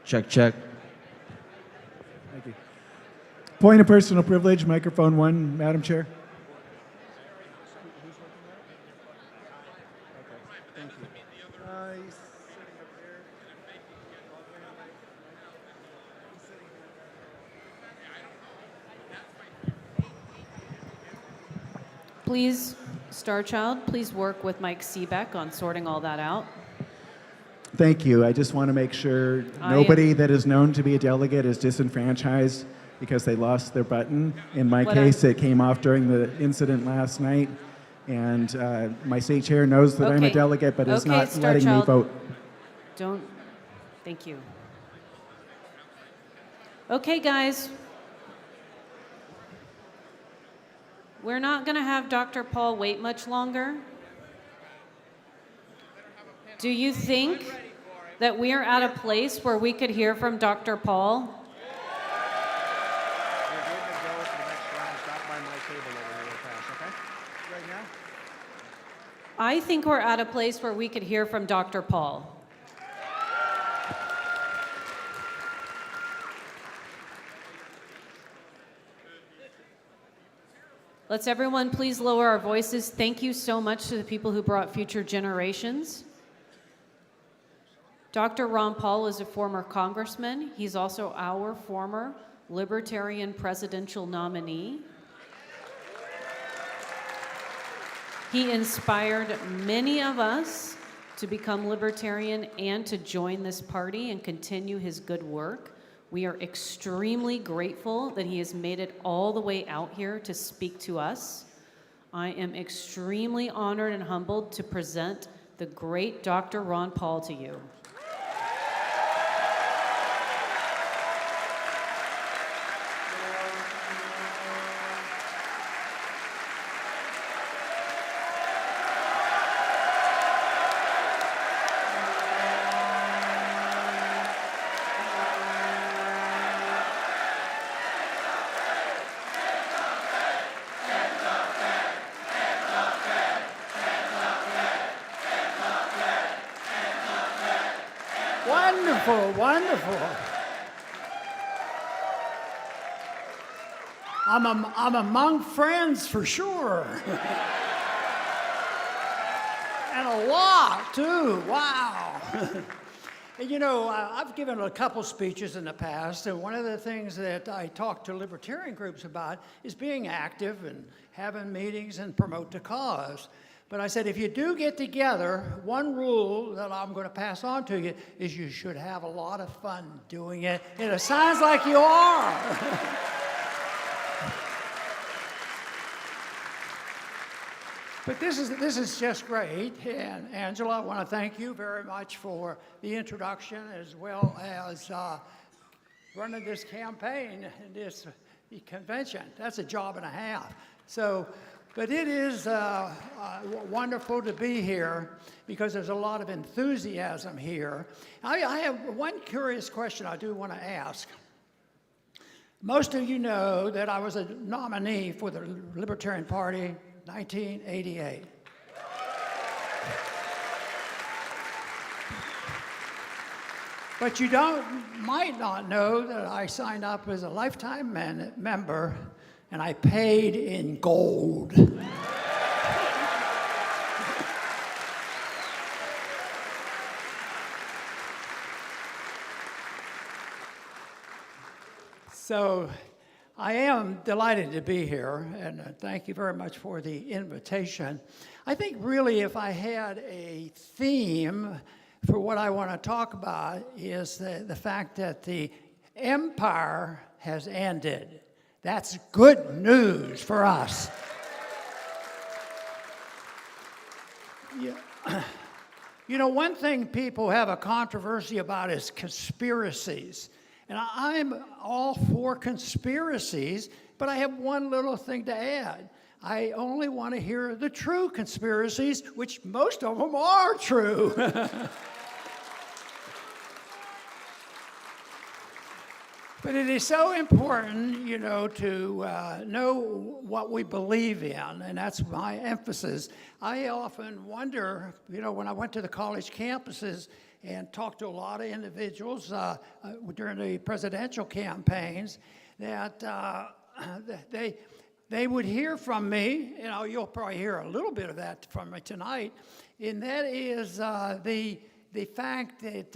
Check, check. Thank you. Point of personal privilege, microphone one, Madam Chair. Thank you. Please, Star Child, please work with Mike Seebeck on sorting all that out. Thank you. I just want to make sure nobody that is known to be a delegate is disenfranchised because they lost their button. In my case, it came off during the incident last night. And my state chair knows that I'm a delegate, but is not Star letting Child. me vote. Don't. Thank you. Okay, guys. We're not going to have Dr. Paul wait much longer. Do you think that we are at a place where we could hear from Dr. Paul? I think we're at a place where we could hear from Dr. Paul. Let's everyone please lower our voices. Thank you so much to the people who brought future generations. Dr. Ron Paul is a former congressman. He's also our former Libertarian presidential nominee. He inspired many of us to become Libertarian and to join this party and continue his good work. We are extremely grateful that he has made it all the way out here to speak to us. I am extremely honored and humbled to present the great Dr. Ron Paul to you. Wonderful, wonderful. I'm among friends for sure. And a lot, too. Wow. And you know, I've given a couple speeches in the past, and one of the things that I talk to libertarian groups about is being active and having meetings and promote the cause. But I said, if you do get together, one rule that I'm going to pass on to you is you should have a lot of fun doing it. And it sounds like you are. But this is just great. And Angela, I want to thank you very much for the introduction as well as running this campaign and this convention. That's a job and a half. So. But it is wonderful to be here because there's a lot of enthusiasm here. I have one curious question I do want to ask. Most of you know that I was a nominee for the Libertarian Party 1988. But you might not know that I signed up as a lifetime member and I paid in gold. So I am delighted to be here, and thank you very much for the invitation. I think really if I had a theme for what I want to talk about is the fact that the empire has ended. That's good news for us. Yeah. You know, one thing people have a controversy about is conspiracies. And I'm all for conspiracies, but I have one little thing to add. I only want to hear the true conspiracies, which most of them are true. But it is so important, you know, to know what we believe in, and that's my emphasis. I often wonder, you know, when I went to the college campuses and talked to a lot of individuals during the presidential campaigns, that they would hear from me, you know, you'll probably hear a little bit of that from me tonight, and that is the fact that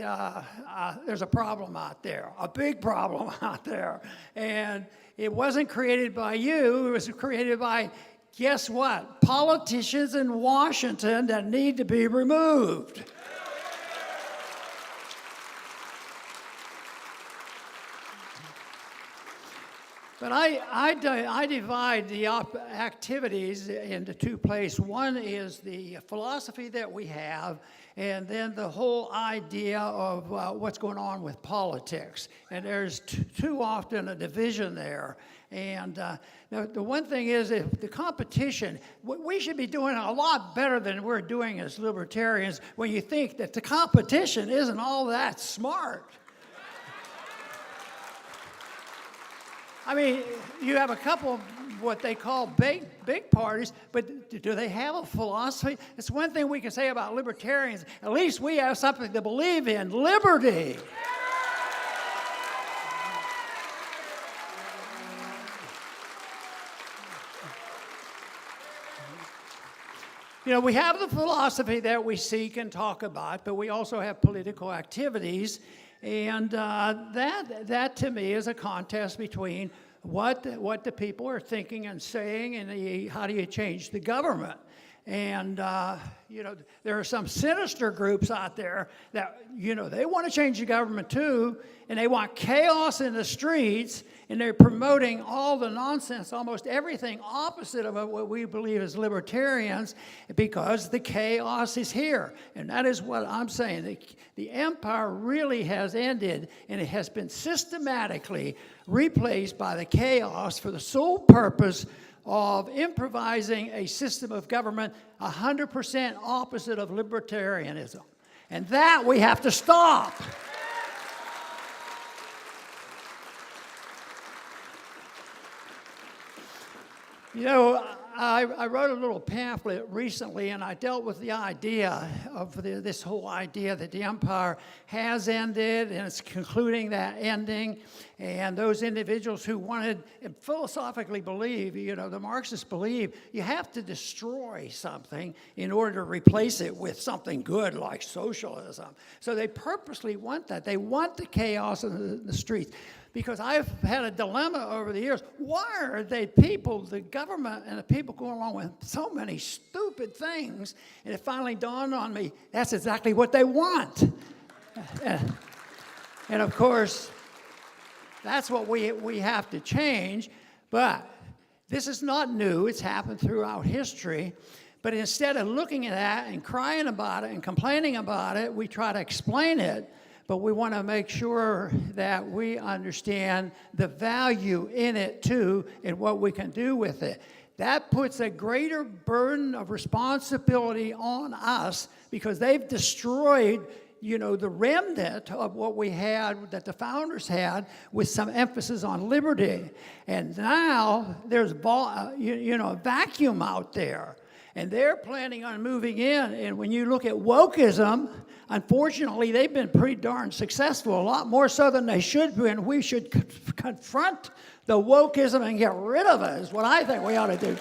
there's a problem out there, a big problem out there. And it wasn't created by you, it was created by, guess what? Politicians in Washington that need to be removed. But I divide the activities into two places. One is the philosophy that we have, and then the whole idea of what's going on with politics. And there's too often a division there. And the one thing is, if the competition, we should be doing a lot better than we're doing as libertarians when you think that the competition isn't all that smart. I mean, you have a couple of what they call big parties, but do they have a philosophy? It's one thing we can say about libertarians. At least we have something to believe in, liberty. You know, we have the philosophy that we seek and talk about, but we also have political activities, and that to me is a contest between what the people are thinking and saying, and how do you change the government. And, you know, there are some sinister groups out there that, you know, they want to change the government too, and they want chaos in the streets, and they're promoting all the nonsense, almost everything opposite of what we believe as libertarians, because the chaos is here. And that is what I'm saying. The empire really has ended, and it has been systematically replaced by the chaos for the sole purpose of improvising a system of government 100% opposite of libertarianism. And that we have to stop. You know, I wrote a little pamphlet recently, and I dealt with the idea of this whole idea that the empire has ended, and it's concluding that ending. And those individuals who wanted, and philosophically believe, you know, the Marxists believe you have to destroy something in order to replace it with something good like socialism. So they purposely want that. They want the chaos in the streets. Because I've had a dilemma over the years. Why are they people, the government and the people going along with so many stupid things? And it finally dawned on me, that's exactly what they want. And of course, that's what we have to change. But this is not new. It's happened throughout history. But instead of looking at that and crying about it and complaining about it, we try to explain it. But we want to make sure that we understand the value in it too and what we can do with it. That puts a greater burden of responsibility on us because they've destroyed, you know, the remnant of what we had, that the founders had, with some emphasis on liberty. And now there's a vacuum out there. And they're planning on moving in. And when you look at wokeism, unfortunately, they've been pretty darn successful, a lot more so than they should be. And we should confront the wokeism and get rid of it, is what I think we ought to do.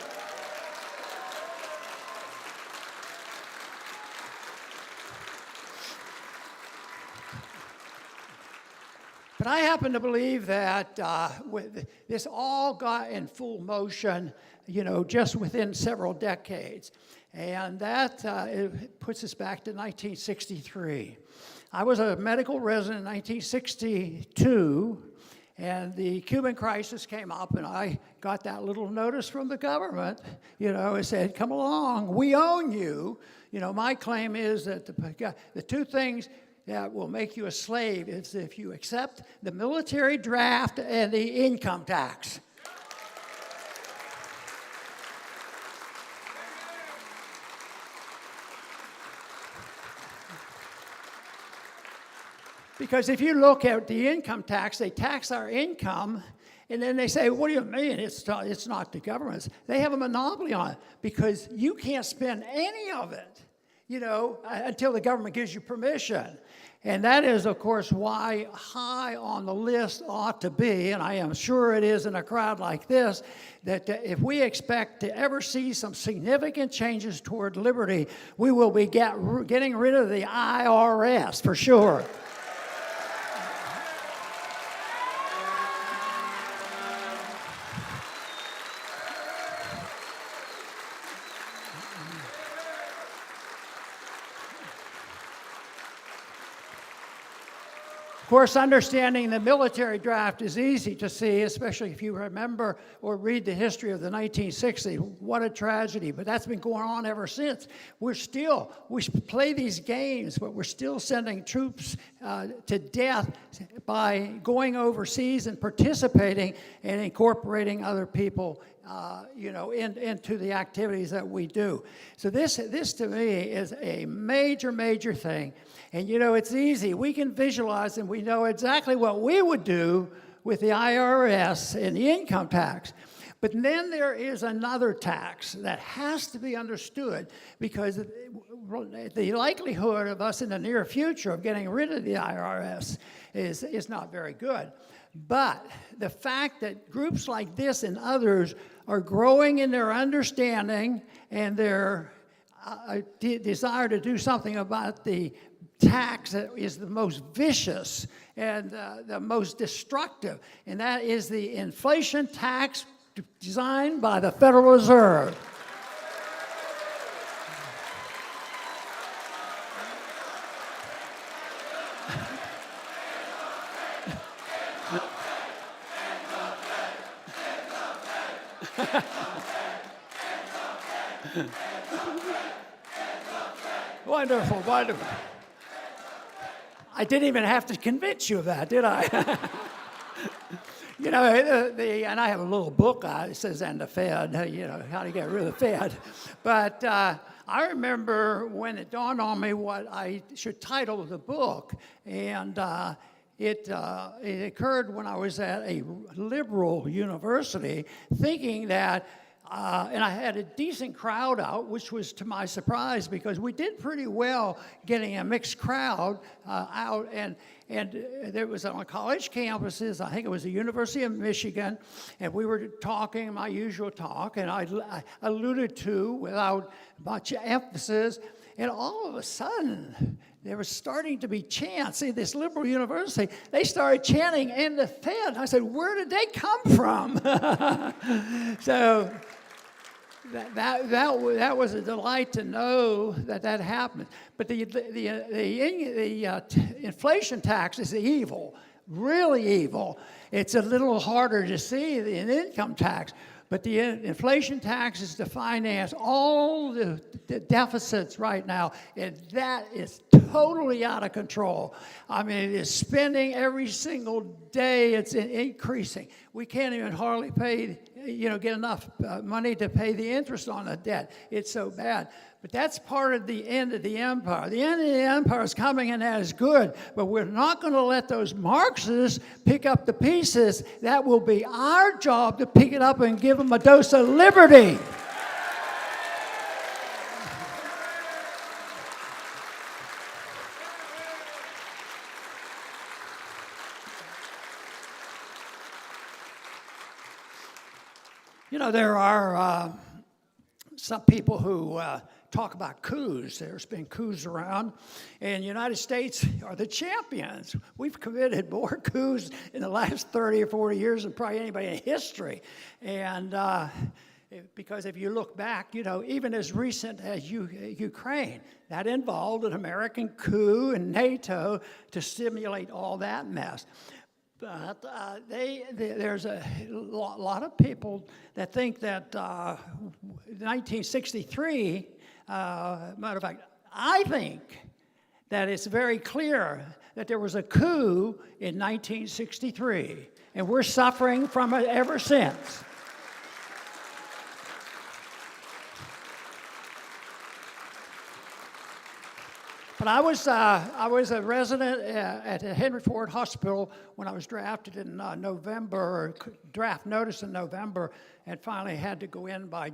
But I happen to believe that this all got in full motion, you know, just within several decades. And that it puts us back to 1963. I was a medical resident in 1962, and the Cuban crisis came up, and I got that little notice from the government. You know, it said, come along, we own you. You know, my claim is that the two things that will make you a slave is if you accept the military draft and the income tax. Because if you look at the income tax, they tax our income, and then they say, what do you mean it's not the government's? They have a monopoly on it because you can't spend any of it, you know, until the government gives you permission. And that is, of course, why high on the list ought to be, and I am sure it is in a crowd like this, that if we expect to ever see some significant changes toward liberty, we will be getting rid of the IRS, for sure. Of course, understanding the military draft is easy to see, especially if you remember or read the history of the 1960s. What a tragedy, but that's been going on ever since. We play these games, but we're still sending troops to death by going overseas and participating and incorporating other people you know, into the activities that we do. So this to me is a major, major thing. And you know, it's easy. We can visualize and we know exactly what we would do with the IRS and the income tax. But then there is another tax that has to be understood because the likelihood of us in the near future of getting rid of the IRS is not very good. But the fact that groups like this and others are growing in their understanding and their desire to do something about the tax that is the most vicious and the most destructive, and that is the inflation tax designed by the Federal Reserve. Wonderful, wonderful. I didn't even have to convince you of that, did I? You know, and I have a little book that says, and the Fed, you know, how to get rid of the Fed. But I remember when it dawned on me what I should title the book, and it occurred when I was at a liberal university thinking that, and I had a decent crowd out, which was to my surprise because we did pretty well getting a mixed crowd out, and there was on college campuses, I think it was the University of Michigan, and we were talking my usual talk, and I alluded to, without much emphasis, and all of a sudden, there was starting to be chants in this liberal university. They started chanting, "And the Fed." I said, where did they come from? So that was a delight to know that happened. But the inflation tax is evil, really evil. It's a little harder to see than income tax. But the inflation tax is to finance all the deficits right now, and that is totally out of control. I mean, it is spending every single day. It's increasing. We can't even hardly pay, get enough money to pay the interest on the debt. It's so bad. But that's part of the end of the empire. The end of the empire is coming, and that is good. But we're not going to let those Marxists pick up the pieces. That will be our job to pick it up and give them a dose of liberty. You know, there are some people who talk about coups. There's been coups around, and the United States are the champions. We've committed more coups in the last 30 or 40 years than probably anybody in history. And because if you look back, even as recent as Ukraine, that involved an American coup in NATO to stimulate all that mess. But there's a lot of people that think that 1963, matter of fact, I think that it's very clear that there was a coup in 1963, and we're suffering from it ever since. But I was a resident at the Henry Ford Hospital when I was drafted in November, or draft notice in November, and finally had to go in by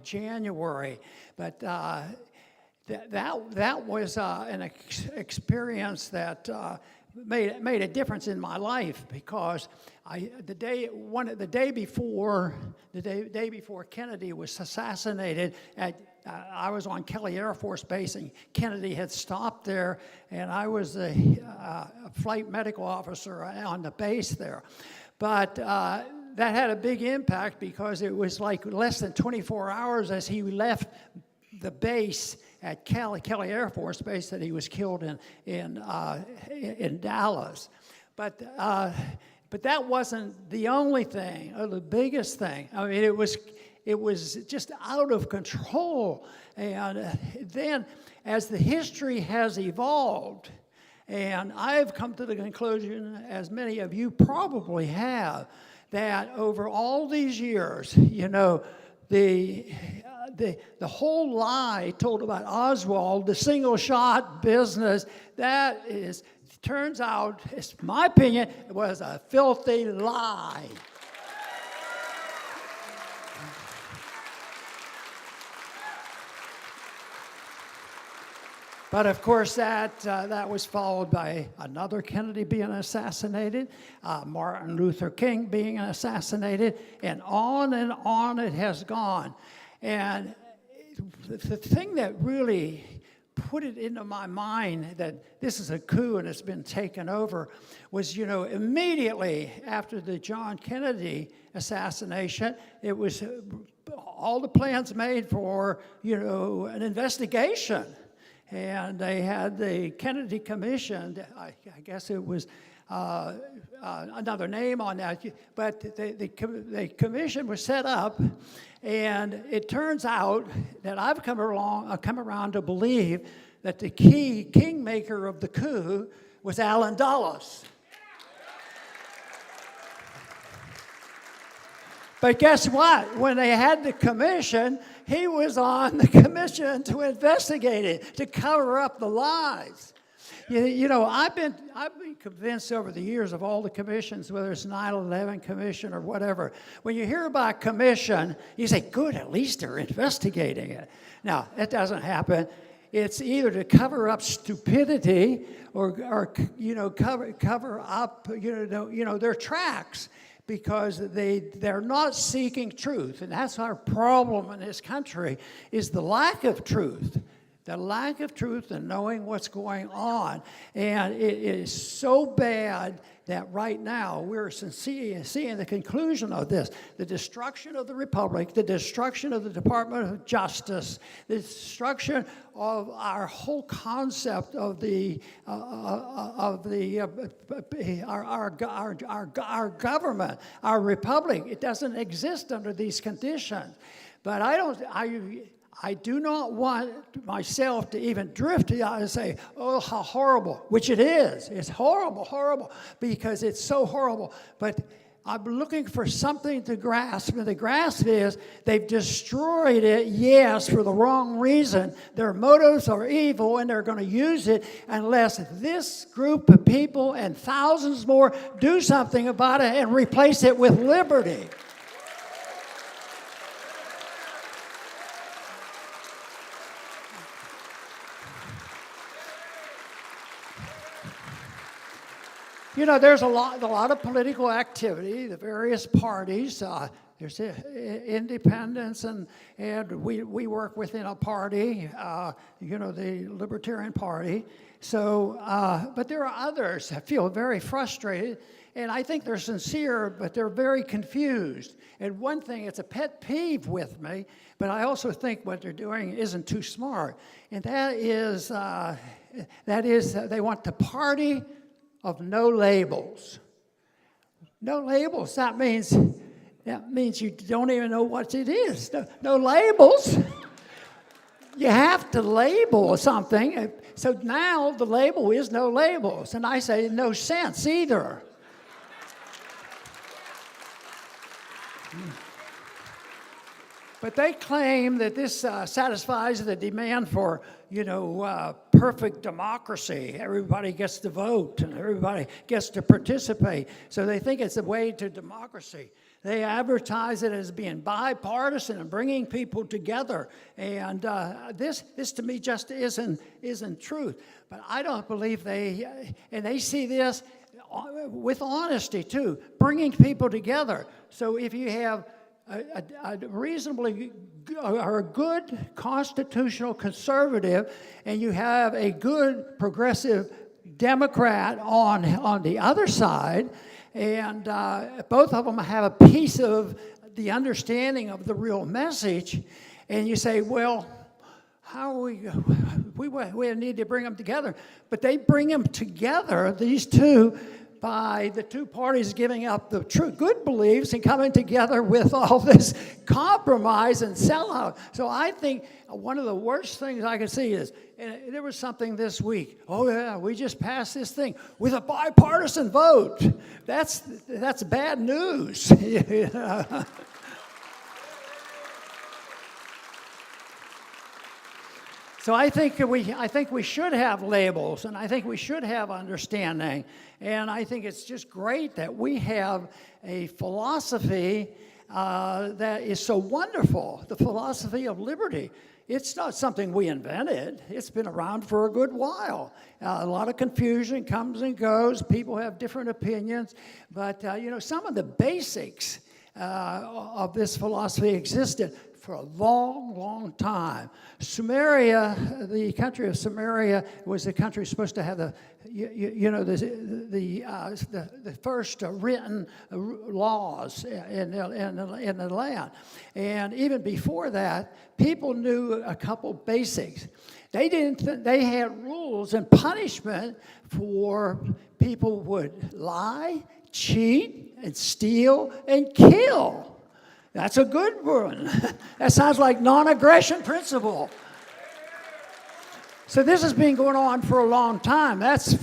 January. But that was an experience that made a difference in my life, because the day before Kennedy was assassinated I was on Kelly Air Force Base, and Kennedy had stopped there, and I was a flight medical officer on the base there. But that had a big impact, because it was like less than 24 hours as he left the base at Kelly Air Force Base that he was killed in Dallas. But that wasn't the only thing, or the biggest thing. I mean, it was just out of control. And then, as the history has evolved, and I've come to the conclusion, as many of you probably have, that over all these years, the whole lie told about Oswald, the single-shot business, turns out, it's my opinion, it was a filthy lie. But of course, that was followed by another Kennedy being assassinated, Martin Luther King being assassinated, and on it has gone. And the thing that really put it into my mind that this is a coup and it's been taken over was, immediately after the John Kennedy assassination, it was all the plans made for, an investigation. And they had the Kennedy Commission, I guess it was another name on that, but the commission was set up, and it turns out that I've come around to believe that the key kingmaker of the coup was Allen Dulles. But guess what? When they had the commission, he was on the commission to investigate it, to cover up the lies. I've been convinced over the years of all the commissions, whether it's 9/11 commission or whatever. When you hear about commission, you say, good, at least they're investigating it. Now, that doesn't happen. It's either to cover up stupidity or cover up their tracks, because they're not seeking truth. And that's our problem in this country, is the lack of truth. The lack of truth and knowing what's going on. And it is so bad that right now we're seeing the conclusion of this. The destruction of the Republic, the destruction of the Department of Justice, the destruction of our whole concept of our government, our republic. It doesn't exist under these conditions. But I do not want myself to even drift out and say, oh, how horrible, which it is. It's horrible, horrible, because it's so horrible. But I'm looking for something to grasp, and the grasp is they've destroyed it, yes, for the wrong reason. Their motives are evil, and they're going to use it unless this group of people and thousands more do something about it and replace it with liberty. There's a lot of political activity, the various parties. There's independents, and we work within a party, the Libertarian Party. So, but there are others that feel very frustrated, and I think they're sincere, but they're very confused. And one thing, it's a pet peeve with me, but I also think what they're doing isn't too smart, and that is they want the party of no labels. No labels. That means you don't even know what it is. No labels. You have to label something. So now the label is no labels. And I say no sense either. But they claim that this satisfies the demand for, perfect democracy. Everybody gets to vote and everybody gets to participate. So they think it's a way to democracy. They advertise it as being bipartisan and bringing people together. And this to me just isn't truth. But I don't believe and they see this with honesty too, bringing people together. So if you have a reasonably or a good constitutional conservative, and you have a good progressive Democrat on the other side, and both of them have a piece of the understanding of the real message, and you say, well, how are we need to bring them together. But they bring them together, these two, by the two parties giving up the true good beliefs and coming together with all this compromise and sellout. So I think one of the worst things I could see is, and there was something this week, oh yeah, we just passed this thing with a bipartisan vote. That's bad news. So I think we should have labels, and I think we should have understanding, and I think it's just great that we have a philosophy that is so wonderful, the philosophy of liberty. It's not something we invented. It's been around for a good while. A lot of confusion comes and goes. People have different opinions, but some of the basics of this philosophy existed for a long, long time. Sumeria, the country of Sumeria, was the country supposed to have the first written laws in the land. And even before that, people knew a couple basics. They had rules and punishment for people who would lie, cheat, and steal, and kill. That's a good one. That sounds like non-aggression principle. So this has been going on for a long time. That's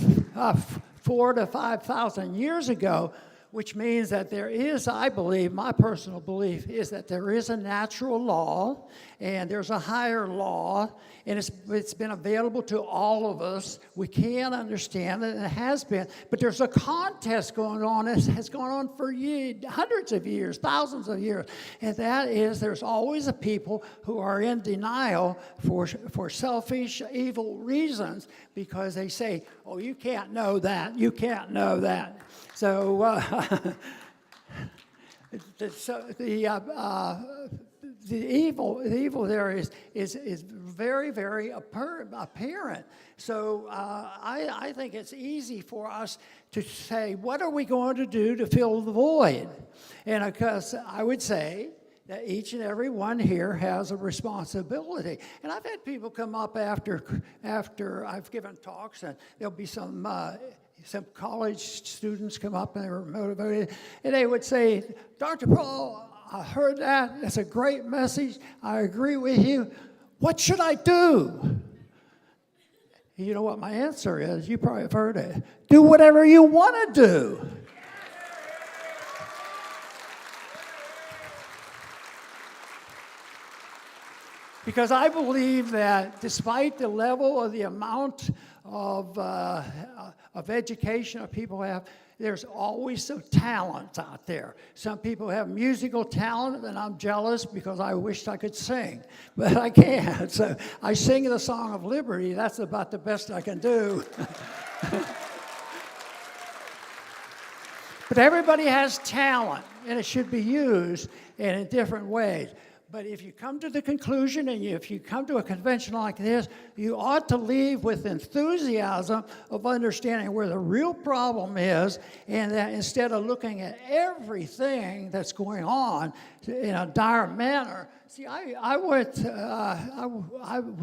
4,000 to 5,000 years ago, which means that there is, I believe, my personal belief is that there is a natural law and there's a higher law, and it's been available to all of us. We can understand it, and it has been, but there's a contest going on. It has gone on for years, hundreds of years, thousands of years, and that is there's always a people who are in denial for selfish, evil reasons, because they say, oh, you can't know that, you can't know that. So the evil there is very, very apparent. So I think it's easy for us to say, what are we going to do to fill the void? And because I would say that each and every one here has a responsibility. And I've had people come up after I've given talks, and there'll be some college students come up and they were motivated, and they would say, Dr. Paul, I heard that. That's a great message. I agree with you. What should I do? You know what my answer is? You probably have heard it. Do whatever you want to do. Because I believe that despite the level of the amount of education that people have, there's always some talent out there. Some people have musical talent, and I'm jealous because I wished I could sing, but I can't. So I sing the Song of Liberty. That's about the best I can do. But everybody has talent, and it should be used in different ways. But if you come to the conclusion, and if you come to a convention like this, you ought to leave with enthusiasm of understanding where the real problem is, and that instead of looking at everything that's going on in a dire manner. See, I was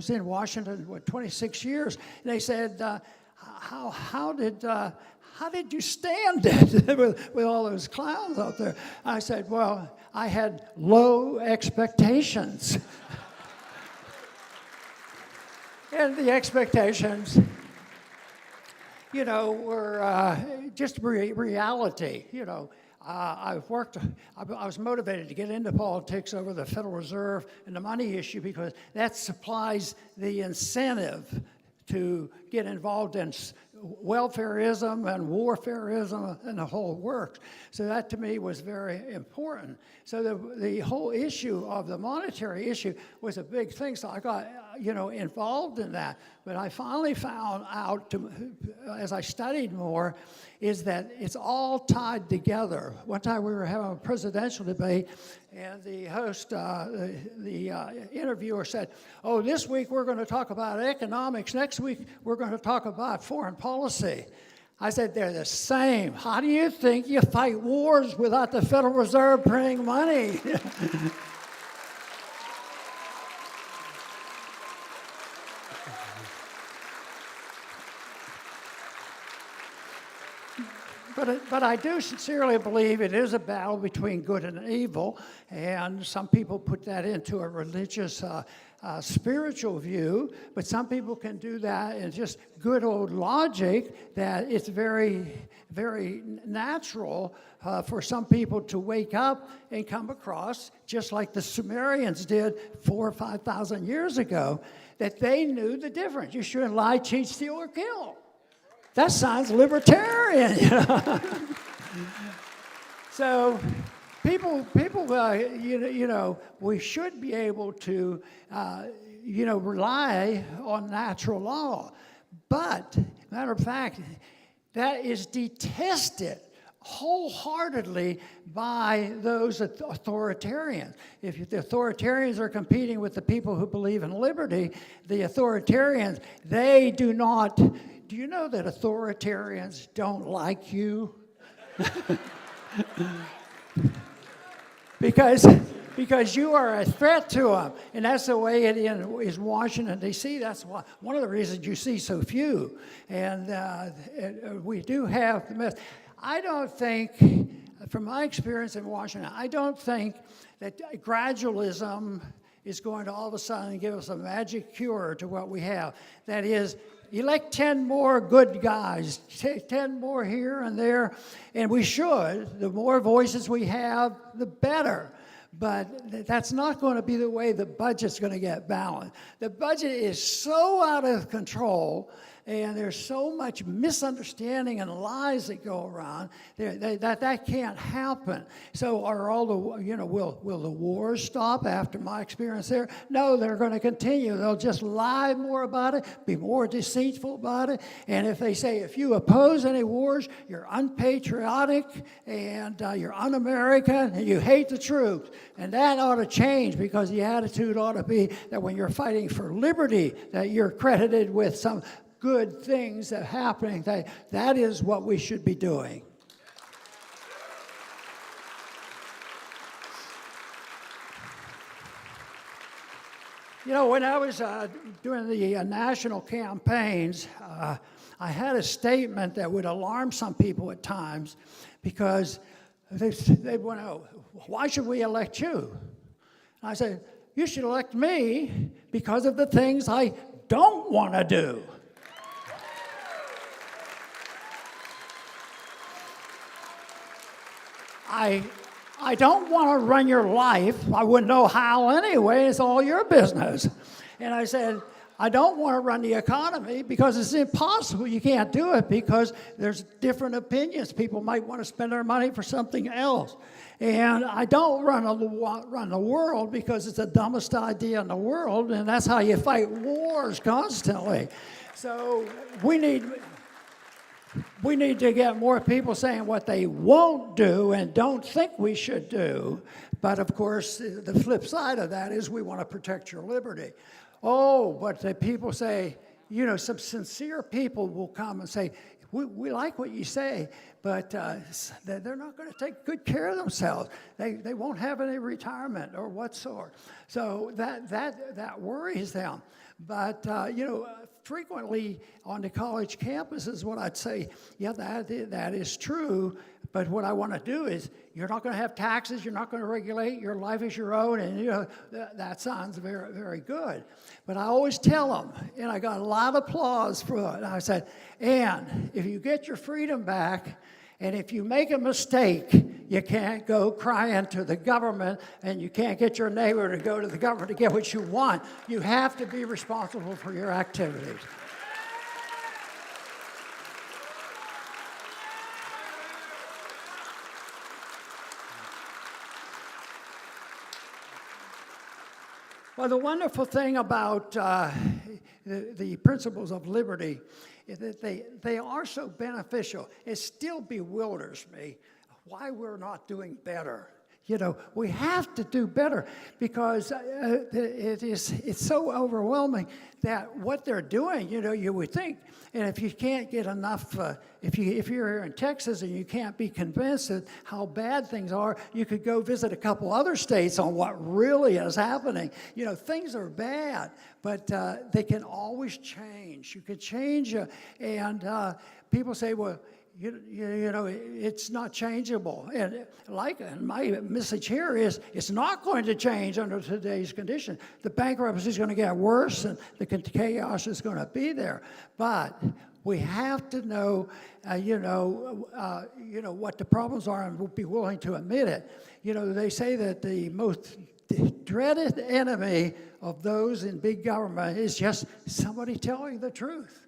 in Washington, 26 years, and they said, how did you stand it with all those clowns out there? I said, well, I had low expectations. And the expectations, were just reality. I was motivated to get into politics over the Federal Reserve and the money issue because that supplies the incentive to get involved in welfareism and warfareism and the whole works. So that to me was very important. So the whole issue of the monetary issue was a big thing. So I got involved in that. But I finally found out, as I studied more, is that it's all tied together. One time we were having a presidential debate, and the host, the interviewer said, oh, this week we're going to talk about economics. Next week we're going to talk about foreign policy. I said, they're the same. How do you think you fight wars without the Federal Reserve printing money? But I do sincerely believe it is a battle between good and evil, and some people put that into a religious, spiritual view, but some people can do that in just good old logic, that it's very, very natural for some people to wake up and come across, just like the Sumerians did 4,000 or 5,000 years ago, that they knew the difference. You shouldn't lie, cheat, steal, or kill. That sounds libertarian, So people, we should be able to, rely on natural law. But, matter of fact, that is detested wholeheartedly by those authoritarians. If the authoritarians are competing with the people who believe in liberty, the authoritarians, they do not. Do you know that authoritarians don't like you? Because you are a threat to them. And that's the way it is Washington, D.C. That's why, one of the reasons you see so few. And we do have the mess. I don't think, from my experience in Washington, I don't think that gradualism is going to all of a sudden give us a magic cure to what we have. That is, elect 10 more good guys, 10 more here and there, and we should. The more voices we have, the better. But that's not going to be the way the budget's going to get balanced. The budget is so out of control, and there's so much misunderstanding and lies that go around that can't happen. So are all the, will the wars stop after my experience there? No, they're going to continue. They'll just lie more about it, be more deceitful about it. And if they say, if you oppose any wars, you're unpatriotic and you're un-American and you hate the troops. And that ought to change, because the attitude ought to be that when you're fighting for liberty, that you're credited with some good things that are happening. That is what we should be doing. When I was doing the national campaigns, I had a statement that would alarm some people at times, because they want to know, why should we elect you? And I said, you should elect me because of the things I don't want to do. I don't want to run your life. I wouldn't know how anyway. It's all your business. And I said, I don't want to run the economy because it's impossible. You can't do it because there's different opinions. People might want to spend their money for something else. And I don't run the world because it's the dumbest idea in the world, and that's how you fight wars constantly. So we need to get more people saying what they won't do and don't think we should do. But of course, the flip side of that is we want to protect your liberty. Oh, but the people say, some sincere people will come and say, we like what you say, but they're not going to take good care of themselves. They won't have any retirement or what sort. So that worries them. But, frequently on the college campuses, what I'd say, yeah, that is true. But what I want to do is, you're not going to have taxes, you're not going to regulate, your life is your own, and that sounds very, very good. But I always tell them, and I got a lot of applause for it, I said, and if you get your freedom back, and if you make a mistake, you can't go crying to the government, and you can't get your neighbor to go to the government to get what you want. You have to be responsible for your activities. Well, the wonderful thing about the principles of liberty is that they are so beneficial. It still bewilders me why we're not doing better. We have to do better because it's so overwhelming that what they're doing, you would think, and if you can't get enough, if you're here in Texas and you can't be convinced of how bad things are, you could go visit a couple other states on what really is happening. Things are bad, but they can always change. You could change, and people say, well, it's not changeable. And my message here is, it's not going to change under today's condition. The bankruptcy is going to get worse, and the chaos is going to be there. But we have to know, what the problems are, and be willing to admit it. They say that the most dreaded enemy of those in big government is just somebody telling the truth.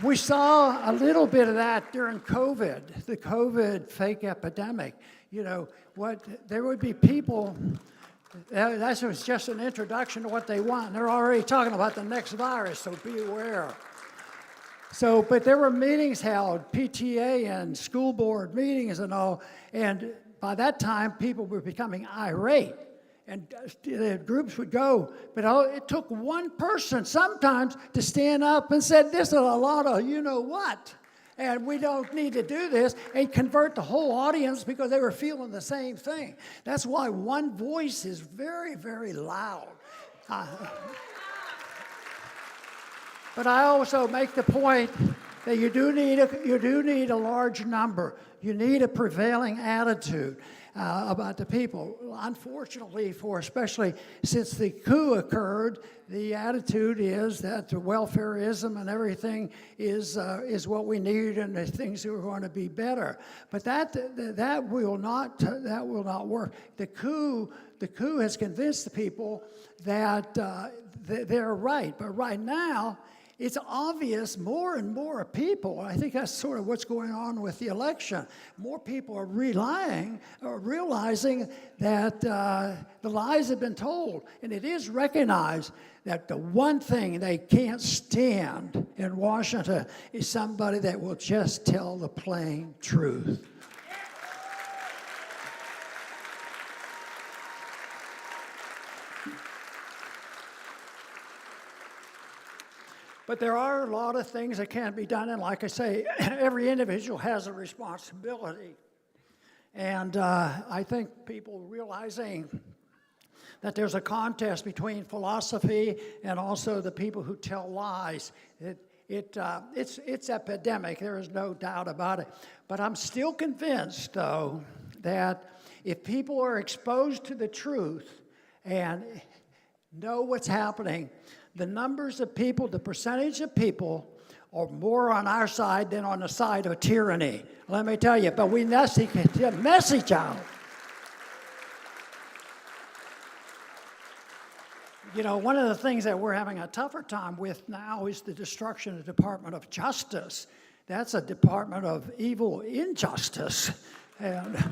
We saw a little bit of that during COVID, the COVID fake epidemic. There would be people, that was just an introduction to what they want. They're already talking about the next virus, so be aware. So, but there were meetings held, PTA and school board meetings and all, and by that time, people were becoming irate. And the groups would go, but it took one person sometimes to stand up and said, this is a lot of you-know-what, and we don't need to do this, and convert the whole audience because they were feeling the same thing. That's why one voice is very, very loud. But I also make the point that you do need a large number. You need a prevailing attitude about the people. Unfortunately, especially since the coup occurred, the attitude is that welfareism and everything is what we need, and the things are going to be better. But that will not work. The coup has convinced the people that they're right. But right now, it's obvious more and more people, I think that's sort of what's going on with the election, more people are realizing that the lies have been told. And it is recognized that the one thing they can't stand in Washington is somebody that will just tell the plain truth. But there are a lot of things that can be done, and like I say, every individual has a responsibility. And I think people realizing that there's a contest between philosophy and also the people who tell lies. It's epidemic, there is no doubt about it. But I'm still convinced, though, that if people are exposed to the truth and know what's happening, the numbers of people, the percentage of people are more on our side than on the side of tyranny. Let me tell you, but we message out. You know, one of the things that we're having a tougher time with now is the destruction of the Department of Justice. That's a department of evil injustice. And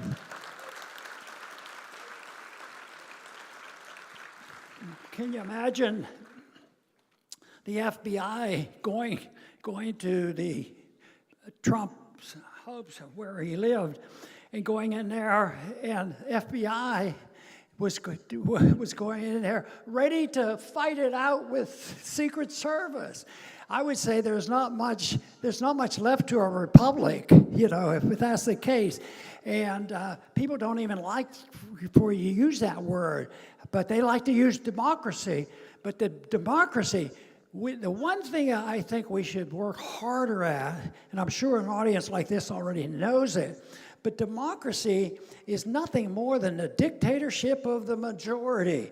can you imagine the FBI going to the Trump's hopes of where he lived and going in there, and FBI was going in there ready to fight it out with Secret Service. I would say there's not much left to a republic, you know, if that's the case. And people don't even like before you use that word, but they like to use democracy. But the democracy, the one thing I think we should work harder at, and I'm sure an audience like this already knows it, but democracy is nothing more than the dictatorship of the majority.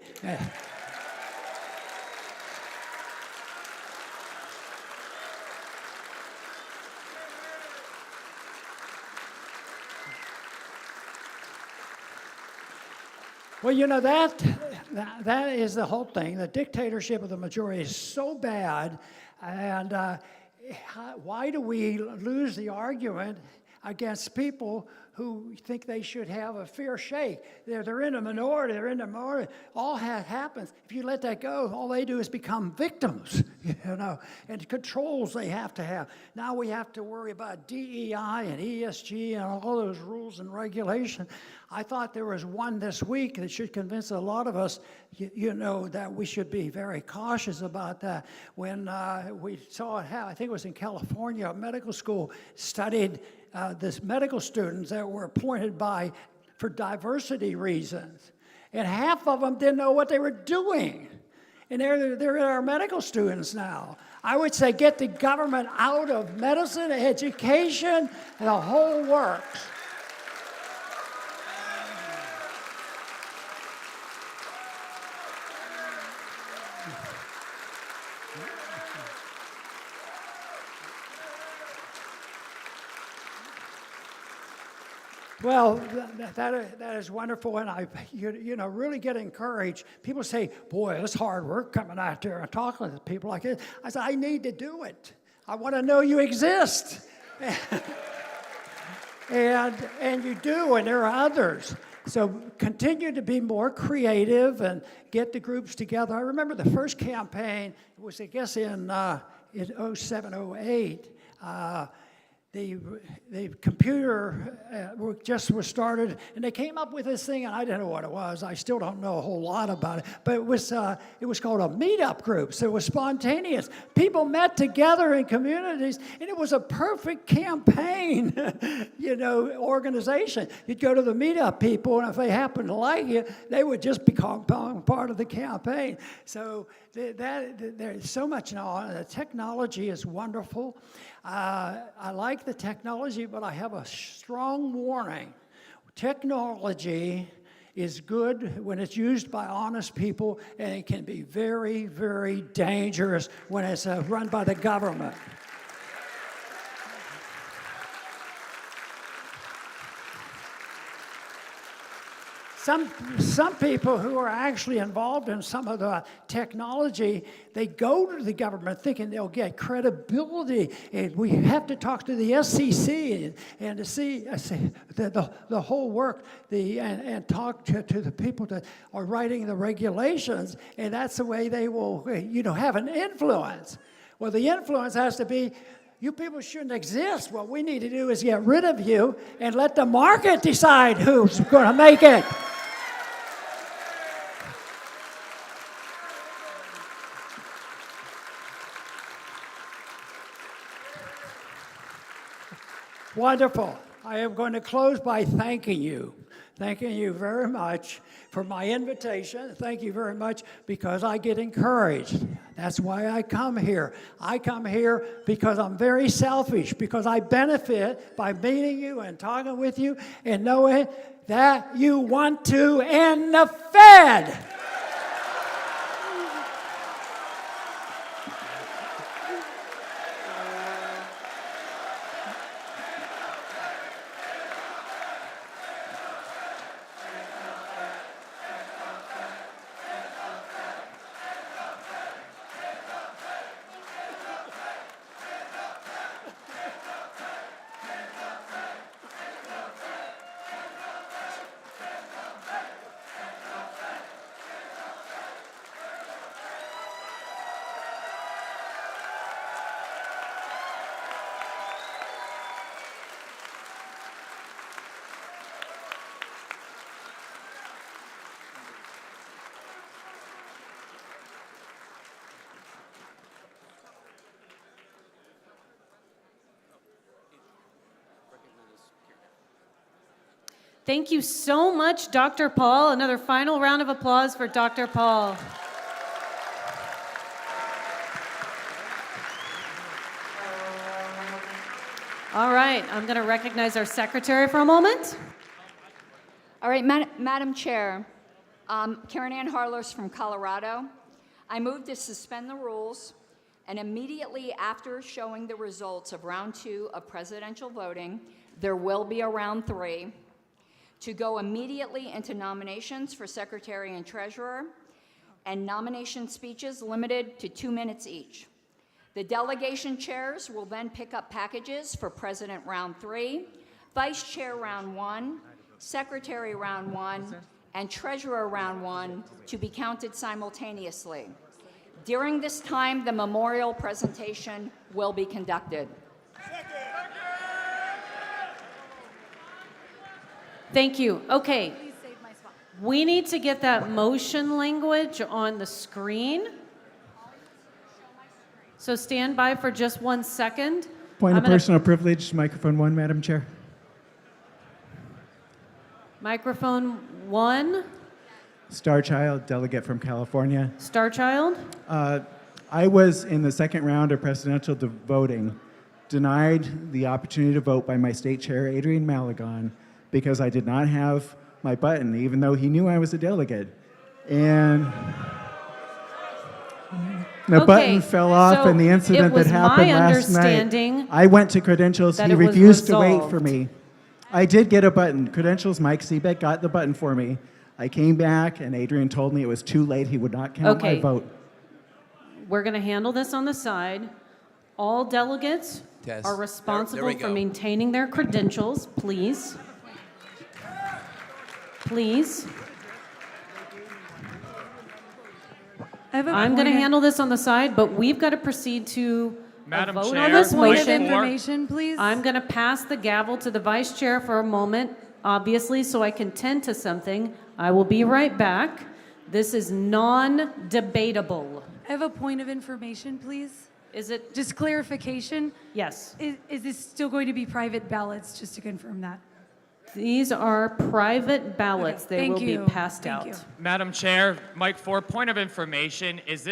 Well, you know, that is the whole thing. The dictatorship of the majority is so bad, and why do we lose the argument against people who think they should have a fair shake? They're in a minority, all that happens. If you let that go, all they do is become victims, you know, and controls they have to have. Now we have to worry about DEI and ESG and all those rules and regulations. I thought there was one this week that should convince a lot of us, you know, that we should be very cautious about that. When we saw it happen, I think it was in California, a medical school studied this medical students that were appointed for diversity reasons. And half of them didn't know what they were doing. And they're our medical students now. I would say get the government out of medicine, education, and the whole works. Well, that is wonderful, and I really get encouraged. People say, boy, it's hard work coming out there and talking to people like this. I said, I need to do it. I want to know you exist. and you do, and there are others. So continue to be more creative and get the groups together. I remember the first campaign was, I guess, in 07, 08. The computer just was started, and they came up with this thing, and I didn't know what it was. I still don't know a whole lot about it, but it was called a meetup group, so it was spontaneous. People met together in communities, and it was a perfect campaign, organization. You'd go to the meetup people, and if they happened to like you, they would just become part of the campaign. So there's so much now. The technology is wonderful. I like the technology, but I have a strong warning. Technology is good when it's used by honest people, and it can be very, very dangerous when it's run by the government. Some people who are actually involved in some of the technology, they go to the government thinking they'll get credibility, and we have to talk to the SEC and to see the whole work, and talk to the people that are writing the regulations, and that's the way they will, have an influence. Well, the influence has to be, you people shouldn't exist. What we need to do is get rid of you and let the market decide who's going to make it. Wonderful. I am going to close by thanking you very much for my invitation. Thank you very much because I get encouraged. That's why I come here. I come here because I'm very selfish, because I benefit by meeting you and talking with you and knowing that you want to end the Fed. Thank you so much, Dr. Paul. Another final round of applause for Dr. Paul. All right, I'm going to recognize our secretary for a moment. All right, Madam Chair, Karen Ann Harlos from Colorado. I move to suspend the rules and immediately after showing the results of round 2 of presidential voting, there will be a round 3, to go immediately into nominations for secretary and treasurer, and nomination speeches limited to 2 minutes each. The delegation chairs will then pick up packages for president round 3, vice chair round 1, secretary round 1, and treasurer round 1 to be counted simultaneously. During this time, the memorial presentation will be conducted. Thank you. Okay. We need to get that motion language on the screen. So stand by for just 1 second. Point of personal privilege, microphone 1, Madam Chair. Microphone 1. Starchild, delegate from California. Starchild. I was in the second round of presidential voting, denied the opportunity to vote by my state chair, Adrian Malagon, because I did not have my button, even though he knew I was a delegate. And the button fell off in the incident that happened last night. I went to credentials. He refused to wait for me. I did get a button. Credentials, Mike Seebeck got the button for me. I came back, and Adrian told me it was too late. He would not count my vote. We're going to handle this on the side. All delegates are responsible for maintaining their credentials, please. Please. I'm going to handle this on the side, but we've got to proceed to Madam vote Chair, on this point of motion. information, please. I'm going to pass the gavel to the vice chair for a moment, obviously, so I can tend to something. I will be right back. This is non-debatable. I have a point of information, please. Is it? Just clarification. Yes. Is this still going to be private ballots, just to confirm that? These are private ballots. Okay, They thank will you. be passed Thank out. you. Madam Chair, Mike, for point of information, is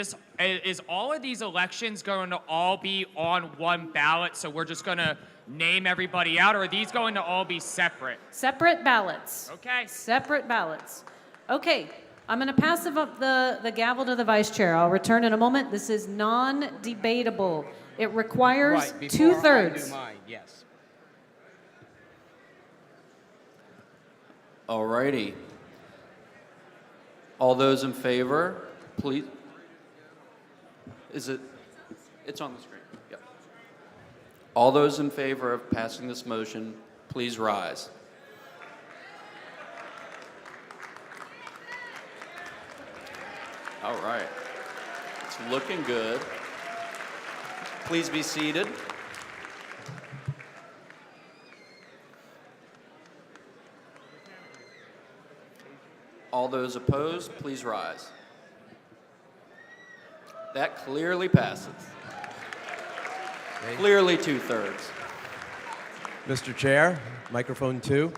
all of these elections going to all be on one ballot? So we're just going to name everybody out, or are these going to all be separate? Separate ballots. Okay. Separate ballots. Okay. I'm going to pass the gavel to the vice chair. I'll return in a moment. This is non-debatable. It requires Right, before I two-thirds. do mine, yes. All righty. All those in favor, please. Is it? It's on the screen. Yep. All those in favor of passing this motion, please rise. All right. It's looking good. Please be seated. All those opposed, please rise. That clearly passes. Clearly two-thirds. Mr. Chair, microphone 2.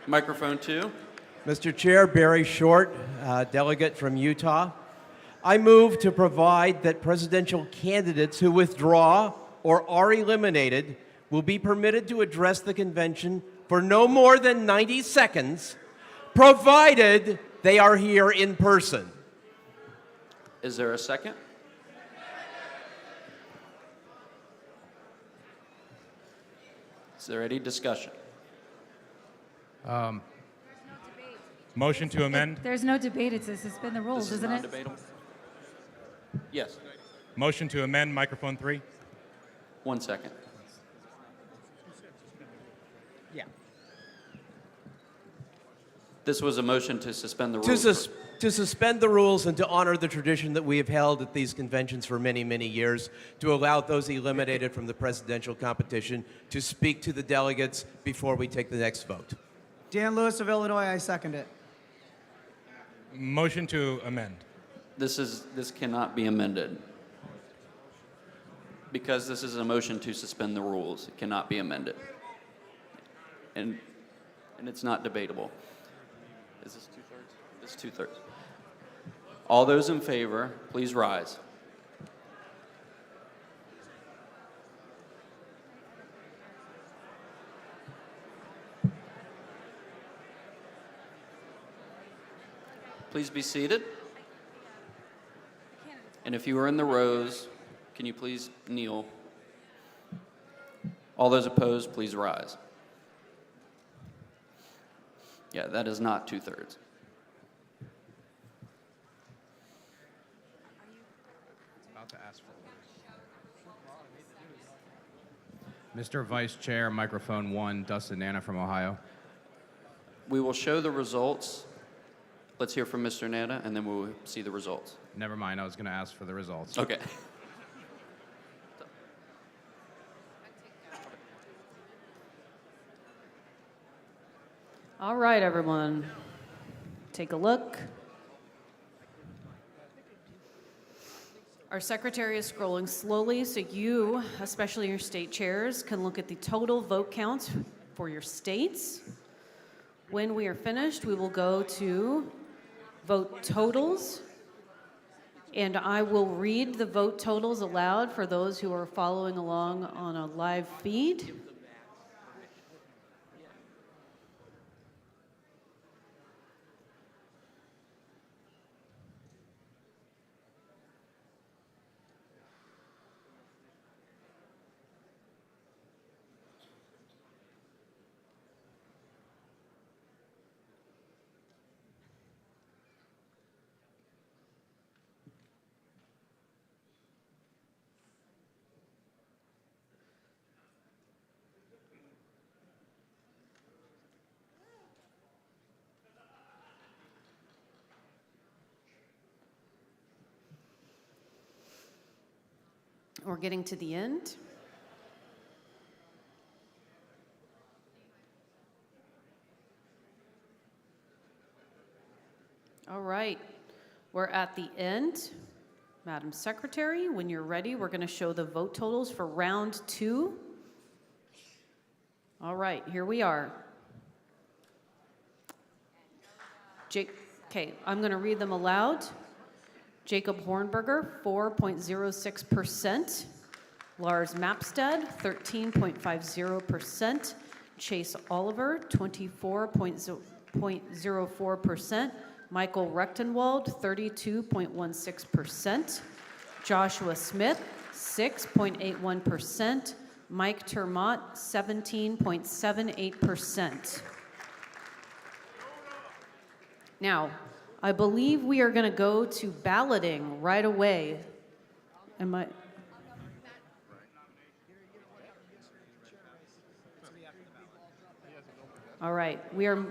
Microphone 2. Mr. Chair, Barry Short, delegate from Utah. I move to provide that presidential candidates who withdraw or are eliminated will be permitted to address the convention for no more than 90 seconds, provided they are here in person. Is there a second? Is there any discussion? Motion to amend. There's no debate. It's to suspend the rules, This is isn't it? non-debatable? Yes. Motion to amend microphone 3. 1 second. Yeah. This was a motion to suspend the rules. To suspend the rules and to honor the tradition that we have held at these conventions for many, many years, to allow those eliminated from the presidential competition to speak to the delegates before we take the next vote. Dan Lewis of Illinois, I second it. Motion to amend. This cannot be amended. Because this is a motion to suspend the rules, it cannot be amended. And it's not debatable. Is this two-thirds? This is two-thirds. All those in favor, please rise. Please be seated. And if you are in the rows, can you please kneel? All those opposed, please rise. Yeah, that is not two-thirds. About to ask for Mr. Vice Chair, microphone 1, Dustin Nana from Ohio. We will show the results. Let's hear from Mr. Nana, and then we'll see the results. Never mind, I was going to ask for the results. Okay. All right, everyone. Take a look. Our secretary is scrolling slowly so you, especially your state chairs, can look at the total vote counts for your states. When we are finished, we will go to vote totals, and I will read the vote totals aloud for those who are following along on a live feed. We're getting to the end. All right, we're at the end. Madam Secretary, when you're ready, we're going to show the vote totals for round 2. All right, here we are. Okay, I'm going to read them aloud. Jacob Hornberger, 4.06%. Lars Mapstead, 13.50%. Chase Oliver, 24.04%. Michael Rectenwald, 32.16%. Joshua Smith, 6.81%. Mike Ter Maat, 17.78%. Now, I believe we are going to go to balloting right away. All right, we are.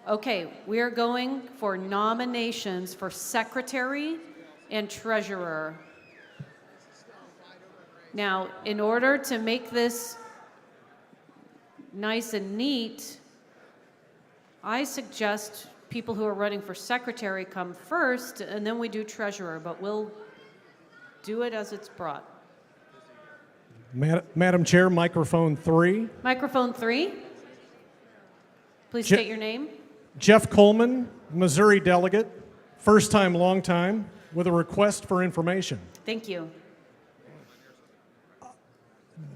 Okay, we are going for nominations for secretary and treasurer. Now, in order to make this nice and neat, I suggest people who are running for secretary come first, and then we do treasurer, but we'll do it as it's brought. Madam Chair, microphone 3. Microphone 3. Please state your name. Jeff Coleman, Missouri delegate, first time, long time, with a request for information. Thank you.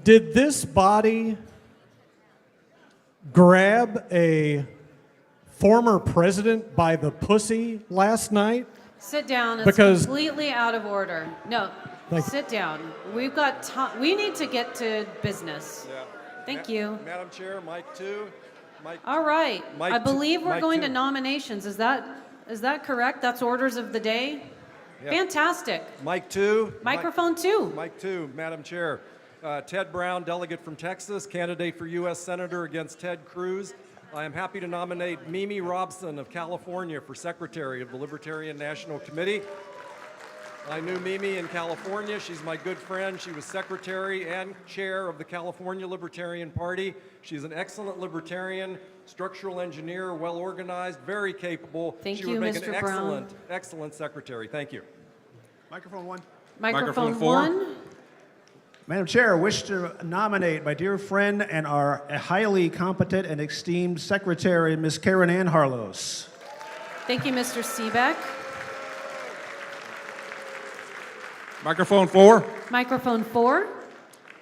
Did this body grab a former president by the pussy last night? Sit down. It's Because- completely out of order. No, sit down. We've got time. We need to get to business. Yeah. Thank you. Madam Chair, Mike 2. All right. Mike I believe we're Mike going two. to nominations. Is that correct? That's orders of the day? Yeah. Fantastic. Mike 2. Microphone 2. Mike 2, Madam Chair. Ted Brown, delegate from Texas, candidate for U.S. Senator against Ted Cruz. I am happy to nominate Mimi Robson of California for Secretary of the Libertarian National Committee. I knew Mimi in California. She's my good friend. She was secretary and chair of the California Libertarian Party. She's an excellent libertarian, structural engineer, well organized, very capable. Thank she you, would make Mr. an Brown. excellent secretary. Thank you. Microphone 1. Microphone 1. Madam Chair, I wish to nominate my dear friend and our highly competent and esteemed secretary, Ms. Karen Ann Harlos. Thank you, Mr. Seebeck. Microphone 4. Microphone 4.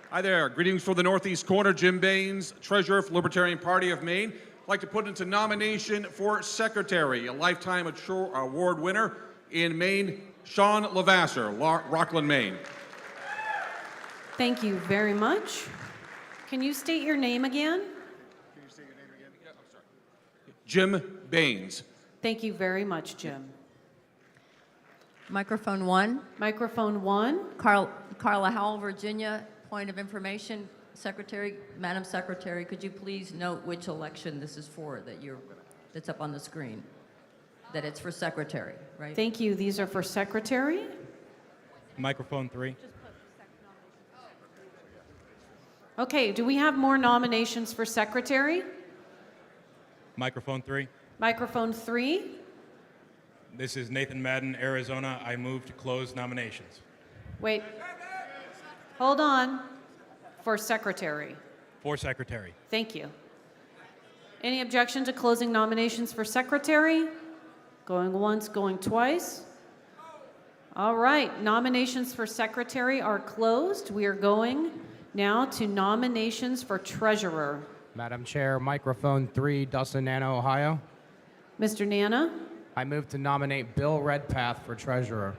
Hi there. Greetings from the Northeast Corner. Jim Baines, Treasurer for Libertarian Party of Maine. I'd like to put into nomination for Secretary, a Lifetime Award winner in Maine, Sean Lavasser, Rockland, Maine. Thank you very much. Can you state your name again? Jim Baines. Thank you very much, Jim. Microphone 1. Microphone 1. Carla Howell, Virginia. Point of information, Secretary, Madam Secretary, could you please note which election this is for that's up on the screen? That it's for Secretary, right? Thank you. These are for Secretary. Microphone 3. Okay, do we have more nominations for Secretary? Microphone 3. Microphone 3. This is Nathan Madden, Arizona. I move to close nominations. Wait. Hold on. For Secretary. For Secretary. Thank you. Any objection to closing nominations for Secretary? Going once, going twice. All right, nominations for Secretary are closed. We are going now to nominations for Treasurer. Madam Chair, microphone 3, Dustin Nana, Ohio. Mr. Nana? I move to nominate Bill Redpath for Treasurer.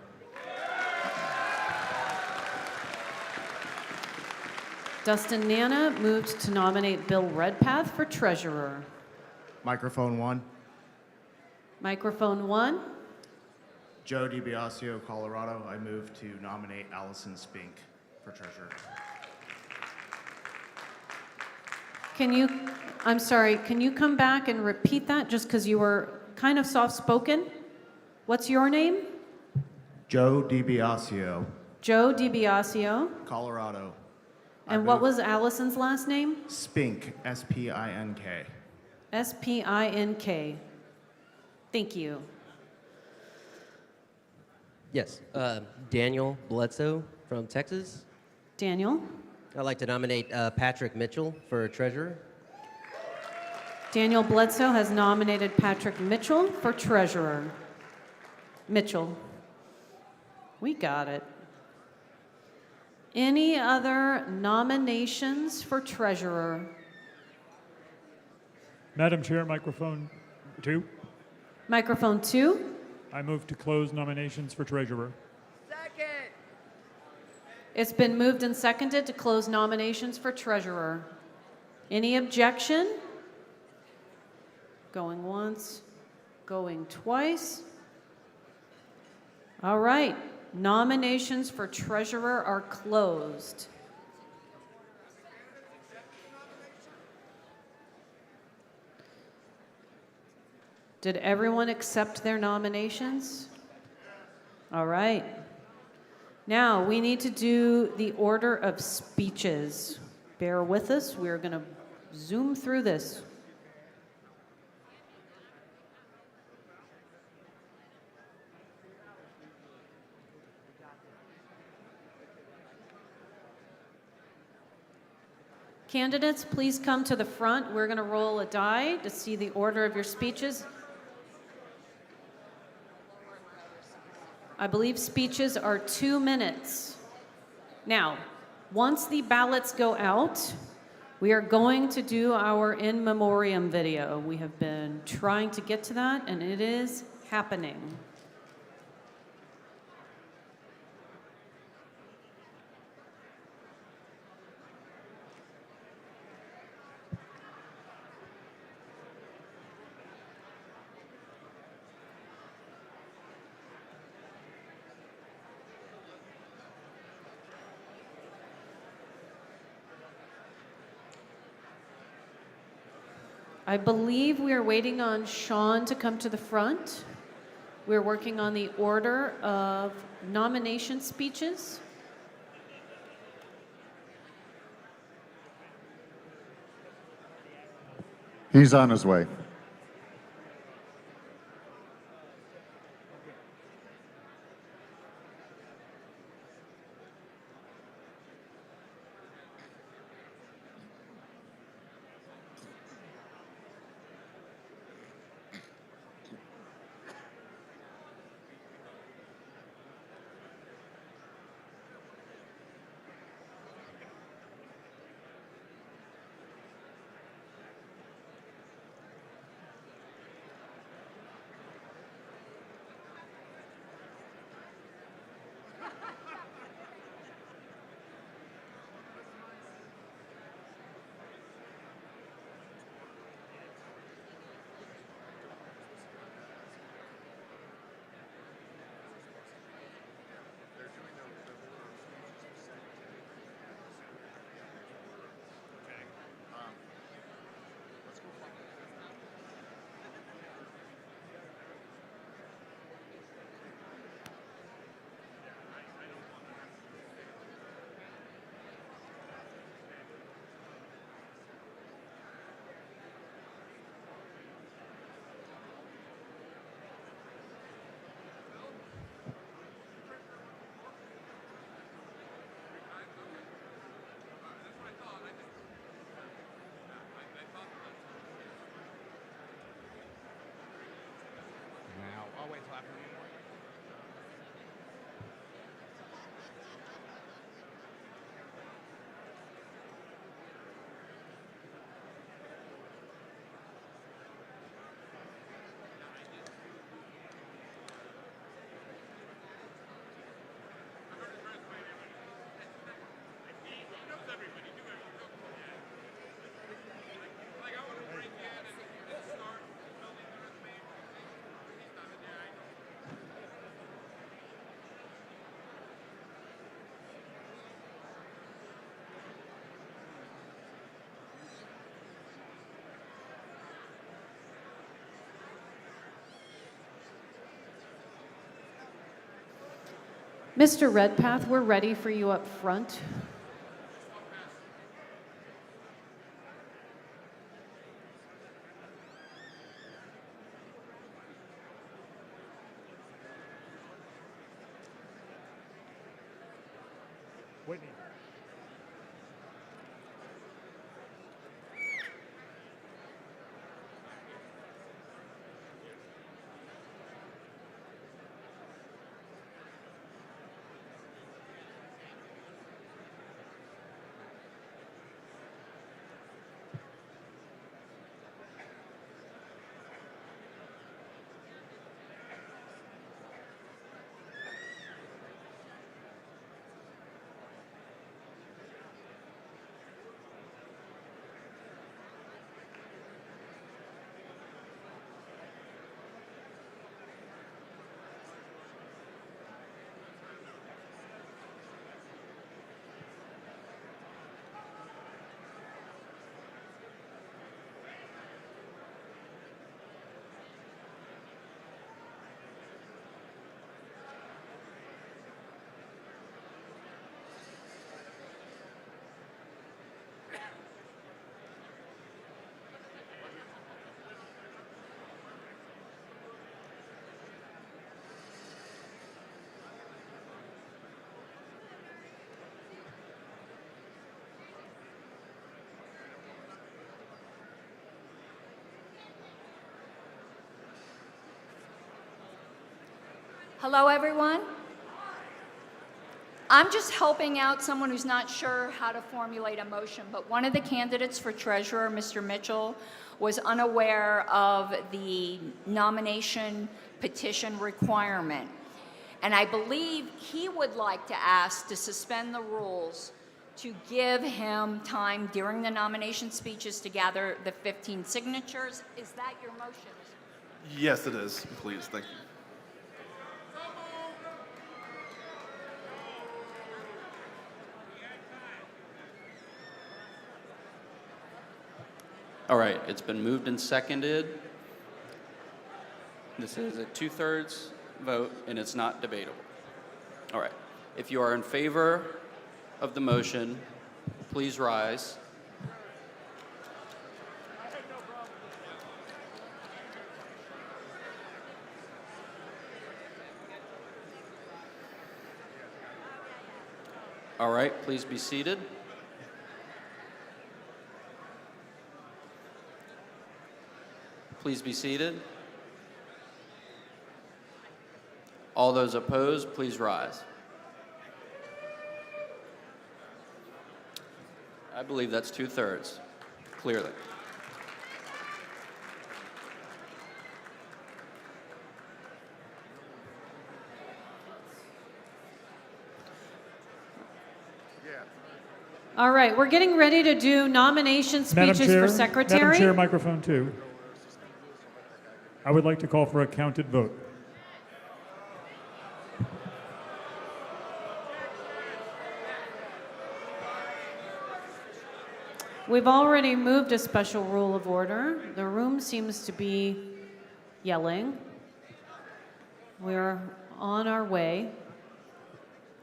Dustin Nana moved to nominate Bill Redpath for Treasurer. Microphone 1. Microphone 1. Joe DiBiasio, Colorado. I move to nominate Allison Spink for treasurer. I'm sorry, can you come back and repeat that just because you were kind of soft-spoken? What's your name? Joe DiBiasio, Joe DiBiasio. Colorado. And what was Allison's last name? Spink, S-P-I-N-K. S-P-I-N-K. Thank you. Yes, Daniel Bledsoe from Texas. Daniel. I'd like to nominate Patrick Mitchell for treasurer. Daniel Bledsoe has nominated Patrick Mitchell for treasurer. Mitchell. We got it. Any other nominations for treasurer? Madam Chair, microphone 2. Microphone 2. I move to close nominations for treasurer. It's been moved and seconded to close nominations for treasurer. Any objection? Going once, going twice. All right, nominations for treasurer are closed. Did everyone accept their nominations? All right. Now, we need to do the order of speeches. Bear with us. We're going to zoom through this. Candidates, please come to the front. We're going to roll a die to see the order of your speeches. I believe speeches are 2 minutes. Now, once the ballots go out, we are going to do our in memoriam video. We have been trying to get to that, and it is happening. I believe we are waiting on Sean to come to the front. We're working on the order of nomination speeches. He's on his way. Mr. Redpath, we're ready for you up front. Whitney. Hello, everyone. I'm just helping out someone who's not sure how to formulate a motion, but one of the candidates for treasurer, Mr. Mitchell, was unaware of the nomination petition requirement. And I believe he would like to ask to suspend the rules to give him time during the nomination speeches to gather the 15 signatures. Is that your motion? Yes, it is. Please, thank you. All right, it's been moved and seconded. This is a 2/3 vote, and it's not debatable. All right, if you are in favor of the motion, please rise. All right, please be seated. Please be seated. All those opposed, please rise. I believe that's 2/3, clearly. All right, we're getting ready to do nomination speeches for secretary. Madam Chair, microphone 2. I would like to call for a counted vote. We've already moved a special rule of order. The room seems to be yelling. We're on our way.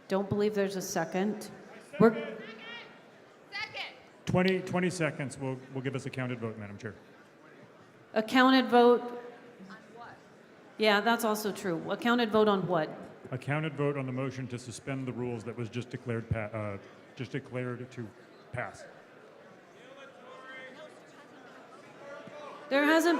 Don't believe there's a second. We're 20 seconds will give us a counted vote, Madam Chair. a counted vote. Yeah, that's also true. A counted vote on what? A counted vote on the motion to suspend the rules that was just declared to pass. There hasn't.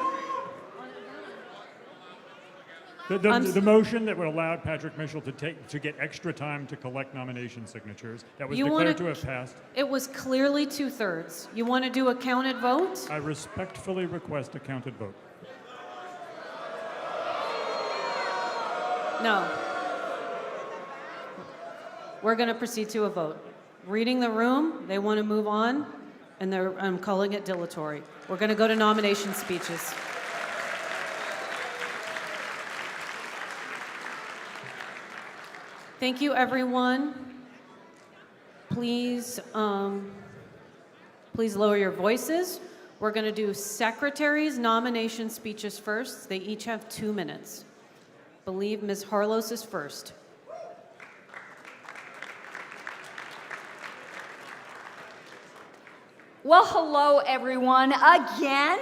The motion that would allow Patrick Mitchell to get extra time to collect nomination signatures that was declared to have passed. It was clearly 2/3. You want to do a counted vote? I respectfully request a counted vote. No. We're going to proceed to a vote. Reading the room, they want to move on, and I'm calling it dilatory. We're going to go to nomination speeches. Thank you, everyone. Please lower your voices. We're going to do secretaries' nomination speeches first. They each have 2 minutes. I believe Ms. Harlos is first. Well, hello, everyone, again.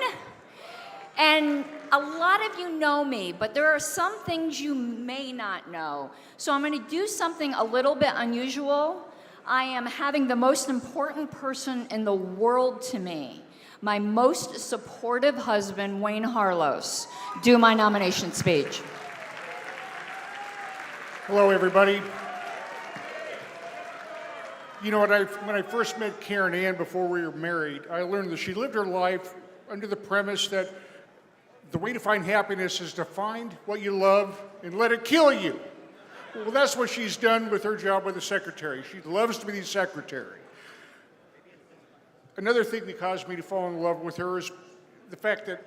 And a lot of you know me, but there are some things you may not know. So I'm going to do something a little bit unusual. I am having the most important person in the world to me, my most supportive husband, Wayne Harlos, do my nomination speech. Hello, everybody. You know, when I first met Karen Ann before we were married, I learned that she lived her life under the premise that the way to find happiness is to find what you love and let it kill you. Well, that's what she's done with her job with the secretary. She loves to be the secretary. Another thing that caused me to fall in love with her is the fact that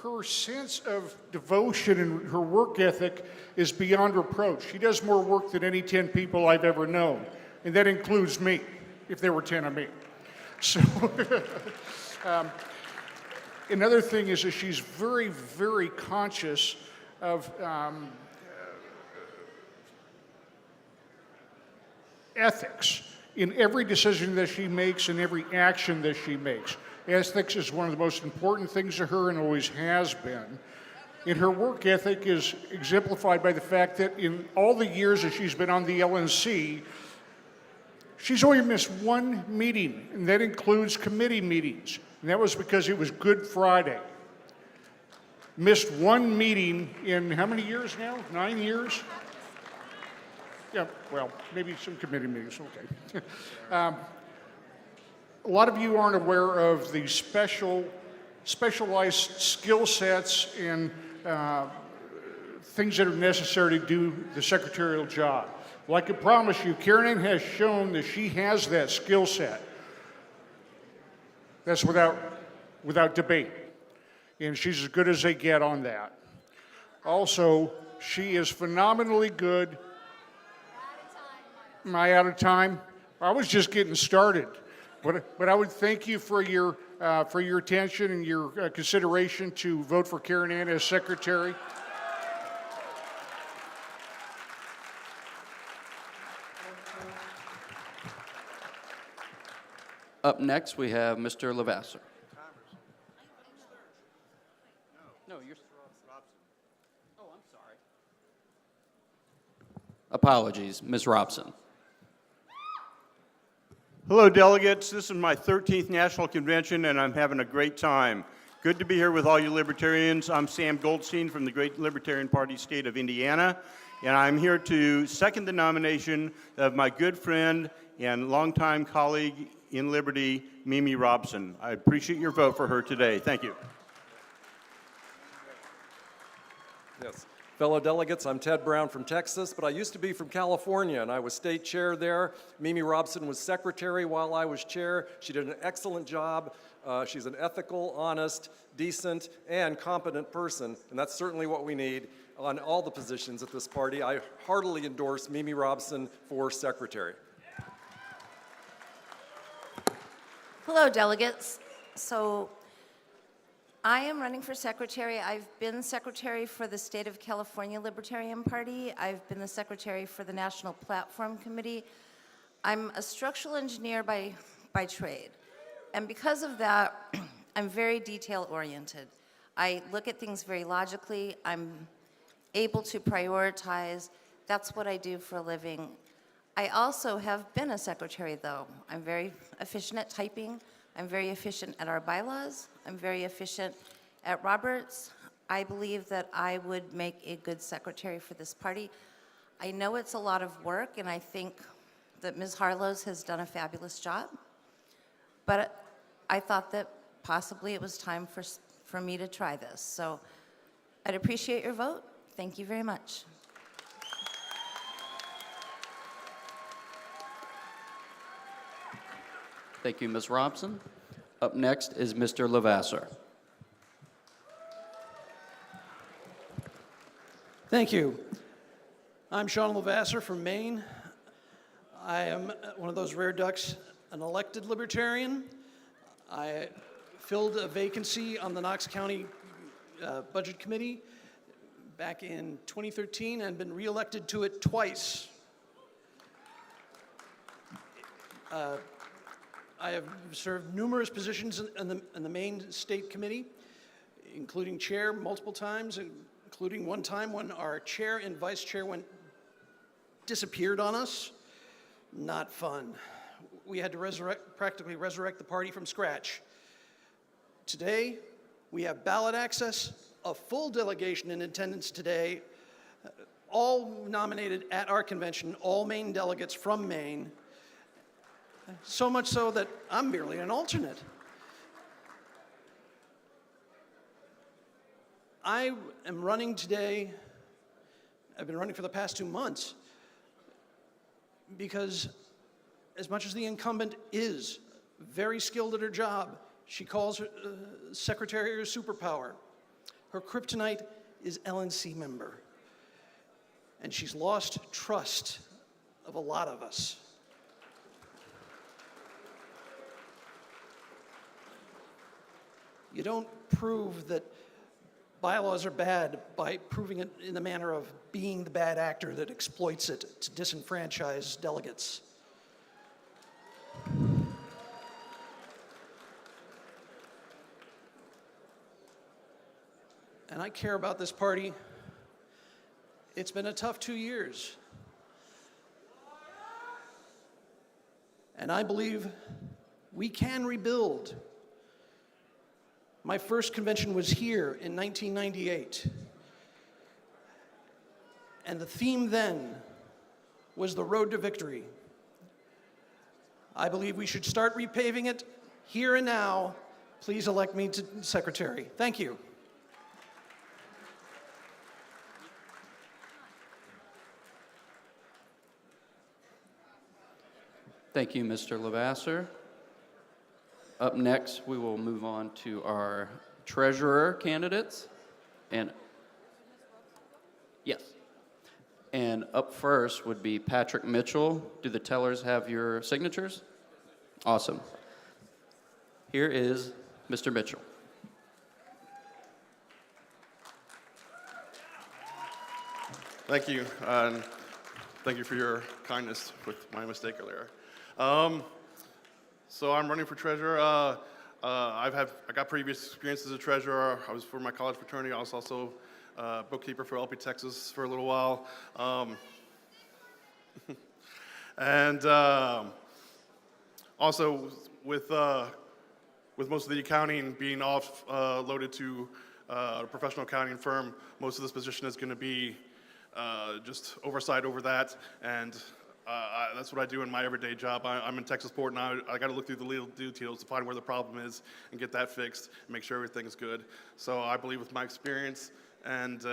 her sense of devotion and her work ethic is beyond reproach. She does more work than any 10 people I've ever known, and that includes me, if there were 10 of me. So, another thing is that she's very, very conscious of ethics in every decision that she makes and every action that she makes. Ethics is one of the most important things to her and always has been. And her work ethic is exemplified by the fact that in all the years that she's been on the LNC, she's only missed one meeting, and that includes committee meetings. And that was because it was Good Friday. Missed one meeting in how many years now? 9 years? Yeah, well, maybe some committee meetings, okay. A lot of you aren't aware of the specialized skill sets and things that are necessary to do the secretarial job. Well, I can promise you, Karen Ann has shown that she has that skill set. That's without debate. And she's as good as they get on that. Also, she is phenomenally good. Am I out of time? I was just getting started. But I would thank you for your attention and your consideration to vote for Karen Ann as secretary. Up next, we have Mr. Levasseur. No, you're Robson. Oh, I'm sorry. Apologies, Ms. Robson. Hello, delegates. This is my 13th National Convention, and I'm having a great time. Good to be here with all you libertarians. I'm Sam Goldstein from the Great Libertarian Party state of Indiana, and I'm here to second the nomination of my good friend and longtime colleague in Liberty, Mimi Robson. I appreciate your vote for her today. Thank you. Yes. Fellow delegates, I'm Ted Brown from Texas, but I used to be from California, and I was state chair there. Mimi Robson was secretary while I was chair. She did an excellent job. She's an ethical, honest, decent, and competent person, and that's certainly what we need on all the positions at this party. I heartily endorse Mimi Robson for secretary. Hello, delegates. So I am running for secretary. I've been secretary for the State of California Libertarian Party. I've been the secretary for the National Platform Committee. I'm a structural engineer by trade. And because of that, I'm very detail-oriented. I look at things very logically. I'm able to prioritize. That's what I do for a living. I also have been a secretary, though. I'm very efficient at typing. I'm very efficient at our bylaws. I'm very efficient at Roberts. I believe that I would make a good secretary for this party. I know it's a lot of work, and I think that Ms. Harlos has done a fabulous job. But I thought that possibly it was time for me to try this. So I'd appreciate your vote. Thank you very much. Thank you, Ms. Robson. Up next is Mr. Levasseur. Thank you. I'm Sean Levasseur from Maine. I am one of those rare ducks, an elected libertarian. I filled a vacancy on the Knox County Budget Committee back in 2013 and been reelected to it twice. I have served numerous positions in the Maine State Committee, including chair multiple times, including one time when our chair and vice chair disappeared on us. Not fun. We had to practically resurrect the party from scratch. Today, we have ballot access, a full delegation in attendance today, all nominated at our convention, all Maine delegates from Maine. So much so that I'm merely an alternate. I am running today, I've been running for the past 2 months, because as much as the incumbent is very skilled at her job, she calls her secretary her superpower. Her kryptonite is LNC member. And she's lost trust of a lot of us. You don't prove that bylaws are bad by proving it in the manner of being the bad actor that exploits it to disenfranchise delegates. And I care about this party. It's been a tough 2 years. And I believe we can rebuild. My first convention was here in 1998. And the theme then was the road to victory. I believe we should start repaving it here and now. Please elect me to secretary. Thank you. Thank you, Mr. Levasseur. Up next, we will move on to our treasurer candidates. And yes. And up first would be Patrick Mitchell. Do the tellers have your signatures? Awesome. Here is Mr. Mitchell. Thank you. Thank you for your kindness with my mistake earlier. So I'm running for treasurer. I got previous experience as a treasurer. I was for my college fraternity. I was also bookkeeper for LP Texas for a little while. And also with most of the accounting being offloaded to a professional accounting firm, most of this position is going to be just oversight over that, and that's what I do in my everyday job. I'm in Texas Port, and I got to look through the legal details to find where the problem is and get that fixed and make sure everything's good. So I believe with my experience and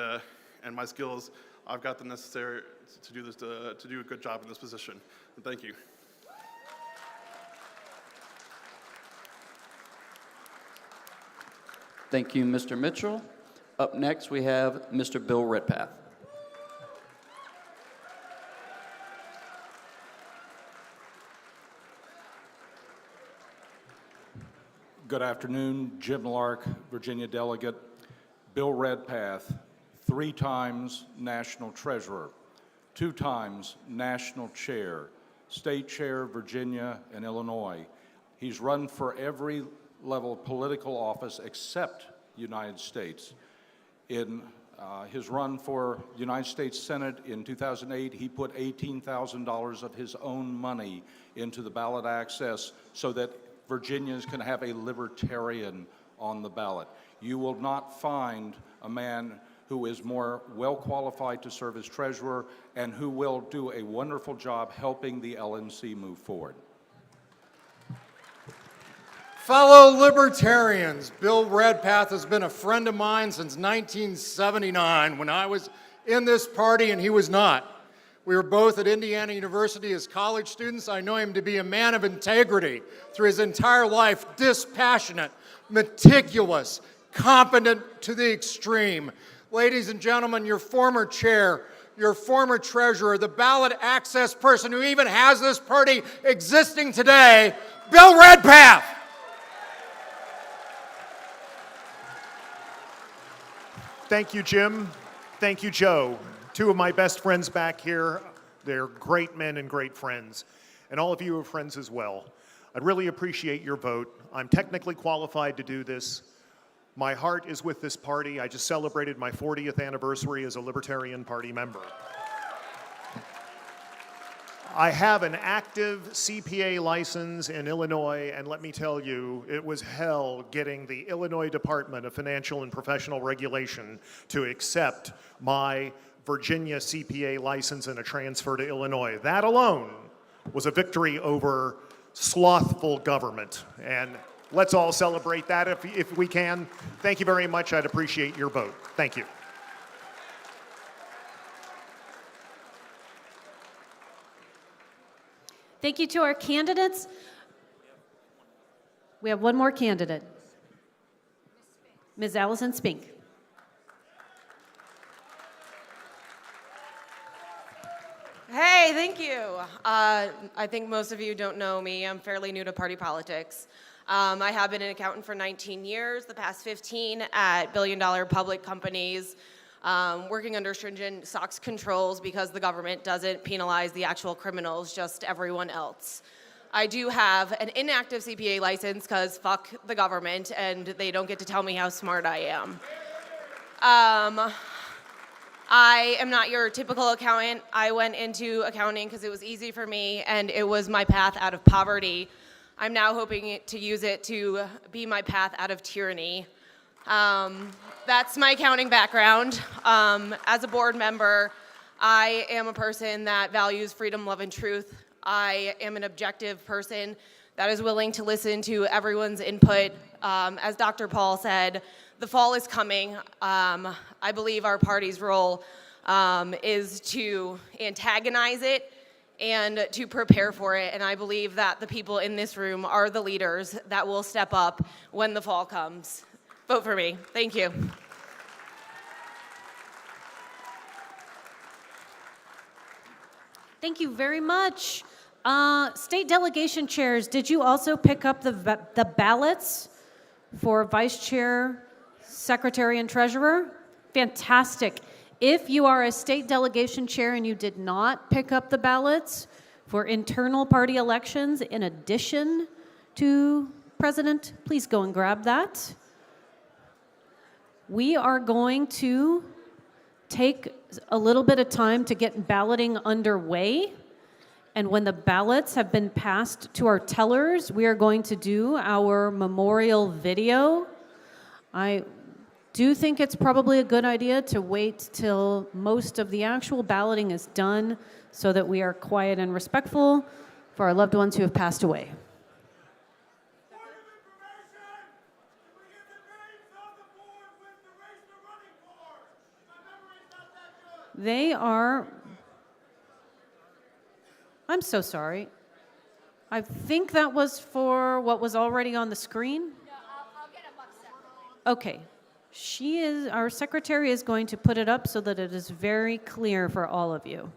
my skills, I've got the necessary to do this to do a good job in this position. And thank you. Thank you, Mr. Mitchell. Up next, we have Mr. Bill Redpath. Good afternoon, Jim Lark, Virginia delegate. Bill Redpath, 3 times national treasurer, 2 times national chair, state chair, Virginia and Illinois. He's run for every level of political office except United States. In his run for United States Senate in 2008, he put $18,000 of his own money into the ballot access so that Virginians can have a libertarian on the ballot. You will not find a man who is more well qualified to serve as treasurer and who will do a wonderful job helping the LNC move forward. Fellow libertarians, Bill Redpath has been a friend of mine since 1979 when I was in this party and he was not. We were both at Indiana University as college students. I know him to be a man of integrity through his entire life, dispassionate, meticulous, competent to the extreme. Ladies and gentlemen, your former chair, your former treasurer, the ballot access person who even has this party existing today, Bill Redpath. Thank you, Jim. Thank you, Joe. 2 of my best friends back here. They're great men and great friends. And all of you are friends as well. I'd really appreciate your vote. I'm technically qualified to do this. My heart is with this party. I just celebrated my 40th anniversary as a Libertarian Party member. I have an active CPA license in Illinois, and let me tell you, it was hell getting the Illinois Department of Financial and Professional Regulation to accept my Virginia CPA license and a transfer to Illinois. That alone was a victory over slothful government, and let's all celebrate that if we can. Thank you very much. I'd appreciate your vote. Thank you. Thank you to our candidates. We have one more candidate. Ms. Allison Spink. Hey, thank you. I think most of you don't know me. I'm fairly new to party politics. I have been an accountant for 19 years, the past 15 at billion-dollar public companies, working under stringent SOX controls because the government doesn't penalize the actual criminals, just everyone else. I do have an inactive CPA license because fuck the government and they don't get to tell me how smart I am. I am not your typical accountant. I went into accounting because it was easy for me and it was my path out of poverty. I'm now hoping to use it to be my path out of tyranny. That's my accounting background. As a board member, I am a person that values freedom, love, and truth. I am an objective person that is willing to listen to everyone's input. As Dr. Paul said, the fall is coming. I believe our party's role is to antagonize it and to prepare for it. And I believe that the people in this room are the leaders that will step up when the fall comes. Vote for me. Thank you. Thank you very much. State delegation chairs, did you also pick up the ballots for vice chair, secretary, and treasurer? Fantastic. If you are a state delegation chair and you did not pick up the ballots for internal party elections in addition to president, please go and grab that. We are going to take a little bit of time to get balloting underway. And when the ballots have been passed to our tellers, we are going to do our memorial video. I do think it's probably a good idea to wait till most of the actual balloting is done so that we are quiet and respectful for our loved ones who have passed away. They are, I'm so sorry. I think that was for what was already on the screen. No, I'll get them up separately. Okay. Our secretary is going to put it up so that it is very clear for all of you.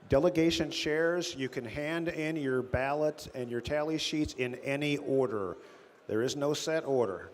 Delegation chairs, you can hand in your ballot and your tally sheets in any order. There is no set order.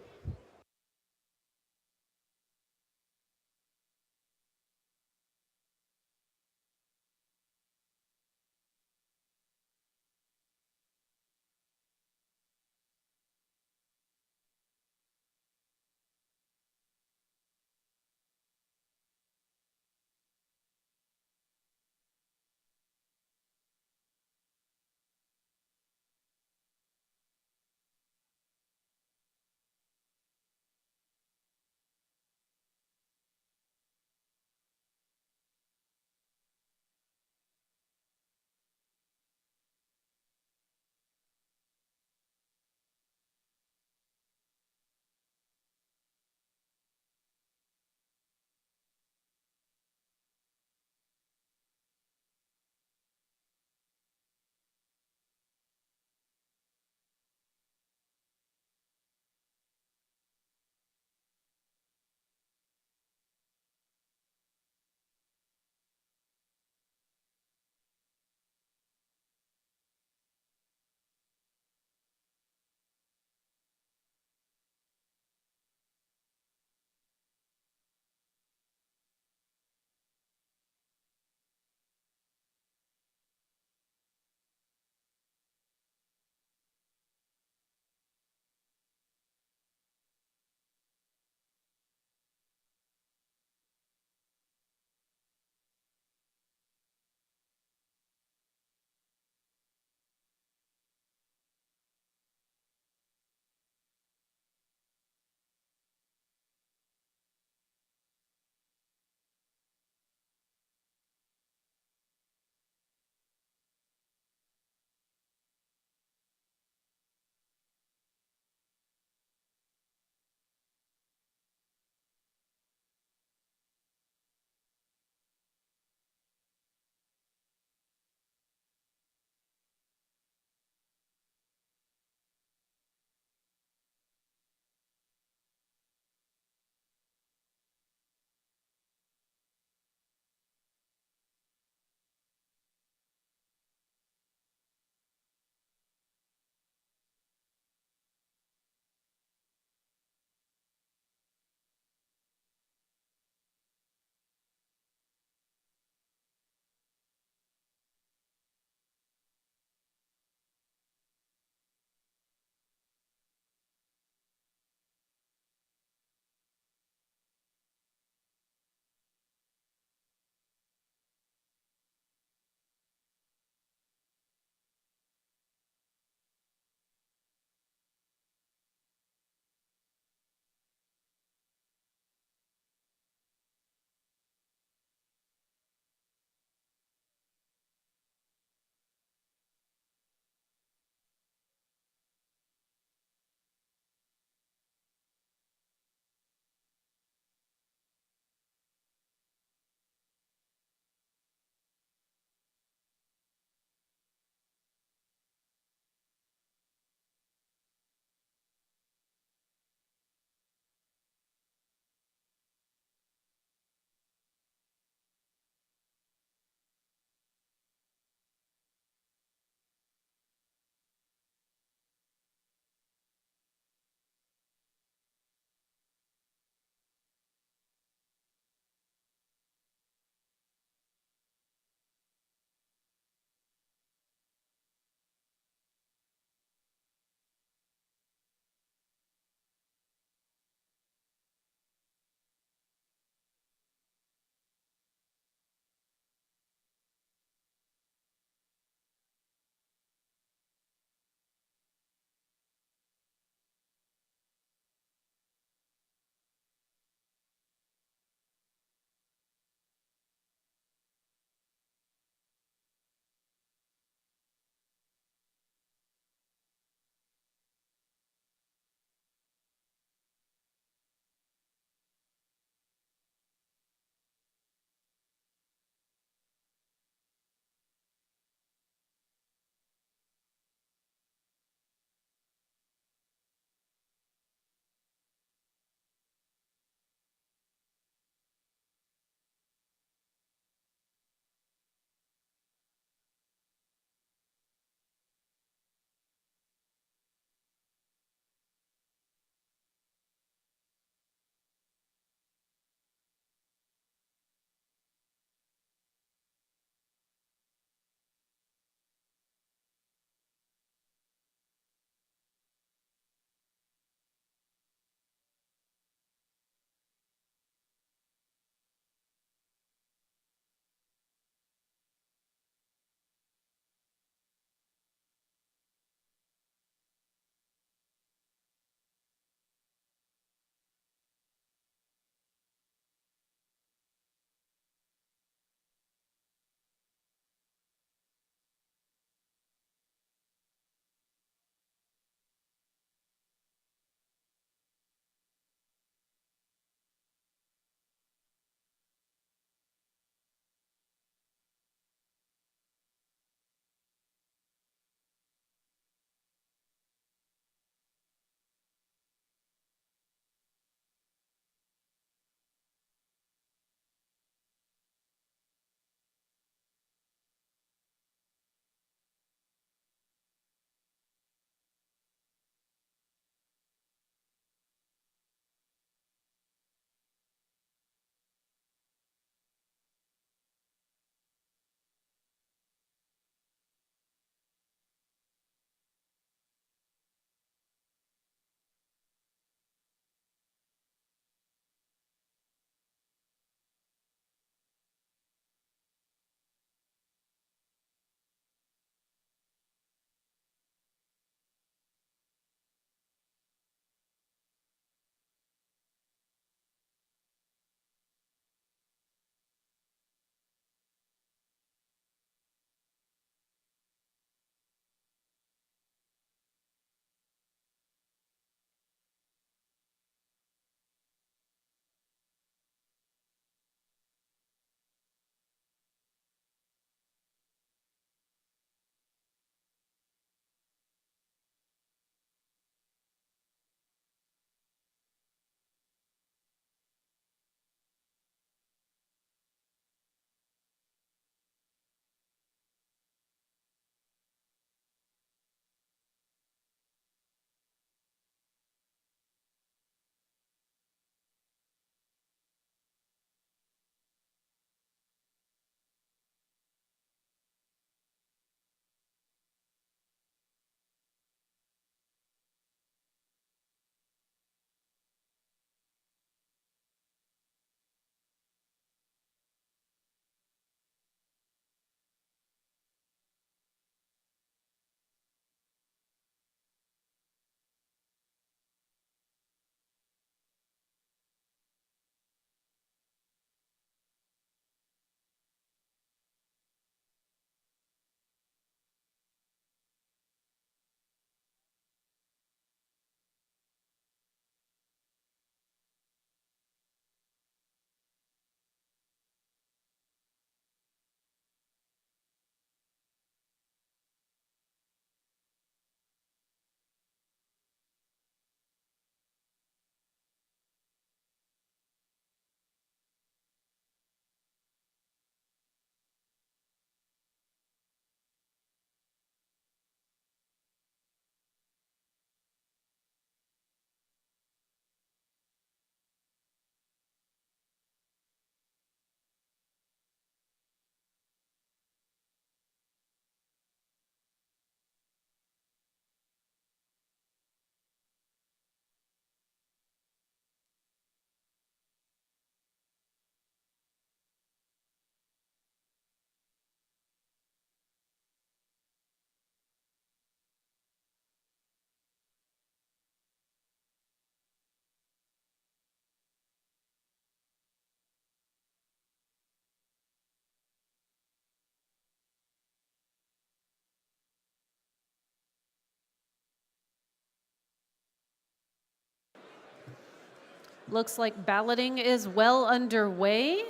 Looks like balloting is well underway.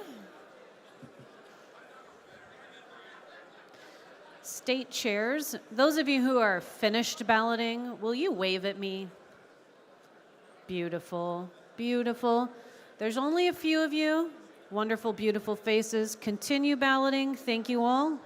State chairs, those of you who are finished balloting, will you wave at me? Beautiful, beautiful. There's only a few of you. Wonderful, beautiful faces. Continue balloting. Thank you all.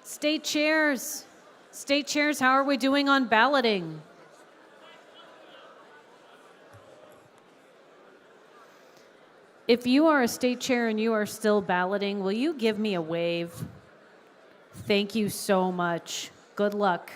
State chairs. State chairs, how are we doing on balloting? If you are a state chair and you are still balloting, will you give me a wave? Thank you so much. Good luck.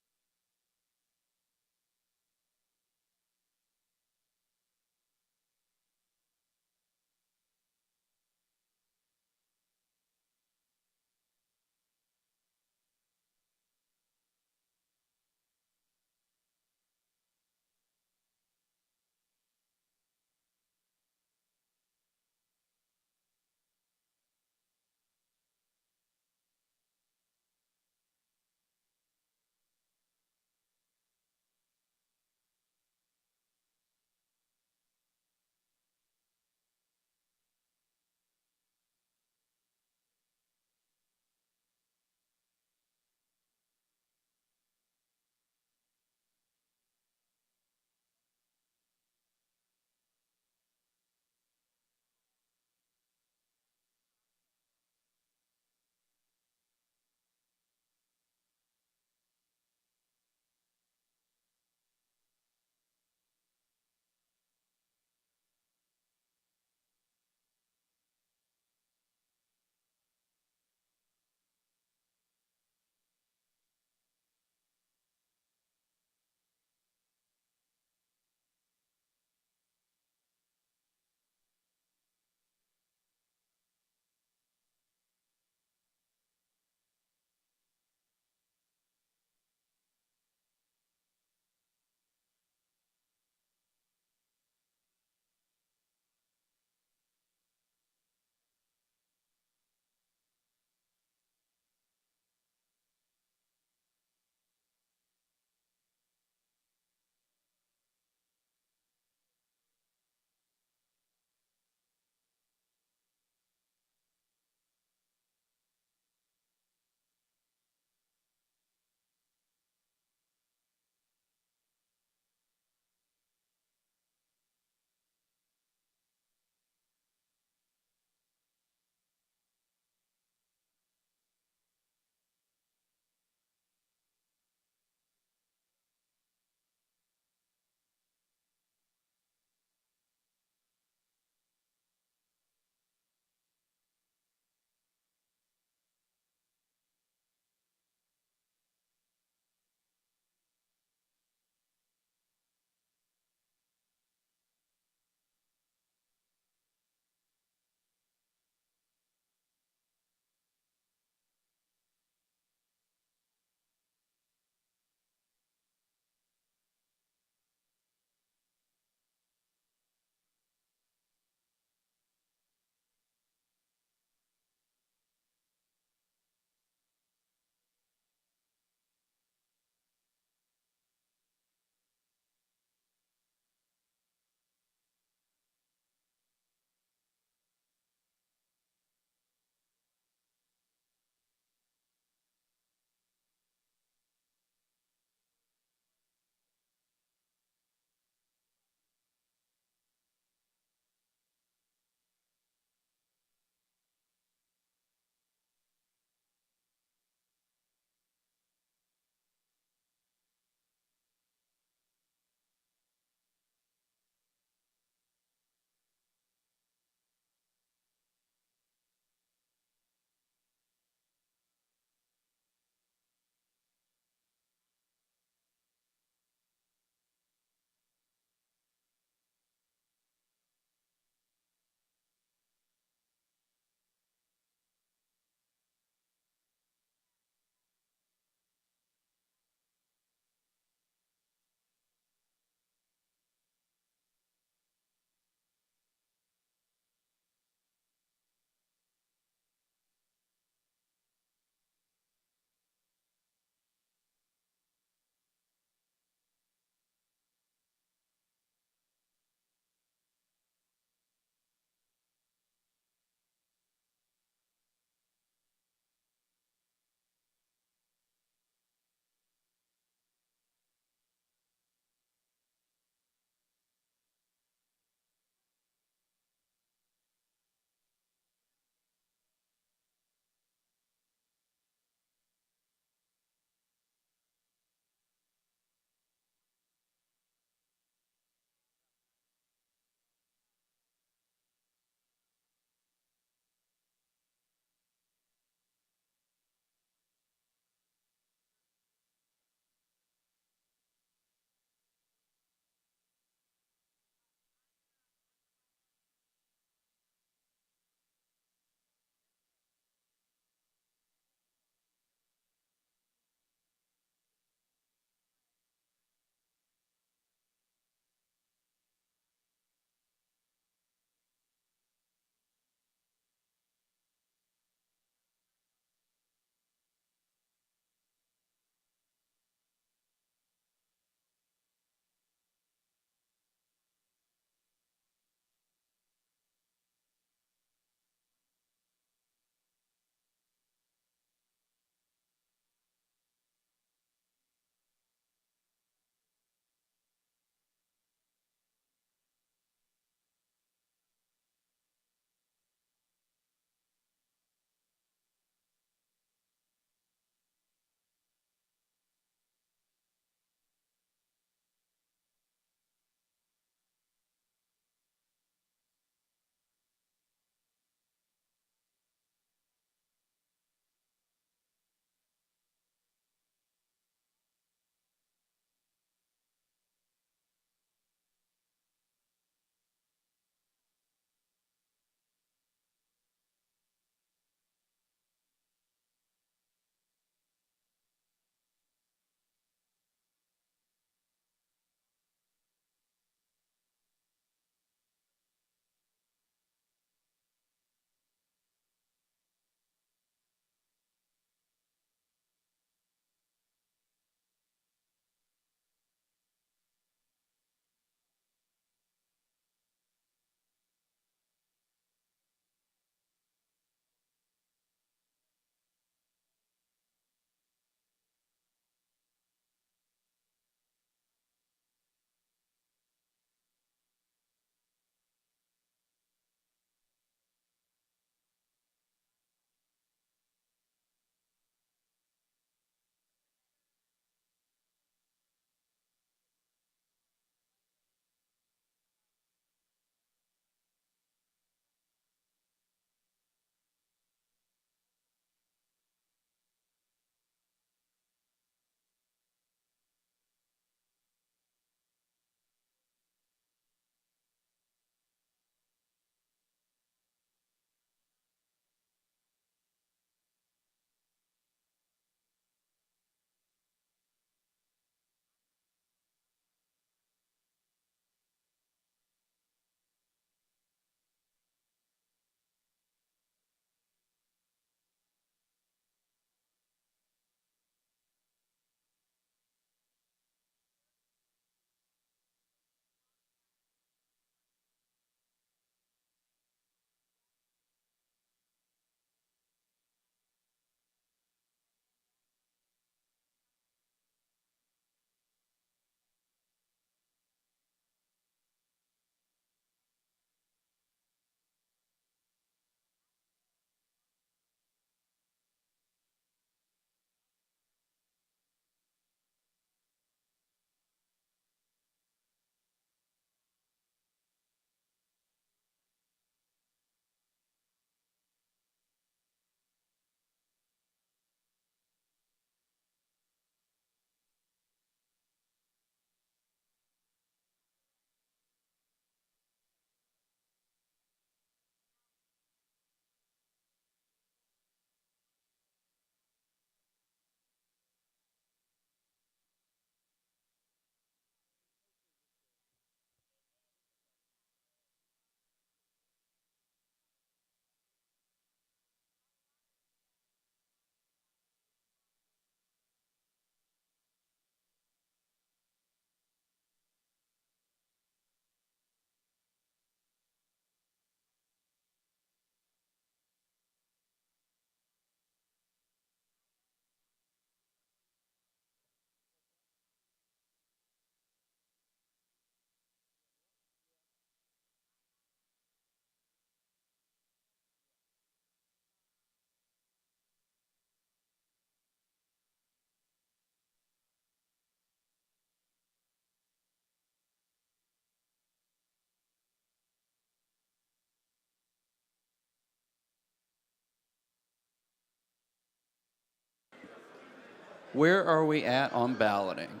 Where are we at on balloting?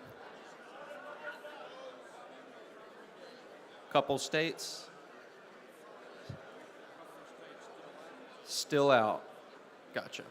Couple states? Still out. Gotcha.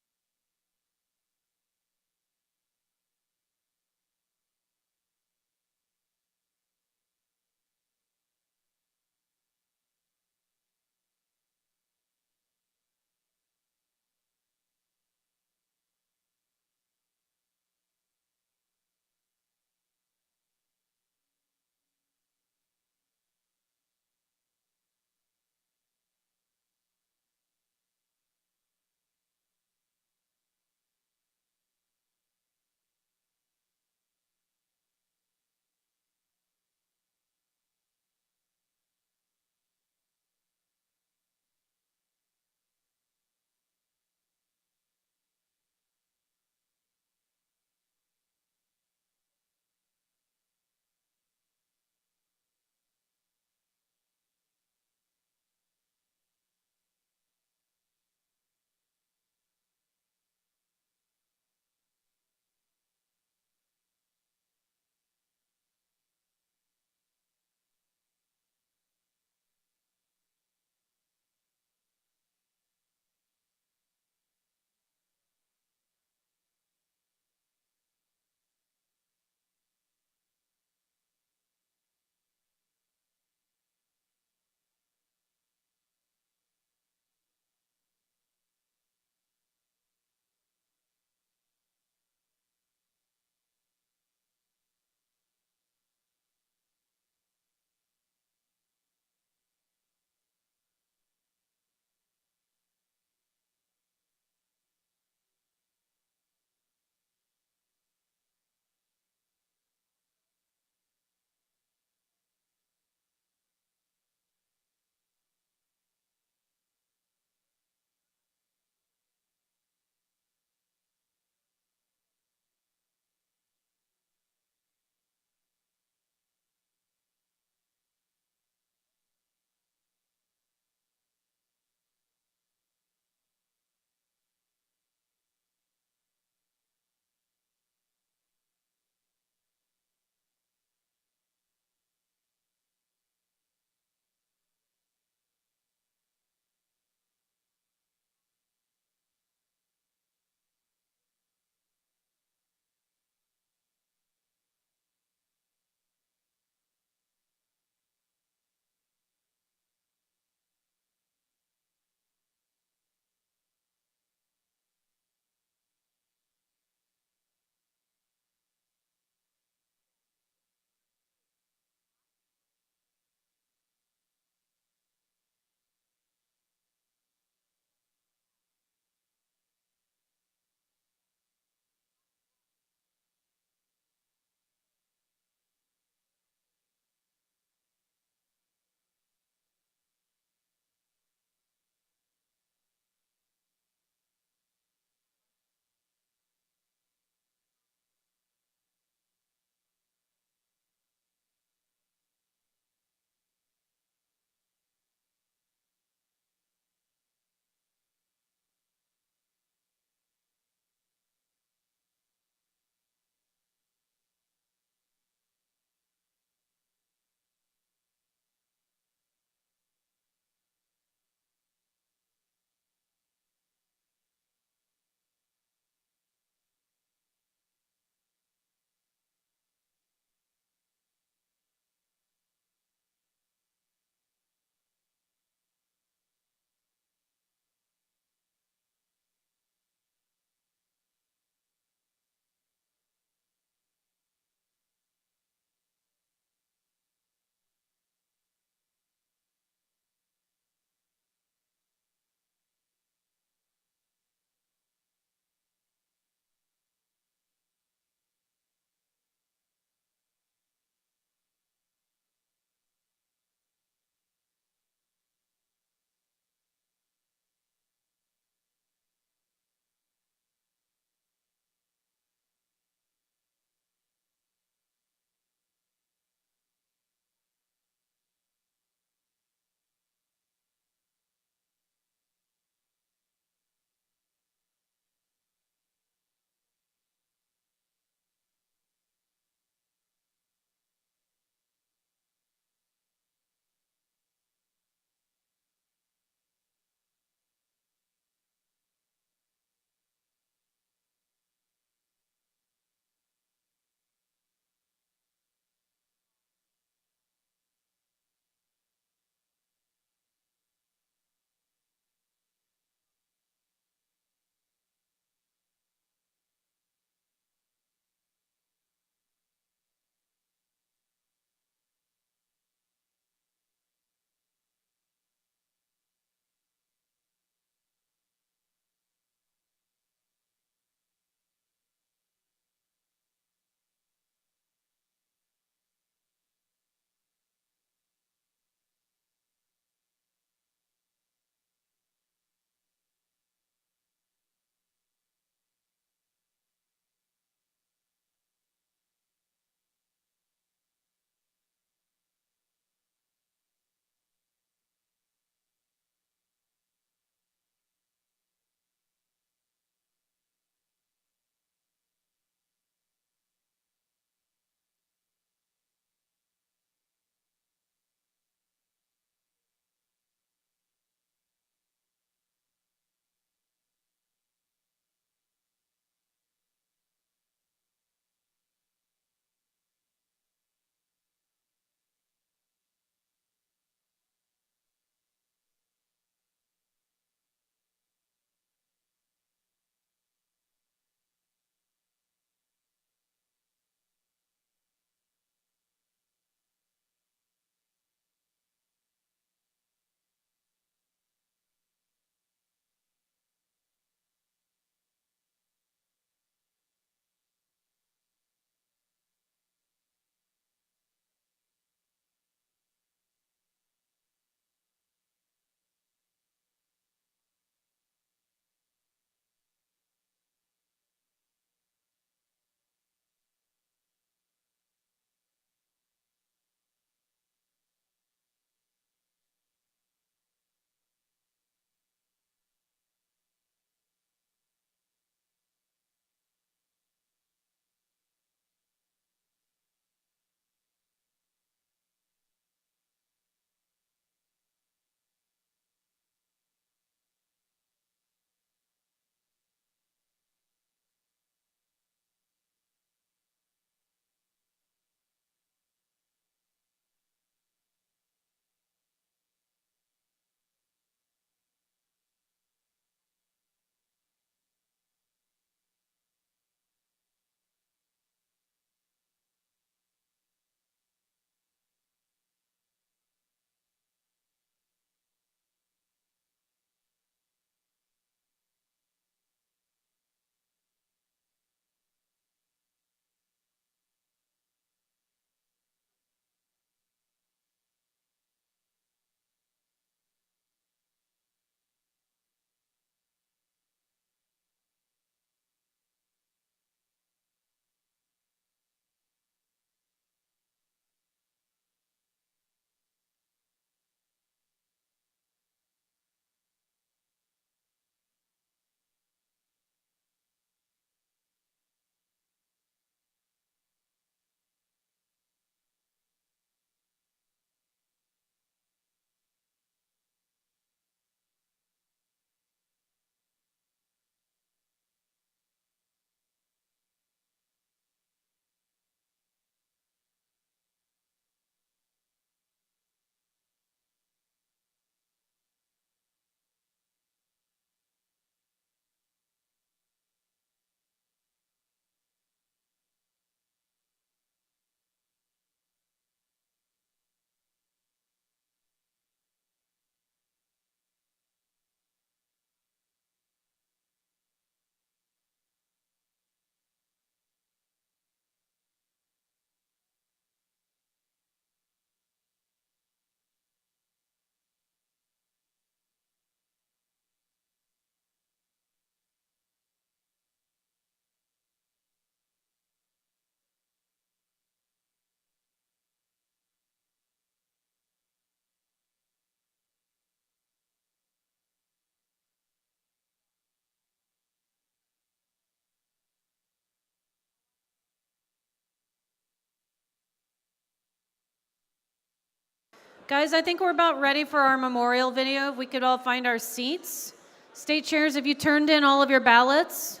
Guys, I think we're about ready for our memorial video. If we could all find our seats. State chairs, have you turned in all of your ballots?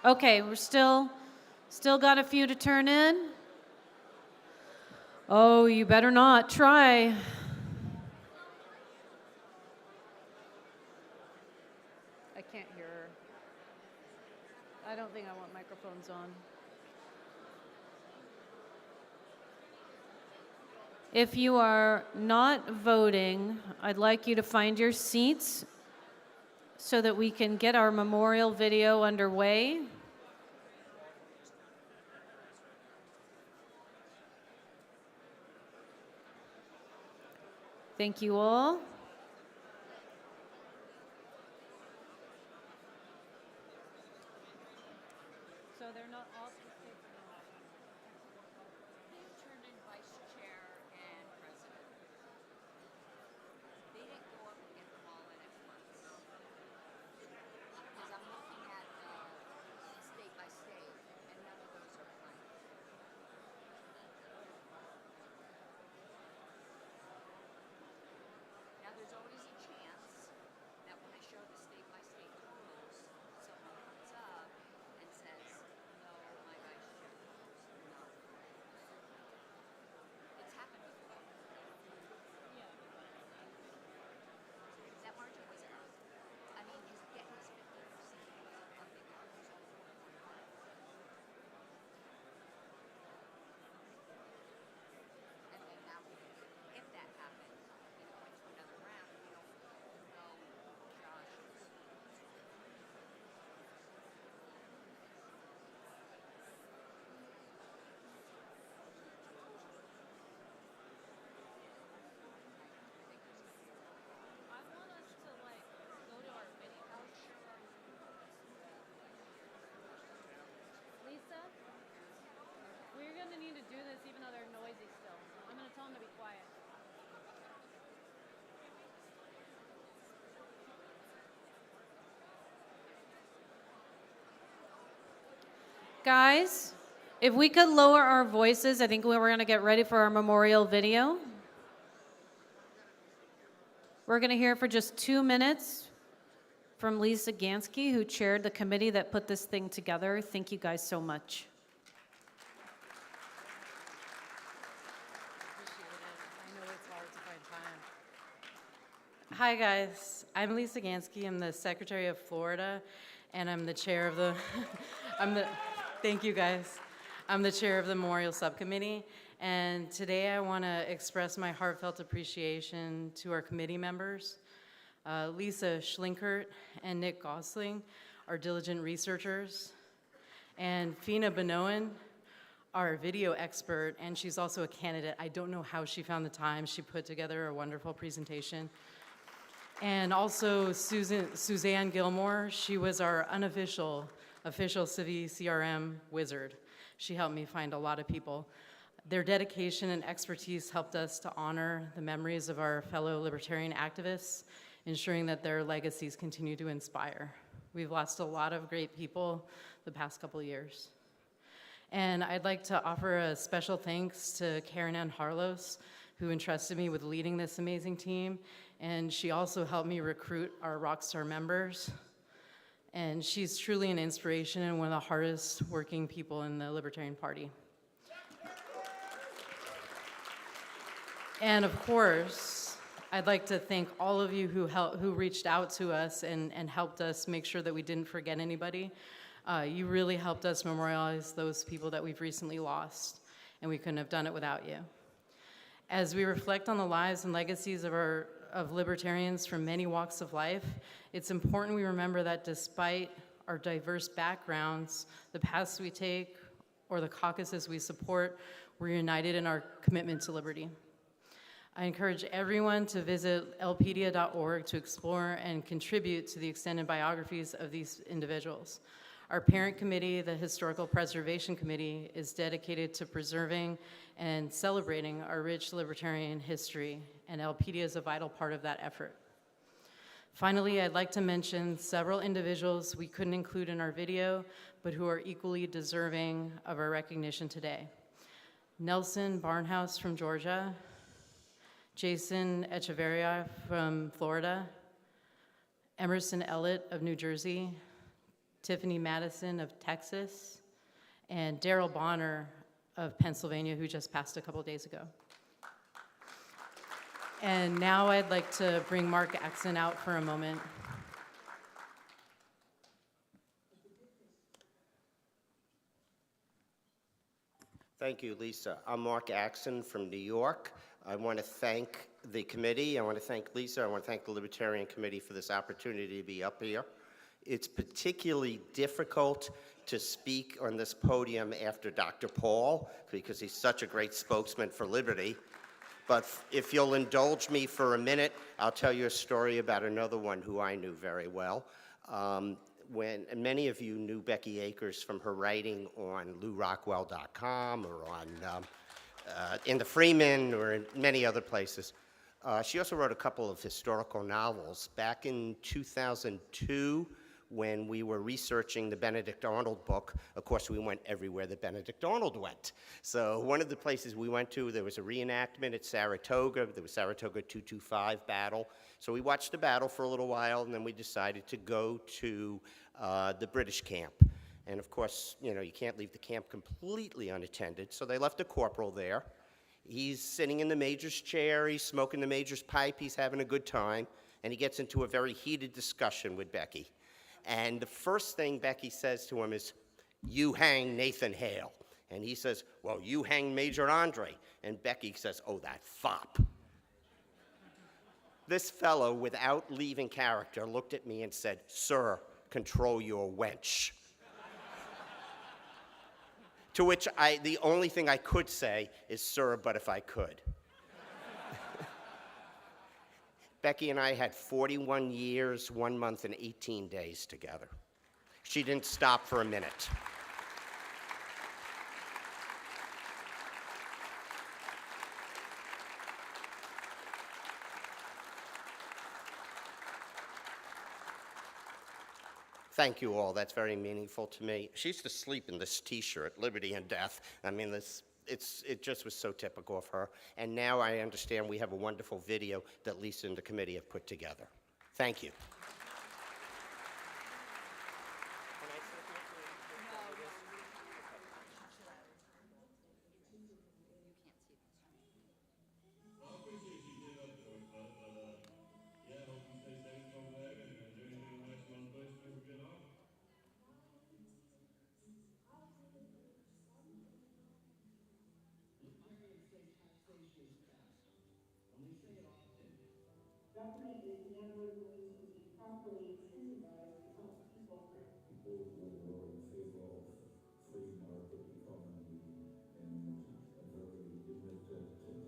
Okay, we're still got a few to turn in. Oh, you better not try. I can't hear her. I don't think I want microphones on. If you are not voting, I'd like you to find your seats so that we can get our memorial video underway. Thank you all. So they're not all Turned in vice chair and president. They didn't go up and get them all in at once. Because I'm looking at state by state, and none of those are blank. Now, there's always a chance that when I show the state by state totals, someone comes up and says, no, my vice chair is not. It's happened before. That margin was up. I mean, he's getting his 50% of the cards. And then now, if that happens, and it went to another round, we don't know Josh's. Lisa, we're going to need to do this even though they're noisy still. I'm going to tell them to be quiet. Guys, if we could lower our voices, I think we're going to get ready for our memorial video. We're going to hear for just 2 minutes from Lisa Gansky, who chaired the committee that put this thing together. Thank you guys so much. Hi guys, I'm Lisa Gansky. I'm the Secretary of Florida, and I'm the chair of the. Thank you guys. I'm the chair of the Memorial Subcommittee, and today I want to express my heartfelt appreciation to our committee members. Lisa Schlinkert and Nick Gosling are diligent researchers, and Fina Benoen, our video expert, and she's also a candidate. I don't know how she found the time. She put together a wonderful presentation. And also Suzanne Gilmore, she was our official Civi CRM wizard. She helped me find a lot of people. Their dedication and expertise helped us to honor the memories of our fellow libertarian activists, ensuring that their legacies continue to inspire. We've lost a lot of great people the past couple of years. And I'd like to offer a special thanks to Karen Ann Harlos, who entrusted me with leading this amazing team. And she also helped me recruit our Rockstar members. And she's truly an inspiration and one of the hardest working people in the Libertarian Party. And of course, I'd like to thank all of you who reached out to us and helped us make sure that we didn't forget anybody. You really helped us memorialize those people that we've recently lost, and we couldn't have done it without you. As we reflect on the lives and legacies of libertarians from many walks of life, it's important we remember that despite our diverse backgrounds, the paths we take, or the caucuses we support, we're united in our commitment to liberty. I encourage everyone to visit lpedia.org to explore and contribute to the extended biographies of these individuals. Our parent committee, the Historical Preservation Committee, is dedicated to preserving and celebrating our rich libertarian history, and LPedia is a vital part of that effort. Finally, I'd like to mention several individuals we couldn't include in our video, but who are equally deserving of our recognition today. Nelson Barnhouse from Georgia, Jason Echeverria from Florida, Emerson Ellett of New Jersey, Tiffany Madison of Texas, and Daryl Bonner of Pennsylvania, who just passed a couple days ago. And now I'd like to bring Mark Axon out for a moment. Thank you, Lisa. I'm Mark Axon from New York. I want to thank the committee. I want to thank Lisa. I want to thank the Libertarian Committee for this opportunity to be up here. It's particularly difficult to speak on this podium after Dr. Paul because he's such a great spokesman for liberty. But if you'll indulge me for a minute, I'll tell you a story about another one who I knew very well. When many of you knew Becky Akers from her writing on LouRockwell.com or on in the Freeman or in many other places. She also wrote a couple of historical novels. Back in 2002, when we were researching the Benedict Arnold book, of course, we went everywhere that Benedict Arnold went. So one of the places we went to, there was a reenactment at Saratoga. There was Saratoga 225 battle. So we watched the battle for a little while, and then we decided to go to the British camp. And of course, you know, you can't leave the camp completely unattended, so they left a corporal there. He's sitting in the major's chair, he's smoking the major's pipe, he's having a good time, and he gets into a very heated discussion with Becky. And the first thing Becky says to him is, "You hang Nathan Hale." And he says, "Well, you hang Major Andre." And Becky says, "Oh, that fop." This fellow, without leaving character, looked at me and said, "Sir, control your wench." To which the only thing I could say is, "Sir, but if I could." Becky and I had 41 years, 1 month, and 18 days together. She didn't stop for a minute. Thank you all. That's very meaningful to me. She used to sleep in this T-shirt, Liberty and Death. I mean, it just was so typical of her. And now I understand we have a wonderful video that Lisa and the committee have put together. Thank you. Government is never going to be properly incentivized to help people. People who were in favor of free market economy and a very limited state.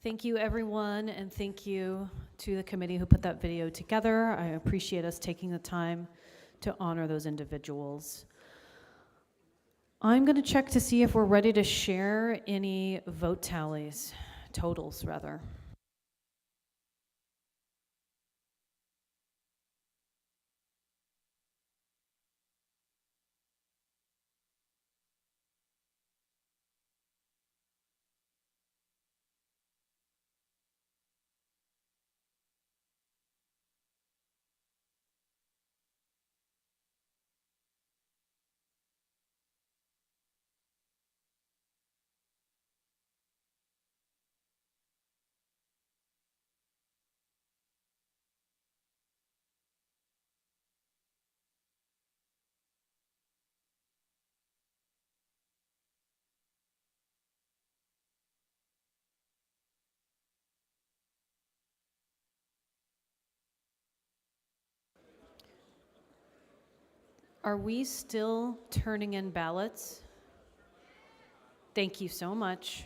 Thank you, everyone, and thank you to the committee who put that video together. I appreciate us taking the time to honor those individuals. I'm going to check to see if we're ready to share any vote tallies, totals rather. Are we still turning in ballots? Thank you so much.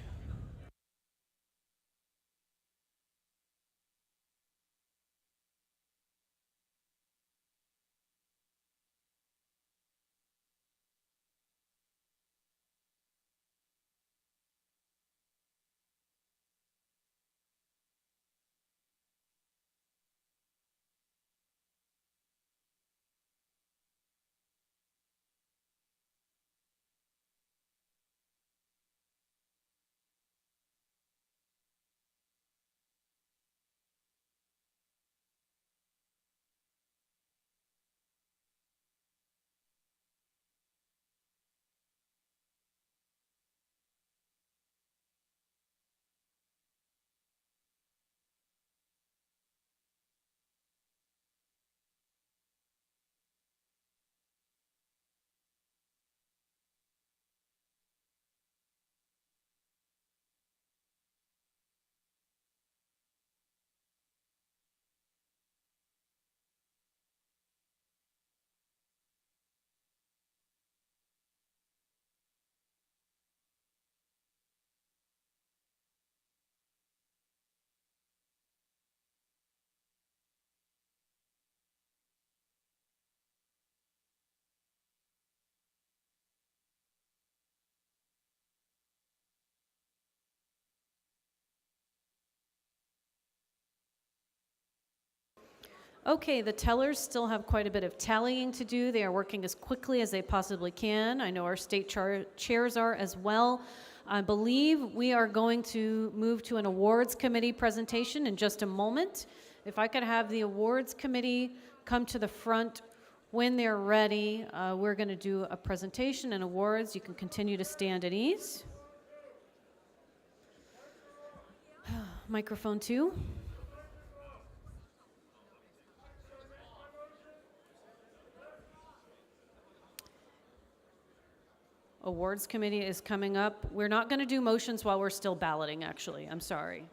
Okay, the tellers still have quite a bit of tallying to do. They are working as quickly as they possibly can. I know our state chairs are as well. I believe we are going to move to an awards committee presentation in just a moment. If I could have the awards committee come to the front when they're ready, we're going to do a presentation and awards. You can continue to stand at ease. Microphone 2. Awards committee is coming up. We're not going to do motions while we're still balloting, actually. I'm sorry.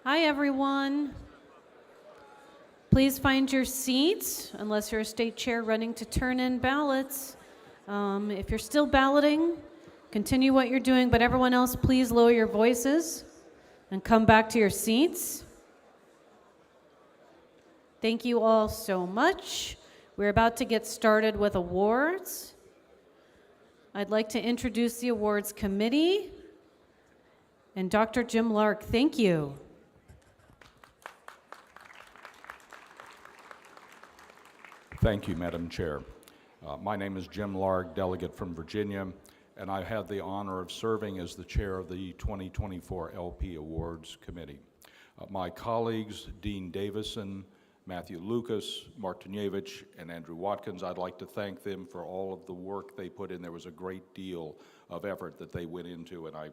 Hi, everyone. Please find your seats, unless you're a state chair running to turn in ballots. If you're still balloting, continue what you're doing, but everyone else, please lower your voices and come back to your seats. Thank you all so much. We're about to get started with awards. I'd like to introduce the awards committee and Dr. Jim Lark. Thank you. Thank you, Madam Chair. My name is Jim Lark, delegate from Virginia, and I have the honor of serving as the chair of the 2024 LP Awards Committee. My colleagues, Dean Davison, Matthew Lucas, Mark Tunievich, and Andrew Watkins, I'd like to thank them for all of the work they put in. There was a great deal of effort that they went into, and I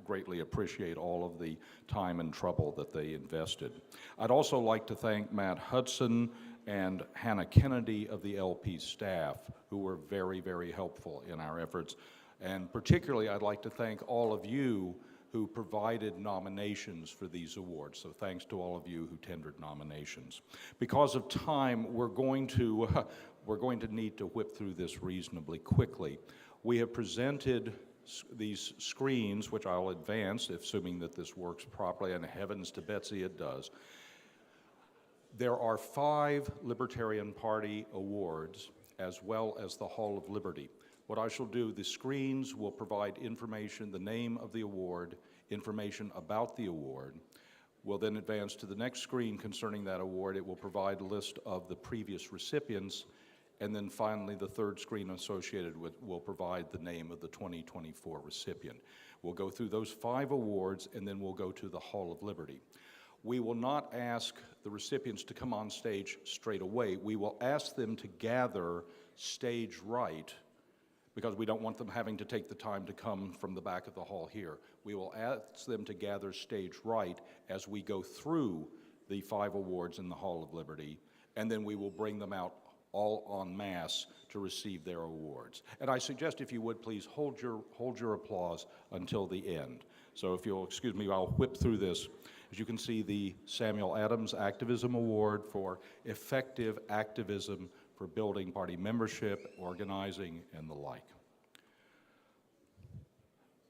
greatly appreciate all of the time and trouble that they invested. I'd also like to thank Matt Hudson and Hannah Kennedy of the LP staff, who were very, very helpful in our efforts. And particularly, I'd like to thank all of you who provided nominations for these awards. So thanks to all of you who tendered nominations. Because of time, we're going to need to whip through this reasonably quickly. We have presented these screens, which I'll advance, assuming that this works properly, and heavens to Betsy it does. There are 5 Libertarian Party awards, as well as the Hall of Liberty. What I shall do, the screens will provide information, the name of the award, information about the award. We'll then advance to the next screen concerning that award. It will provide a list of the previous recipients, and then finally the third screen associated with will provide the name of the 2024 recipient. We'll go through those 5 awards, and then we'll go to the Hall of Liberty. We will not ask the recipients to come on stage straight away. We will ask them to gather stage right, because we don't want them having to take the time to come from the back of the hall here. We will ask them to gather stage right as we go through the 5 awards in the Hall of Liberty, and then we will bring them out all en masse to receive their awards. And I suggest, if you would, please hold your applause until the end. So if you'll excuse me, I'll whip through this. As you can see, the Samuel Adams Activism Award for effective activism for building party membership, organizing, and the like.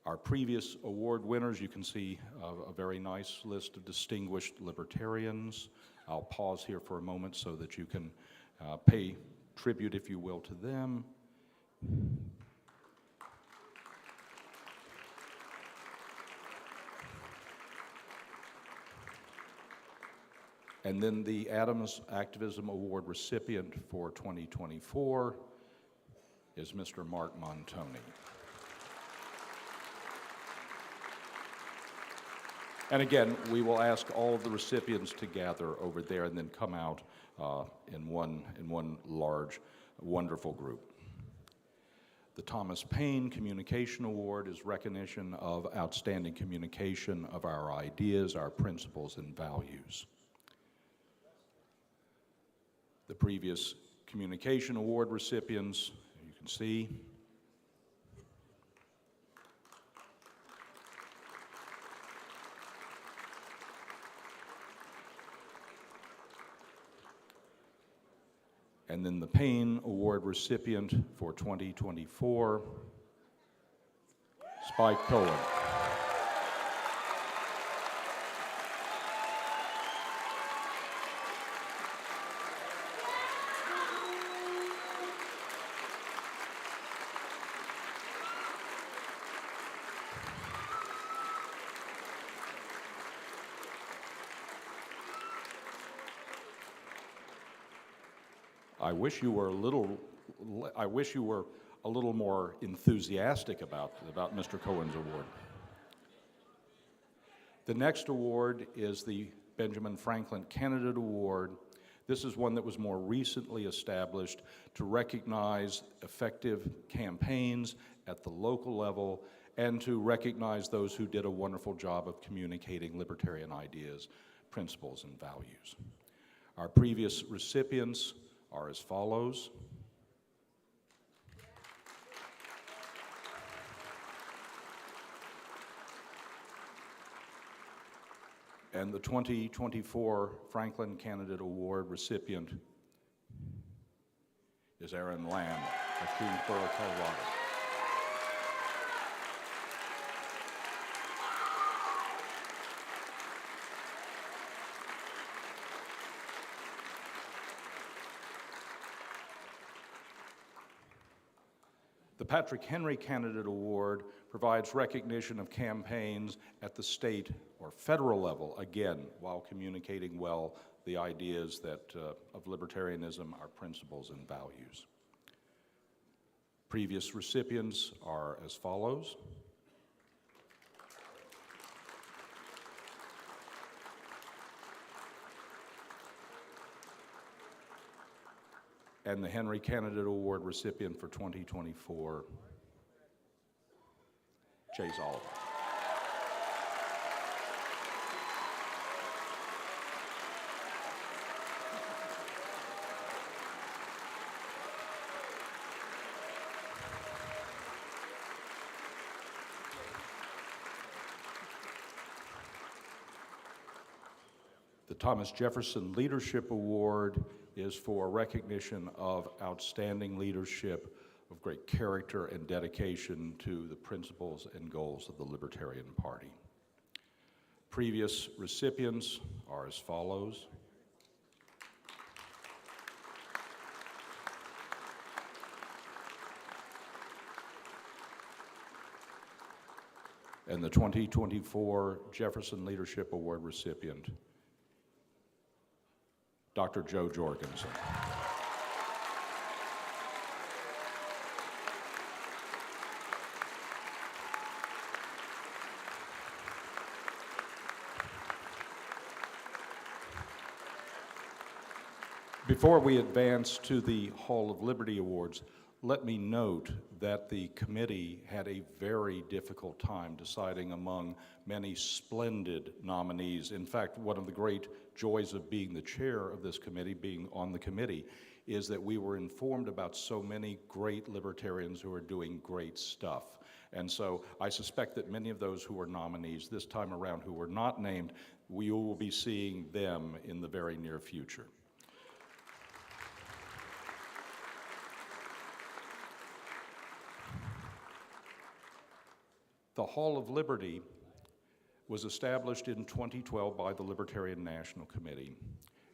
Our previous award winners, you can see a very nice list of distinguished libertarians. I'll pause here for a moment so that you can pay tribute, if you will, to them. And then the Adams Activism Award recipient for 2024 is Mr. Mark Montoni. And again, we will ask all of the recipients to gather over there and then come out in one large, wonderful group. The Thomas Paine Communication Award is recognition of outstanding communication of our ideas, our principles, and values. The previous Communication Award recipients, you can see. And then the Paine Award recipient for 2024, Spike Cohen. I wish you were a little more enthusiastic about Mr. Cohen's award. The next award is the Benjamin Franklin Candidate Award. This is one that was more recently established to recognize effective campaigns at the local level and to recognize those who did a wonderful job of communicating libertarian ideas, principles, and values. Our previous recipients are as follows. And the 2024 Franklin Candidate Award recipient is Aaron Lamb of Queensboro, Colorado. The Patrick Henry Candidate Award provides recognition of campaigns at the state or federal level, again, while communicating well the ideas of libertarianism, our principles and values. Previous recipients are as follows. And the Henry Candidate Award recipient for 2024, Chase Oliver. The Thomas Jefferson Leadership Award is for recognition of outstanding leadership, of great character and dedication to the principles and goals of the Libertarian Party. Previous recipients are as follows. And the 2024 Jefferson Leadership Award recipient, Dr. Joe Jorgensen. Before we advance to the Hall of Liberty Awards, let me note that the committee had a very difficult time deciding among many splendid nominees. In fact, one of the great joys of being the chair of this committee, being on the committee, is that we were informed about so many great libertarians who are doing great stuff. And so I suspect that many of those who were nominees this time around who were not named, we will be seeing them in the very near future. The Hall of Liberty was established in 2012 by the Libertarian National Committee.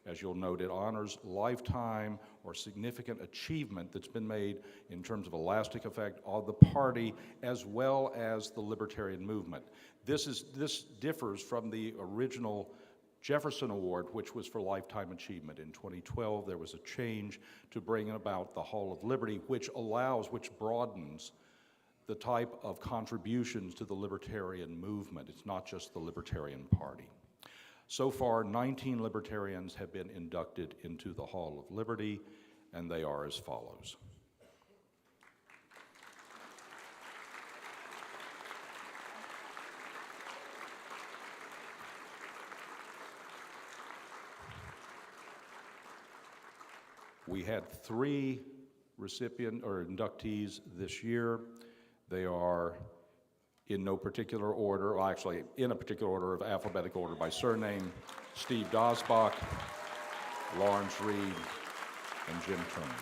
As you'll note, it honors lifetime or significant achievement that's been made in terms of a lasting effect on the party as well as the libertarian movement. This differs from the original Jefferson Award, which was for lifetime achievement. In 2012, there was a change to bring about the Hall of Liberty, which broadens the type of contributions to the libertarian movement. It's not just the Libertarian Party. So far, 19 libertarians have been inducted into the Hall of Liberty, and they are as follows. We had 3 inductees this year. They are in no particular order, well, actually in a particular order of alphabetical order by surname: Steve Dosbach, Lawrence Reed, and Jim Turner.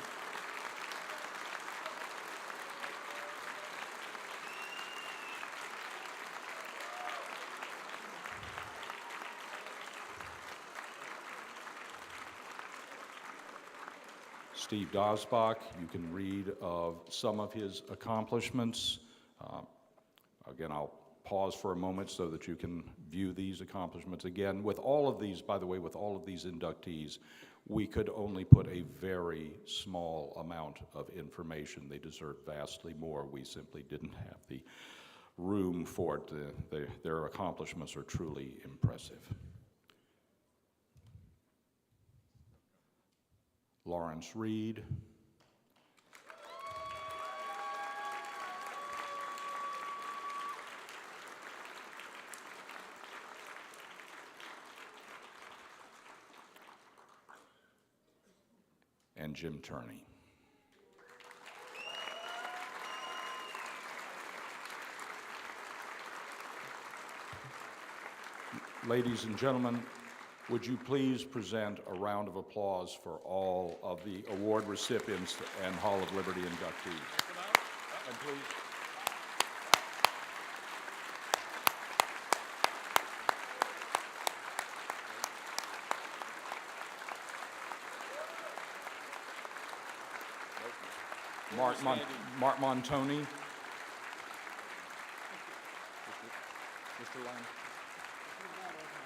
Steve Dosbach, you can read of some of his accomplishments. Again, I'll pause for a moment so that you can view these accomplishments again. With all of these, by the way, with all of these inductees, we could only put a very small amount of information. They deserve vastly more. We simply didn't have the room for it. Their accomplishments are truly impressive. Lawrence Reed. And Jim Turney. Ladies and gentlemen, would you please present a round of applause for all of the award recipients and Hall of Liberty inductees? And please. Mark Montoni. Mr. Lamb.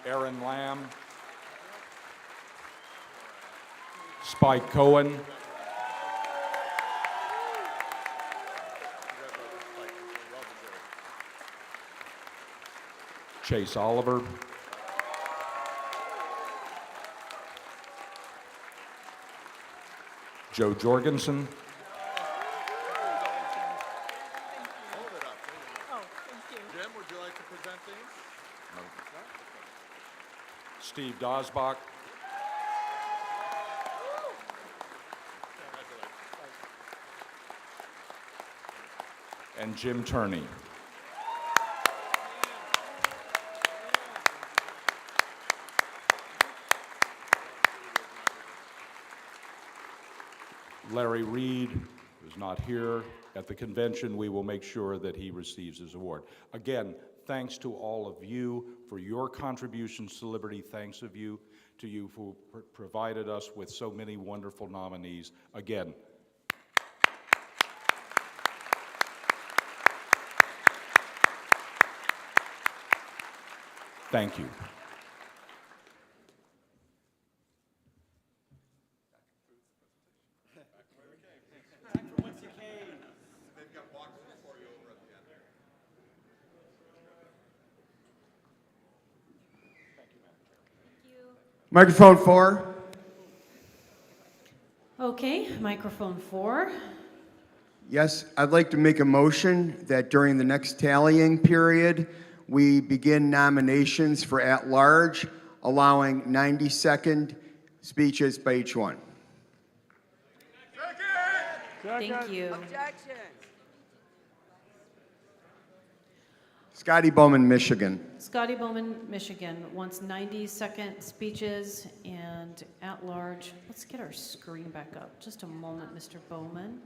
Aaron Lamb. Spike Cohen. Chase Oliver. Joe Jorgensen. Jim, would you like to present these? Steve Dosbach. And Jim Turney. Larry Reed, who's not here at the convention, we will make sure that he receives his award. Again, thanks to all of you for your contributions to Liberty. Thanks to you who provided us with so many wonderful nominees. Again, thank you. Microphone 4. Okay, microphone 4. Yes, I'd like to make a motion that during the next tallying period, we begin nominations for at-large, allowing 90-second speeches by each one. Thank you. Scotty Bowman, Michigan. Scotty Bowman, Michigan wants 90-second speeches and at large. Let's get our screen back up. Just a moment, Mr. Bowman.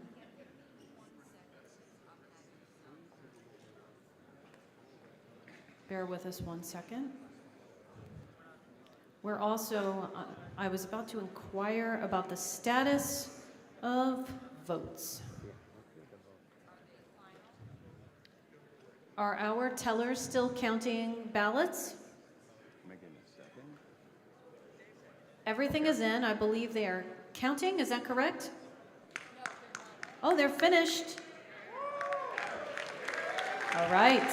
Bear with us 1 second. We're also, I was about to inquire about the status of votes. Are our tellers still counting ballots? Everything is in. I believe they are counting. Is that correct? Oh, they're finished. All right.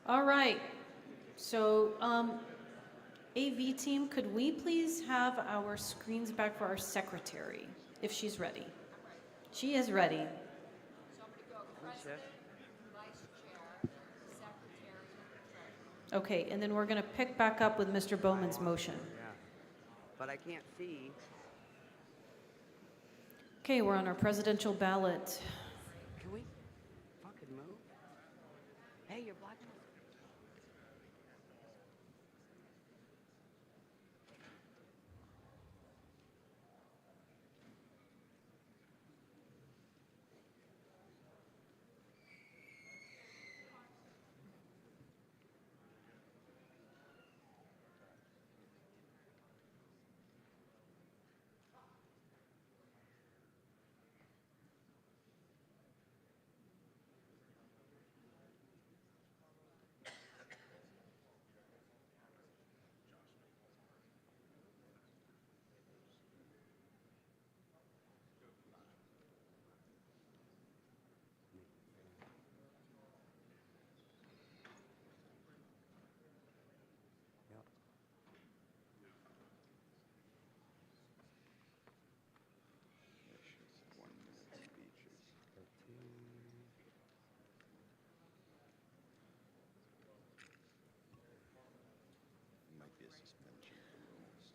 All right. So, AV team, could we please have our screens back for our secretary, if she's ready? She is ready. Okay, and then we're going to pick back up with Mr. Bowman's motion. Yeah, but I can't see. Okay, we're on our presidential ballot. Can we fucking move? Hey, you're blocking us.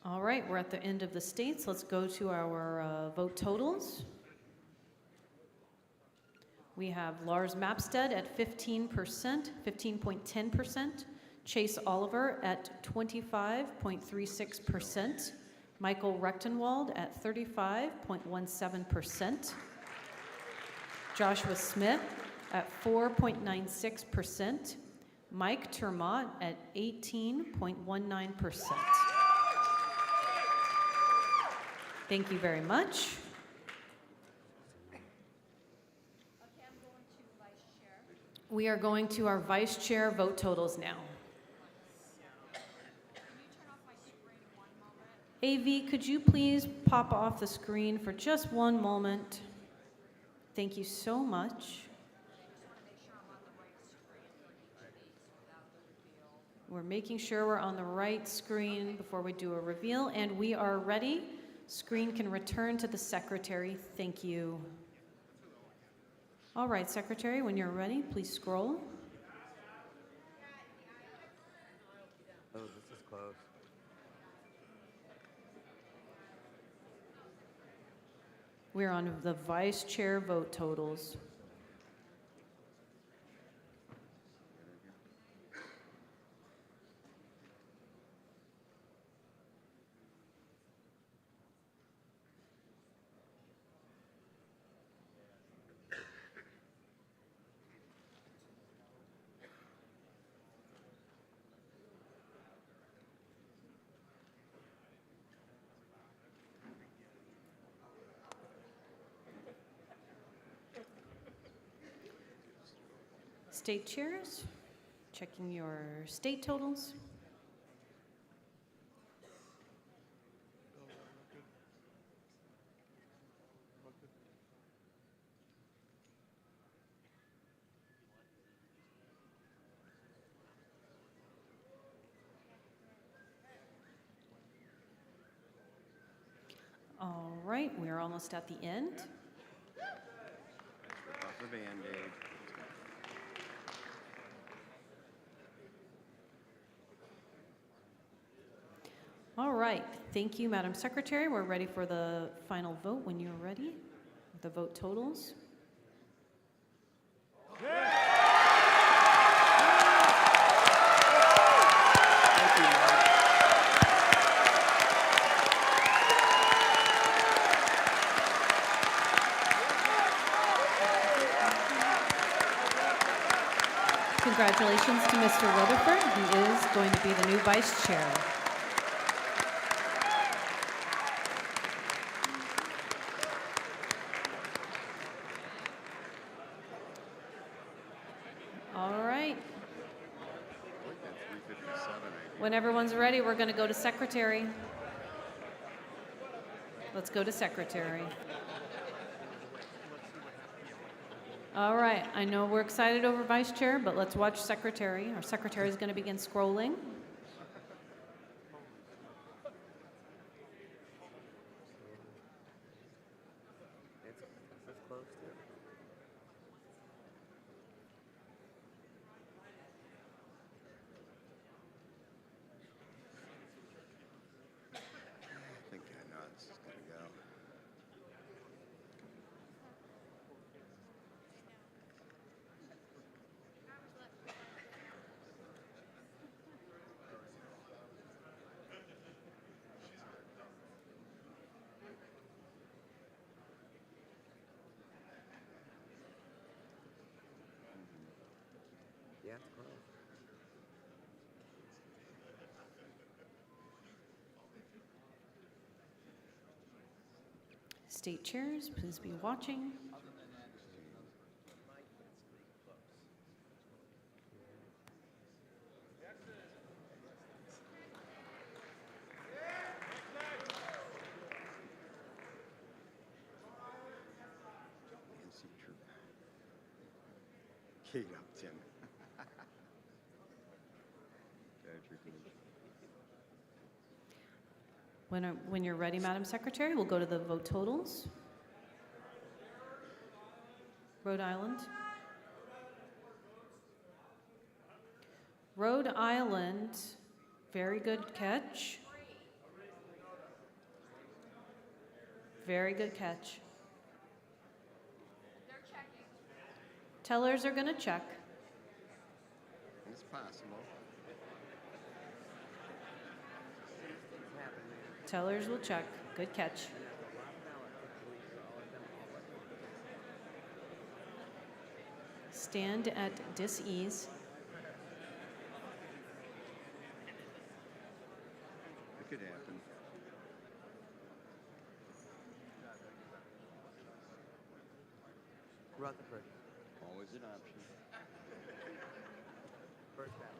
All right, we're at the end of the states. Let's go to our vote totals. We have Lars Mapstead at 15%, 15.10%. Chase Oliver at 25.36%. Michael Rectenwald at 35.17%. Joshua Smith at 4.96%. Mike Ter Maat at 18.19%. Thank you very much. We are going to our vice chair vote totals now. AV, could you please pop off the screen for just one moment? Thank you so much. We're making sure we're on the right screen before we do a reveal, and we are ready. Screen can return to the secretary. Thank you. All right, secretary, when you're ready, please scroll. Oh, this is close. We're on the vice chair vote totals. State chairs, checking your state totals. All right, we're almost at the end. Off the Band-Aid. All right, thank you, Madam Secretary. We're ready for the final vote when you're ready. The vote totals. Congratulations to Mr. Rutherford. He is going to be the new vice chair. All right. When everyone's ready, we're going to go to secretary. Let's go to secretary. All right, I know we're excited over vice chair, but let's watch secretary. Our secretary is going to begin scrolling. It's close too. I think I know this is going to go. Yeah, it's close. State chairs, please be watching. Keep up, Tim. When you're ready, Madam Secretary, we'll go to the vote totals. Rhode Island. Rhode Island, very good catch. Very good catch. Tellers are going to check. It's possible. Tellers will check. Good catch. Stand at dis-ease. It could happen. Rutherford. Always an option. First ballot.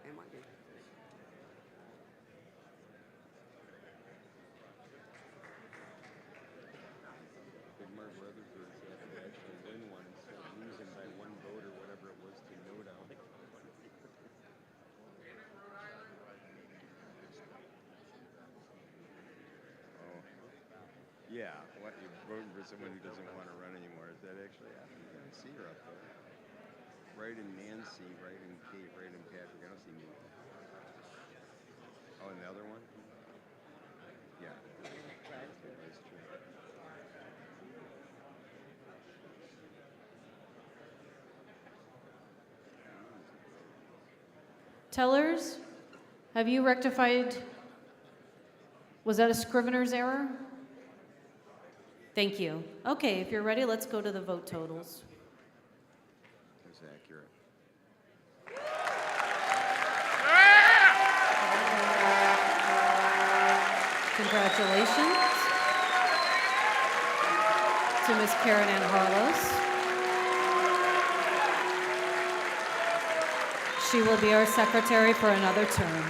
It might be. Big Mark Rutherford actually win one instead of losing by one vote or whatever it was to Nota. Oh. Yeah, what, you're voting for someone who doesn't want to run anymore. Is that actually happening? I don't see her up there. Right in Nancy, right in Kate, right in Patrick. I don't see me. Oh, and the other one? Yeah. That's true. Tellers, have you rectified? Was that a scrivener's error? Thank you. Okay, if you're ready, let's go to the vote totals. That's accurate. Congratulations to Ms. Karen Ann Harlos. She will be our secretary for another term.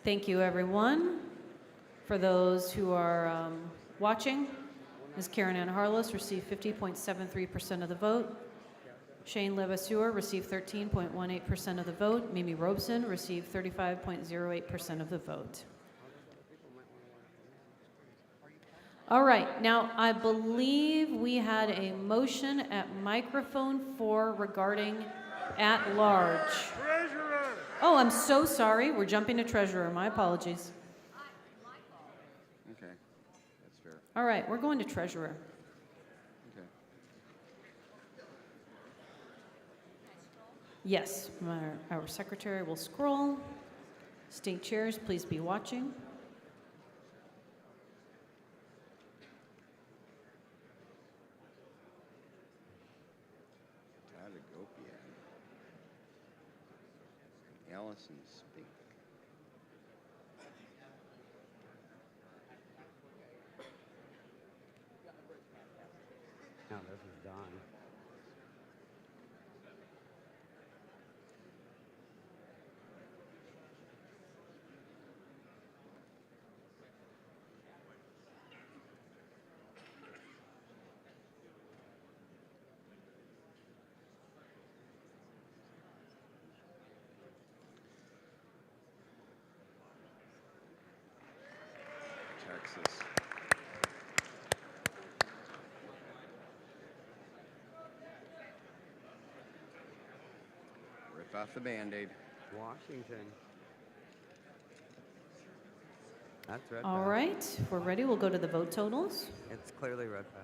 Thank you, everyone. For those who are watching, Ms. Karen Ann Harlos received 50.73% of the vote. Shane Levasseur received 13.18% of the vote. Mimi Robeson received 35.08% of the vote. All right, now I believe we had a motion at microphone 4 regarding at large. Oh, I'm so sorry. We're jumping to treasurer. My apologies. Okay, that's fair. All right, we're going to treasurer. Okay. Yes, our secretary will scroll. State chairs, please be watching. Allison Spink. No, this is done. Texas. Rip off the Band-Aid. Washington. That's red. All right, if we're ready, we'll go to the vote totals. It's clearly red path.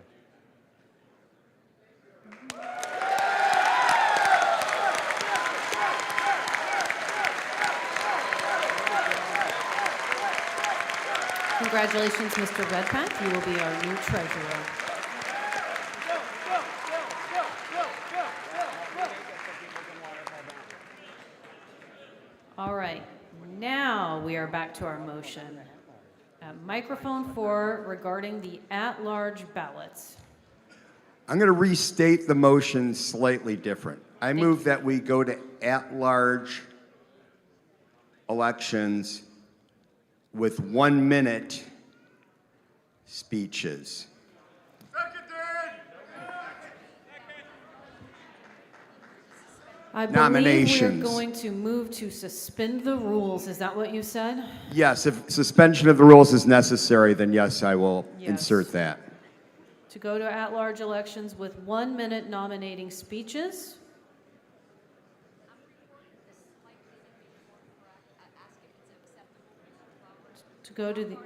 Congratulations, Mr. Redpath. You will be our new treasurer. All right, now we are back to our motion. Microphone 4 regarding the at-large ballots. I'm going to restate the motion slightly different. I move that we go to at-large elections with 1 minute speeches. I believe nominations. we're going to move to suspend the rules. Is that what you said? Yes, if suspension of the rules is necessary, then yes, I will insert that. To go to at-large elections with 1-minute nominating speeches. To go to the...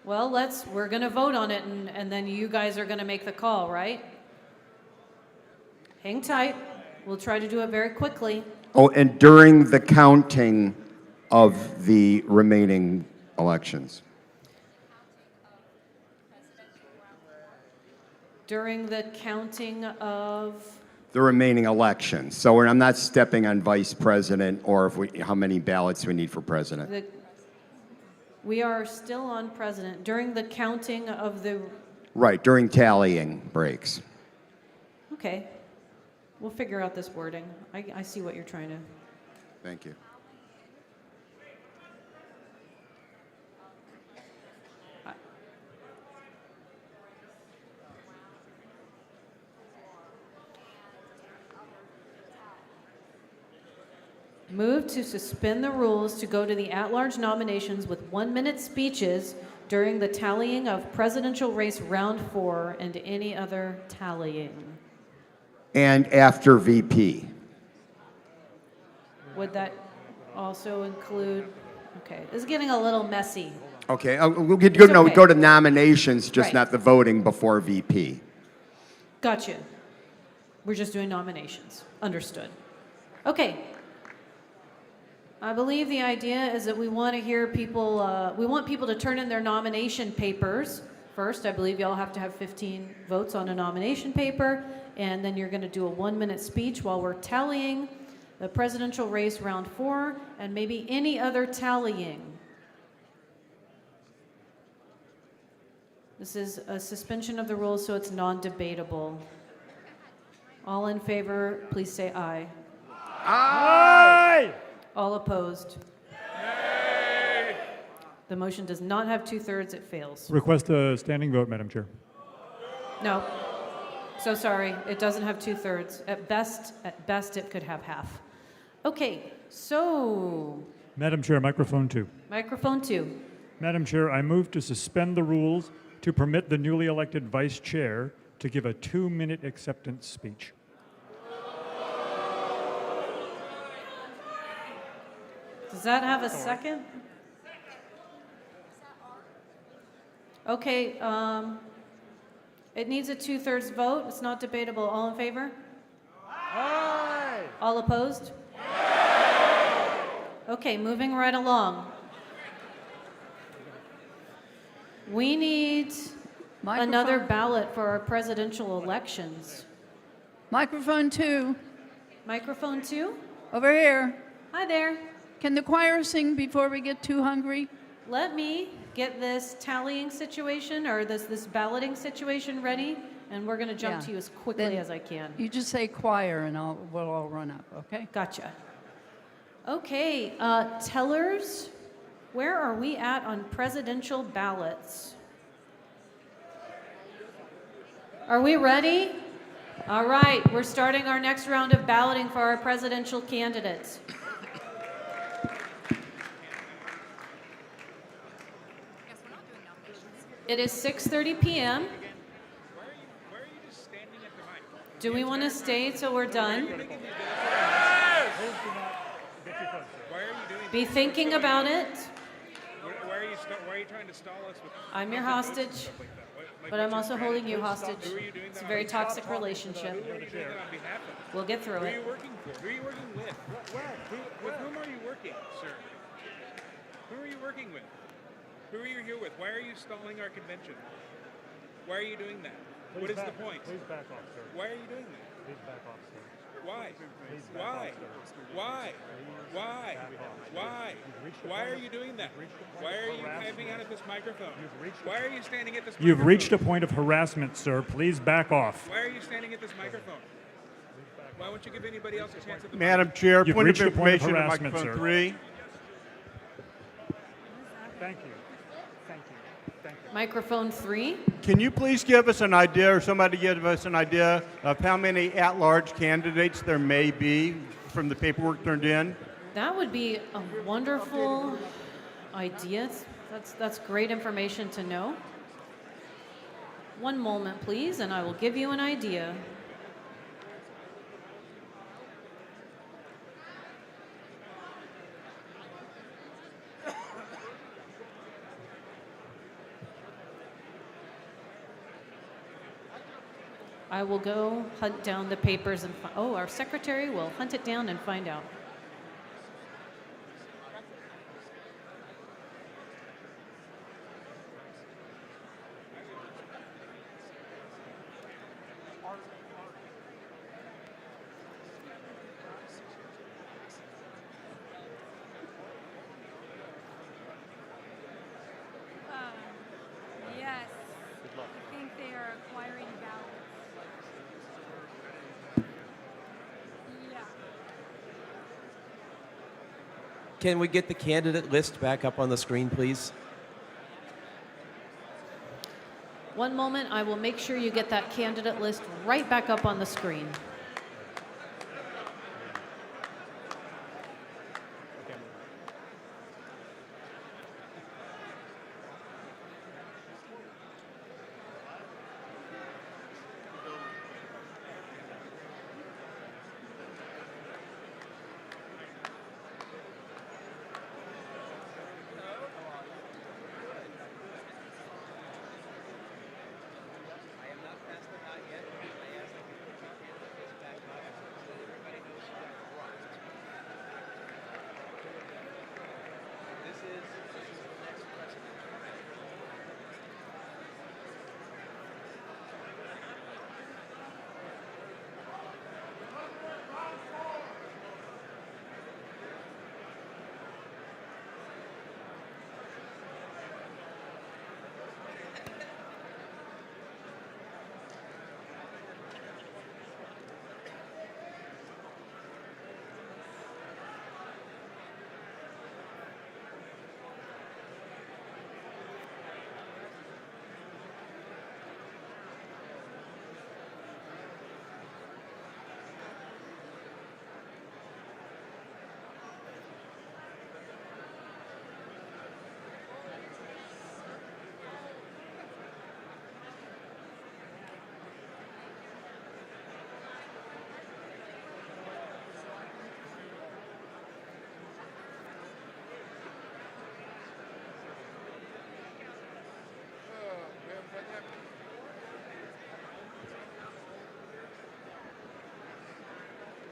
Well, we're going to vote on it, and then you guys are going to make the call, right? Hang tight. We'll try to do it very quickly. Oh, and during the counting of the remaining elections. During the counting of... The remaining elections. So I'm not stepping on vice president or how many ballots we need for president. We are still on president. During the counting of the... Right, during tallying breaks. Okay. We'll figure out this wording. I see what you're trying to... Thank you. Move to suspend the rules to go to the at-large nominations with 1-minute speeches during the tallying of presidential race round 4 and any other tallying. And after VP. Would that also include... Okay, this is getting a little messy. Okay, we'll go to nominations, just Right. not the voting before VP. Gotcha. We're just doing nominations. Understood. Okay. I believe the idea is that we want to hear people, we want people to turn in their nomination papers. First, I believe y'all have to have 15 votes on a nomination paper, and then you're going to do a 1-minute speech while we're tallying the presidential race round 4 and maybe any other tallying. This is a suspension of the rules, so it's non-debatable. All in favor, please say aye. Aye! All opposed? Nay! The motion does not have 2/3, it fails. Request a standing vote, Madam Chair. No. So sorry, it doesn't have 2/3. At best, it could have half. Okay, so Madam Chair, microphone 2. microphone 2. Madam Chair, I move to suspend the rules to permit the newly elected vice chair to give a 2-minute acceptance speech. Does that have a second? Okay, it needs a 2/3 vote. It's not debatable. All in favor? Aye. All opposed? Okay, moving right along. We need another ballot for our presidential elections. Microphone 2. Microphone 2? Over here. Hi there. Can the choir sing before we get too hungry? Let me get this tallying situation or this balloting situation ready, and we're going to jump Yeah. to you as quickly Then as I can. You just say choir and we'll all run up, okay? Gotcha. Okay, tellers, where are we at on presidential ballots? Are we ready? All right, we're starting our next round of balloting for our presidential candidates. It is 6:30 p.m. Do we want to stay till we're done? Be thinking about it. Why are you trying to stall us with... I'm your hostage, but I'm also holding you hostage. It's a very toxic relationship. We'll get through Who are it. you working for? Who are you working with? With whom are you working, sir? Who are you working with? Who are you here with? Why are you stalling our convention? Why are you doing that? What is the point? Please back off, sir. Why are you doing that? Please back off, sir. Why? Please back Why? off, sir. Why? Why? Why? Why are you doing that? Why are you typing out at this microphone? Why are you standing at this microphone? You've reached a point of harassment, sir. Please back off. Why are you standing at this microphone? Why won't you give anybody else a chance at the Madam Chair, You've point of reached a point of information on harassment, microphone sir. 3. Thank you. Thank you. Thank you. Microphone 3. Can you please give us an idea, or somebody give us an idea of how many at-large candidates there may be from the paperwork turned in? That would be a wonderful idea. That's great information to know. One moment, please, and I will give you an idea. I will go hunt down the papers and our secretary will hunt it down and find out. Yes. I think they are acquiring ballots. Yeah. Can we get the candidate list back up on the screen, please? One moment, I will make sure you get that candidate list right back up on the screen.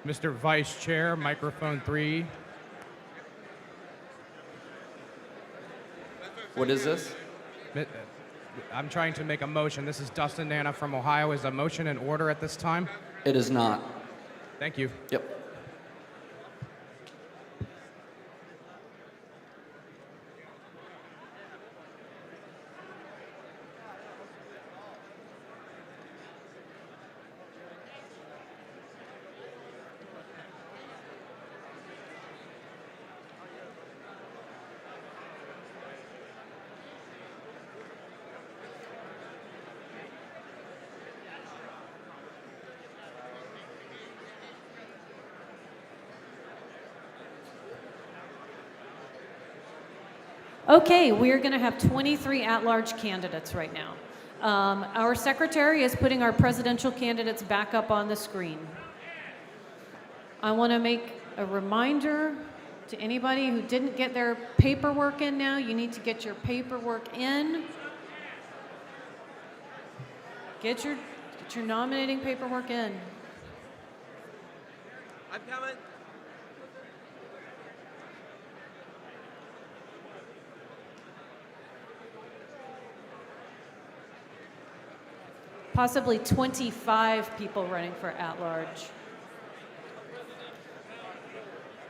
Mr. Vice Chair, microphone 3. What is this? I'm trying to make a motion. This is Dustin Nana from Ohio. Is a motion in order at this time? It is not. Thank you. Yep. Okay, we're going to have 23 at-large candidates right now. Our secretary is putting our presidential candidates back up on the screen. I want to make a reminder to anybody who didn't get their paperwork in now, you need to get your paperwork in. Get your nominating paperwork in. I'm coming. Possibly 25 people running for at-large.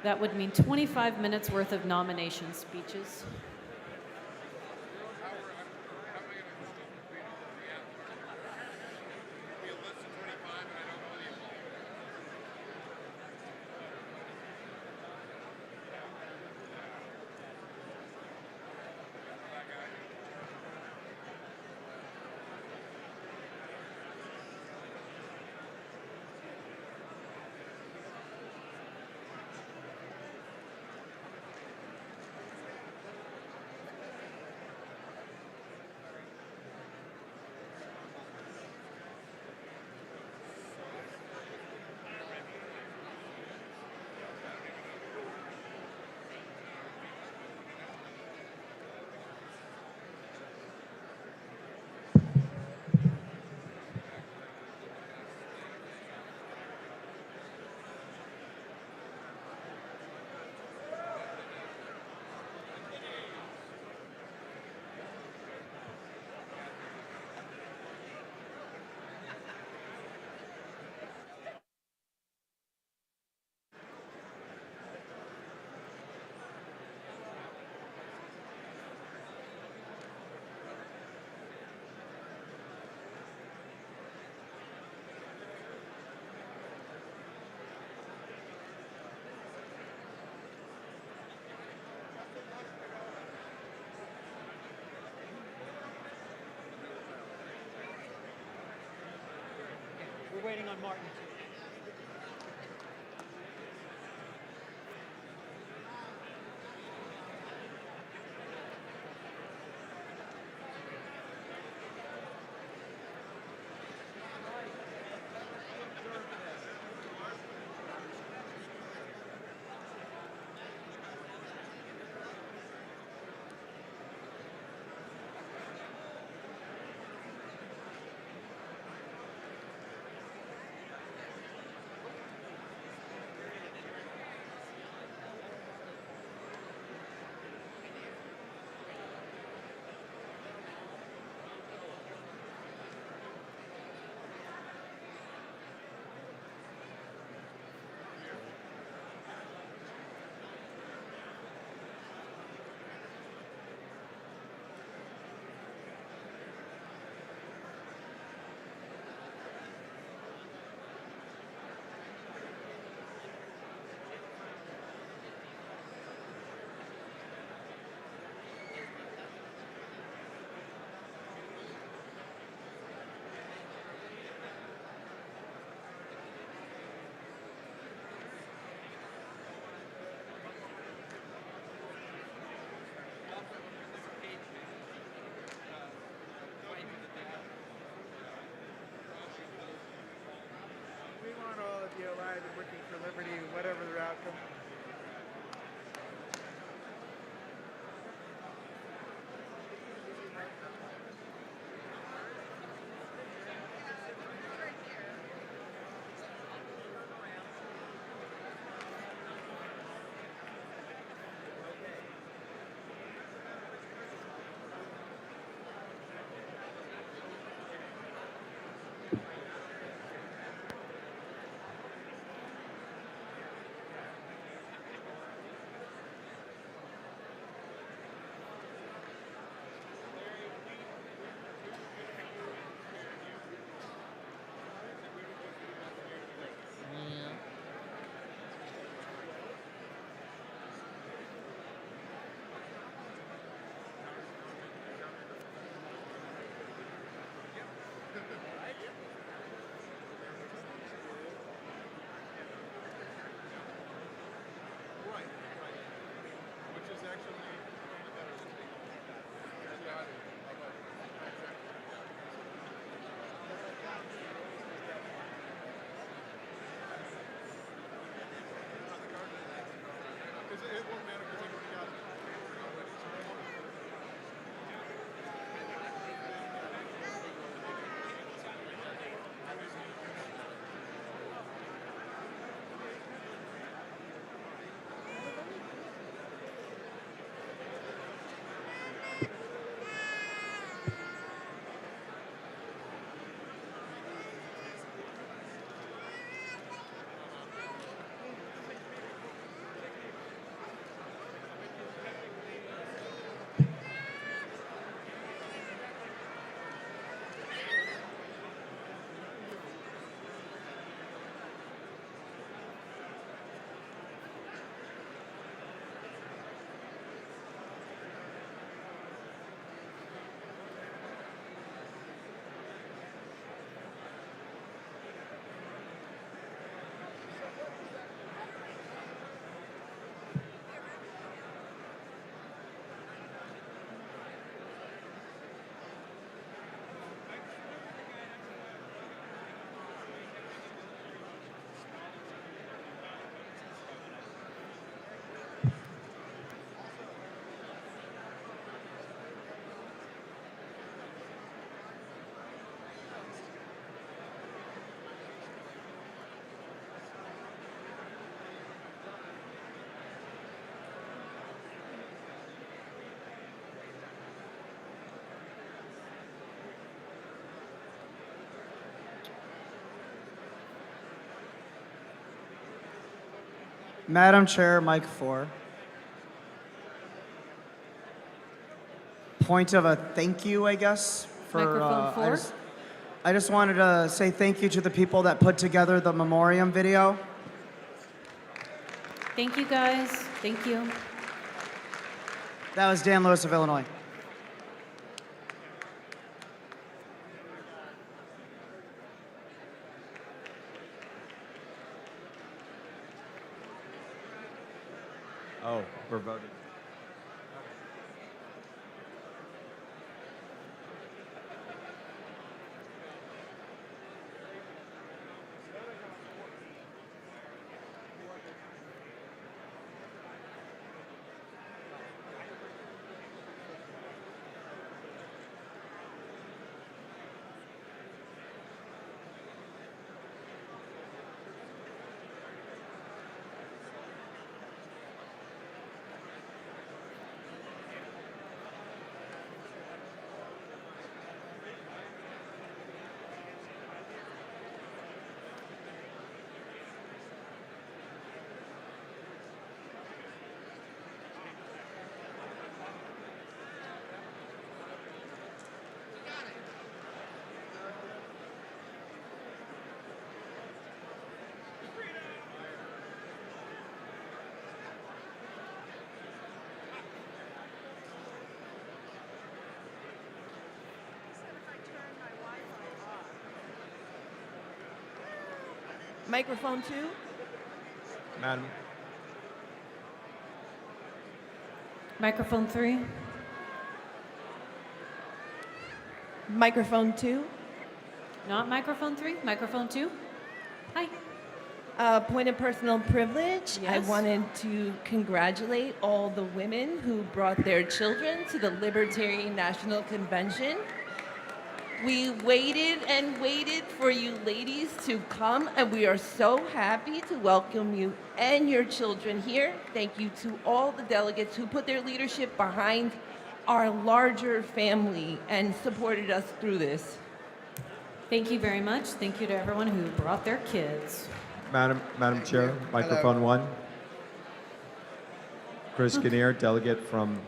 That would mean 25 minutes worth of nomination speeches. We're waiting on Martin. We want all of you alive and working for liberty, whatever their outcome. Madam Chair, mic 4. Point of a thank you, I guess. Microphone 4. I just wanted to say thank you to the people that put together the memoriam video. Thank you, guys. Thank you. That was Dan Lewis of Illinois. Oh, we're voting. Microphone 2. Madam. Microphone 3. Microphone 2. Not microphone 3, microphone 2. Hi. Point of personal privilege. I Yes. wanted to congratulate all the women who brought their children to the Libertarian National Convention. We waited and waited for you ladies to come, and we are so happy to welcome you and your children here. Thank you to all the delegates who put their leadership behind our larger family and supported us through this. Thank you very much. Thank you to everyone who brought their kids. Madam Chair, microphone 1. Chris Kinnear, delegate from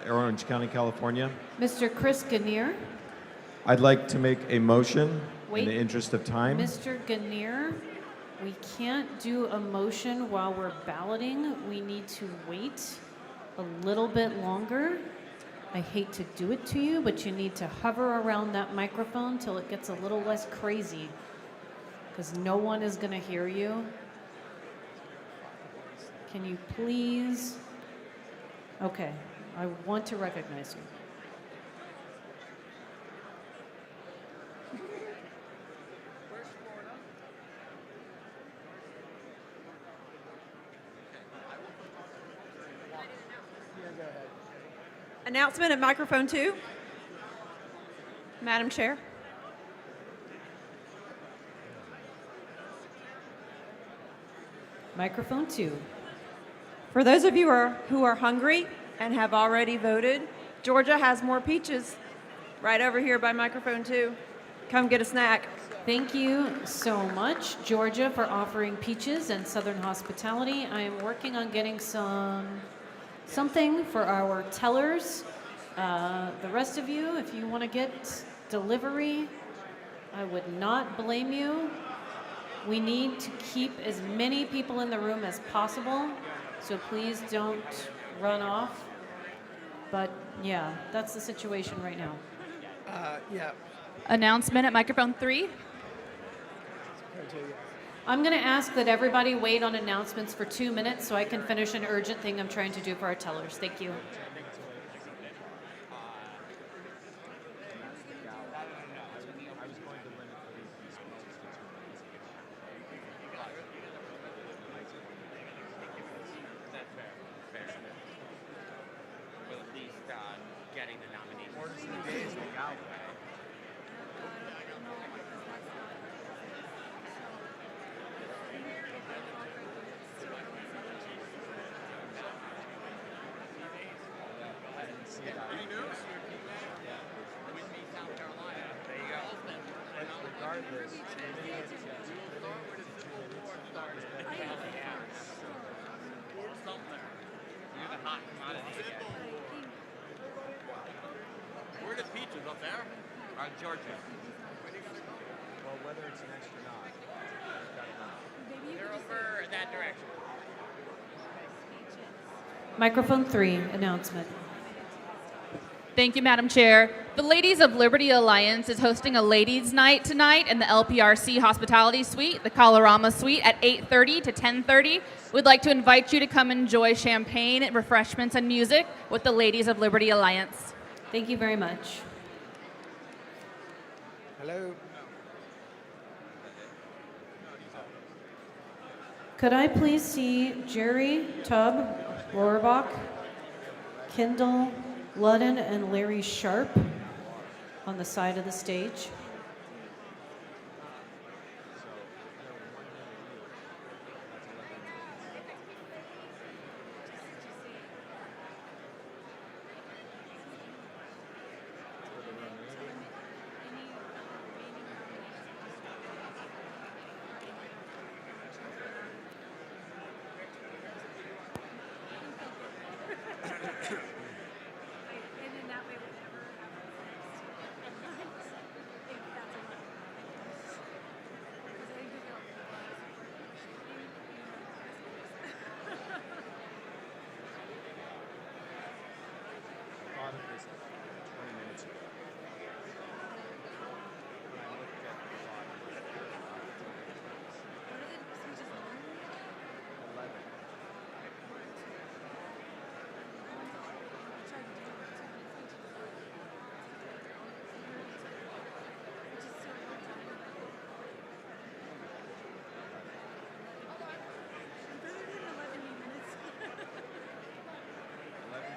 Orange County, California. Mr. Chris Ganir. I'd like to make a motion Wait. in the interest of time. Mr. Ganir, we can't do a motion while we're balloting. We need to wait a little bit longer. I hate to do it to you, but you need to hover around that microphone till it gets a little less crazy, because no one is going to hear you. Can you please? Okay, I want to recognize you. Announcement at microphone 2. Madam Chair. Microphone 2. For those of you who are hungry and have already voted, Georgia has more peaches right over here by microphone 2. Come get a snack. Thank you so much, Georgia, for offering peaches and Southern hospitality. I am working on getting something for our tellers. The rest of you, if you want to get delivery, I would not blame you. We need to keep as many people in the room as possible, so please don't run off. But yeah, that's the situation right now. Yeah. Announcement at microphone 3. I'm going to ask that everybody wait on announcements for 2 minutes so I can finish an urgent thing I'm trying to do for our tellers. Thank you. Where are the peaches up there? Georgia. Well, whether it's next or not. They're over that direction. Microphone 3, announcement. Thank you, Madam Chair. The Ladies of Liberty Alliance is hosting a ladies' night tonight in the LPRC Hospitality Suite, the Colorama Suite, at 8:30 to 10:30. We'd like to invite you to come enjoy champagne, refreshments, and music with the Ladies of Liberty Alliance. Thank you very much. Hello. Could I please see Jerry, Tubb, Rohrbach, Kendall, Ludden, and Larry Sharp on the side of the stage?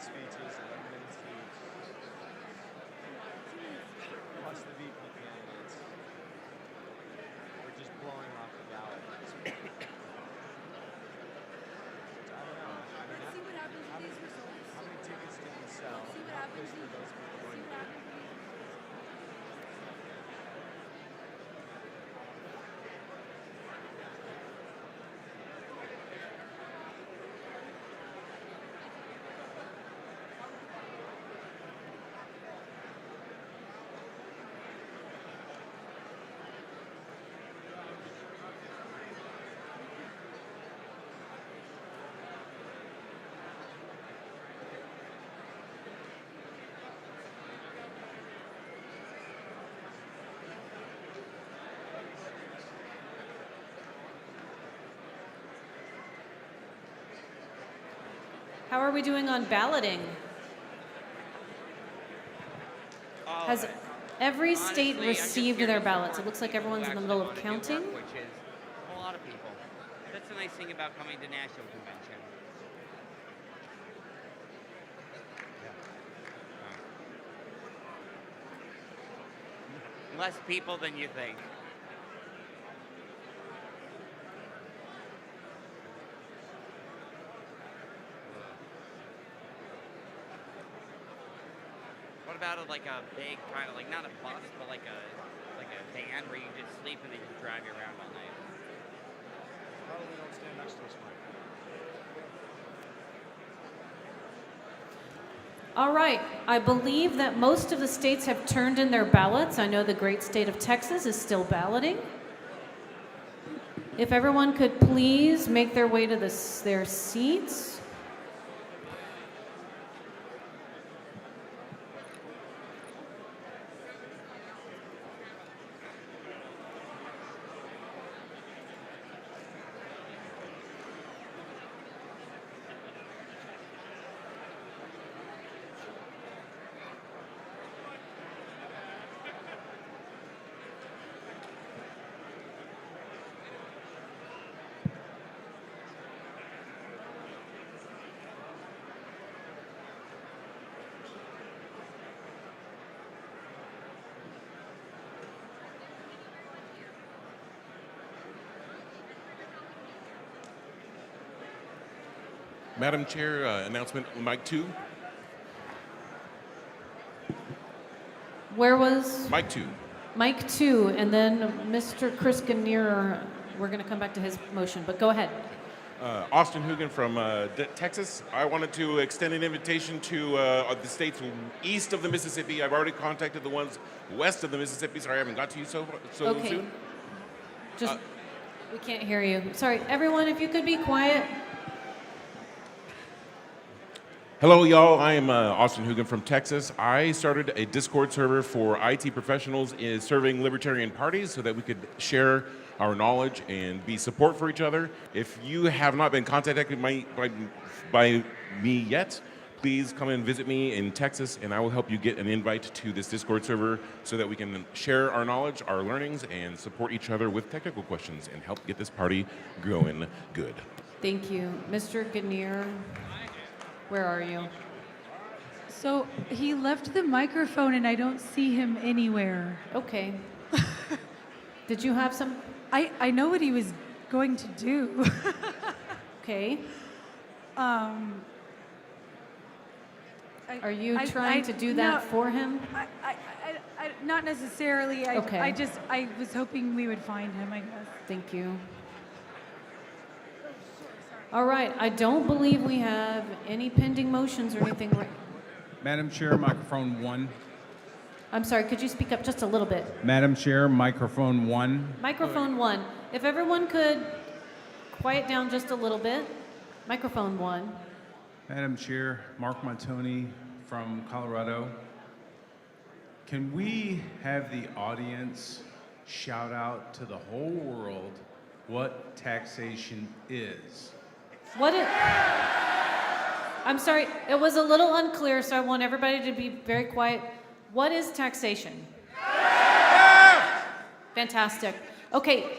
Speeches, 11 minutes each, plus the VP candidates. We're just blowing off the ballot. So I don't know. I mean, Let's see what happens with these results. how many tickets did we sell? See what happens for those people going to vote? How are we doing on balloting? Has every state received their ballots? It looks like everyone's in the middle of counting. Which is a lot of people. That's the nice thing about coming to national convention. Less people than you think. What about like a big kind of like not a bus, but like a van where you just sleep and they just drive you around all night? Probably don't stand next to us, Mike. All right, I believe that most of the states have turned in their ballots. I know the great state of Texas is still balloting. If everyone could please make their way to their seats. Madam Chair, announcement, mic 2. Where was? Mic 2. Mic 2, and then Mr. Chris Ganir, we're going to come back to his motion, but go ahead. Austin Hugan from Texas. I wanted to extend an invitation to the states east of the Mississippi. I've already contacted the ones west of the Mississippi. Sorry, I haven't got to you so Okay. soon. Just, we can't hear you. Sorry, everyone, if you could be quiet. Hello, y'all. I am Austin Hugen from Texas. I started a Discord server for IT professionals serving libertarian parties so that we could share our knowledge and be support for each other. If you have not been contacted by me yet, please come and visit me in Texas, and I will help you get an invite to this Discord server so that we can share our knowledge, our learnings, and support each other with technical questions and help get this party going good. Thank you. Mr. Ganir, where are you? So he left the microphone and I don't see him anywhere. Okay. Did you have some? I know what he was going to do. Okay. Are you trying to do that for him? Not necessarily. Okay. I was hoping we would find him, I guess. Thank you. All right. I don't believe we have any pending motions or anything. Madam Chair, microphone 1. I'm sorry. Could you speak up just a little bit? Madam Chair, microphone 1. Microphone 1. If everyone could quiet down just a little bit. Microphone 1. Madam Chair, Mark Montoni from Colorado. Can we have the audience shout out to the whole world what taxation is? I'm sorry, it was a little unclear, so I want everybody to be very quiet. What is taxation? Fantastic. Okay,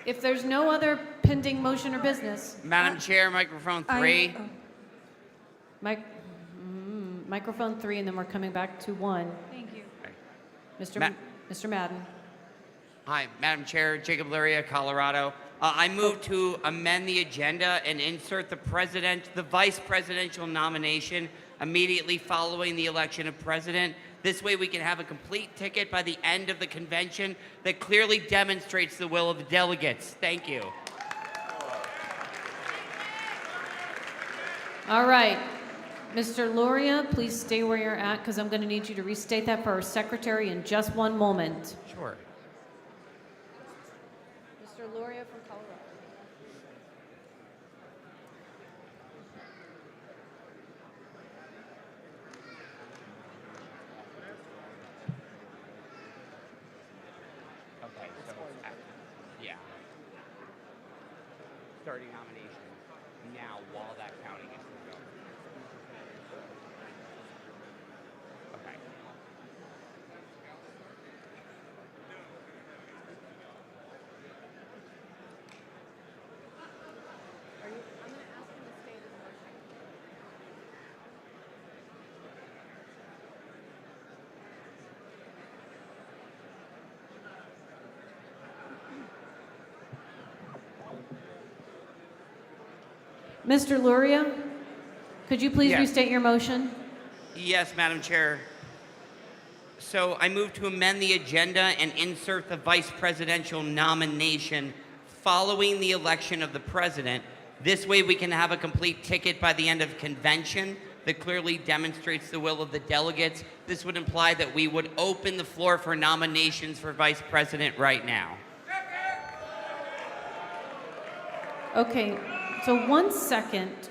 if there's no other pending motion or business. Madam Chair, microphone 3. Microphone 3, and then we're coming back to 1. Thank you. Mr. Madden. Hi, Madam Chair, Jacob Luria, Colorado. I move to amend the agenda and insert the vice presidential nomination immediately following the election of president. This way we can have a complete ticket by the end of the convention that clearly demonstrates the will of the delegates. Thank you. All right. Mr. Luria, please stay where you're at because I'm going to need you to restate that for our secretary in just one moment. Sure. Mr. Luria from Colorado. Okay, so yeah. Starting nomination now while that counting is still going. Okay. Mr. Luria, could you please Yes. restate your motion? Yes, Madam Chair. So I move to amend the agenda and insert the vice presidential nomination following the election of the president. This way we can have a complete ticket by the end of convention that clearly demonstrates the will of the delegates. This would imply that we would open the floor for nominations for vice president right now. Okay, so 1 second.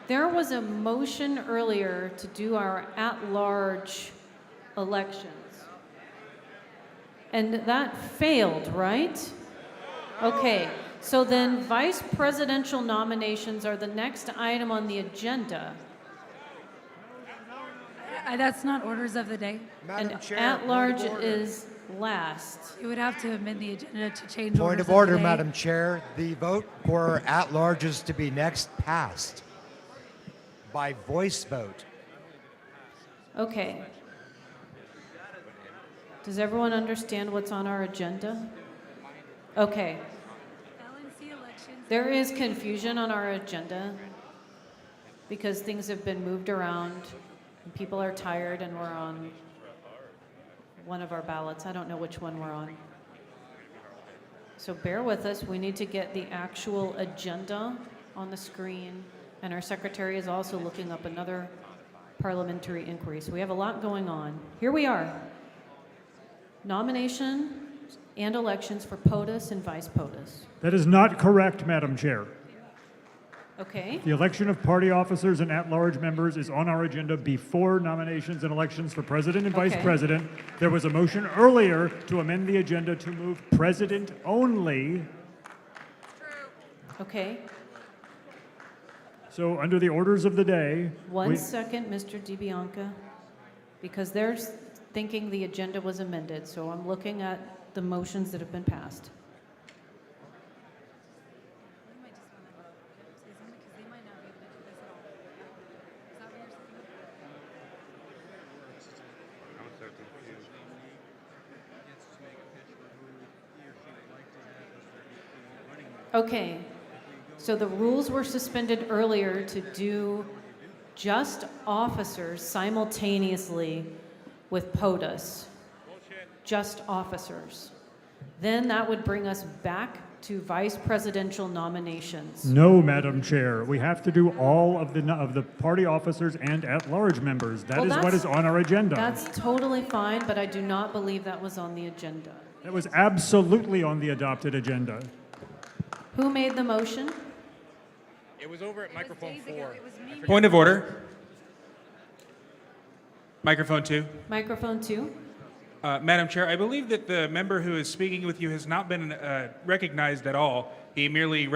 There was a motion earlier to do our at-large elections. And that failed, right? Okay, so then vice presidential nominations are the next item on the agenda. That's not orders of the day. And at-large is last. You would have to amend the agenda to change Point orders of order, the day. Madam Chair. The vote for at-large is to be next passed by voice vote. Okay. Does everyone understand what's on our agenda? Okay. There is confusion on our agenda because things have been moved around and people are tired and we're on one of our ballots. I don't know which one we're on. So bear with us. We need to get the actual agenda on the screen, and our secretary is also looking up another parliamentary inquiry. So we have a lot going on. Here we are. Nomination and elections for POTUS and vice POTUS. That is not correct, Madam Chair. Okay. The election of party officers and at-large members is on our agenda before nominations and elections for president and vice Okay. president. There was a motion earlier to amend the agenda to move president only. Okay. So under the orders of the day, One second, Mr. DiBianca, because they're thinking the agenda was amended, so I'm looking at the motions that have been passed. Okay, so the rules were suspended earlier to do just officers simultaneously with POTUS. Just officers. Then that would bring us back to vice presidential nominations. no, Madam Chair, we have to do all of the party officers and at-large members. That Well, is what that's- is on our agenda. That's totally fine, but I do not believe that was on the agenda. That was absolutely on the adopted agenda. Who made the motion? It was over at microphone 4. Point of order. Microphone 2. Microphone 2. Madam Chair, I believe that the member who is speaking with you has not been recognized at all. He merely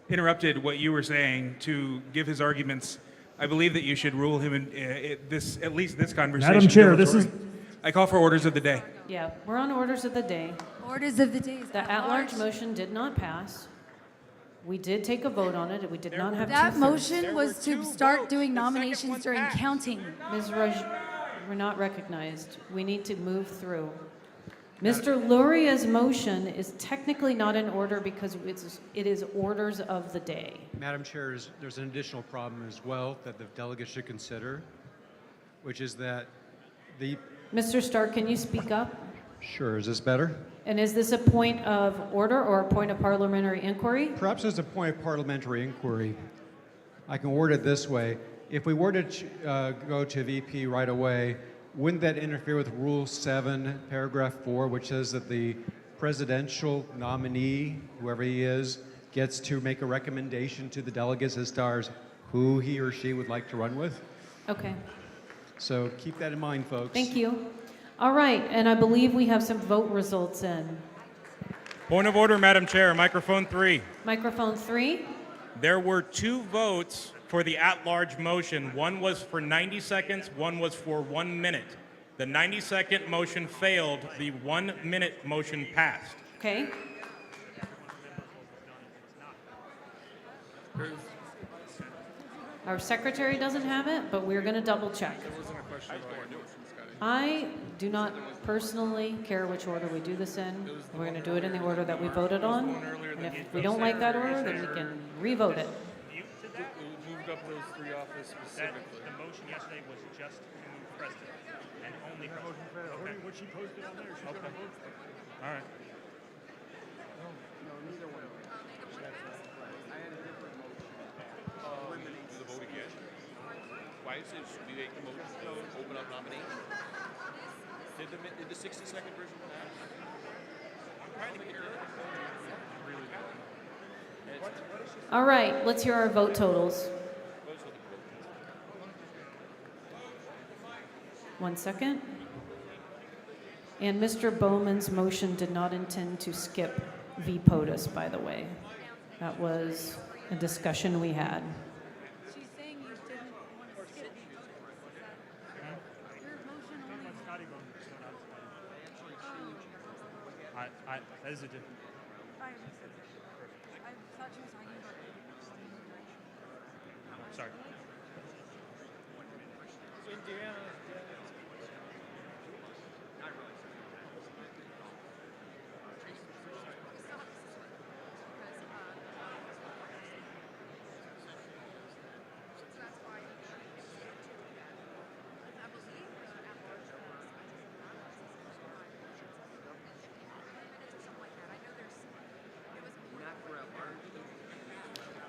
interrupted what you were saying to give his arguments. I believe that you should rule him in at least this conversation. Madam Chair, this is... I call for orders of the day. Yeah, we're on orders of the day. Orders of the day. The at-large motion did not pass. We did take a vote on it. We did not have That two-thirds. motion was to start doing nominations during counting. Ms. Raj, we're not recognized. We need to move through. Mr. Luria's motion is technically not in order because it is orders of the day. Madam Chair, there's an additional problem as well that the delegates should consider, which is that the... Mr. Stark, can you speak up? Sure, is this better? And is this a point of order or a point of parliamentary inquiry? Perhaps as a point of parliamentary inquiry, I can word it this way. If we were to go to VP right away, wouldn't that interfere with Rule 7, Paragraph 4, which says that the presidential nominee, whoever he is, gets to make a recommendation to the delegates as far as who he or she would like to run with? Okay. So keep that in mind, folks. Thank you. All right, and I believe we have some vote results in. Point of order, Madam Chair. Microphone 3. Microphone 3. There were 2 votes for the at-large motion. One was for 90 seconds, one was for 1 minute. The 90-second motion failed. The 1-minute motion passed. Okay. Our secretary doesn't have it, but we're going to double check. I do not personally care which order we do this in. We're going to do it in the order that we voted on. And if we don't like that order, then we can re-vote it. Moved up those 3 offices specifically. The motion yesterday was just to move president and only president. Okay. What she posted on there, she's going to vote for. All right. Do the vote again? Why is it, should we make the motion to open up nominations? Did the 60-second version pass? I'm trying to get it. All right, let's hear our vote totals. 1 second. And Mr. Bowman's motion did not intend to skip V. POTUS, by the way. That was a discussion we had. She's saying you didn't want to skip your motion only. That is a different. I thought she was talking about. Sorry.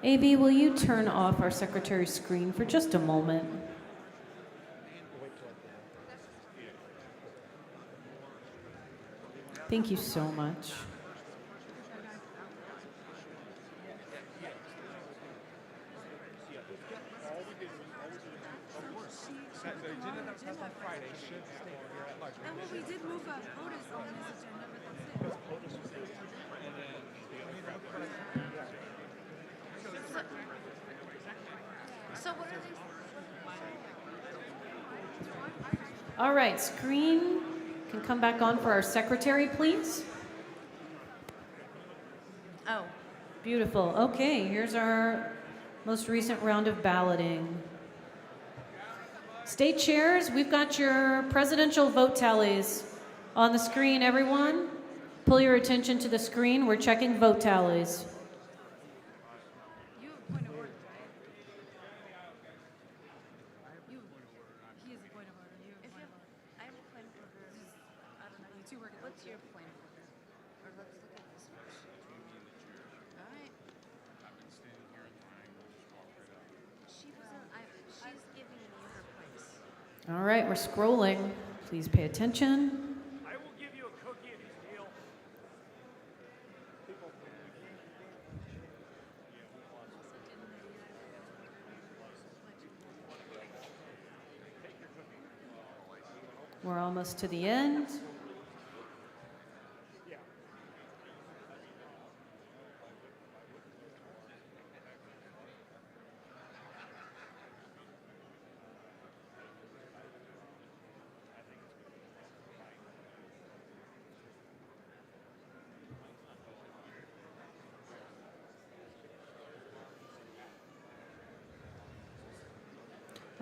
AV, will you turn off our secretary's screen for just a moment? Thank you so much. All right, screen can come back on for our secretary, please. Oh. Beautiful. Okay, here's our most recent round of balloting. State chairs, we've got your presidential vote tallies on the screen, everyone. Pull your attention to the screen. We're checking vote tallies. What's your point of order? Or let's look at this first. All right. She's giving me her place. All right, we're scrolling. Please pay attention. I will give you a cookie if you steal. We're almost to the end.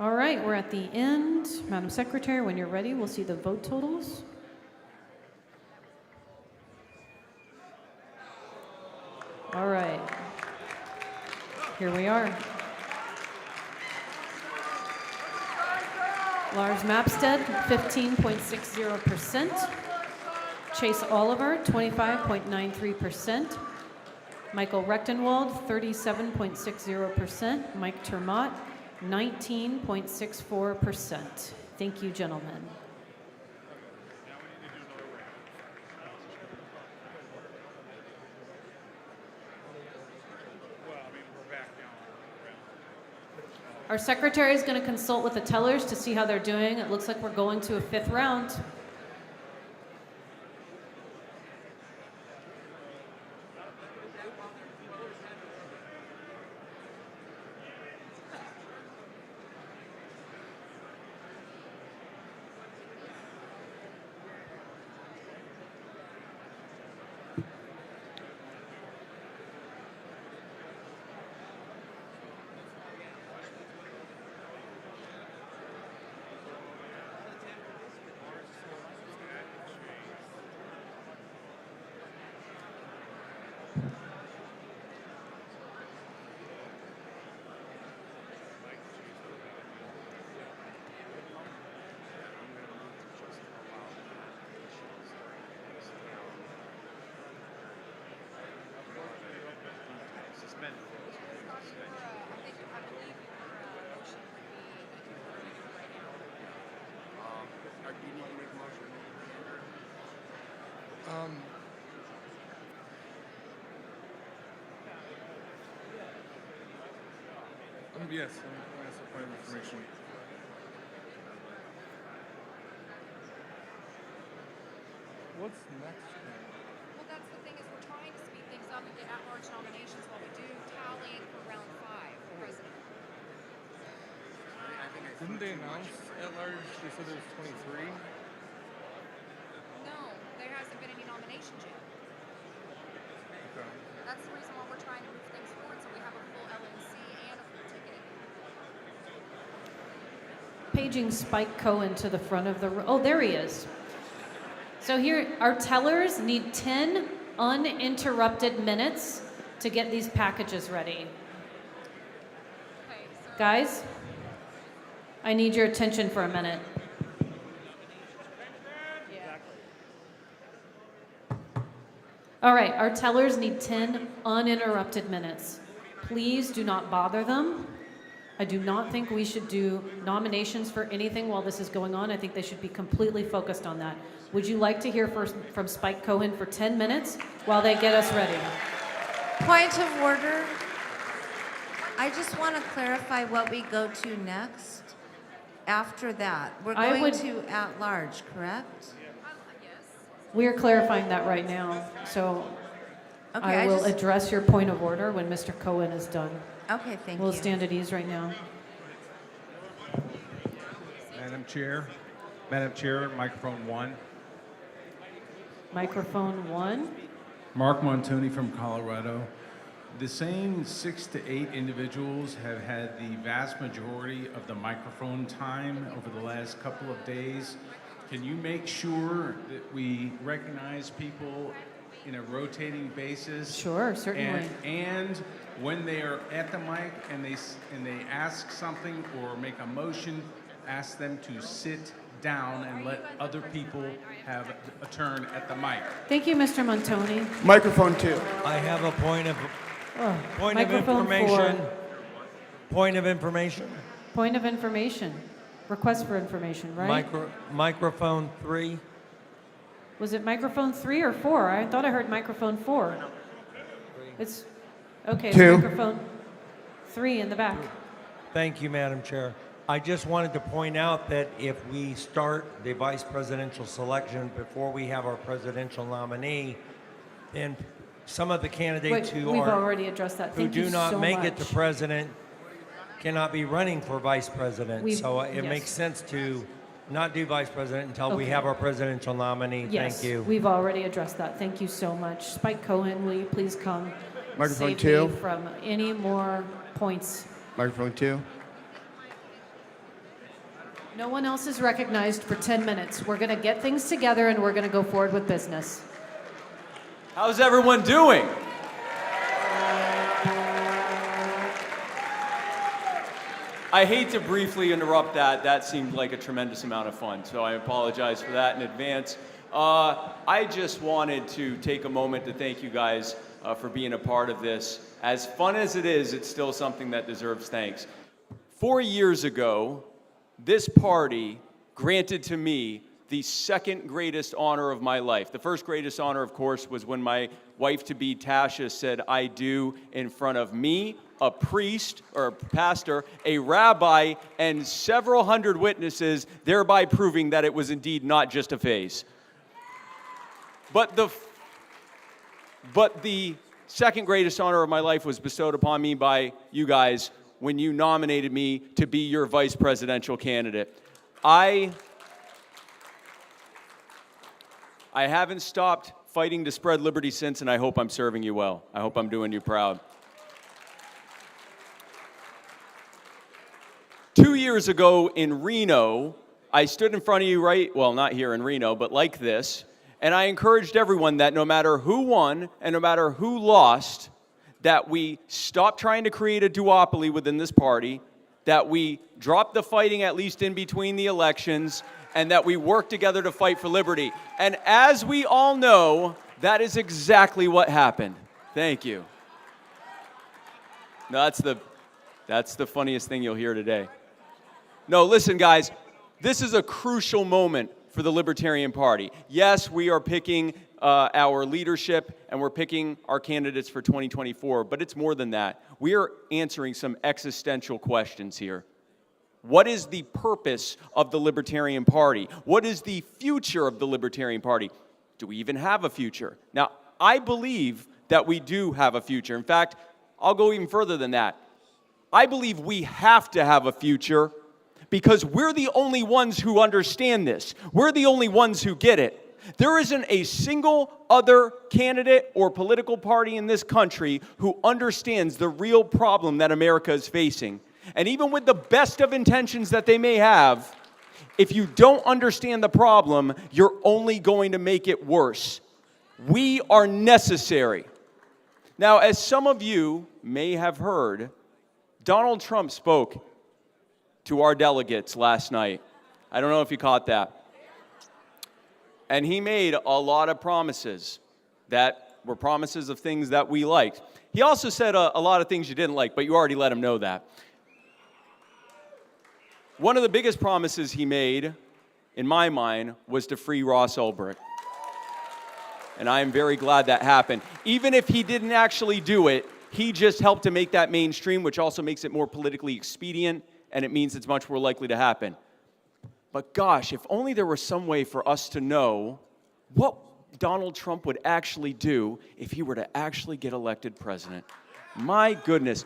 All right, we're at the end. Madam Secretary, when you're ready, we'll see the vote totals. All right. Here we are. Lars Mapstead, 15.60%. Chase Oliver, 25.93%. Michael Rectenwald, 37.60%. Mike Ter Maat, 19.64%. Thank you, gentlemen. Our secretary is going to consult with the tellers to see how they're doing. It looks like we're going to a 5th round. Yes, that's a point of information. What's next? Well, that's the thing is we're trying to speed things up and get at-large nominations while we do tallying for round 5 for president. Didn't they announce at-large? They said there was 23. No, there hasn't been any nominations yet. Okay. That's the reason why we're trying to move things forward so we have a full LNC and a full ticketing. Paging Spike Cohen to the front of the room. Oh, there he is. So here, our tellers need 10 uninterrupted minutes to get these packages ready. Guys, I need your attention for a minute. All right, our tellers need 10 uninterrupted minutes. Please do not bother them. I do not think we should do nominations for anything while this is going on. I think they should be completely focused on that. Would you like to hear first from Spike Cohen for 10 minutes while they get us ready? Point of order. I just want to clarify what we go to next. After that, we're going to at-large, correct? We're clarifying that right now, so Okay, I will address your point of order when Mr. Cohen is done. Okay, thank We'll you. stand at ease right now. Madam Chair, Madam Chair, microphone 1. Microphone 1. Mark Montoni from Colorado. The same 6 to 8 individuals have had the vast majority of the microphone time over the last couple of days. Can you make sure that we recognize people in a rotating basis? Sure, certainly. And when they are at the mic and they ask something or make a motion, ask them to sit down and let other people have a turn at the mic. Thank you, Mr. Montoni. Microphone 2. I have a point of Microphone information. 4. Point of information. Point of information. Request for information, right? Microphone 3. Was it microphone 3 or 4? I thought I heard microphone 4. It's okay. It's 2. microphone 3 in the back. Thank you, Madam Chair. I just wanted to point out that if we start the vice presidential selection before we have our presidential nominee, then some of the candidates Wait, who we've already addressed that. who Thank you do not so make it much. to president cannot be running for vice president. So it yes. makes sense to not do vice president until we Okay. have our presidential nominee. Yes, Thank you. we've already addressed that. Thank you so much. Spike Cohen, will you please come Microphone save 2. me from any more points? Microphone 2. No one else is recognized for 10 minutes. We're going to get things together and we're going to go forward with business. How's everyone doing? I hate to briefly interrupt that. That seemed like a tremendous amount of fun, so I apologize for that in advance. I just wanted to take a moment to thank you guys for being a part of this. As fun as it is, it's still something that deserves thanks. 4 years ago, this party granted to me the second greatest honor of my life. The first greatest honor, of course, was when my wife-to-be Tasha said "I do" in front of me, a priest or a pastor, a rabbi, and several hundred witnesses, thereby proving that it was indeed not just a phase. But the second greatest honor of my life was bestowed upon me by you guys when you nominated me to be your vice presidential candidate. I haven't stopped fighting to spread liberty since, and I hope I'm serving you well. I hope I'm doing you proud. 2 years ago in Reno, I stood in front of you, well, not here in Reno, but like this, and I encouraged everyone that no matter who won and no matter who lost, that we stop trying to create a duopoly within this party, that we drop the fighting at least in between the elections, and that we work together to fight for liberty. And as we all know, that is exactly what happened. Thank you. No, that's the funniest thing you'll hear today. No, listen, guys, this is a crucial moment for the Libertarian Party. Yes, we are picking our leadership and we're picking our candidates for 2024, but it's more than that. We are answering some existential questions here. What is the purpose of the Libertarian Party? What is the future of the Libertarian Party? Do we even have a future? Now, I believe that we do have a future. In fact, I'll go even further than that. I believe we have to have a future because we're the only ones who understand this. We're the only ones who get it. There isn't a single other candidate or political party in this country who understands the real problem that America is facing. And even with the best of intentions that they may have, if you don't understand the problem, you're only going to make it worse. We are necessary. Now, as some of you may have heard, Donald Trump spoke to our delegates last night. I don't know if you caught that. And he made a lot of promises that were promises of things that we liked. He also said a lot of things you didn't like, but you already let him know that. One of the biggest promises he made, in my mind, was to free Ross Ulbricht. And I am very glad that happened. Even if he didn't actually do it, he just helped to make that mainstream, which also makes it more politically expedient, and it means it's much more likely to happen. But gosh, if only there was some way for us to know what Donald Trump would actually do if he were to actually get elected president. My goodness.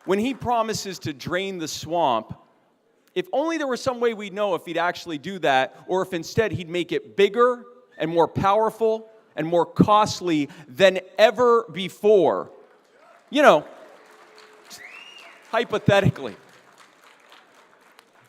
When he promises to drain the swamp If only there was some way we'd know if he'd actually do that, or if instead he'd make it bigger and more powerful and more costly than ever before. You know, hypothetically.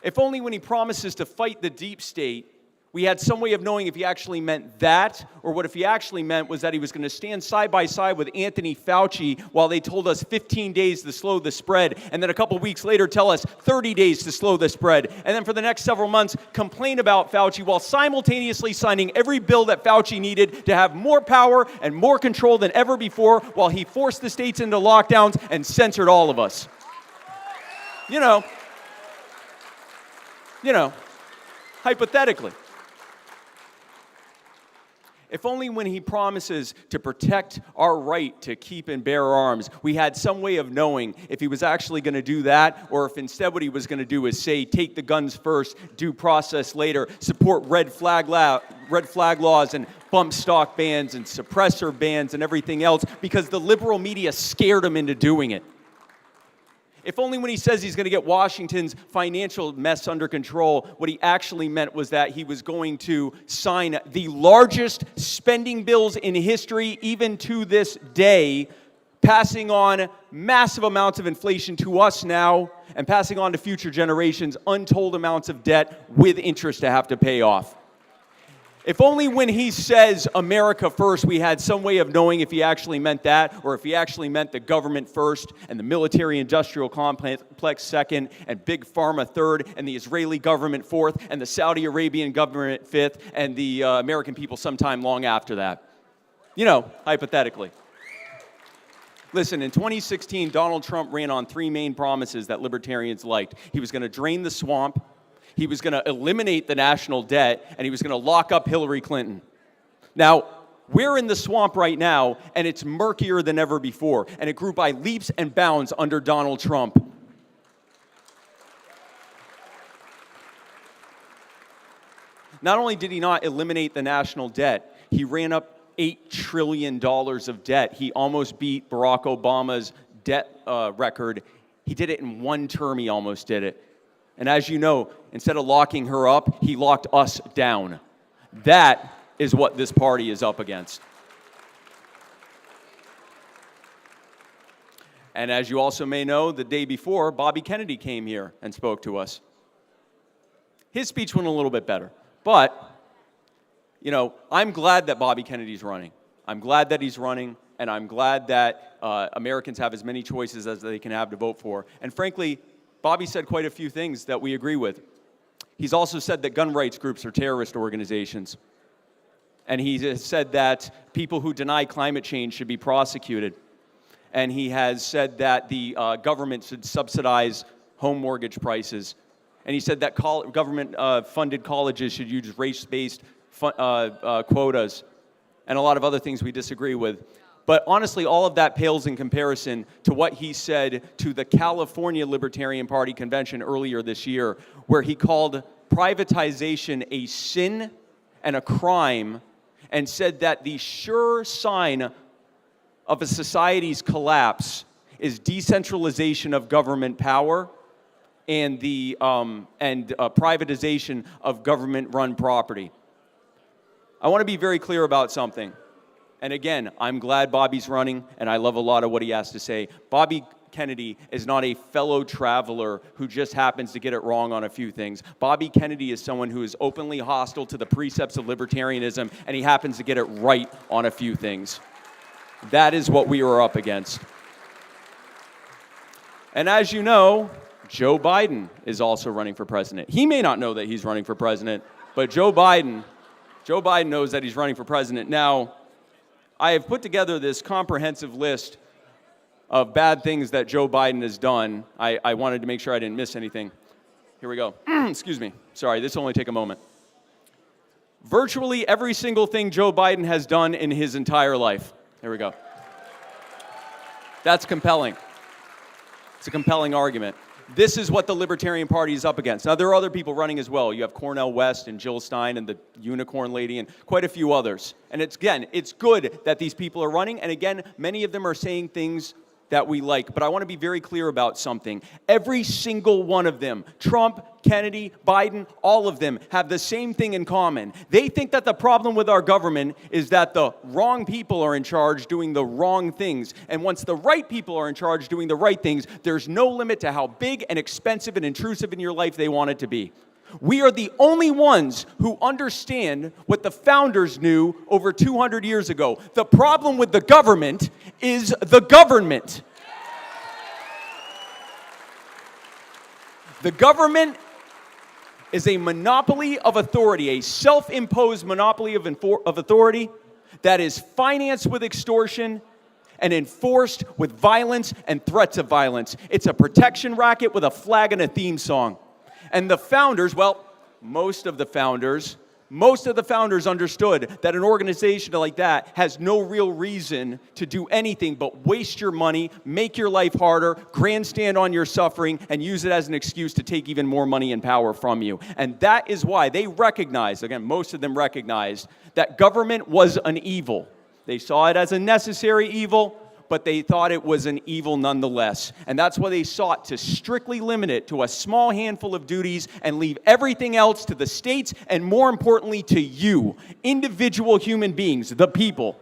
If only when he promises to fight the deep state, we had some way of knowing if he actually meant that, or what if he actually meant was that he was going to stand side by side with Anthony Fauci while they told us 15 days to slow the spread, and then a couple weeks later tell us 30 days to slow the spread, and then for the next several months complain about Fauci while simultaneously signing every bill that Fauci needed to have more power and more control than ever before, while he forced the states into lockdowns and censored all of us. You know, hypothetically. If only when he promises to protect our right to keep and bear arms, we had some way of knowing if he was actually going to do that, or if instead what he was going to do is say, take the guns first, due process later, support red flag laws and bump stock bans and suppressor bans and everything else, because the liberal media scared him into doing it. If only when he says he's going to get Washington's financial mess under control, what he actually meant was that he was going to sign the largest spending bills in history, even to this day, passing on massive amounts of inflation to us now and passing on to future generations untold amounts of debt with interest to have to pay off. If only when he says America first, we had some way of knowing if he actually meant that, or if he actually meant the government first, and the military-industrial complex second, and big pharma third, and the Israeli government fourth, and the Saudi Arabian government fifth, and the American people sometime long after that. You know, hypothetically. Listen, in 2016, Donald Trump ran on three main promises that libertarians liked. He was going to drain the swamp, he was going to eliminate the national debt, and he was going to lock up Hillary Clinton. Now, we're in the swamp right now, and it's murkier than ever before, and it grew by leaps and bounds under Donald Trump. Not only did he not eliminate the national debt, he ran up $8 trillion of debt. He almost beat Barack Obama's debt record. He did it in one term, he almost did it. And as you know, instead of locking her up, he locked us down. That is what this party is up against. And as you also may know, the day before, Bobby Kennedy came here and spoke to us. His speech went a little bit better. But, you know, I'm glad that Bobby Kennedy's running. I'm glad that he's running, and I'm glad that Americans have as many choices as they can have to vote for. And frankly, Bobby said quite a few things that we agree with. He's also said that gun rights groups are terrorist organizations. And he has said that people who deny climate change should be prosecuted. And he has said that the government should subsidize home mortgage prices. And he said that government-funded colleges should use race-based quotas, and a lot of other things we disagree with. But honestly, all of that pales in comparison to what he said to the California Libertarian Party convention earlier this year, where he called privatization a sin and a crime, and said that the sure sign of a society's collapse is decentralization of government power and the privatization of government-run property. I want to be very clear about something. And again, I'm glad Bobby's running, and I love a lot of what he has to say. Bobby Kennedy is not a fellow traveler who just happens to get it wrong on a few things. Bobby Kennedy is someone who is openly hostile to the precepts of libertarianism, and he happens to get it right on a few things. That is what we are up against. And as you know, Joe Biden is also running for president. He may not know that he's running for president, but Joe Biden knows that he's running for president. Now, I have put together this comprehensive list of bad things that Joe Biden has done. I wanted to make sure I didn't miss anything. Here we go. Excuse me. Sorry, this will only take a moment. Virtually every single thing Joe Biden has done in his entire life. There we go. That's compelling. It's a compelling argument. This is what the Libertarian Party is up against. Now, there are other people running as well. You have Cornel West and Jill Stein and the Unicorn Lady and quite a few others. And it's good that these people are running. And again, many of them are saying things that we like, but I want to be very clear about something. Every single one of them, Trump, Kennedy, Biden, all of them have the same thing in common. They think that the problem with our government is that the wrong people are in charge doing the wrong things. And once the right people are in charge doing the right things, there's no limit to how big and expensive and intrusive in your life they want it to be. We are the only ones who understand what the founders knew over 200 years ago. The problem with the government is the government. The government is a monopoly of authority, a self-imposed monopoly of authority that is financed with extortion and enforced with violence and threats of violence. It's a protection racket with a flag and a theme song. And the founders, well, most of the founders understood that an organization like that has no real reason to do anything but waste your money, make your life harder, grandstand on your suffering, and use it as an excuse to take even more money and power from you. And that is why they recognized, again, most of them recognized, that government was an evil. They saw it as a necessary evil, but they thought it was an evil nonetheless. And that's why they sought to strictly limit it to a small handful of duties and leave everything else to the states and, more importantly, to you, individual human beings, the people.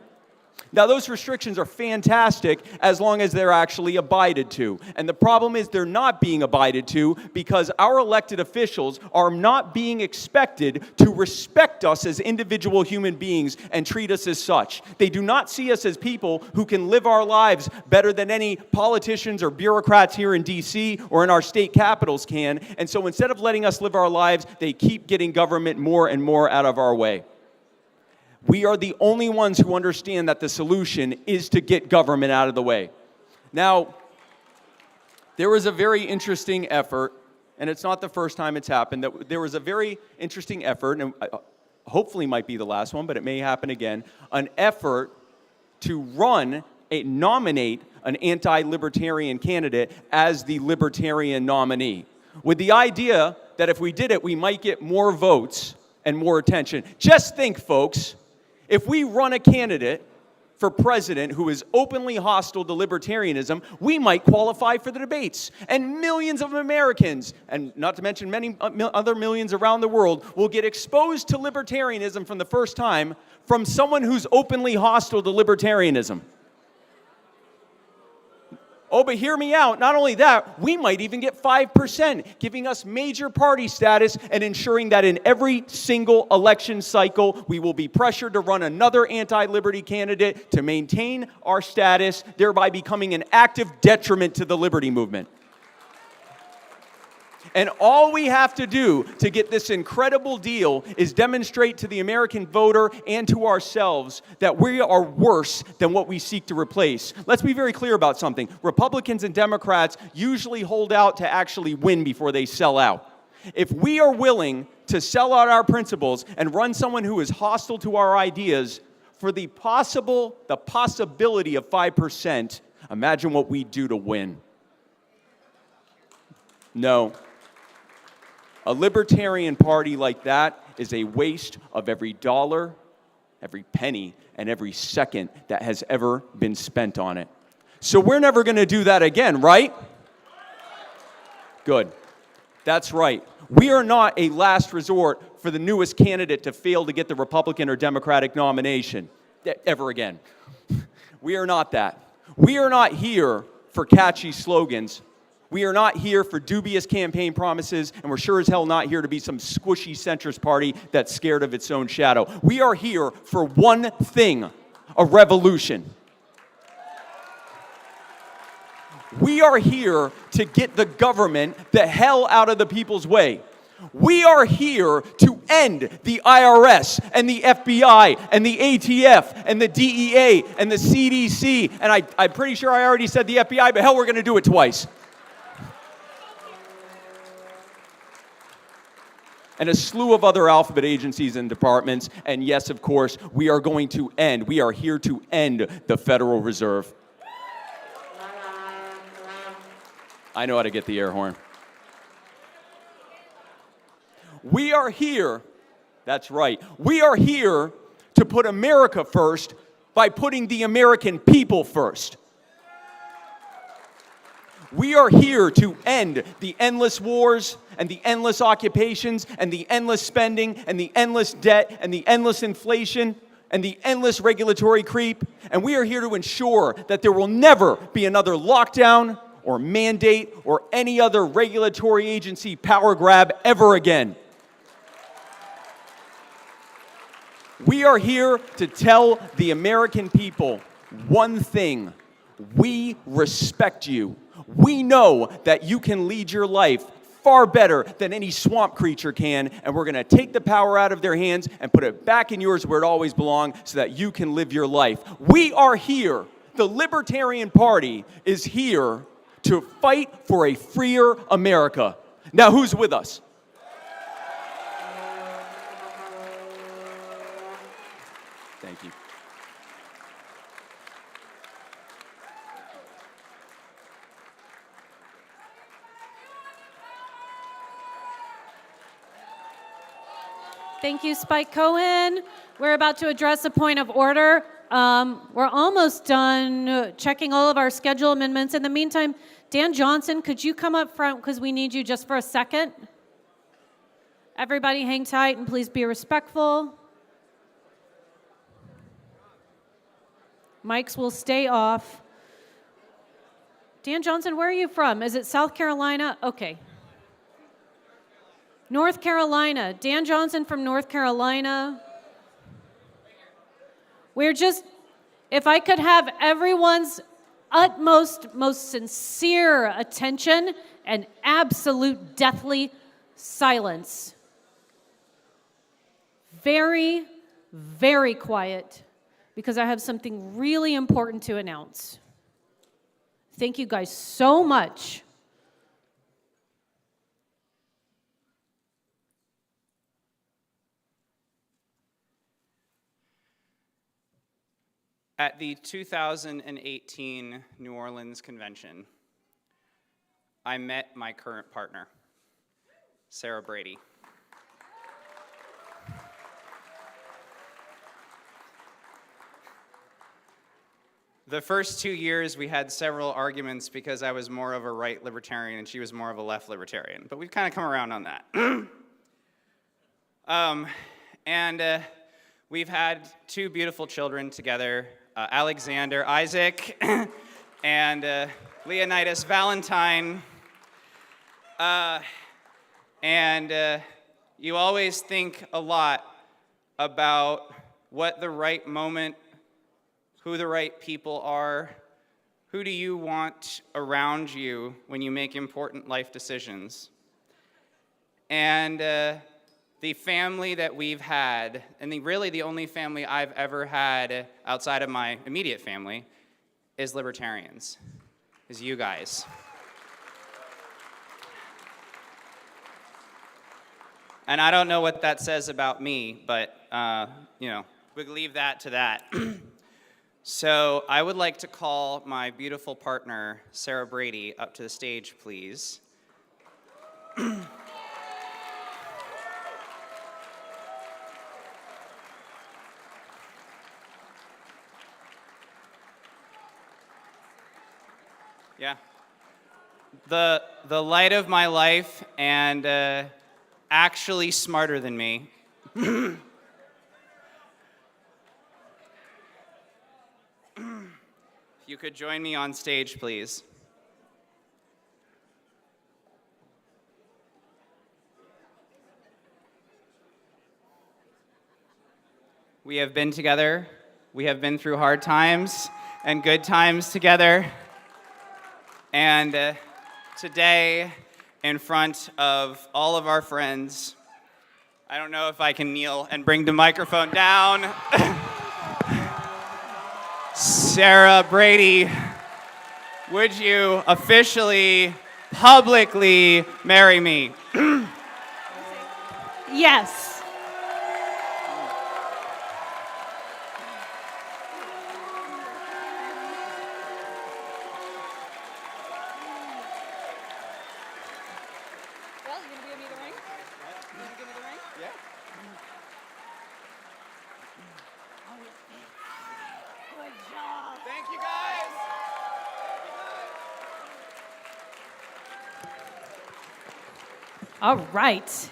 Now, those restrictions are fantastic as long as they're actually abided to. And the problem is they're not being abided to because our elected officials are not being expected to respect us as individual human beings and treat us as such. They do not see us as people who can live our lives better than any politicians or bureaucrats here in D.C. or in our state capitals can. And so instead of letting us live our lives, they keep getting government more and more out of our way. We are the only ones who understand that the solution is to get government out of the way. Now, there was a very interesting effort, and it's not the first time it's happened, that there was a very interesting effort, and hopefully might be the last one, but it may happen again, an effort to nominate an anti-libertarian candidate as the libertarian nominee, with the idea that if we did it, we might get more votes and more attention. Just think, folks. If we run a candidate for president who is openly hostile to libertarianism, we might qualify for the debates. And millions of Americans, and not to mention many other millions around the world, will get exposed to libertarianism from the first time from someone who's openly hostile to libertarianism. Oh, but hear me out. Not only that, we might even get 5%, giving us major party status and ensuring that in every single election cycle, we will be pressured to run another anti-liberty candidate to maintain our status, thereby becoming an active detriment to the liberty movement. And all we have to do to get this incredible deal is demonstrate to the American voter and to ourselves that we are worse than what we seek to replace. Let's be very clear about something. Republicans and Democrats usually hold out to actually win before they sell out. If we are willing to sell out our principles and run someone who is hostile to our ideas for the possibility of 5%, imagine what we do to win. No. A libertarian party like that is a waste of every dollar, every penny, and every second that has ever been spent on it. So we're never going to do that again, right? Good. That's right. We are not a last resort for the newest candidate to fail to get the Republican or Democratic nomination ever again. We are not that. We are not here for catchy slogans. We are not here for dubious campaign promises, and we're sure as hell not here to be some squishy centrist party that's scared of its own shadow. We are here for one thing, a revolution. We are here to get the government the hell out of the people's way. We are here to end the IRS and the FBI and the ATF and the DEA and the CDC, and I'm pretty sure I already said the FBI, but hell, we're going to do it twice. And a slew of other alphabet agencies and departments. And yes, of course, we are here to end the Federal Reserve. I know how to get the air horn. We are here, that's right, we are here to put America first by putting the American people first. We are here to end the endless wars and the endless occupations and the endless spending and the endless debt and the endless inflation and the endless regulatory creep. And we are here to ensure that there will never be another lockdown or mandate or any other regulatory agency power grab ever again. We are here to tell the American people one thing. We respect you. We know that you can lead your life far better than any swamp creature can, and we're going to take the power out of their hands and put it back in yours where it always belonged so that you can live your life. We are here. The Libertarian Party is here to fight for a freer America. Now, who's with us? Thank you. Thank you, Spike Cohen. We're about to address a point of order. We're almost done checking all of our schedule amendments. In the meantime, Dan Johnson, could you come up front because we need you just for a second? Everybody hang tight and please be respectful. Mics will stay off. Dan Johnson, where are you from? Is it South Carolina? Okay. North Carolina. Dan Johnson from North Carolina. We're just, if I could have everyone's utmost, most sincere attention and absolute deathly silence. Very, very quiet, because I have something really important to announce. Thank you guys so much. At the 2018 New Orleans Convention, I met my current partner, Sarah Brady. The first 2 years, we had several arguments because I was more of a right libertarian and she was more of a left libertarian, but we've kind of come around on that. We've had 2 beautiful children together, Alexander Isaac and Leonidas Valentine. You always think a lot about what the right moment, who the right people are, who do you want around you when you make important life decisions. And the family that we've had, and really the only family I've ever had outside of my immediate family, is libertarians, is you guys. And I don't know what that says about me, but we'll leave that to that. So I would like to call my beautiful partner, Sarah Brady, up to the stage, please. Yeah. The light of my life and actually smarter than me. If you could join me on stage, please. We have been together. We have been through hard times and good times together. And today, in front of all of our friends, I don't know if I can kneel and bring the microphone down. Sarah Brady, would you officially, publicly marry me? Yes. All right.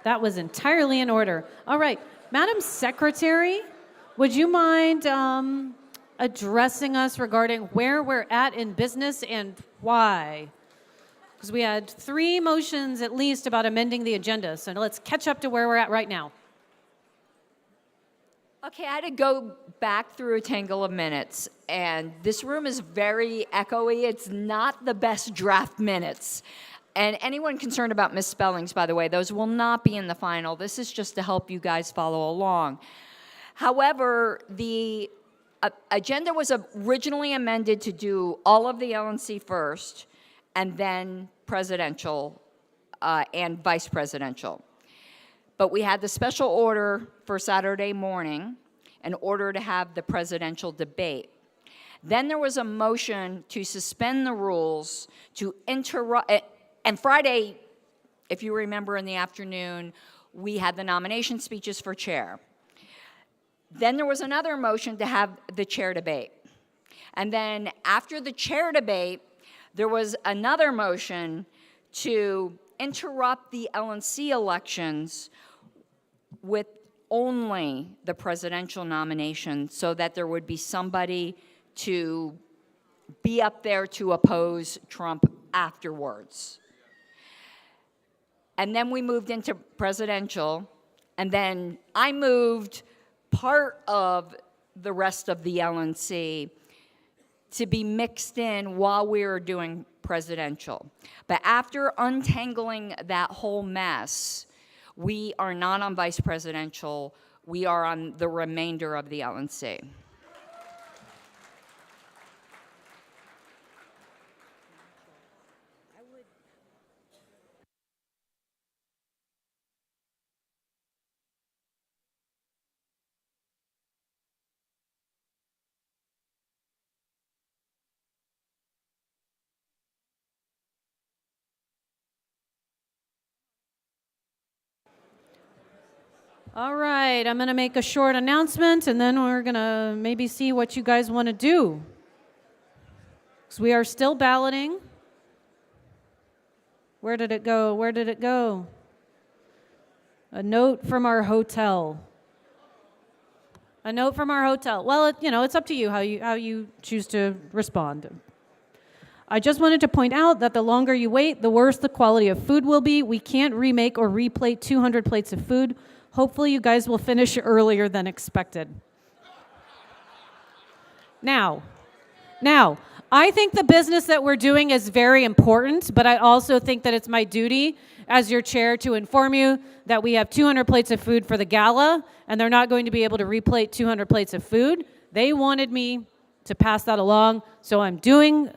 That was entirely in order. All right. Madam Secretary, would you mind addressing us regarding where we're at in business and why? Because we had 3 motions at least about amending the agenda. So let's catch up to where we're at right now. Okay, I had to go back through a tangle of minutes, and this room is very echoey. It's not the best draft minutes. And anyone concerned about misspellings, by the way, those will not be in the final. This is just to help you guys follow along. However, the agenda was originally amended to do all of the LNC first, and then presidential and vice presidential. But we had the special order for Saturday morning in order to have the presidential debate. Then there was a motion to suspend the rules to interrupt, and Friday, if you remember in the afternoon, we had the nomination speeches for chair. Then there was another motion to have the chair debate. And then after the chair debate, there was another motion to interrupt the LNC elections with only the presidential nomination so that there would be somebody to be up there to oppose Trump afterwards. And then we moved into presidential, and then I moved part of the rest of the LNC to be mixed in while we were doing presidential. But after untangling that whole mess, we are not on vice presidential, we are on the remainder of the LNC. All right, I'm going to make a short announcement, and then we're going to maybe see what you guys want to do. Because we are still balloting. Where did it go? Where did it go? A note from our hotel. A note from our hotel. Well, it's up to you how you choose to respond. I just wanted to point out that the longer you wait, the worse the quality of food will be. We can't remake or replate 200 plates of food. Hopefully you guys will finish earlier than expected. Now, I think the business that we're doing is very important, but I also think that it's my duty as your chair to inform you that we have 200 plates of food for the gala, and they're not going to be able to replate 200 plates of food. They wanted me to pass that along, so I'm doing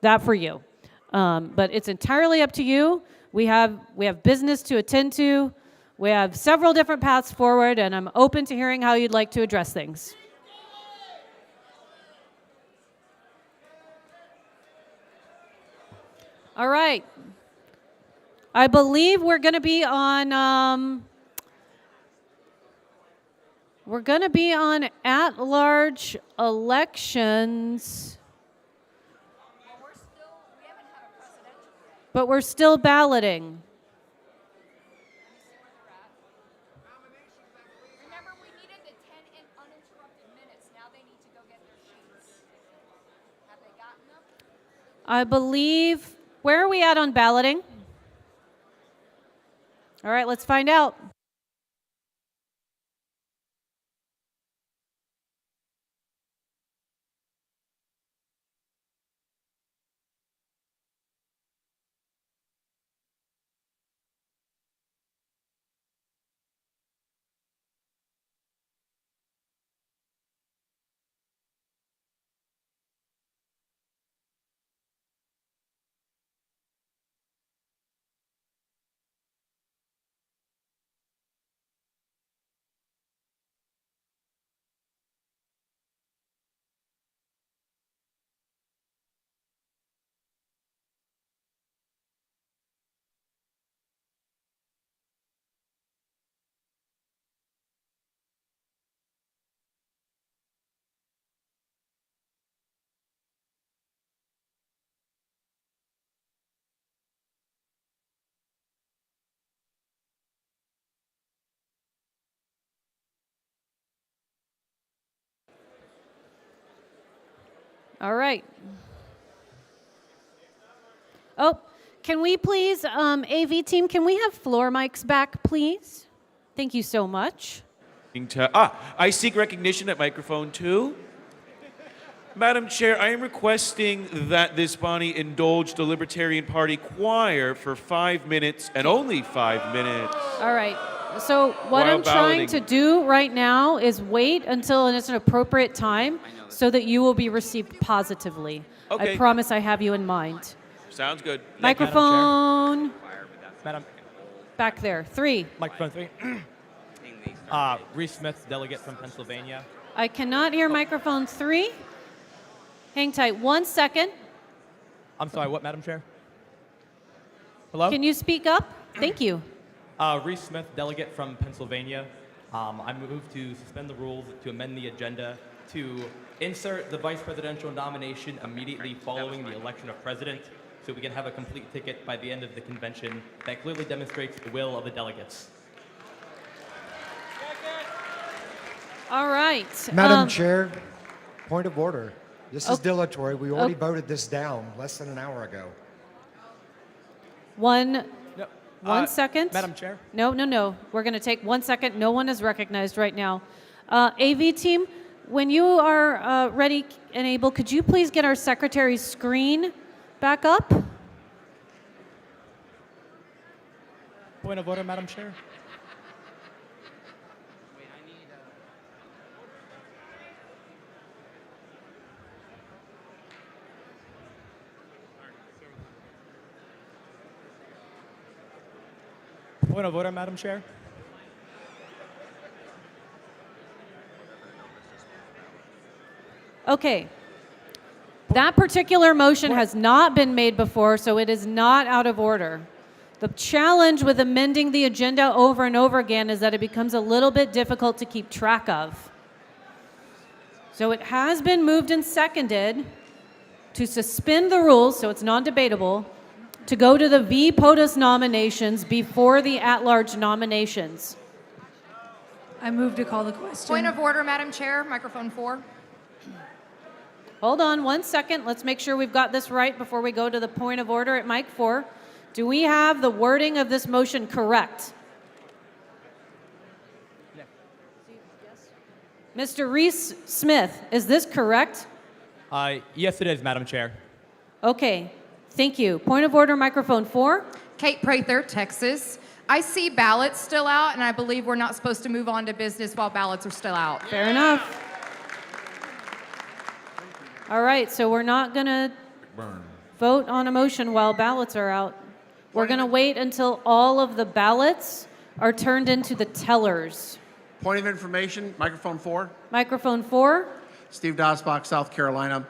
that for you. But it's entirely up to you. We have business to attend to. We have several different paths forward, and I'm open to hearing how you'd like to address things. All right. I believe we're going to be on at-large elections. But we're still balloting. I believe, where are we at on balloting? All right, let's find out. All right. Oh, can we please, AV team, can we have floor mics back, please? Thank you so much. I seek recognition at microphone 2. Madam Chair, I am requesting that this body indulge the Libertarian Party choir for 5 minutes and only 5 minutes. All right. So what While I'm trying balloting. to do right now is wait until it's an appropriate time so that you will be received positively. Okay. I promise I have you in mind. Sounds good. Microphone. Back there. 3. Microphone 3. Reese Smith, delegate from Pennsylvania. I cannot hear microphone 3. Hang tight 1 second. I'm sorry, what, Madam Chair? Hello? Can you speak up? Thank you. Reese Smith, delegate from Pennsylvania. I move to suspend the rules, to amend the agenda, to insert the vice presidential nomination immediately following the election of president, so we can have a complete ticket by the end of the convention that clearly demonstrates the will of the delegates. All right. Madam Chair, point of order. This is dilatory. We already voted this down less than an hour ago. One second. Madam Chair? No. We're going to take 1 second. No one is recognized right now. AV team, when you are ready and able, could you please get our secretary's screen back up? Point of order, Madam Chair. Point of order, Madam Chair. Okay. That particular motion has not been made before, so it is not out of order. The challenge with amending the agenda over and over again is that it becomes a little bit difficult to keep track of. So it has been moved and seconded to suspend the rules, so it's non-debatable, to go to the V. POTUS nominations before the at-large nominations. I move to call the question. Point of order, Madam Chair, microphone 4. Hold on 1 second. Let's make sure we've got this right before we go to the point of order at mic 4. Do we have the wording of this motion correct? Mr. Reese Smith, is this correct? Yes, it is, Madam Chair. Okay, thank you. Point of order, microphone 4. Kate Prather, Texas. I see ballots still out, and I believe we're not supposed to move on to business while ballots are still out. Fair enough. All right, so we're not going to vote on a motion while ballots are out. We're going to wait until all of the ballots are turned into the tellers. Point of information, microphone 4. Microphone 4. Steve Dosbach, South Carolina.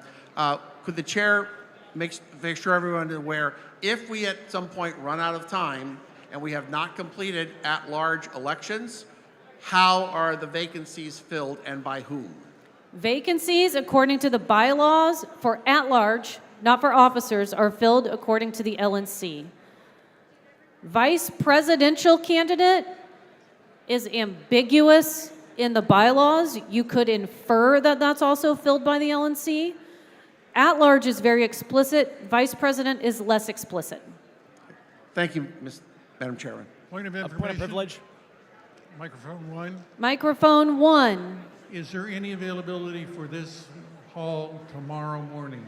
Could the chair make sure everyone is aware, if we at some point run out of time and we have not completed at-large elections, how are the vacancies filled and by whom? Vacancies, according to the bylaws, for at-large, not for officers, are filled according to the LNC. Vice presidential candidate is ambiguous in the bylaws. You could infer that that's also filled by the LNC. At-large is very explicit. Vice president is less explicit. Thank you, Madam Chairman. Point of information. Point of privilege. Microphone 1. Microphone 1. Is there any availability for this hall tomorrow morning?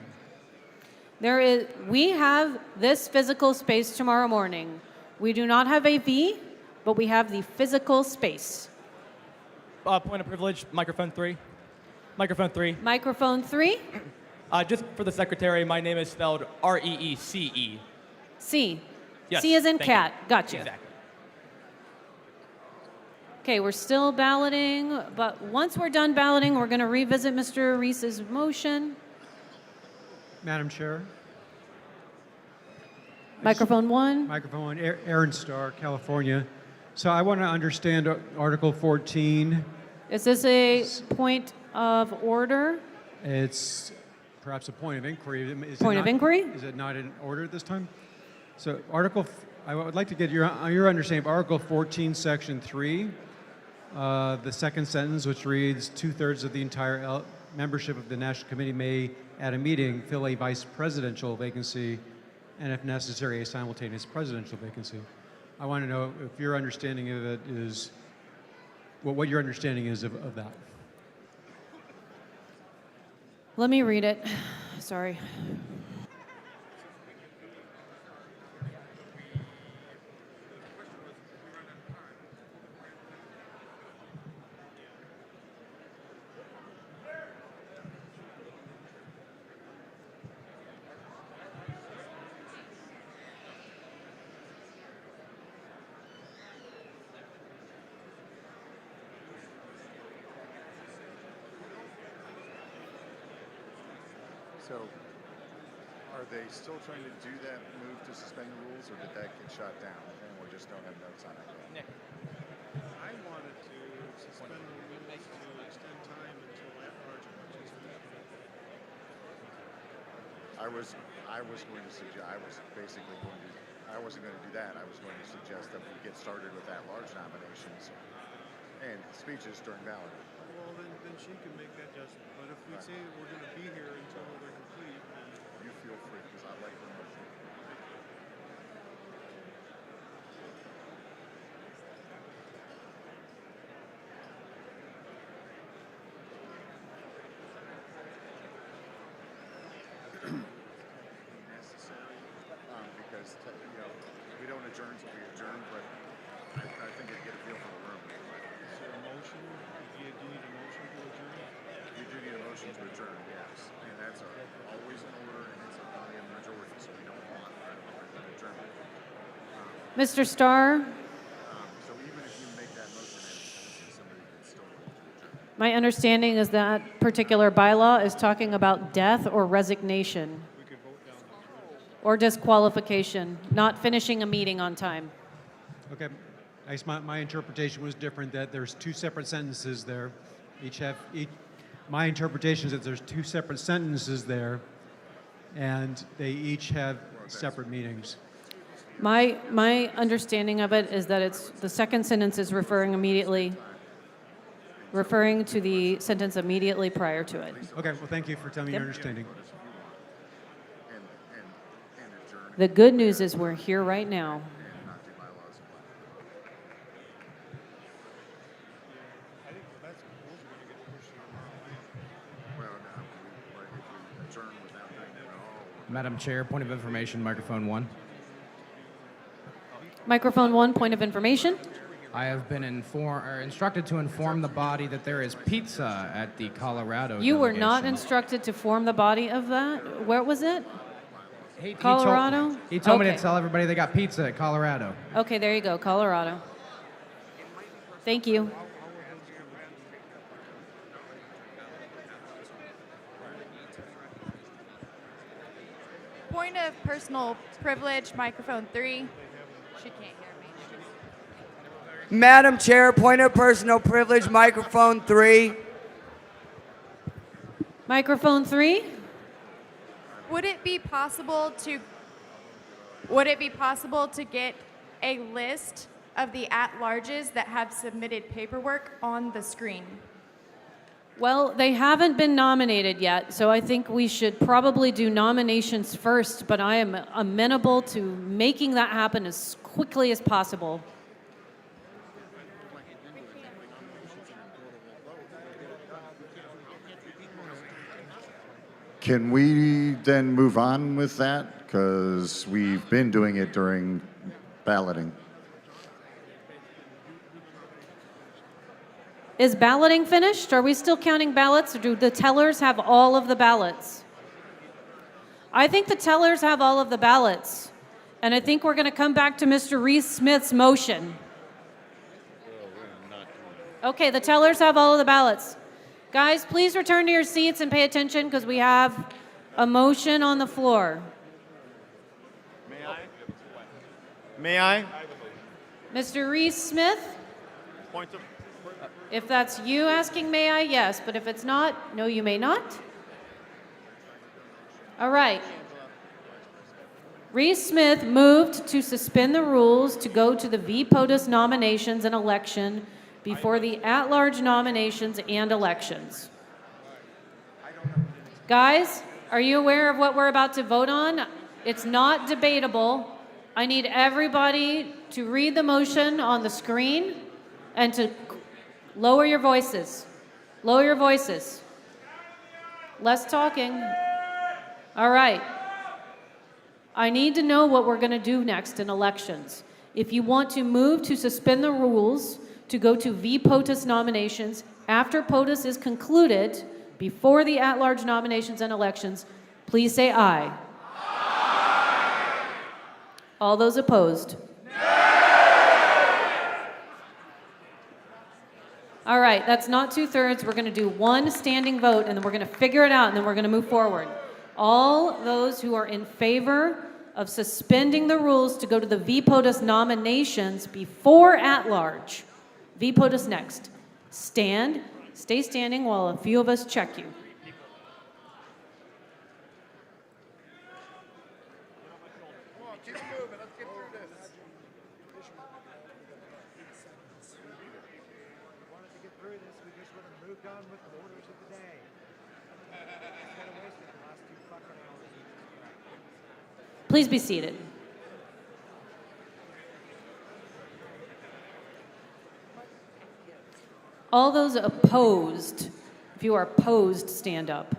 We have this physical space tomorrow morning. We do not have a V, but we have the physical space. Point of privilege, microphone 3. Microphone 3. Microphone 3. Just for the secretary, my name is spelled R-E-E-C-E. C. Yes, C as in thank cat. you. Gotcha. Exactly. Okay, we're still balloting, but once we're done balloting, we're going to revisit Mr. Reese's motion. Madam Chair. Microphone 1. Microphone, Aaron Starr, California. So I want to understand Article 14. Is this a point of order? It's perhaps a point of inquiry. Point of inquiry? Is it not in order at this time? So I would like to get your understanding of Article 14, Section 3, the second sentence, which reads 2/3 of the entire membership of the National Committee may, at a meeting, fill a vice presidential vacancy, and if necessary, a simultaneous presidential vacancy. I want to know if your understanding of it is, what your understanding is of that. Let me read it. Sorry. So, are they still trying to do that move to suspend the rules, or did that get shot down and we just don't have notes on it yet? Nick. I wanted to suspend the rules to extend time until at-large elections. I was going to suggest, I wasn't going to do that. I was going to suggest that we get started with at-large nominations and speeches during balloting. Well, then she can make that judgment. But if we say we're going to be here until they're complete, then you feel free, because I like the motion. Necessary, because we don't adjourn until we adjourn, but I think I get a feel for the room. is there a motion? Do you need a motion to adjourn? You do need a motion to adjourn, yes. And that's always in order, and it's only a majority, so we don't want an adjournment. Mr. Starr, So even if you make that motion, somebody can still move to adjourn. my understanding is that particular bylaw is talking about death or resignation or disqualification, not finishing a meeting on time. Okay. I guess my interpretation was different, that there's two separate sentences there. My interpretation is that there's two separate sentences there, and they each have separate meanings. My understanding of it is that it's the second sentence is referring to the sentence immediately prior to it. Okay, well, thank you for telling me your understanding. The good news is we're here right now. Madam Chair, point of information, microphone 1. Microphone 1, point of information. I have been instructed to inform the body that there is pizza at the Colorado You were not delegation. instructed to form the body of that? Where was it? Colorado? He told me Okay. to tell everybody they got pizza at Colorado. Okay, there you go, Colorado. Thank you. Point of personal privilege, microphone 3. She can't hear me. Madam Chair, point of personal privilege, microphone 3. Microphone 3. Would it be possible to get a list of the at-larges that have submitted paperwork on the screen? Well, they haven't been nominated yet, so I think we should probably do nominations first, but I am amenable to making that happen as quickly as possible. Can we then move on with that? Because we've been doing it during balloting. Is balloting finished? Are we still counting ballots, or do the tellers have all of the ballots? I think the tellers have all of the ballots. And I think we're going to come back to Mr. Reese-Smith's motion. Okay, the tellers have all of the ballots. Guys, please return to your seats and pay attention because we have a motion on the floor. May I? Mr. Reese-Smith? Point of... If that's you asking, may I? Yes. But if it's not, no, you may not. All right. Reese-Smith moved to suspend the rules to go to the V. POTUS nominations and election before the at-large nominations and elections. Guys, are you aware of what we're about to vote on? It's not debatable. I need everybody to read the motion on the screen and to lower your voices. Lower your voices. Less talking. All right. I need to know what we're going to do next in elections. If you want to move to suspend the rules to go to v. POTUS nominations after POTUS is concluded, before the at-large nominations and elections, please say aye. Aye. All those opposed? All right, that's not 2/3. We're going to do one standing vote, and then we're going to figure it out, and then we're going to move forward. All those who are in favor of suspending the rules to go to the v. POTUS nominations before at-large, v. POTUS next, stand. Stay standing while a few of us check you. Please be seated. All those opposed, if you are opposed, stand up.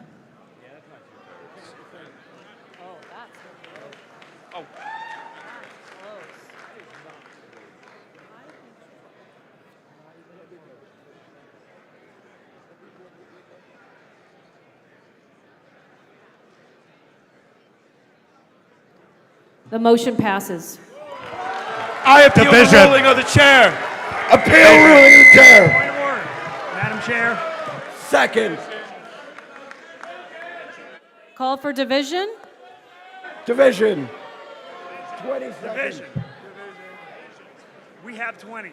The motion passes. I appeal the ruling of the chair. Appeal ruling of the chair. Point of order. Madam Chair. Second. Call for division. Division. 20 seconds. Division. We have 20.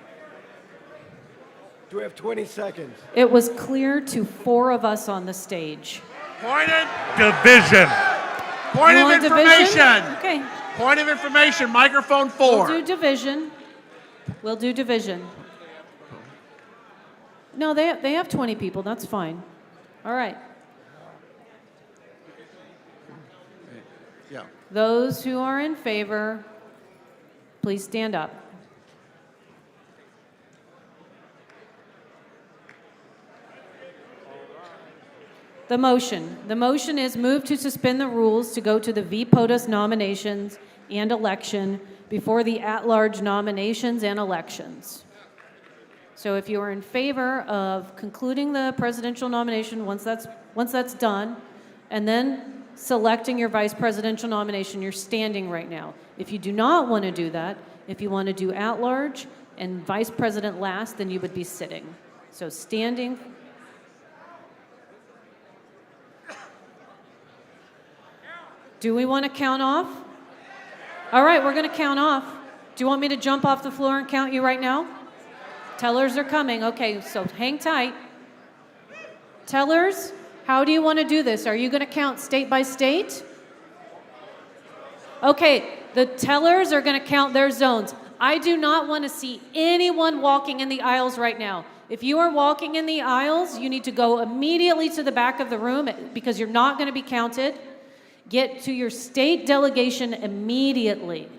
Do we have 20 seconds? It was clear to 4 of us on the stage. Point of Division. Point You of want division? information. Okay. Point of information. Microphone 4. We'll do division. We'll do division. No, they have 20 people. That's fine. All right. Yeah. Those who are in favor, please stand up. The motion is move to suspend the rules to go to the v. POTUS nominations and election before the at-large nominations and elections. So if you are in favor of concluding the presidential nomination once that's done, and then selecting your vice presidential nomination, you're standing right now. If you do not want to do that, if you want to do at-large and vice president last, then you would be sitting. So standing. Do we want to count off? All right, we're going to count off. Do you want me to jump off the floor and count you right now? Tellers are coming. Okay, so hang tight. Tellers, how do you want to do this? Are you going to count state by state? Okay, the tellers are going to count their zones. I do not want to see anyone walking in the aisles right now. If you are walking in the aisles, you need to go immediately to the back of the room because you're not going to be counted. Get to your state delegation immediately.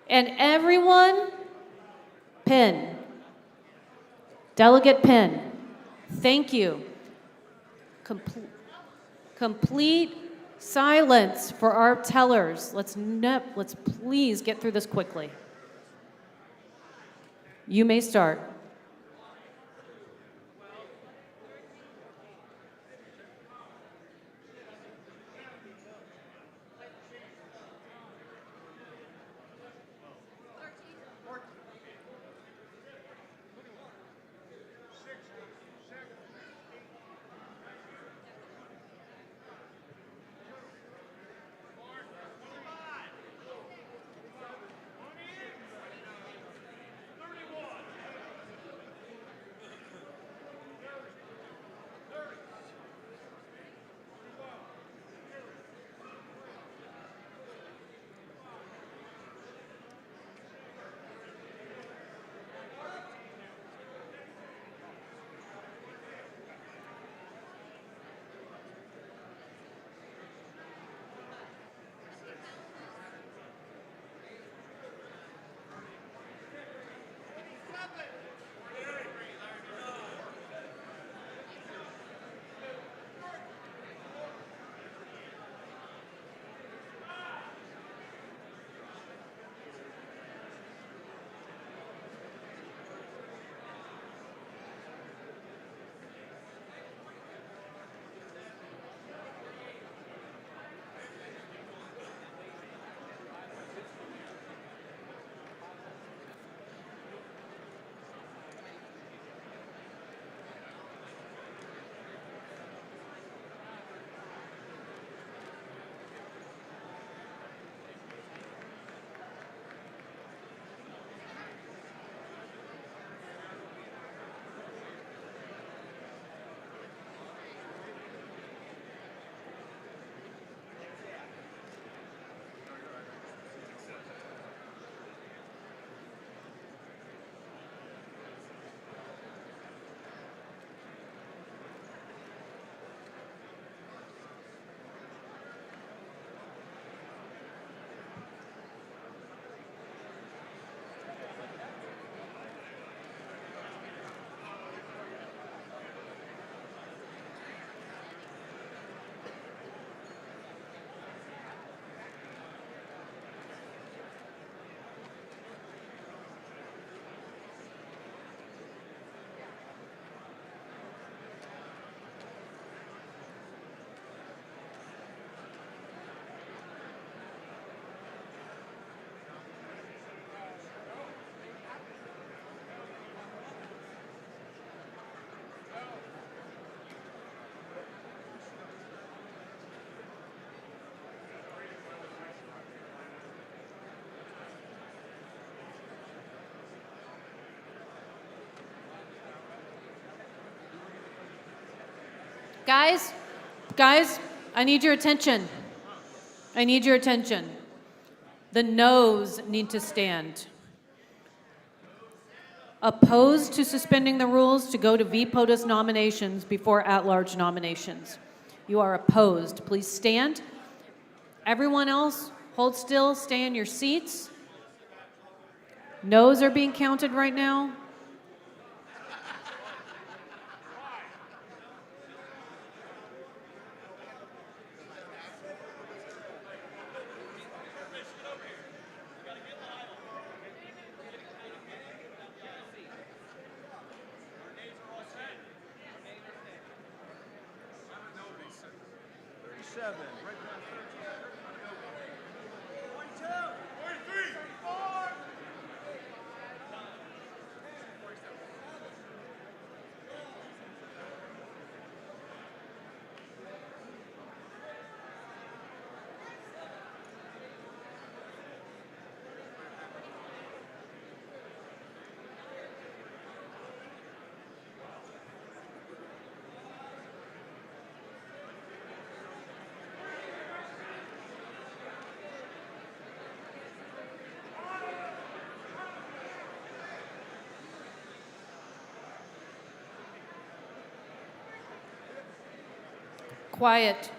And everyone, pin. Delegate pin. Thank you. Complete silence for our tellers. Let's please get through this quickly. You may start. Guys, I need your attention. I need your attention. The noes need to stand. Opposed to suspending the rules to go to V-POTUS nominations before at-large nominations. You are opposed. Please stand. Everyone else, hold still, stay in your seats. Noes are being counted right now. Quiet.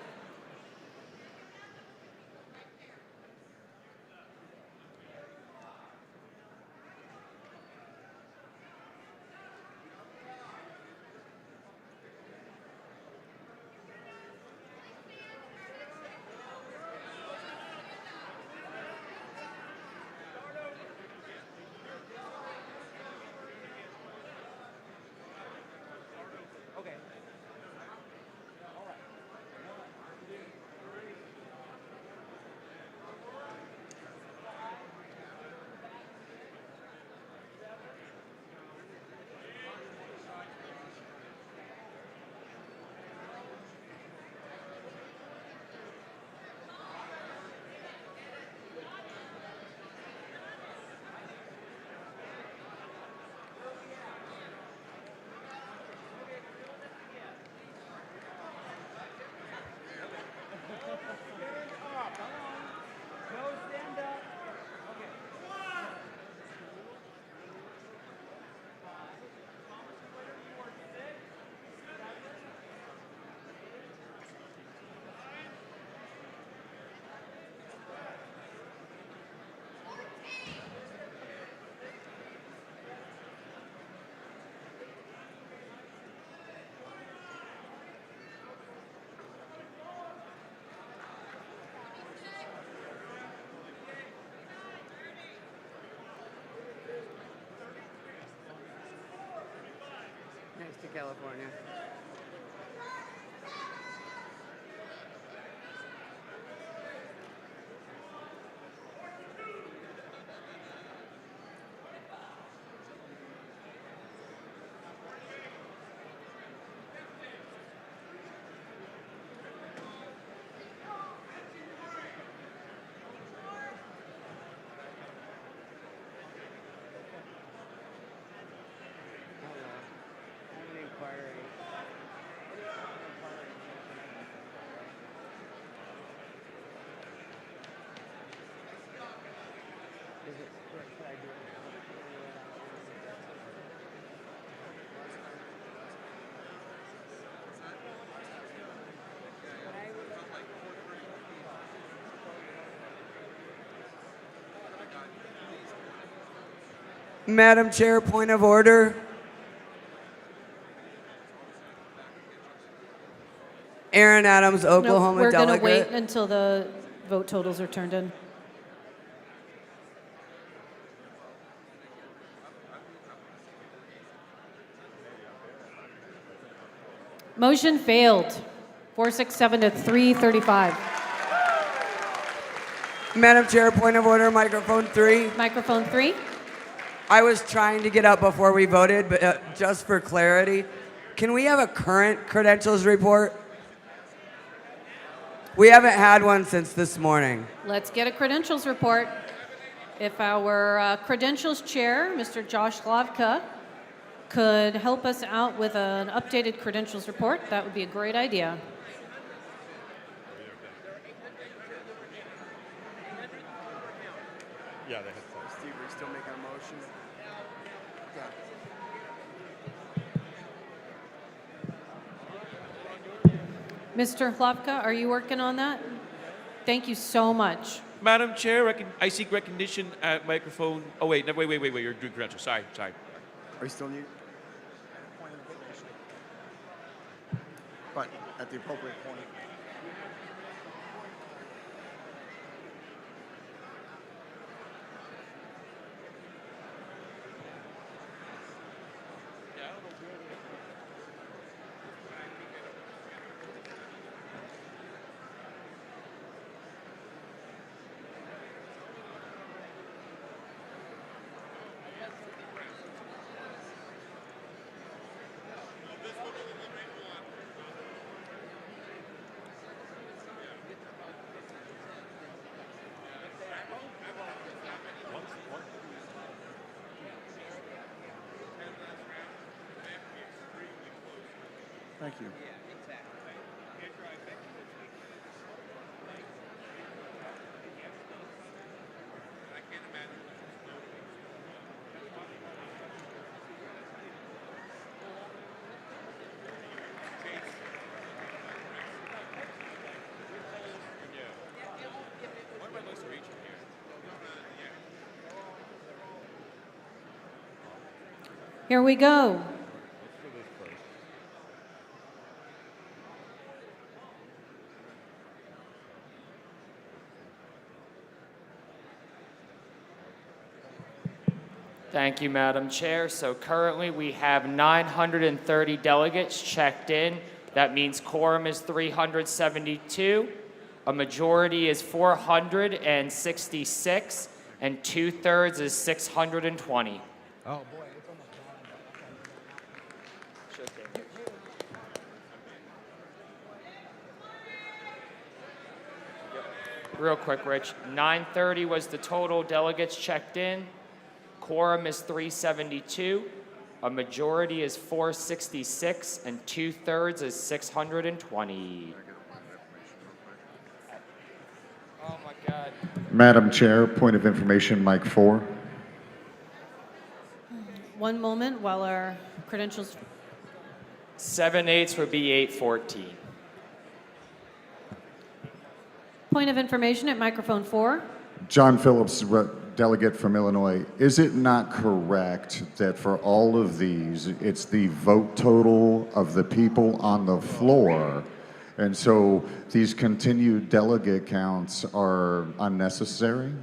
Thanks to California. Madam Chair, point of order. Aaron Adams, Oklahoma No, we're going to delegate. wait until the vote totals are turned in. Motion failed. 467 to 335. Madam Chair, point of order, microphone 3. Microphone 3. I was trying to get up before we voted, but just for clarity, can we have a current credentials report? We haven't had one since this morning. Let's get a credentials report. If our credentials chair, Mr. Josh Lavka, could help us out with an updated credentials report, that would be a great idea. Yeah, they have to. Steve, are you still making a motion? Mr. Hlavka, are you working on that? Thank you so much. Madam Chair, I seek recognition at microphone. Oh, wait, no, wait, you're doing credentials. Sorry. Are you still new? But at the appropriate point. Thank you. Here we go. Thank you, Madam Chair. So currently we have 930 delegates checked in. That means quorum is 372. A majority is 466, and 2/3 is 620. Oh, boy. Real quick, Rich. 930 was the total delegates checked in. Quorum is 372. A majority is 466, and 2/3 is 620. Oh my God. Madam Chair, point of information, mic 4. One moment while our credentials. 7/8 would be 814. Point of information at microphone 4. John Phillips, delegate from Illinois. Is it not correct that for all of these, it's the vote total of the people on the floor? And so these continued delegate counts are unnecessary?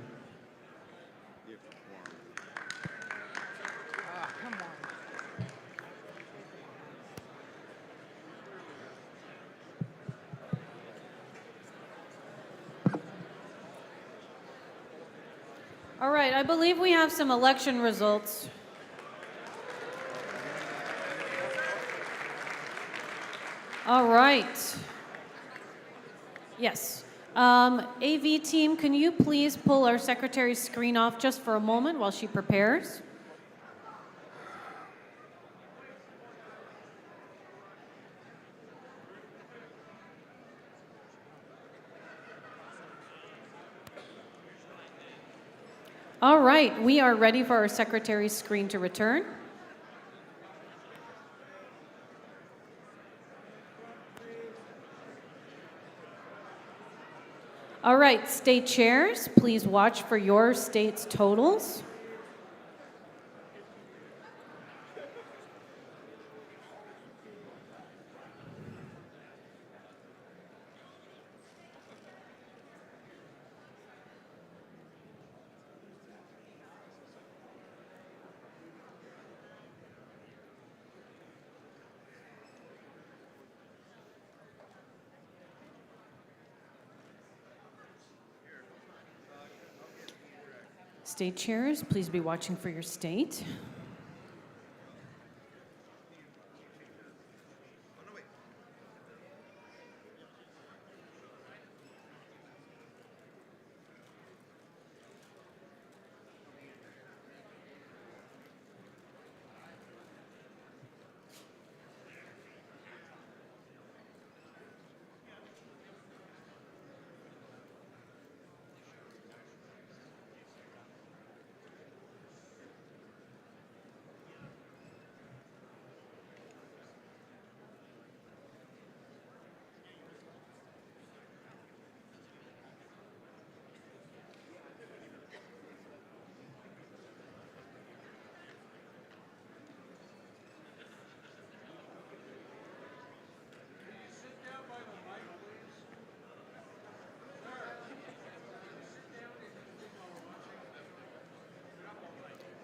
All right, I believe we have some election results. All right. Yes. AV team, can you please pull our secretary's screen off just for a moment while she prepares? All right, we are ready for our secretary's screen to return. All right, state chairs, please watch for your state's totals. State chairs, please be watching for your state.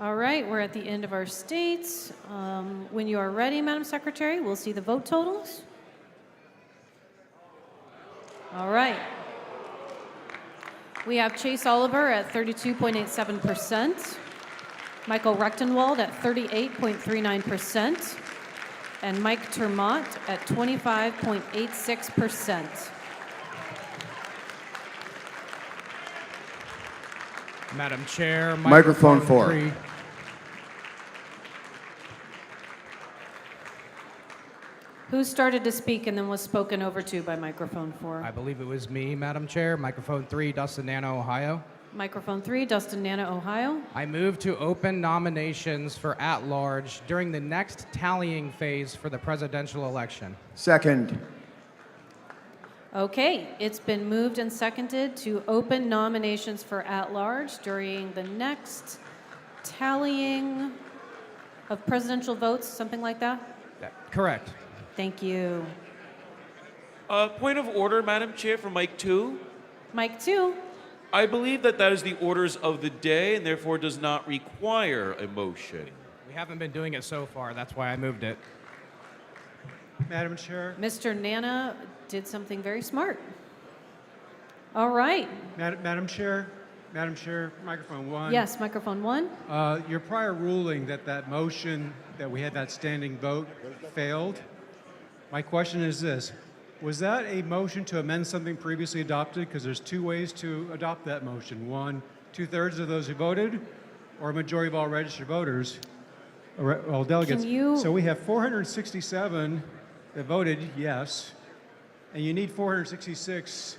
All right, we're at the end of our states. When you are ready, Madam Secretary, we'll see the vote totals. All right. We have Chase Oliver at 32.87%, Michael Rectenwald at 38.39%, and Mike Ter Maat at 25.86%. Madam Chair, Microphone 4. 3. Who started to speak and then was spoken over to by microphone 4? I believe it was me, Madam Chair. Microphone 3, Dustin Nana, Ohio. Microphone 3, Dustin Nana, Ohio. I move to open nominations for at-large during the next tallying phase for the presidential election. Second. Okay, it's been moved and seconded to open nominations for at-large during the next tallying of presidential votes, something like that? Correct. Thank you. Point of order, Madam Chair, for Mike 2. Mike 2. I believe that that is the orders of the day and therefore does not require a motion. We haven't been doing it so far. That's why I moved it. Madam Chair. Mr. Nana did something very smart. All right. Madam Chair. Madam Chair, microphone 1. Yes, microphone 1. Your prior ruling that motion that we had that standing vote failed. My question is this. Was that a motion to amend something previously adopted? Because there's two ways to adopt that motion. One, 2/3 of those who voted, or a majority of all registered voters, or all delegates. Can you- So we have 467 that voted yes, and you need 466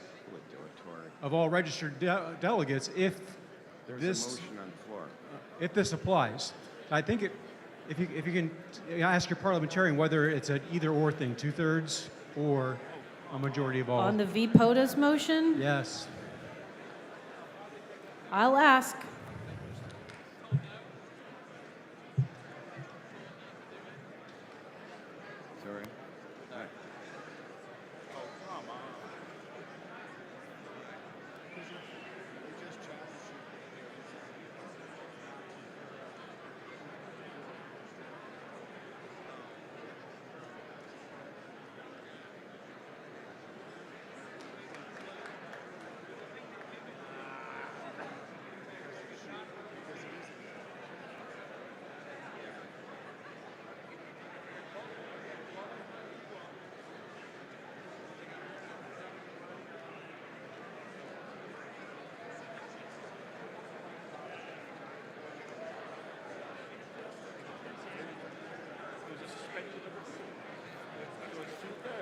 of all registered delegates if this if this applies. I think if you can ask your parliamentarian whether it's an either/or thing, 2/3 or a majority of all. On the V. POTUS motion, Yes. I'll ask. Sorry.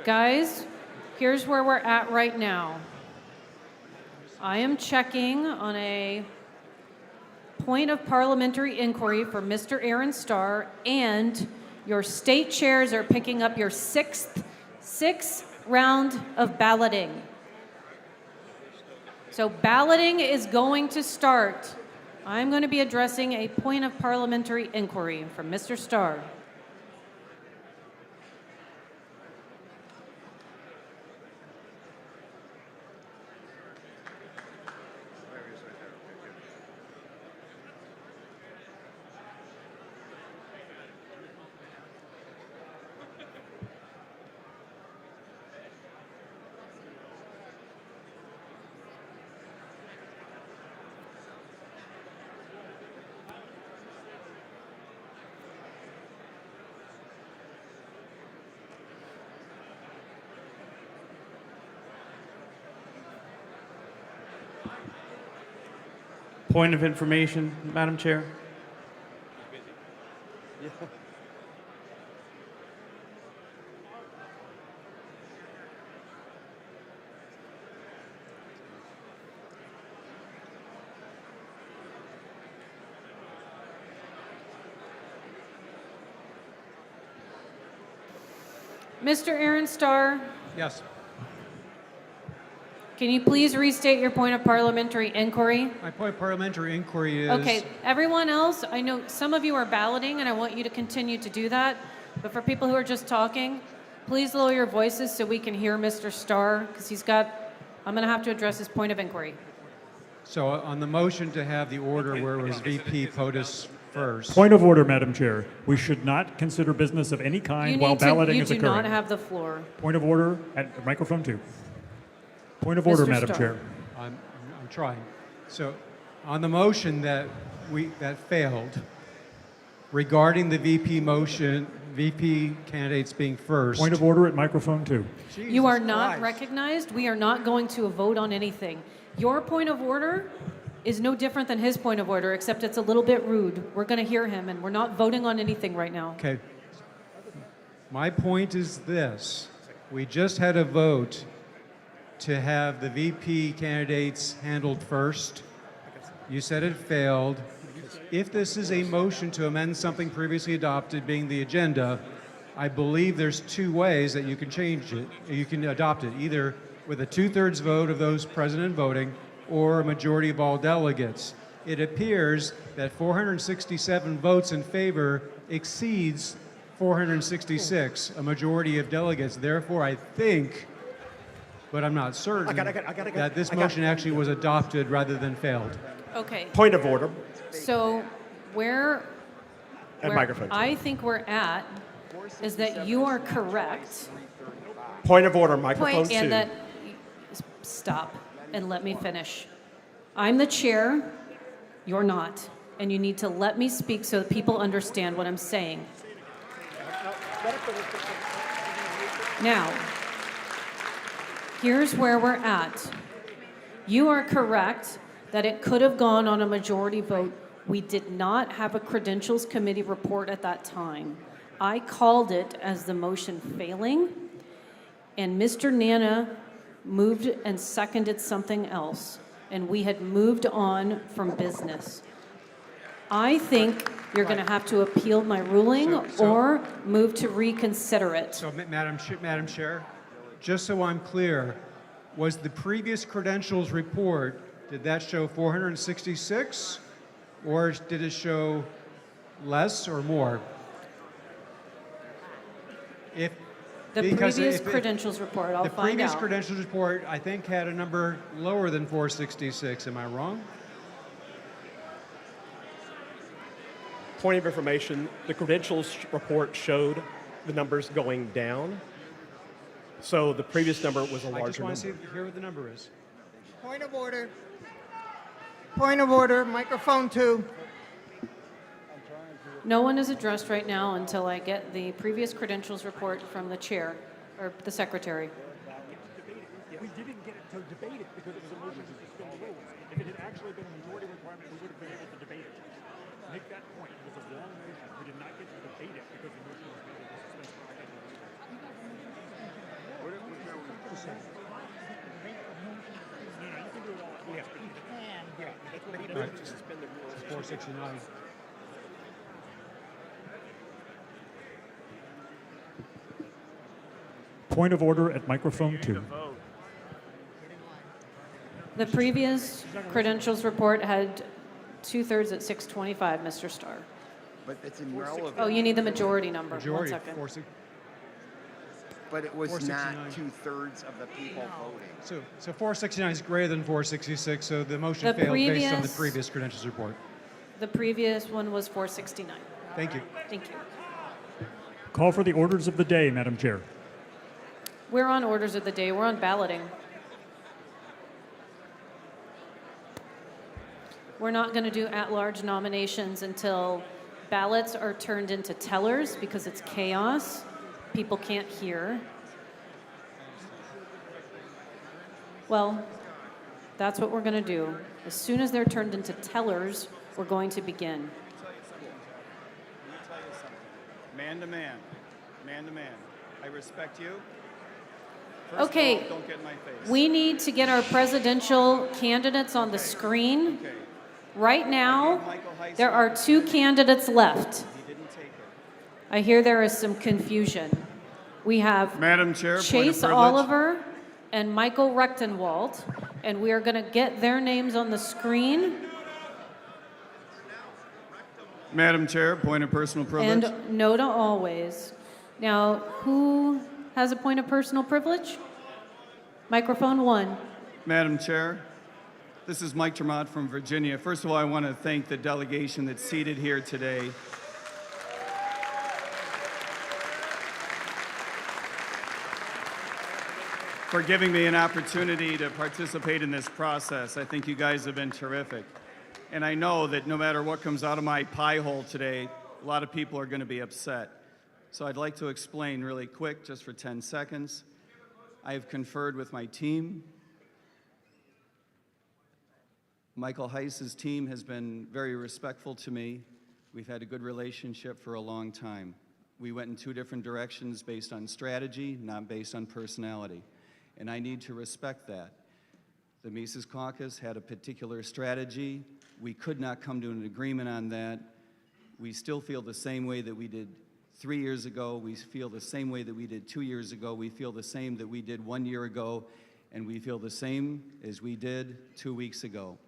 Guys, here's where we're at right now. I am checking on a point of parliamentary inquiry for Mr. Aaron Starr, and your state chairs are picking up your sixth round of balloting. So balloting is going to start. I'm going to be addressing a point of parliamentary inquiry from Mr. Starr. Point of information, Madam Chair. Mr. Aaron Starr, Yes. can you please restate your point of parliamentary inquiry? My point of parliamentary inquiry is... Okay, everyone else, I know some of you are balloting, and I want you to continue to do that. But for people who are just talking, please lower your voices so we can hear Mr. Starr, because I'm going to have to address his point of inquiry. So on the motion to have the order where it was VP POTUS first. Point of order, Madam Chair. We should not consider business of any kind while balloting is You do occurring. not have the floor. Point of order at microphone 2. Point of order, Mr. Madam Starr. Chair. I'm trying. So, on the motion that failed, regarding the VP motion, VP candidates being first. Point of order at microphone 2. You are not Christ. recognized. We are not going to vote on anything. Your point of order is no different than his point of order, except it's a little bit rude. We're going to hear him, and we're not voting on anything right now. Okay. My point is this. We just had a vote to have the VP candidates handled first. You said it failed. If this is a motion to amend something previously adopted, being the agenda, I believe there's two ways that you can change it. You can adopt it, either with a 2/3 vote of those present and voting, or a majority of all delegates. It appears that 467 votes in favor exceeds 466, a majority of delegates. Therefore, I think, but I'm not certain, that this motion actually was adopted rather than failed. Okay. Point of order. So where microphone. I think we're at is that you are correct. Point of order, microphone 2. And that, stop and let me finish. I'm the chair, you're not. And you need to let me speak so that people understand what I'm saying. Now, here's where we're at. You are correct that it could have gone on a majority vote. We did not have a credentials committee report at that time. I called it as the motion failing, and Mr. Nana moved and seconded something else, and we had moved on from business. I think you're going to have to appeal my ruling or move to reconsider it. So, Madam Chair, just so I'm clear, was the previous credentials report, did that show 466, or did it show less or more? The previous credentials report, I'll find out. The previous credentials report, I think, had a number lower than 466. Am I wrong? Point of information, the credentials report showed the numbers going down. So the previous number was a larger number. I just want to hear what the number is. Point of order. Point of order, microphone 2. No one is addressed right now until I get the previous credentials report from the chair, or the secretary. We didn't get it to debate it because it was a motion to suspend the rules. If it had actually been a majority requirement, we would have been able to debate it. Make that point. It was a long motion. We did not get to debate it because the motion was made to suspend it. 469. Point of order at microphone 2. The previous credentials report had 2/3 at 625, Mr. Starr. But it's irrelevant. Oh, you need the majority number. Majority. 1 second. But it was not 469. 2/3 of the people voting. So 469 is greater than 466, so the motion The failed based on the previous- previous credentials report. The previous one was 469. Thank you. Thank you. Call for the orders of the day, Madam Chair. We're on orders of the day. We're on balloting. We're not going to do at-large nominations until ballots are turned into tellers because it's chaos. People can't hear. Well, that's what we're going to do. As soon as they're turned into tellers, we're going to begin. Man to man. Man to man. I respect you. Okay, Don't get in my face. we need to get our presidential candidates on the screen. Right now, there are 2 candidates left. I hear there is some confusion. We have Madam Chair, point of Chase privilege. Oliver and Michael Rectenwald, and we are going to get their names on the screen. Madam Chair, point of personal privilege. And Nota always. Now, who has a point of personal privilege? Microphone 1. Madam Chair, This is Mike Ter Maat from Virginia. First of all, I want to thank the delegation that's seated here today. For giving me an opportunity to participate in this process. I think you guys have been terrific. And I know that no matter what comes out of my pie hole today, a lot of people are going to be upset. So I'd like to explain really quick, just for 10 seconds. I have conferred with my team. Michael Heiss's team has been very respectful to me. We've had a good relationship for a long time. We went in 2 different directions based on strategy, not based on personality. And I need to respect that. The Mises Caucus had a particular strategy. We could not come to an agreement on that. We still feel the same way that we did 3 years ago. We feel the same way that we did 2 years ago. We feel the same that we did 1 year ago. And we feel the same as we did 2 weeks ago.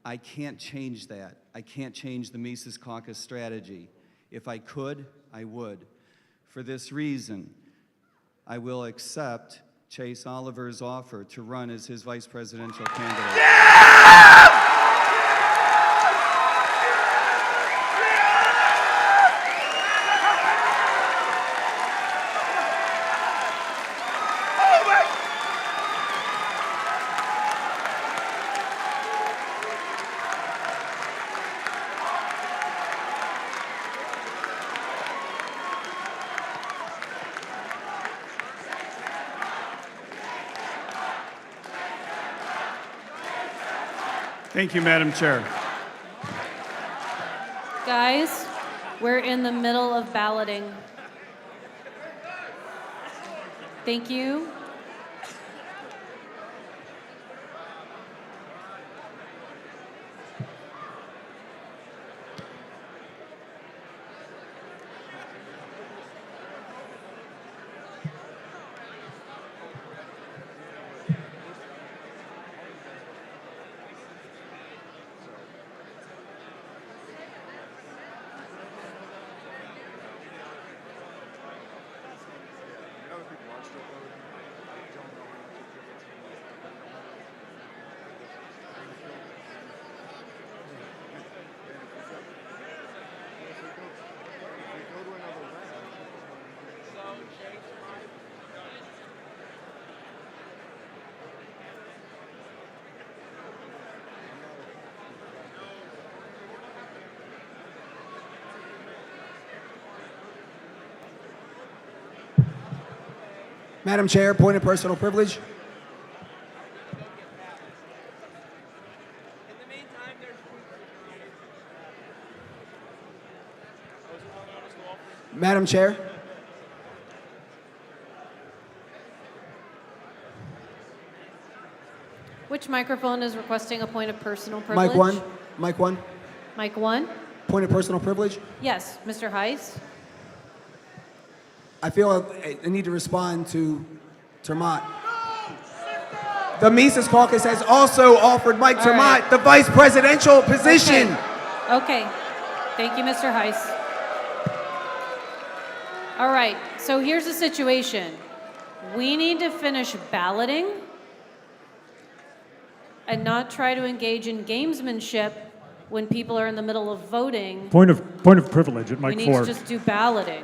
I can't change that. I can't change the Mises Caucus strategy. If I could, I would. For this reason, I will accept Chase Oliver's offer to run as his vice presidential candidate. Thank you, Madam Chair. Guys, we're in the middle of balloting. Thank you. Madam Chair, point of personal privilege. Madam Chair. Which microphone is requesting a point of personal privilege? Mic 1. Mic 1. Mic 1? Point of personal privilege. Yes, Mr. Heiss. I feel I need to respond to Ter Maat. The Mises Caucus has also offered Mike Ter Maat the vice presidential position. Okay. Thank you, Mr. Heiss. All right, so here's the situation. We need to finish balloting and not try to engage in gamesmanship when people are in the middle of voting. Point of privilege at We mic need 4. to just do balloting.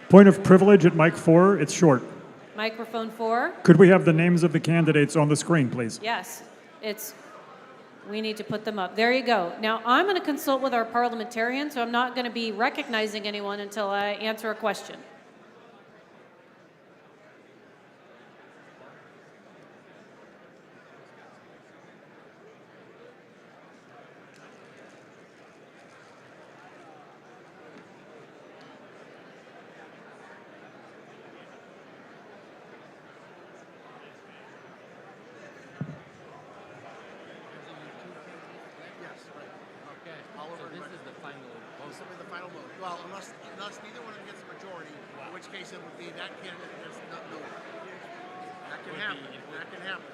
Point of privilege at mic 4. It's short. Microphone 4. Could we have the names of the candidates on the screen, please? Yes, we need to put them up. There you go. Now, I'm going to consult with our parliamentarian, so I'm not going to be recognizing anyone until I answer a question. Well, unless neither one of them gets a majority, in which case it would be that candidate that's not no. That can happen. That can happen.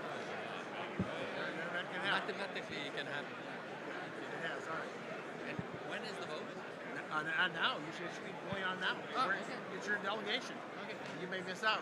That can happen. Mathematically, it can happen. It has, all right. And when is the vote? Now. You should be going on now. Oh, okay. It's your delegation. Okay. You may miss out.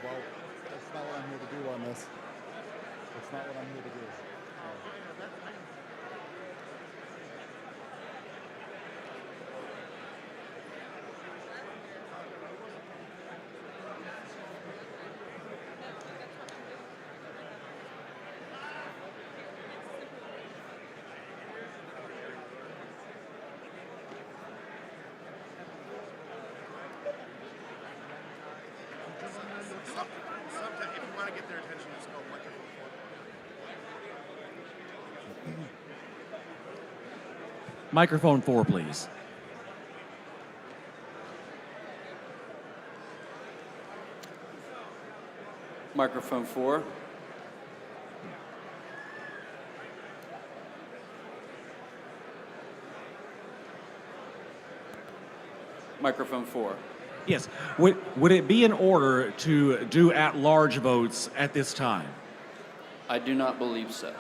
Well, that's not what I'm here to do on this. That's not what I'm here to do. Sometimes, if you want to get their attention, just go microphone 4. Microphone 4, please. Microphone 4. Microphone 4. Yes. Would it be in order to do at-large votes at this time? I do not believe so.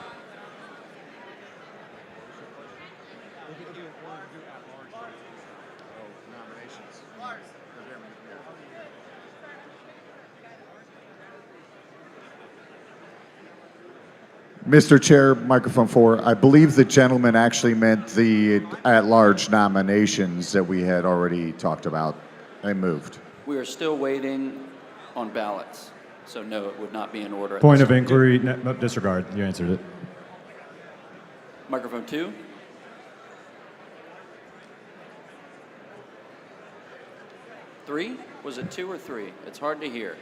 Mr. Chair, microphone 4, I believe the gentleman actually meant the at-large nominations that we had already talked about and moved. We are still waiting on ballots, so no, it would not be in order. at Point this of time. inquiry, no, disregard. You answered it. Microphone 2. Three? Was it 2 or 3? It's hard to hear.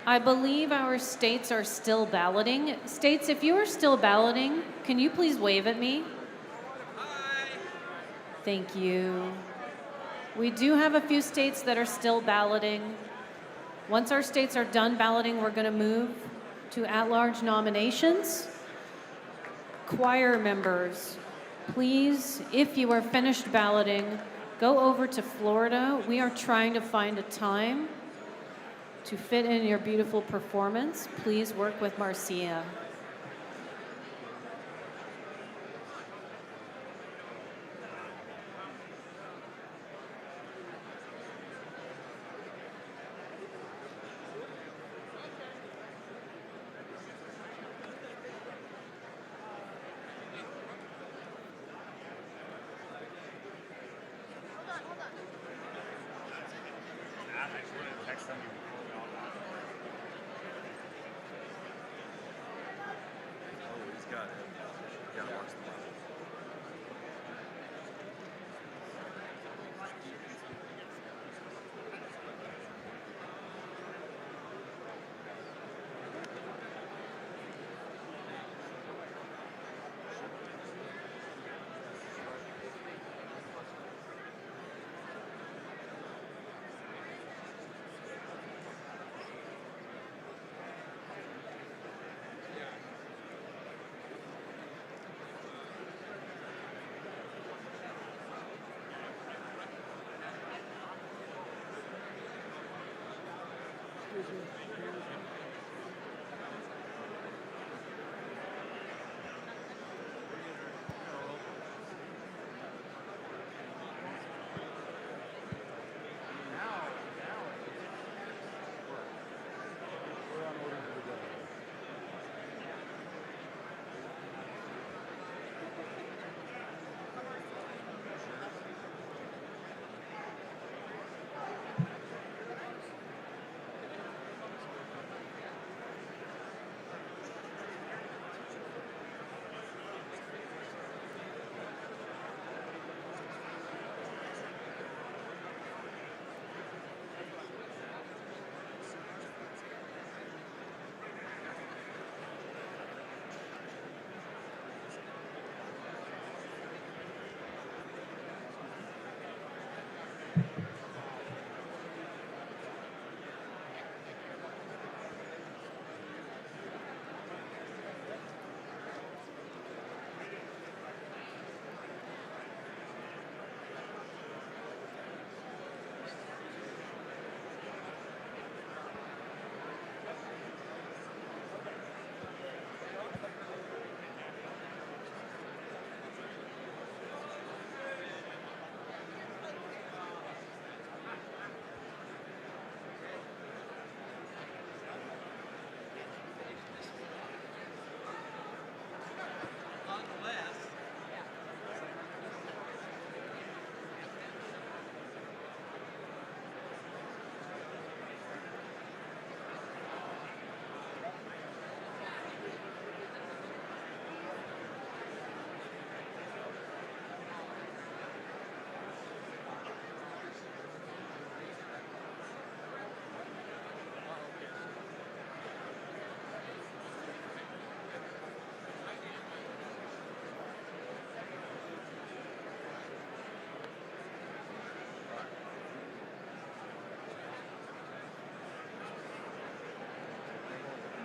I believe our states are still balloting. States, if you are still balloting, can you please wave at me? Thank you. We do have a few states that are still balloting. Once our states are done balloting, we're going to move to at-large nominations. Choir members, please, if you are finished balloting, go over to Florida. We are trying to find a time to fit in your beautiful performance, please work with Marcia.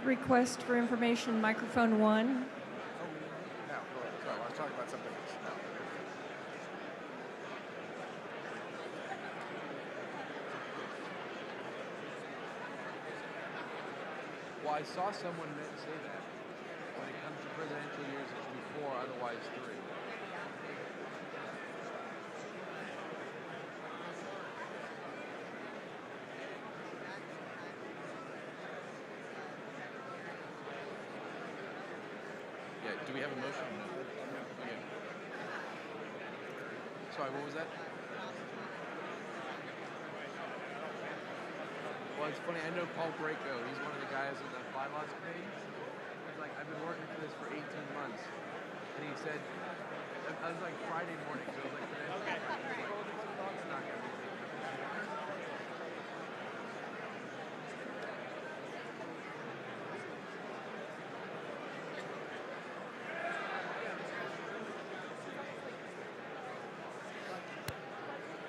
Request for information, microphone 1. No, go ahead. Sorry, I was talking about something else. No. Well, I saw someone say that when it comes to presidential years, it's before, otherwise 3. Yeah, do we have a motion? No. Okay. Sorry, what was that? Well, it's funny, I know Paul Braco, he's one of the guys in the bylaws committee. He's like, I've been working for this for 18 months. And he said, I was like Friday morning, so it was like, okay. It's not gonna be.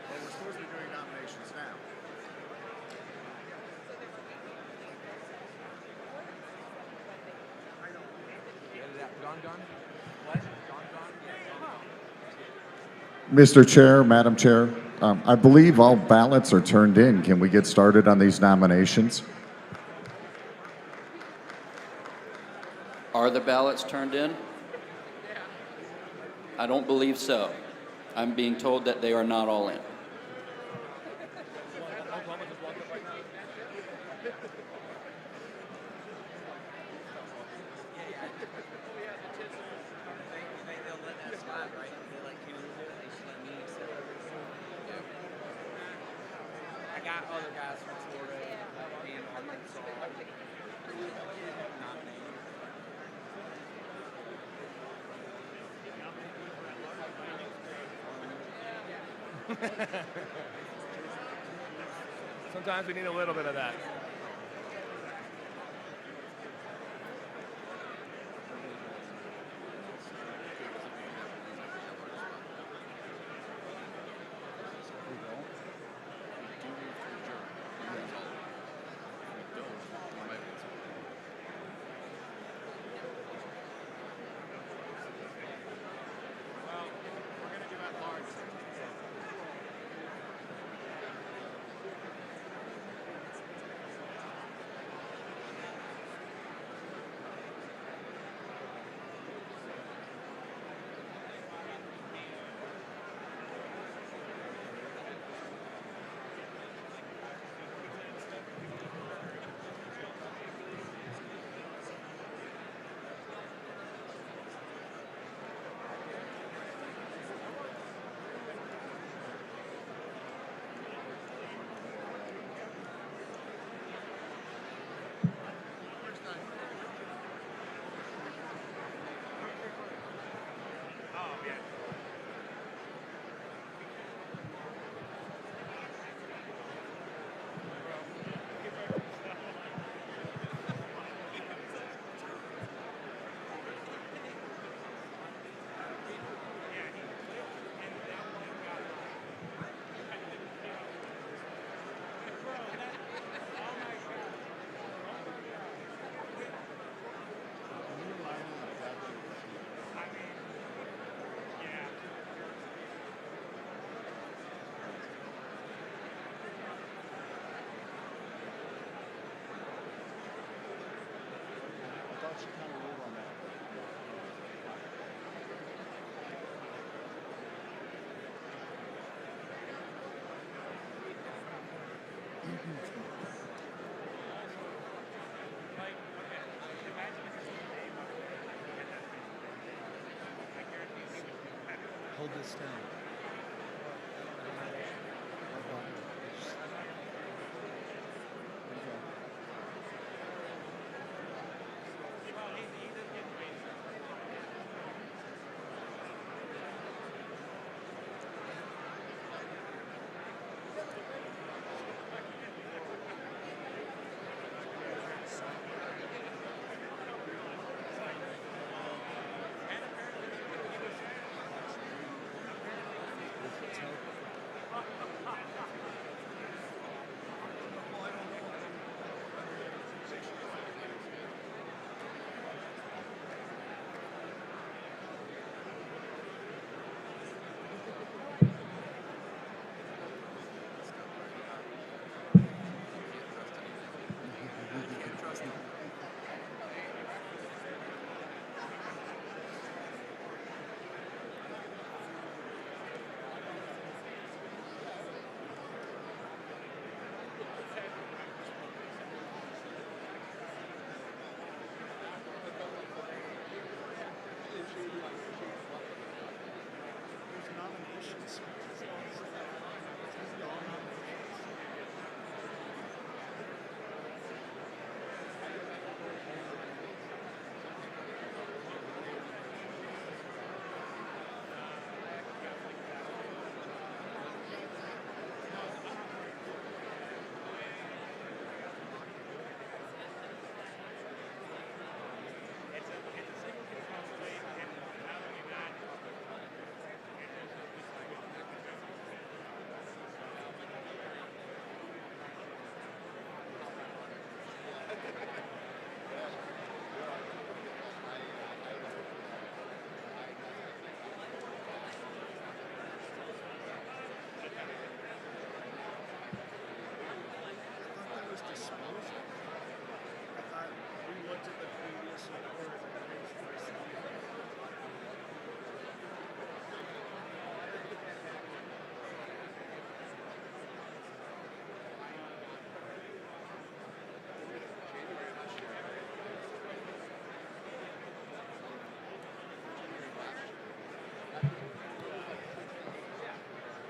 Well, we're supposed to be doing nominations now. Gone? What? Gone? Mr. Chair, Madam Chair, I believe all ballots are turned in. Can we get started on these nominations? the ballots turned in? I don't believe so. I'm being told that they are not all in. I got other guys from Florida and Arkansas nominated. Sometimes we need a little bit of that. Hold this down.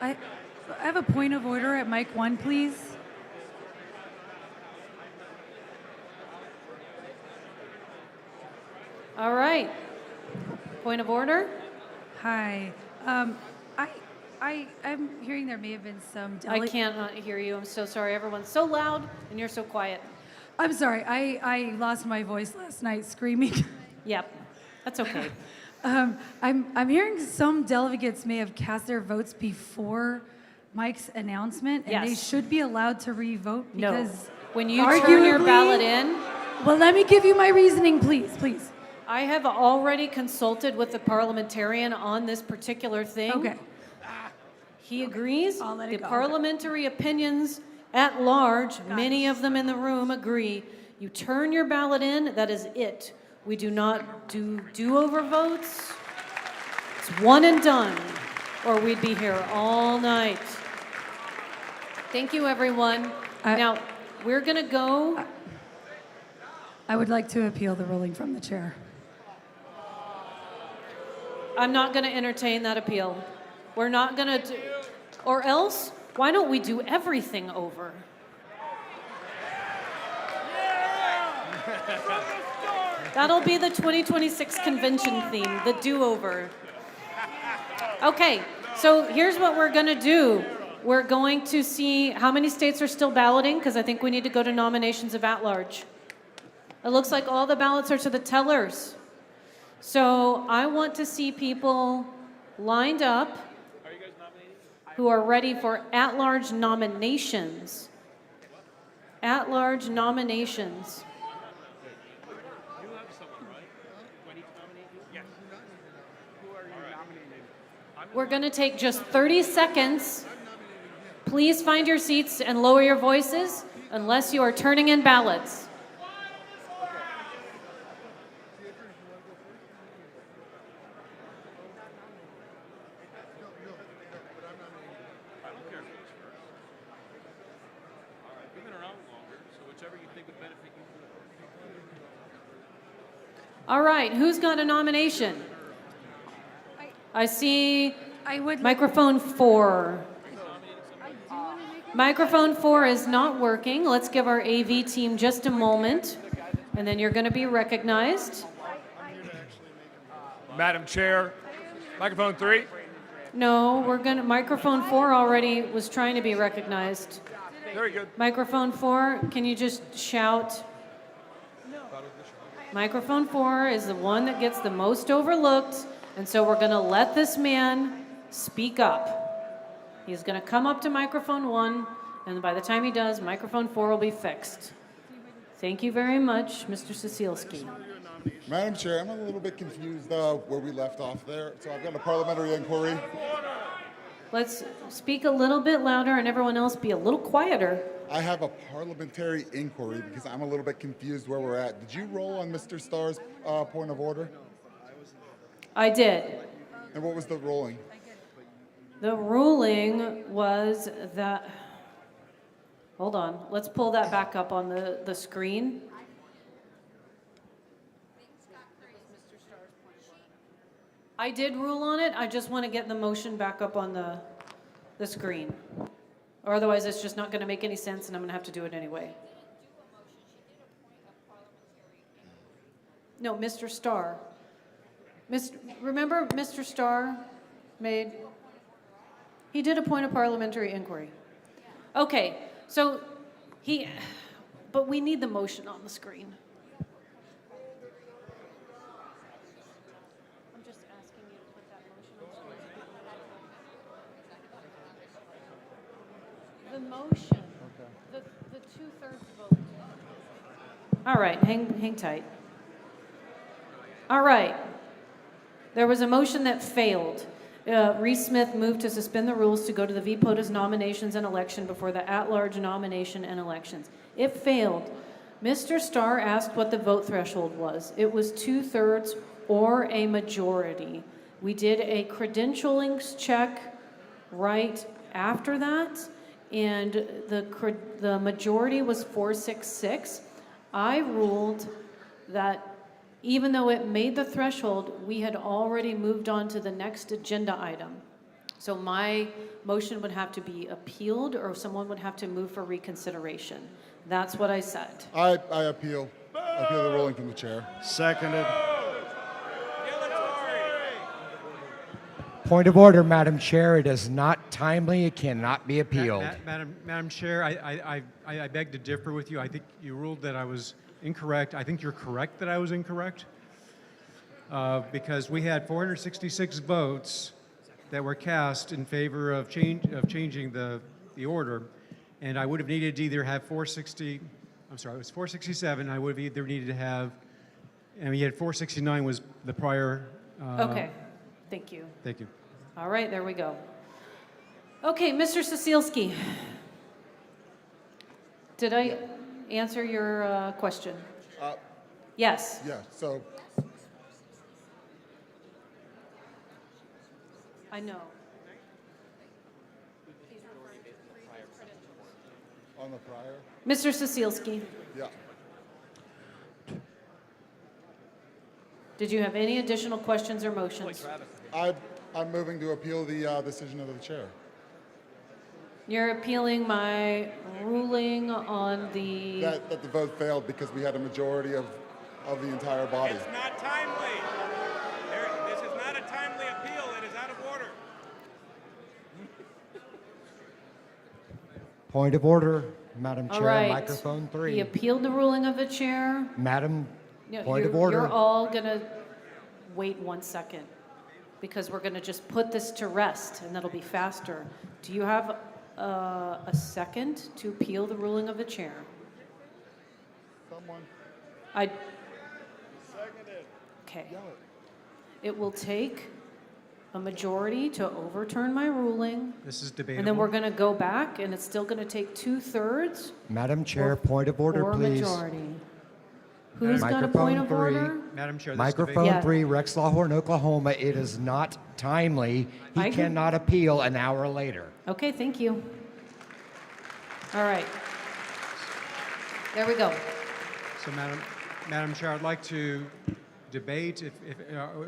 I have a point of order at mic 1, please. All right. Point of order? Hi. I'm hearing there may have been some I can't hear you. I'm so sorry. Everyone's so loud and you're so quiet. I'm sorry. I lost my voice last night screaming. Yep. That's okay. I'm hearing some delegates may have cast their votes before Mike's announcement, and they Yes. should be allowed to re-vote No. because When you turn your arguably- ballot in, Well, let me give you my reasoning, please. I have already consulted with the parliamentarian on this particular thing. Okay. He agrees. let The it go. parliamentary opinions at large, many of them in the room agree. You turn your ballot in, that is it. We do not do do-over votes. It's one and done, or we'd be here all night. Thank you, everyone. Now, we're going to go. I would like to appeal the ruling from the chair. I'm not going to entertain that appeal. We're not going to do, or else, why don't we do everything over? That'll be the 2026 convention theme, the do-over. Okay, so here's what we're going to do. We're going to see how many states are still balloting, because I think we need to go to nominations of at-large. It looks like all the ballots are to the tellers. So I want to see people lined up who are ready for at-large nominations. At-large nominations. We're going to take just 30 seconds. Please find your seats and lower your voices unless you are turning in ballots. All right, who's got a nomination? I see microphone 4. Microphone 4 is not working. Let's give our AV team just a moment, and then you're going to be recognized. Madam Chair, microphone 3. No, we're going to, microphone 4 already was trying to be recognized. Very good. Microphone 4, can you just shout? Microphone 4 is the one that gets the most overlooked, and so we're going to let this man speak up. He's going to come up to microphone 1, and by the time he does, microphone 4 will be fixed. Thank you very much, Mr. Cecilski. Madam Chair, I'm a little bit confused where we left off there. So I've got a parliamentary inquiry. Let's speak a little bit louder and everyone else be a little quieter. I have a parliamentary inquiry because I'm a little bit confused where we're at. Did you roll on Mr. Starr's point of order? I did. And what was the ruling? The ruling was that, hold on, let's pull that back up on the screen. I did rule on it. I just want to get the motion back up on the screen. Or otherwise it's just not going to make any sense and I'm going to have to do it anyway. No, Mr. Starr. Remember Mr. Starr made, he did a point of parliamentary inquiry. Okay, so but we need the motion on the screen. I'm just asking you to put that motion on the screen. The motion, the 2/3 vote. All right, hang tight. All right. There was a motion that failed. Reese Smith moved to suspend the rules to go to the VPOTA's nominations and election before the at-large nomination and elections. It failed. Mr. Starr asked what the vote threshold was. It was 2/3 or a majority. We did a credentialings check right after that, and the majority was 466. I ruled that even though it made the threshold, we had already moved on to the next agenda item. So my motion would have to be appealed, or someone would have to move for reconsideration. That's what I said. I appeal. I appeal the ruling from the chair. Seconded. Point of order, Madam Chair. It is not timely. It cannot be appealed. Madam Chair, I beg to differ with you. I think you ruled that I was incorrect. I think you're correct that I was incorrect, because we had 466 votes that were cast in favor of changing the order, and I would have needed to either have 460. I'm sorry, it was 467. I would have either needed to have, and you had 469 was the prior. Okay, thank you. Thank you. All right, there we go. Okay, Mr. Cecilski. Did I answer your question? Yes. Yeah, so I know. on the prior? Mr. Cecilski, Yeah. did you have any additional questions or motions? I'm moving to appeal the decision of the chair. You're appealing my ruling on the... That the vote failed because we had a majority of the entire body. It's not timely. This is not a timely appeal. It is out of order. Point of order, Madam All Chair. right. Microphone 3. He appealed the ruling of the chair. Madam, No, point of you're order. all going to wait 1 second, because we're going to just put this to rest, and that'll be faster. Do you have a second to appeal the ruling of the chair? Someone. Okay. It will take a majority to overturn my ruling. This is debatable. And then we're going to go back, and it's still going to take 2/3 Madam Chair, point of order, or please. majority. Who's got a point of order? Madam Chair, this Microphone Yeah. 3, Rex Lawhorn, Oklahoma. It is not timely. He I can- cannot appeal an hour later. Okay, thank you. All right. There we go. So, Madam Chair, I'd like to debate.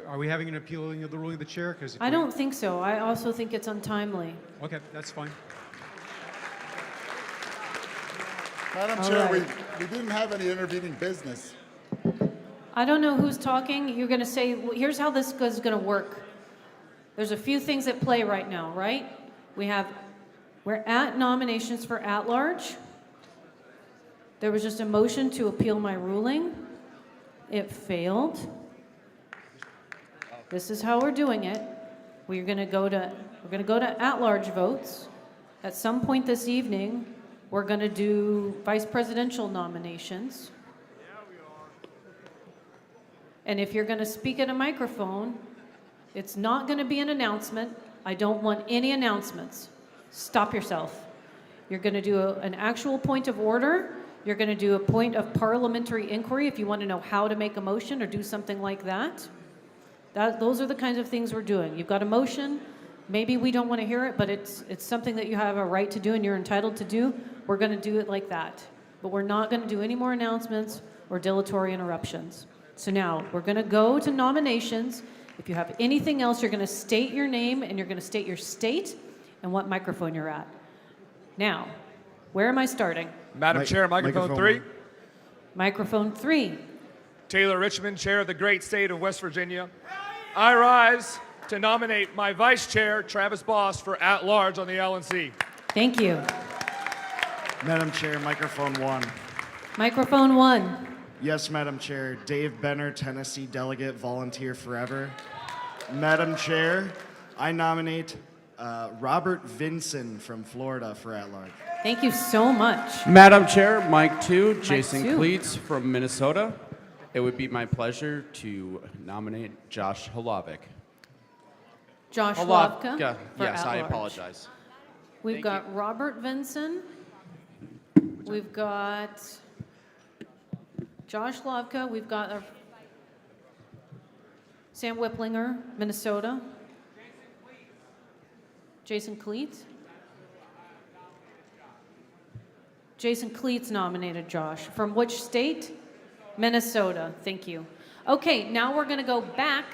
Are we having an appealing of the ruling of the chair? Because I don't think so. I also think it's untimely. Okay, that's fine. Madam All Chair, right. we didn't have any intervening business. I don't know who's talking. You're going to say, well, here's how this is going to work. There's a few things at play right now, right? We're at nominations for at-large. There was just a motion to appeal my ruling. It failed. This is how we're doing it. We're going to go to at-large votes. At some point this evening, we're going to do vice presidential nominations. And if you're going to speak at a microphone, it's not going to be an announcement. I don't want any announcements. Stop yourself. You're going to do an actual point of order. You're going to do a point of parliamentary inquiry if you want to know how to make a motion or do something like that. Those are the kinds of things we're doing. You've got a motion. Maybe we don't want to hear it, but it's something that you have a right to do and you're entitled to do. We're going to do it like that. But we're not going to do any more announcements or dilatory interruptions. So now we're going to go to nominations. If you have anything else, you're going to state your name and you're going to state your state and what microphone you're at. Now, where am I starting? Madam Chair, microphone 3. Microphone 3. Taylor Richmond, Chair of the great state of West Virginia. I rise to nominate my Vice Chair, Travis Boss, for at-large on the LNC. Thank you. Madam Chair, microphone 1. Microphone 1. Yes, Madam Chair. Dave Benner, Tennessee delegate, volunteer forever. Madam Chair, I nominate Robert Vinson from Florida for at-large. Thank you so much. Madam Chair, Mike 2, Jason 2. Cleats from Minnesota. It would be my pleasure to nominate Josh Holovic. Josh Hlavka. for Yes, I at-large. apologize. We've got Robert Vinson. We've got Josh Hlavka. We've got Sam Whiplinger, Minnesota. Jason Cleats. Jason Cleats nominated Josh. From which state? Minnesota. Thank you. Okay, now we're going to go back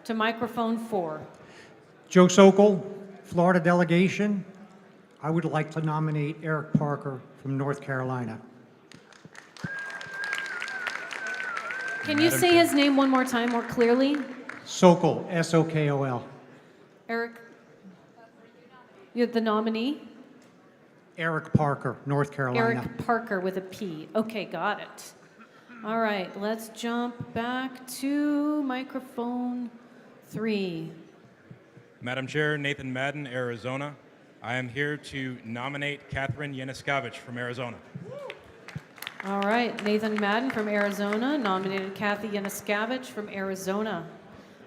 to microphone 4. Joe Sokol, Florida delegation, I would like to nominate Eric Parker from North Carolina. Can you say his name one more time more clearly? Sokol, S-O-K-O-L. Eric, you're the nominee? Eric Parker, North Carolina. Eric Parker with a P. Okay, got it. All right, let's jump back to microphone 3. Madam Chair, Nathan Madden, Arizona. I am here to nominate Catherine Yanuskavich from Arizona. All right, Nathan Madden from Arizona nominated Kathy Yanuskavich from Arizona.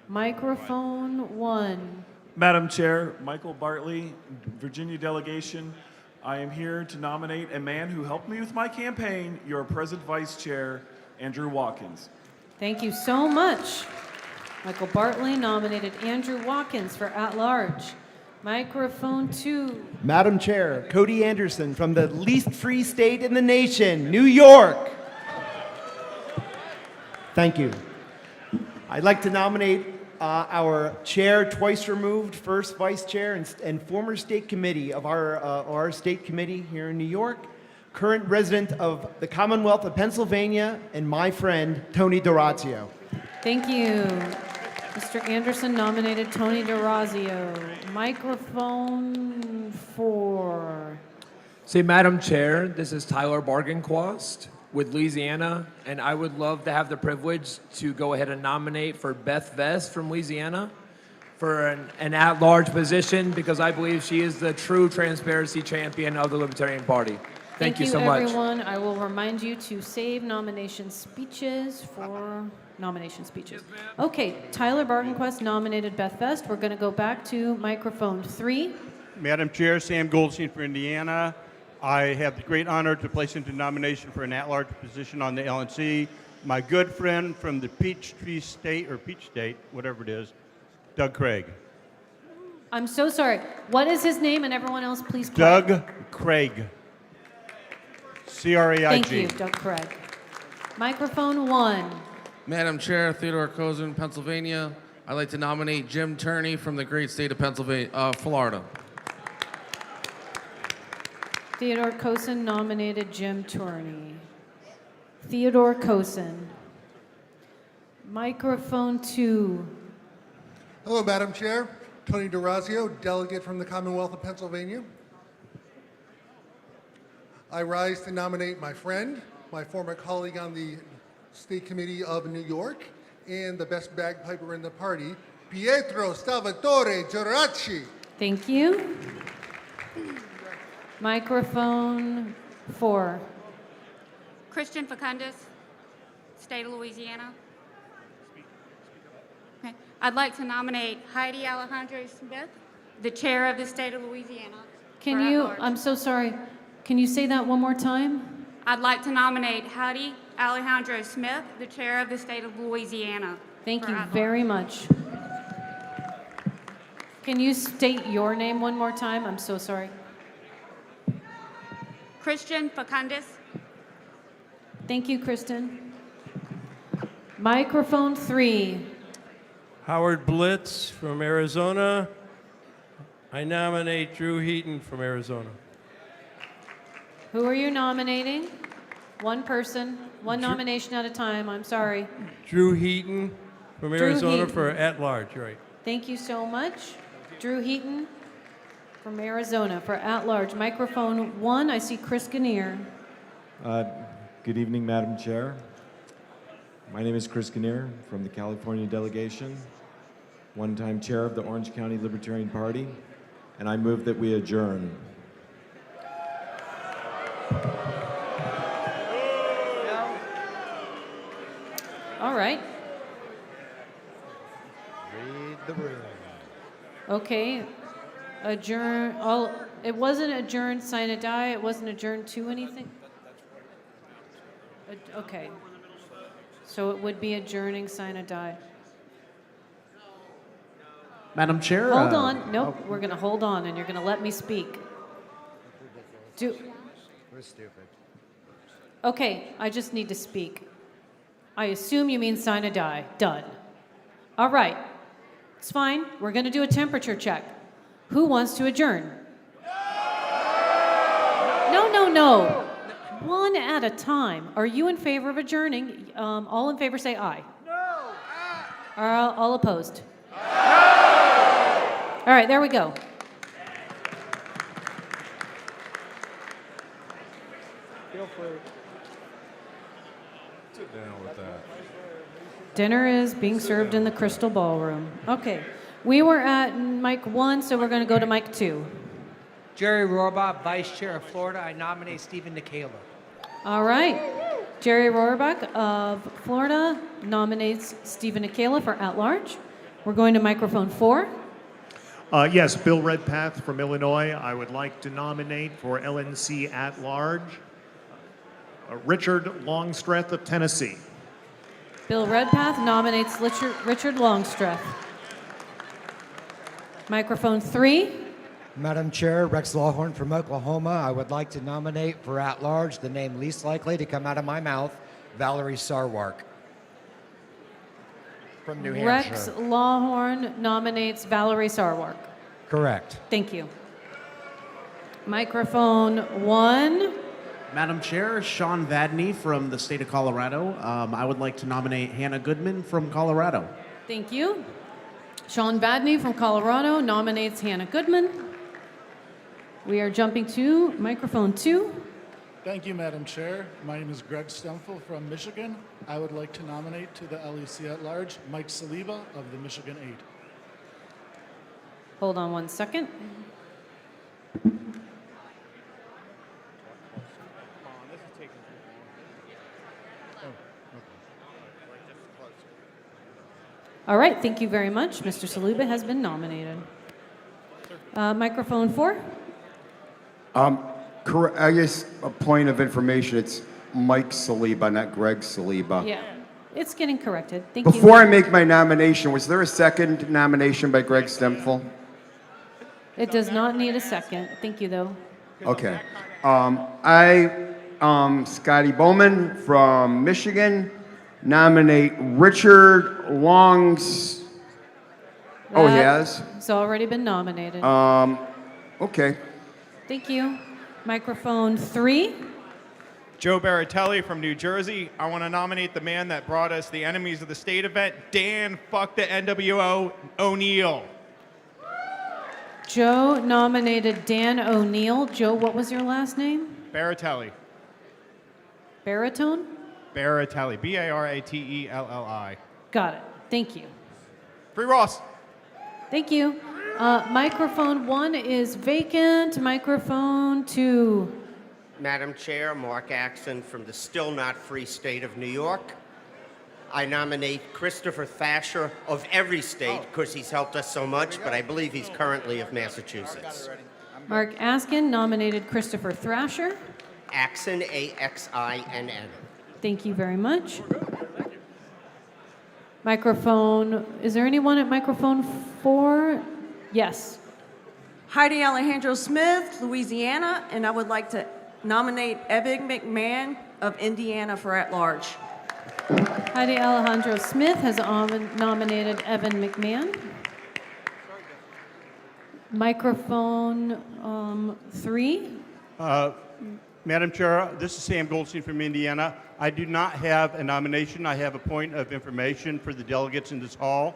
Microphone 1. Madam Chair, Michael Bartley, Virginia delegation. I am here to nominate a man who helped me with my campaign, your present vice chair, Andrew Watkins. Thank you so much. Michael Bartley nominated Andrew Watkins for at-large. Microphone 2. Madam Chair, Cody Anderson from the least free state in the nation, New York. Thank you. I'd like to nominate our chair, twice removed, first vice chair, and former state committee of our state committee here in New York, current resident of the Commonwealth of Pennsylvania, and my friend, Tony D'Orazio. Thank you. Mr. Anderson nominated Tony D'Orazio. Microphone 4. Say, Madam Chair, this is Tyler Bargenquast with Louisiana, and I would love to have the privilege to go ahead and nominate for Beth Vest from Louisiana for an at-large position because I believe she is the true transparency champion of the Libertarian Party. Thank you so much. Everyone. I will remind you to save nomination speeches for nomination speeches. Okay, Tyler Bargenquist nominated Beth Vest. We're going to go back to microphone 3. Madam Chair, Sam Goldstein for Indiana. I have the great honor to place into nomination for an at-large position on the LNC my good friend from the Peachtree State, or Peach State, whatever it is, Doug Craig. I'm so sorry. What is his name? And everyone else, please quiet. Doug Craig. C-R-A-I-G. Thank you, Doug Craig. Microphone 1. Madam Chair, Theodore Kozin, Pennsylvania. I'd like to nominate Jim Turney from the great state of Pennsylvania, Florida. Theodore Kosin nominated Jim Turney. Theodore Kosin. Microphone 2. Hello, Madam Chair. Tony D'Orazio, delegate from the Commonwealth of Pennsylvania. I rise to nominate my friend, my former colleague on the State Committee of New York, and the best bagpiper in the party, Pietro Salvatore Geraci. Thank you. Microphone 4. Christian Facundus, State of Louisiana. Okay. I'd like to nominate Heidi Alejandro Smith, the chair of the State of Louisiana. Can you, I'm so sorry, can you say that one more time? I'd like to nominate Heidi Alejandro Smith, the chair of the State of Louisiana. Thank you very much. Can you state your name one more time? I'm so sorry. Christian Facundus. Thank you, Kristen. Microphone 3. Howard Blitz from Arizona. I nominate Drew Heaton from Arizona. Who are you nominating? One person, one nomination at a time. I'm sorry. Drew Heaton from Drew Arizona Heaton. for at-large, right. Thank you so much. Drew Heaton from Arizona for at-large. Microphone 1, I see Chris Kinnear. Good evening, Madam Chair. My name is Chris Kinnear from the California delegation, one-time chair of the Orange County Libertarian Party, and I move that we adjourn. All right. Read the room. Okay. Adjourn. It wasn't adjourned, sign a die. It wasn't adjourned to anything. Okay. So it would be adjourning, sign a die. Madam Chair? Hold on. Nope. We're going to hold on, and you're going to let me speak. We're stupid. Okay. I just need to speak. I assume you mean sign a die. Done. All right. It's fine. We're going to do a temperature check. Who wants to adjourn? No. One at a time. Are you in favor of adjourning? All in favor say aye. No. All opposed? No. All right, there we go. Feel free. Sit down with that. Dinner is being served in the Crystal Ballroom. Okay, we were at mic 1, so we're going to go to mic 2. Jerry Rohrbach, Vice Chair of Florida. I nominate Stephen Nikala. All right. Jerry Rohrbach of Florida nominates Stephen Nikala for at-large. We're going to microphone 4. Yes, Bill Redpath from Illinois. I would like to nominate for LNC at-large Richard Longstreth of Tennessee. Bill Redpath nominates Richard Longstreth. Microphone 3. Madam Chair, Rex Lawhorn from Oklahoma. I would like to nominate for at-large the name least likely to come out of my mouth, Valerie Sarwark from New Hampshire. Rex Lawhorn nominates Valerie Sarwark. Correct. Thank you. Microphone 1. Madam Chair, Sean Vadney from the state of Colorado. I would like to nominate Hannah Goodman from Colorado. Thank you. Sean Vadney from Colorado nominates Hannah Goodman. We are jumping to microphone 2. Thank you, Madam Chair. My name is Greg Stempfel from Michigan. I would like to nominate to the LEC at large Mike Saliba of the Michigan 8. Hold on one second. All right, thank you very much. Mr. Saliba has been nominated. Microphone 4. I guess a point of information, it's Mike Saliba, not Greg Saliba. Yeah, it's getting corrected. Thank you. Before I make my nomination, was there a second nomination by Greg Stempfel? It does not need a second. Thank you, though. Okay. Scotty Bowman from Michigan, nominate Richard Longs. Oh, he has? It's already been nominated. Okay. Thank you. Microphone 3. Joe Baratelli from New Jersey. I want to nominate the man that brought us the Enemies of the State event, Dan Fuck the NWO O'Neill. Joe nominated Dan O'Neill. Joe, what was your last name? Baratelli. Baritone? Baratelli. Baratelli. Got it. Thank you. Free Ross. Thank you. Microphone 1 is vacant. Microphone 2. Madam Chair, Mark Axon from the still not free state of New York. I nominate Christopher Thrasher of every state because he's helped us so much, but I believe he's currently of Massachusetts. Mark Askin nominated Christopher Thrasher. Axon, A-X-I-N-N. Thank you very much. Microphone, is there anyone at microphone 4? Yes. Heidi Alejandro Smith, Louisiana, and I would like to nominate Evan McMahon of Indiana for at-large. Heidi Alejandro Smith has nominated Evan McMahon. Microphone 3. Madam Chair, this is Sam Goldstein from Indiana. I do not have a nomination. I have a point of information for the delegates in this hall.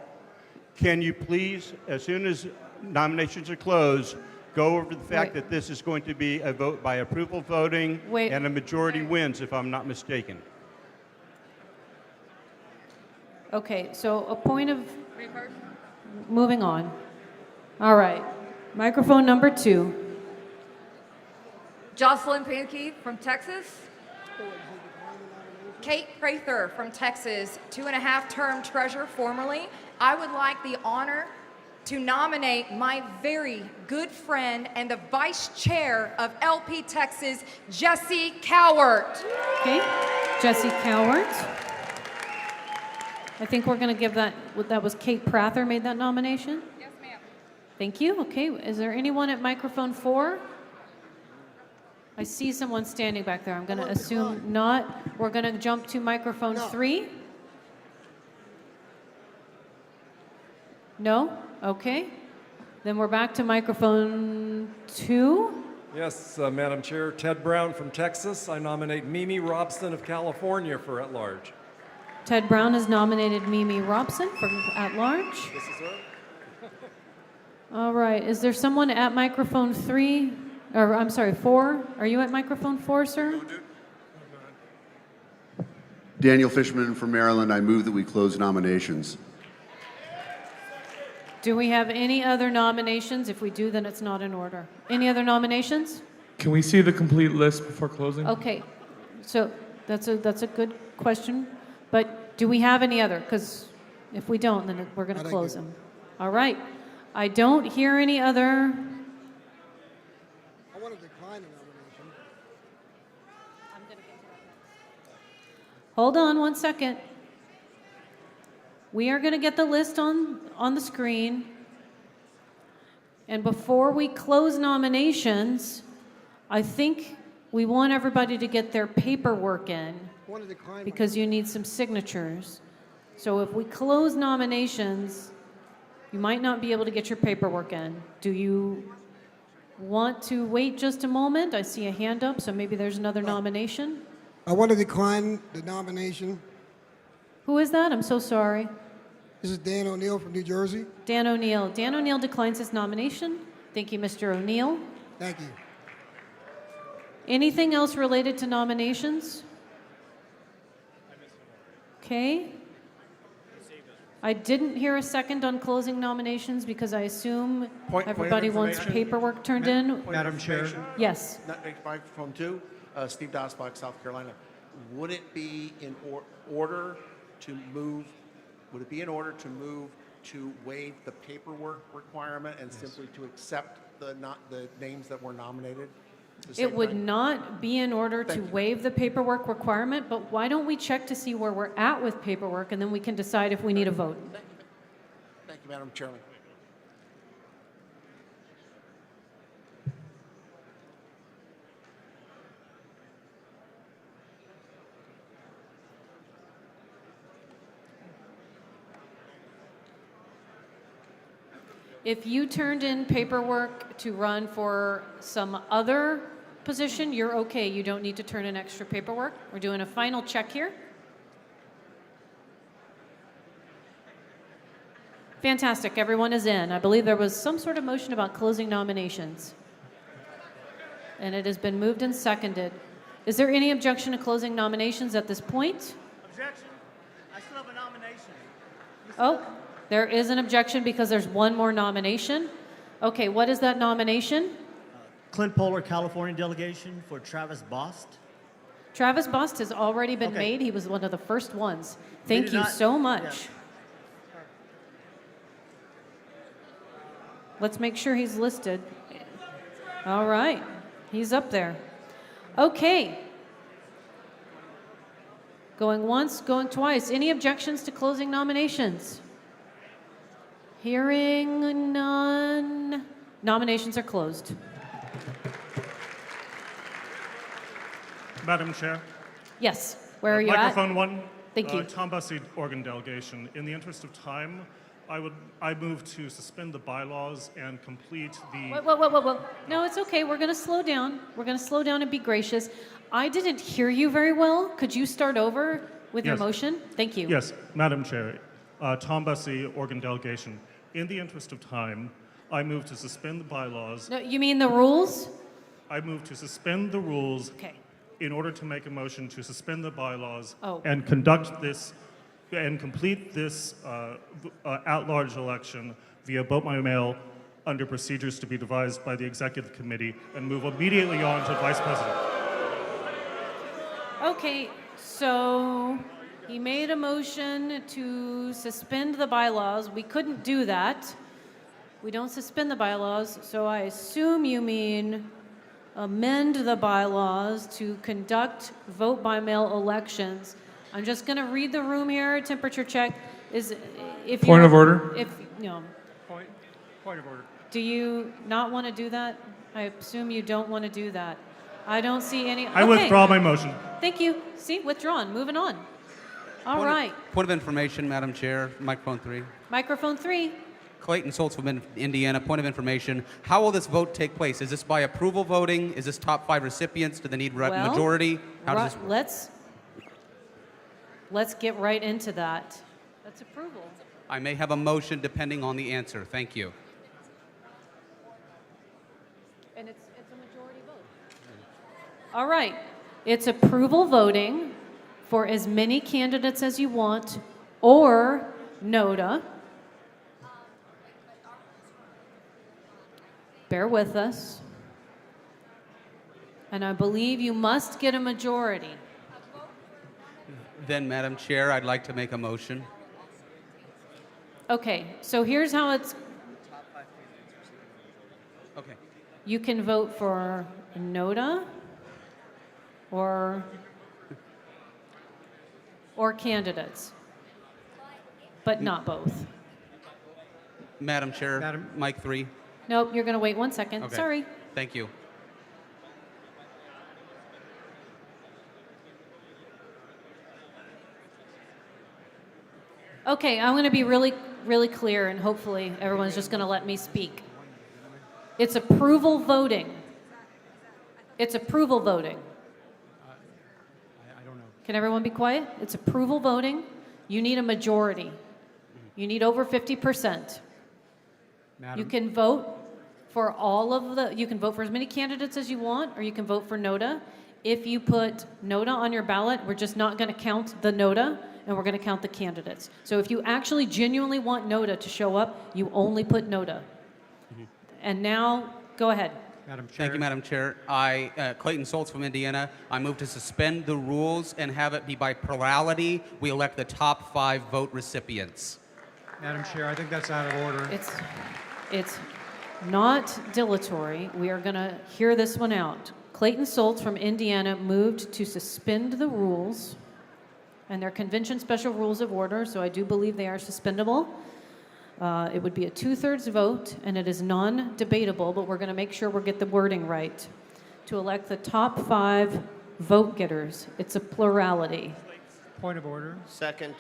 Can you please, as soon as nominations are closed, go over the fact that this is going to be a vote by approval voting and a majority wins, if I'm not mistaken. Okay, so a point of... Moving on. All right. Microphone number 2. Jocelyn Pankey from Texas. Kate Prather from Texas, 2.5-term treasurer formerly. I would like the honor to nominate my very good friend and the vice chair of LP Texas, Jesse Cowart. Okay, Jesse Cowart. I think we're going to give that was Kate Prather made that nomination? Yes, ma'am. Thank you. Okay, is there anyone at microphone 4? I see someone standing back there. I'm going to assume not. We're going to jump to microphone 3. No? Okay. Then we're back to microphone 2. Yes, Madam Chair. Ted Brown from Texas. I nominate Mimi Robson of California for at-large. Ted Brown has nominated Mimi Robson for at-large. This is her. All right. Is there someone at microphone 3? Or I'm sorry, 4? Are you at microphone 4, sir? Daniel Fishman from Maryland. I move that we close nominations. Do we have any other nominations? If we do, then it's not in order. Any other nominations? Can we see the complete list before closing? Okay. So that's a good question. But do we have any other? Because if we don't, then we're going to close them. All right. I don't hear any other. I want to decline the nomination. Hold on one second. We are going to get the list on the screen. And before we close nominations, I think we want everybody to get their paperwork in because you need some signatures. So if we close nominations, you might not be able to get your paperwork in. Do you want to wait just a moment? I see a hand up, so maybe there's another nomination. I want to decline the nomination. Who is that? I'm so sorry. This is Dan O'Neill from New Jersey. Dan O'Neill. Dan O'Neill declines his nomination. Thank you, Mr. O'Neill. Thank you. Anything else related to nominations? Okay. I didn't hear a second on closing nominations because I assume everybody wants paperwork turned in. Madam Chair. Yes. Microphone 2, Steve Dasbach, South Carolina. Would it be in order to move? Would it be in order to move to waive the paperwork requirement and simply to accept the names that were nominated? It would not be in order to waive the paperwork requirement, but why don't we check to see where we're at with paperwork and then we can decide if we need a vote. Thank you, Madam Chairman. If you turned in paperwork to run for some other position, you're okay. You don't need to turn in extra paperwork. We're doing a final check here. Fantastic. Everyone is in. I believe there was some sort of motion about closing nominations. And it has been moved and seconded. Is there any objection to closing nominations at this point? Objection. I still have a nomination. Oh. There is an objection because there's one more nomination. Okay, what is that nomination? Clint Polar, California delegation for Travis Bost. Travis Bost has already been made. He was one of the first ones. Thank you so much. Yeah. Let's make sure he's listed. All right, he's up there. Okay. Going once, going twice. Any objections to closing nominations? Hearing none. Nominations are closed. Madam Chair. Yes. Where are you Microphone at? 1. Thank you. Tom Bussey, Oregon delegation. In the interest of time, I move to suspend the bylaws and complete the. Whoa. No, it's okay. We're going to slow down. We're going to slow down and be gracious. I didn't hear you very well. Could you start over with your motion? Thank you. Yes, Madam Chair. Tom Bussey, Oregon delegation. In the interest of time, I move to suspend the bylaws. No, you mean the rules? I move to suspend the rules in order to make a motion to suspend the bylaws and conduct this and complete this at-large election via vote by mail under procedures to be devised by the executive committee and move immediately on to vice president. Okay, so he made a motion to suspend the bylaws. We couldn't do that. We don't suspend the bylaws, so I assume you mean amend the bylaws to conduct vote by mail elections. I'm just going to read the room here. Temperature check is if you Point of order. If no. Point of order. Do you not want to do that? I assume you don't want to do that. I don't see any. I withdraw my motion. Thank you. See, withdrawn. Moving on. All right. Point of information, Madam Chair. Microphone 3. Microphone 3. Clayton Soltz from Indiana. Point of information. How will this vote take place? Is this by approval voting? Is this top 5 recipients? Do they need Well, majority? How does this work? Let's get right into that. That's approval. I may have a motion depending on the answer. Thank you. And it's a majority vote. All right. It's approval voting for as many candidates as you want, or Nota. Bear with us. And I believe you must get a majority. Then, Madam Chair, I'd like to make a motion. Okay, so here's how it's. Okay. You can vote for Nota or candidates, but not both. Madam Chair, Mike 3. Nope, you're going to wait 1 second. Okay. Sorry. Thank you. Okay, I'm going to be really, really clear, and hopefully everyone's just going to let me speak. It's approval voting. It's approval voting. I don't know. Can everyone be quiet? It's approval voting. You need a majority. You need over 50%. You can vote for you can vote for as many candidates as you want, or you can vote for Nota. If you put Nota on your ballot, we're just not going to count the Nota, and we're going to count the candidates. So if you actually genuinely want Nota to show up, you only put Nota. And now, go ahead. Madam Chair. Thank you, Madam Chair. I, Clayton Soltz from Indiana, I move to suspend the rules and have it be by plurality. We elect the top 5 vote recipients. Madam Chair, I think that's out of order. It's not dilatory. We are going to hear this one out. Clayton Soltz from Indiana moved to suspend the rules, and they're convention special rules of order, so I do believe they are suspendable. It would be a 2/3 vote, and it is non-debatable, but we're going to make sure we get the wording right. To elect the top 5 vote getters, it's a plurality. Point of order. Second.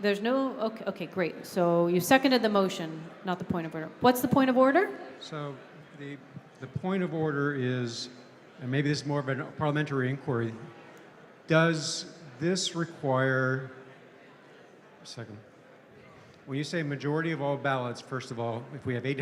There's no, okay, great. So you seconded the motion, not the point of order. What's the point of order? So the point of order is, and maybe this is more of a parliamentary inquiry, does this require, a second, when you say majority of all ballots, first of all, if we have 800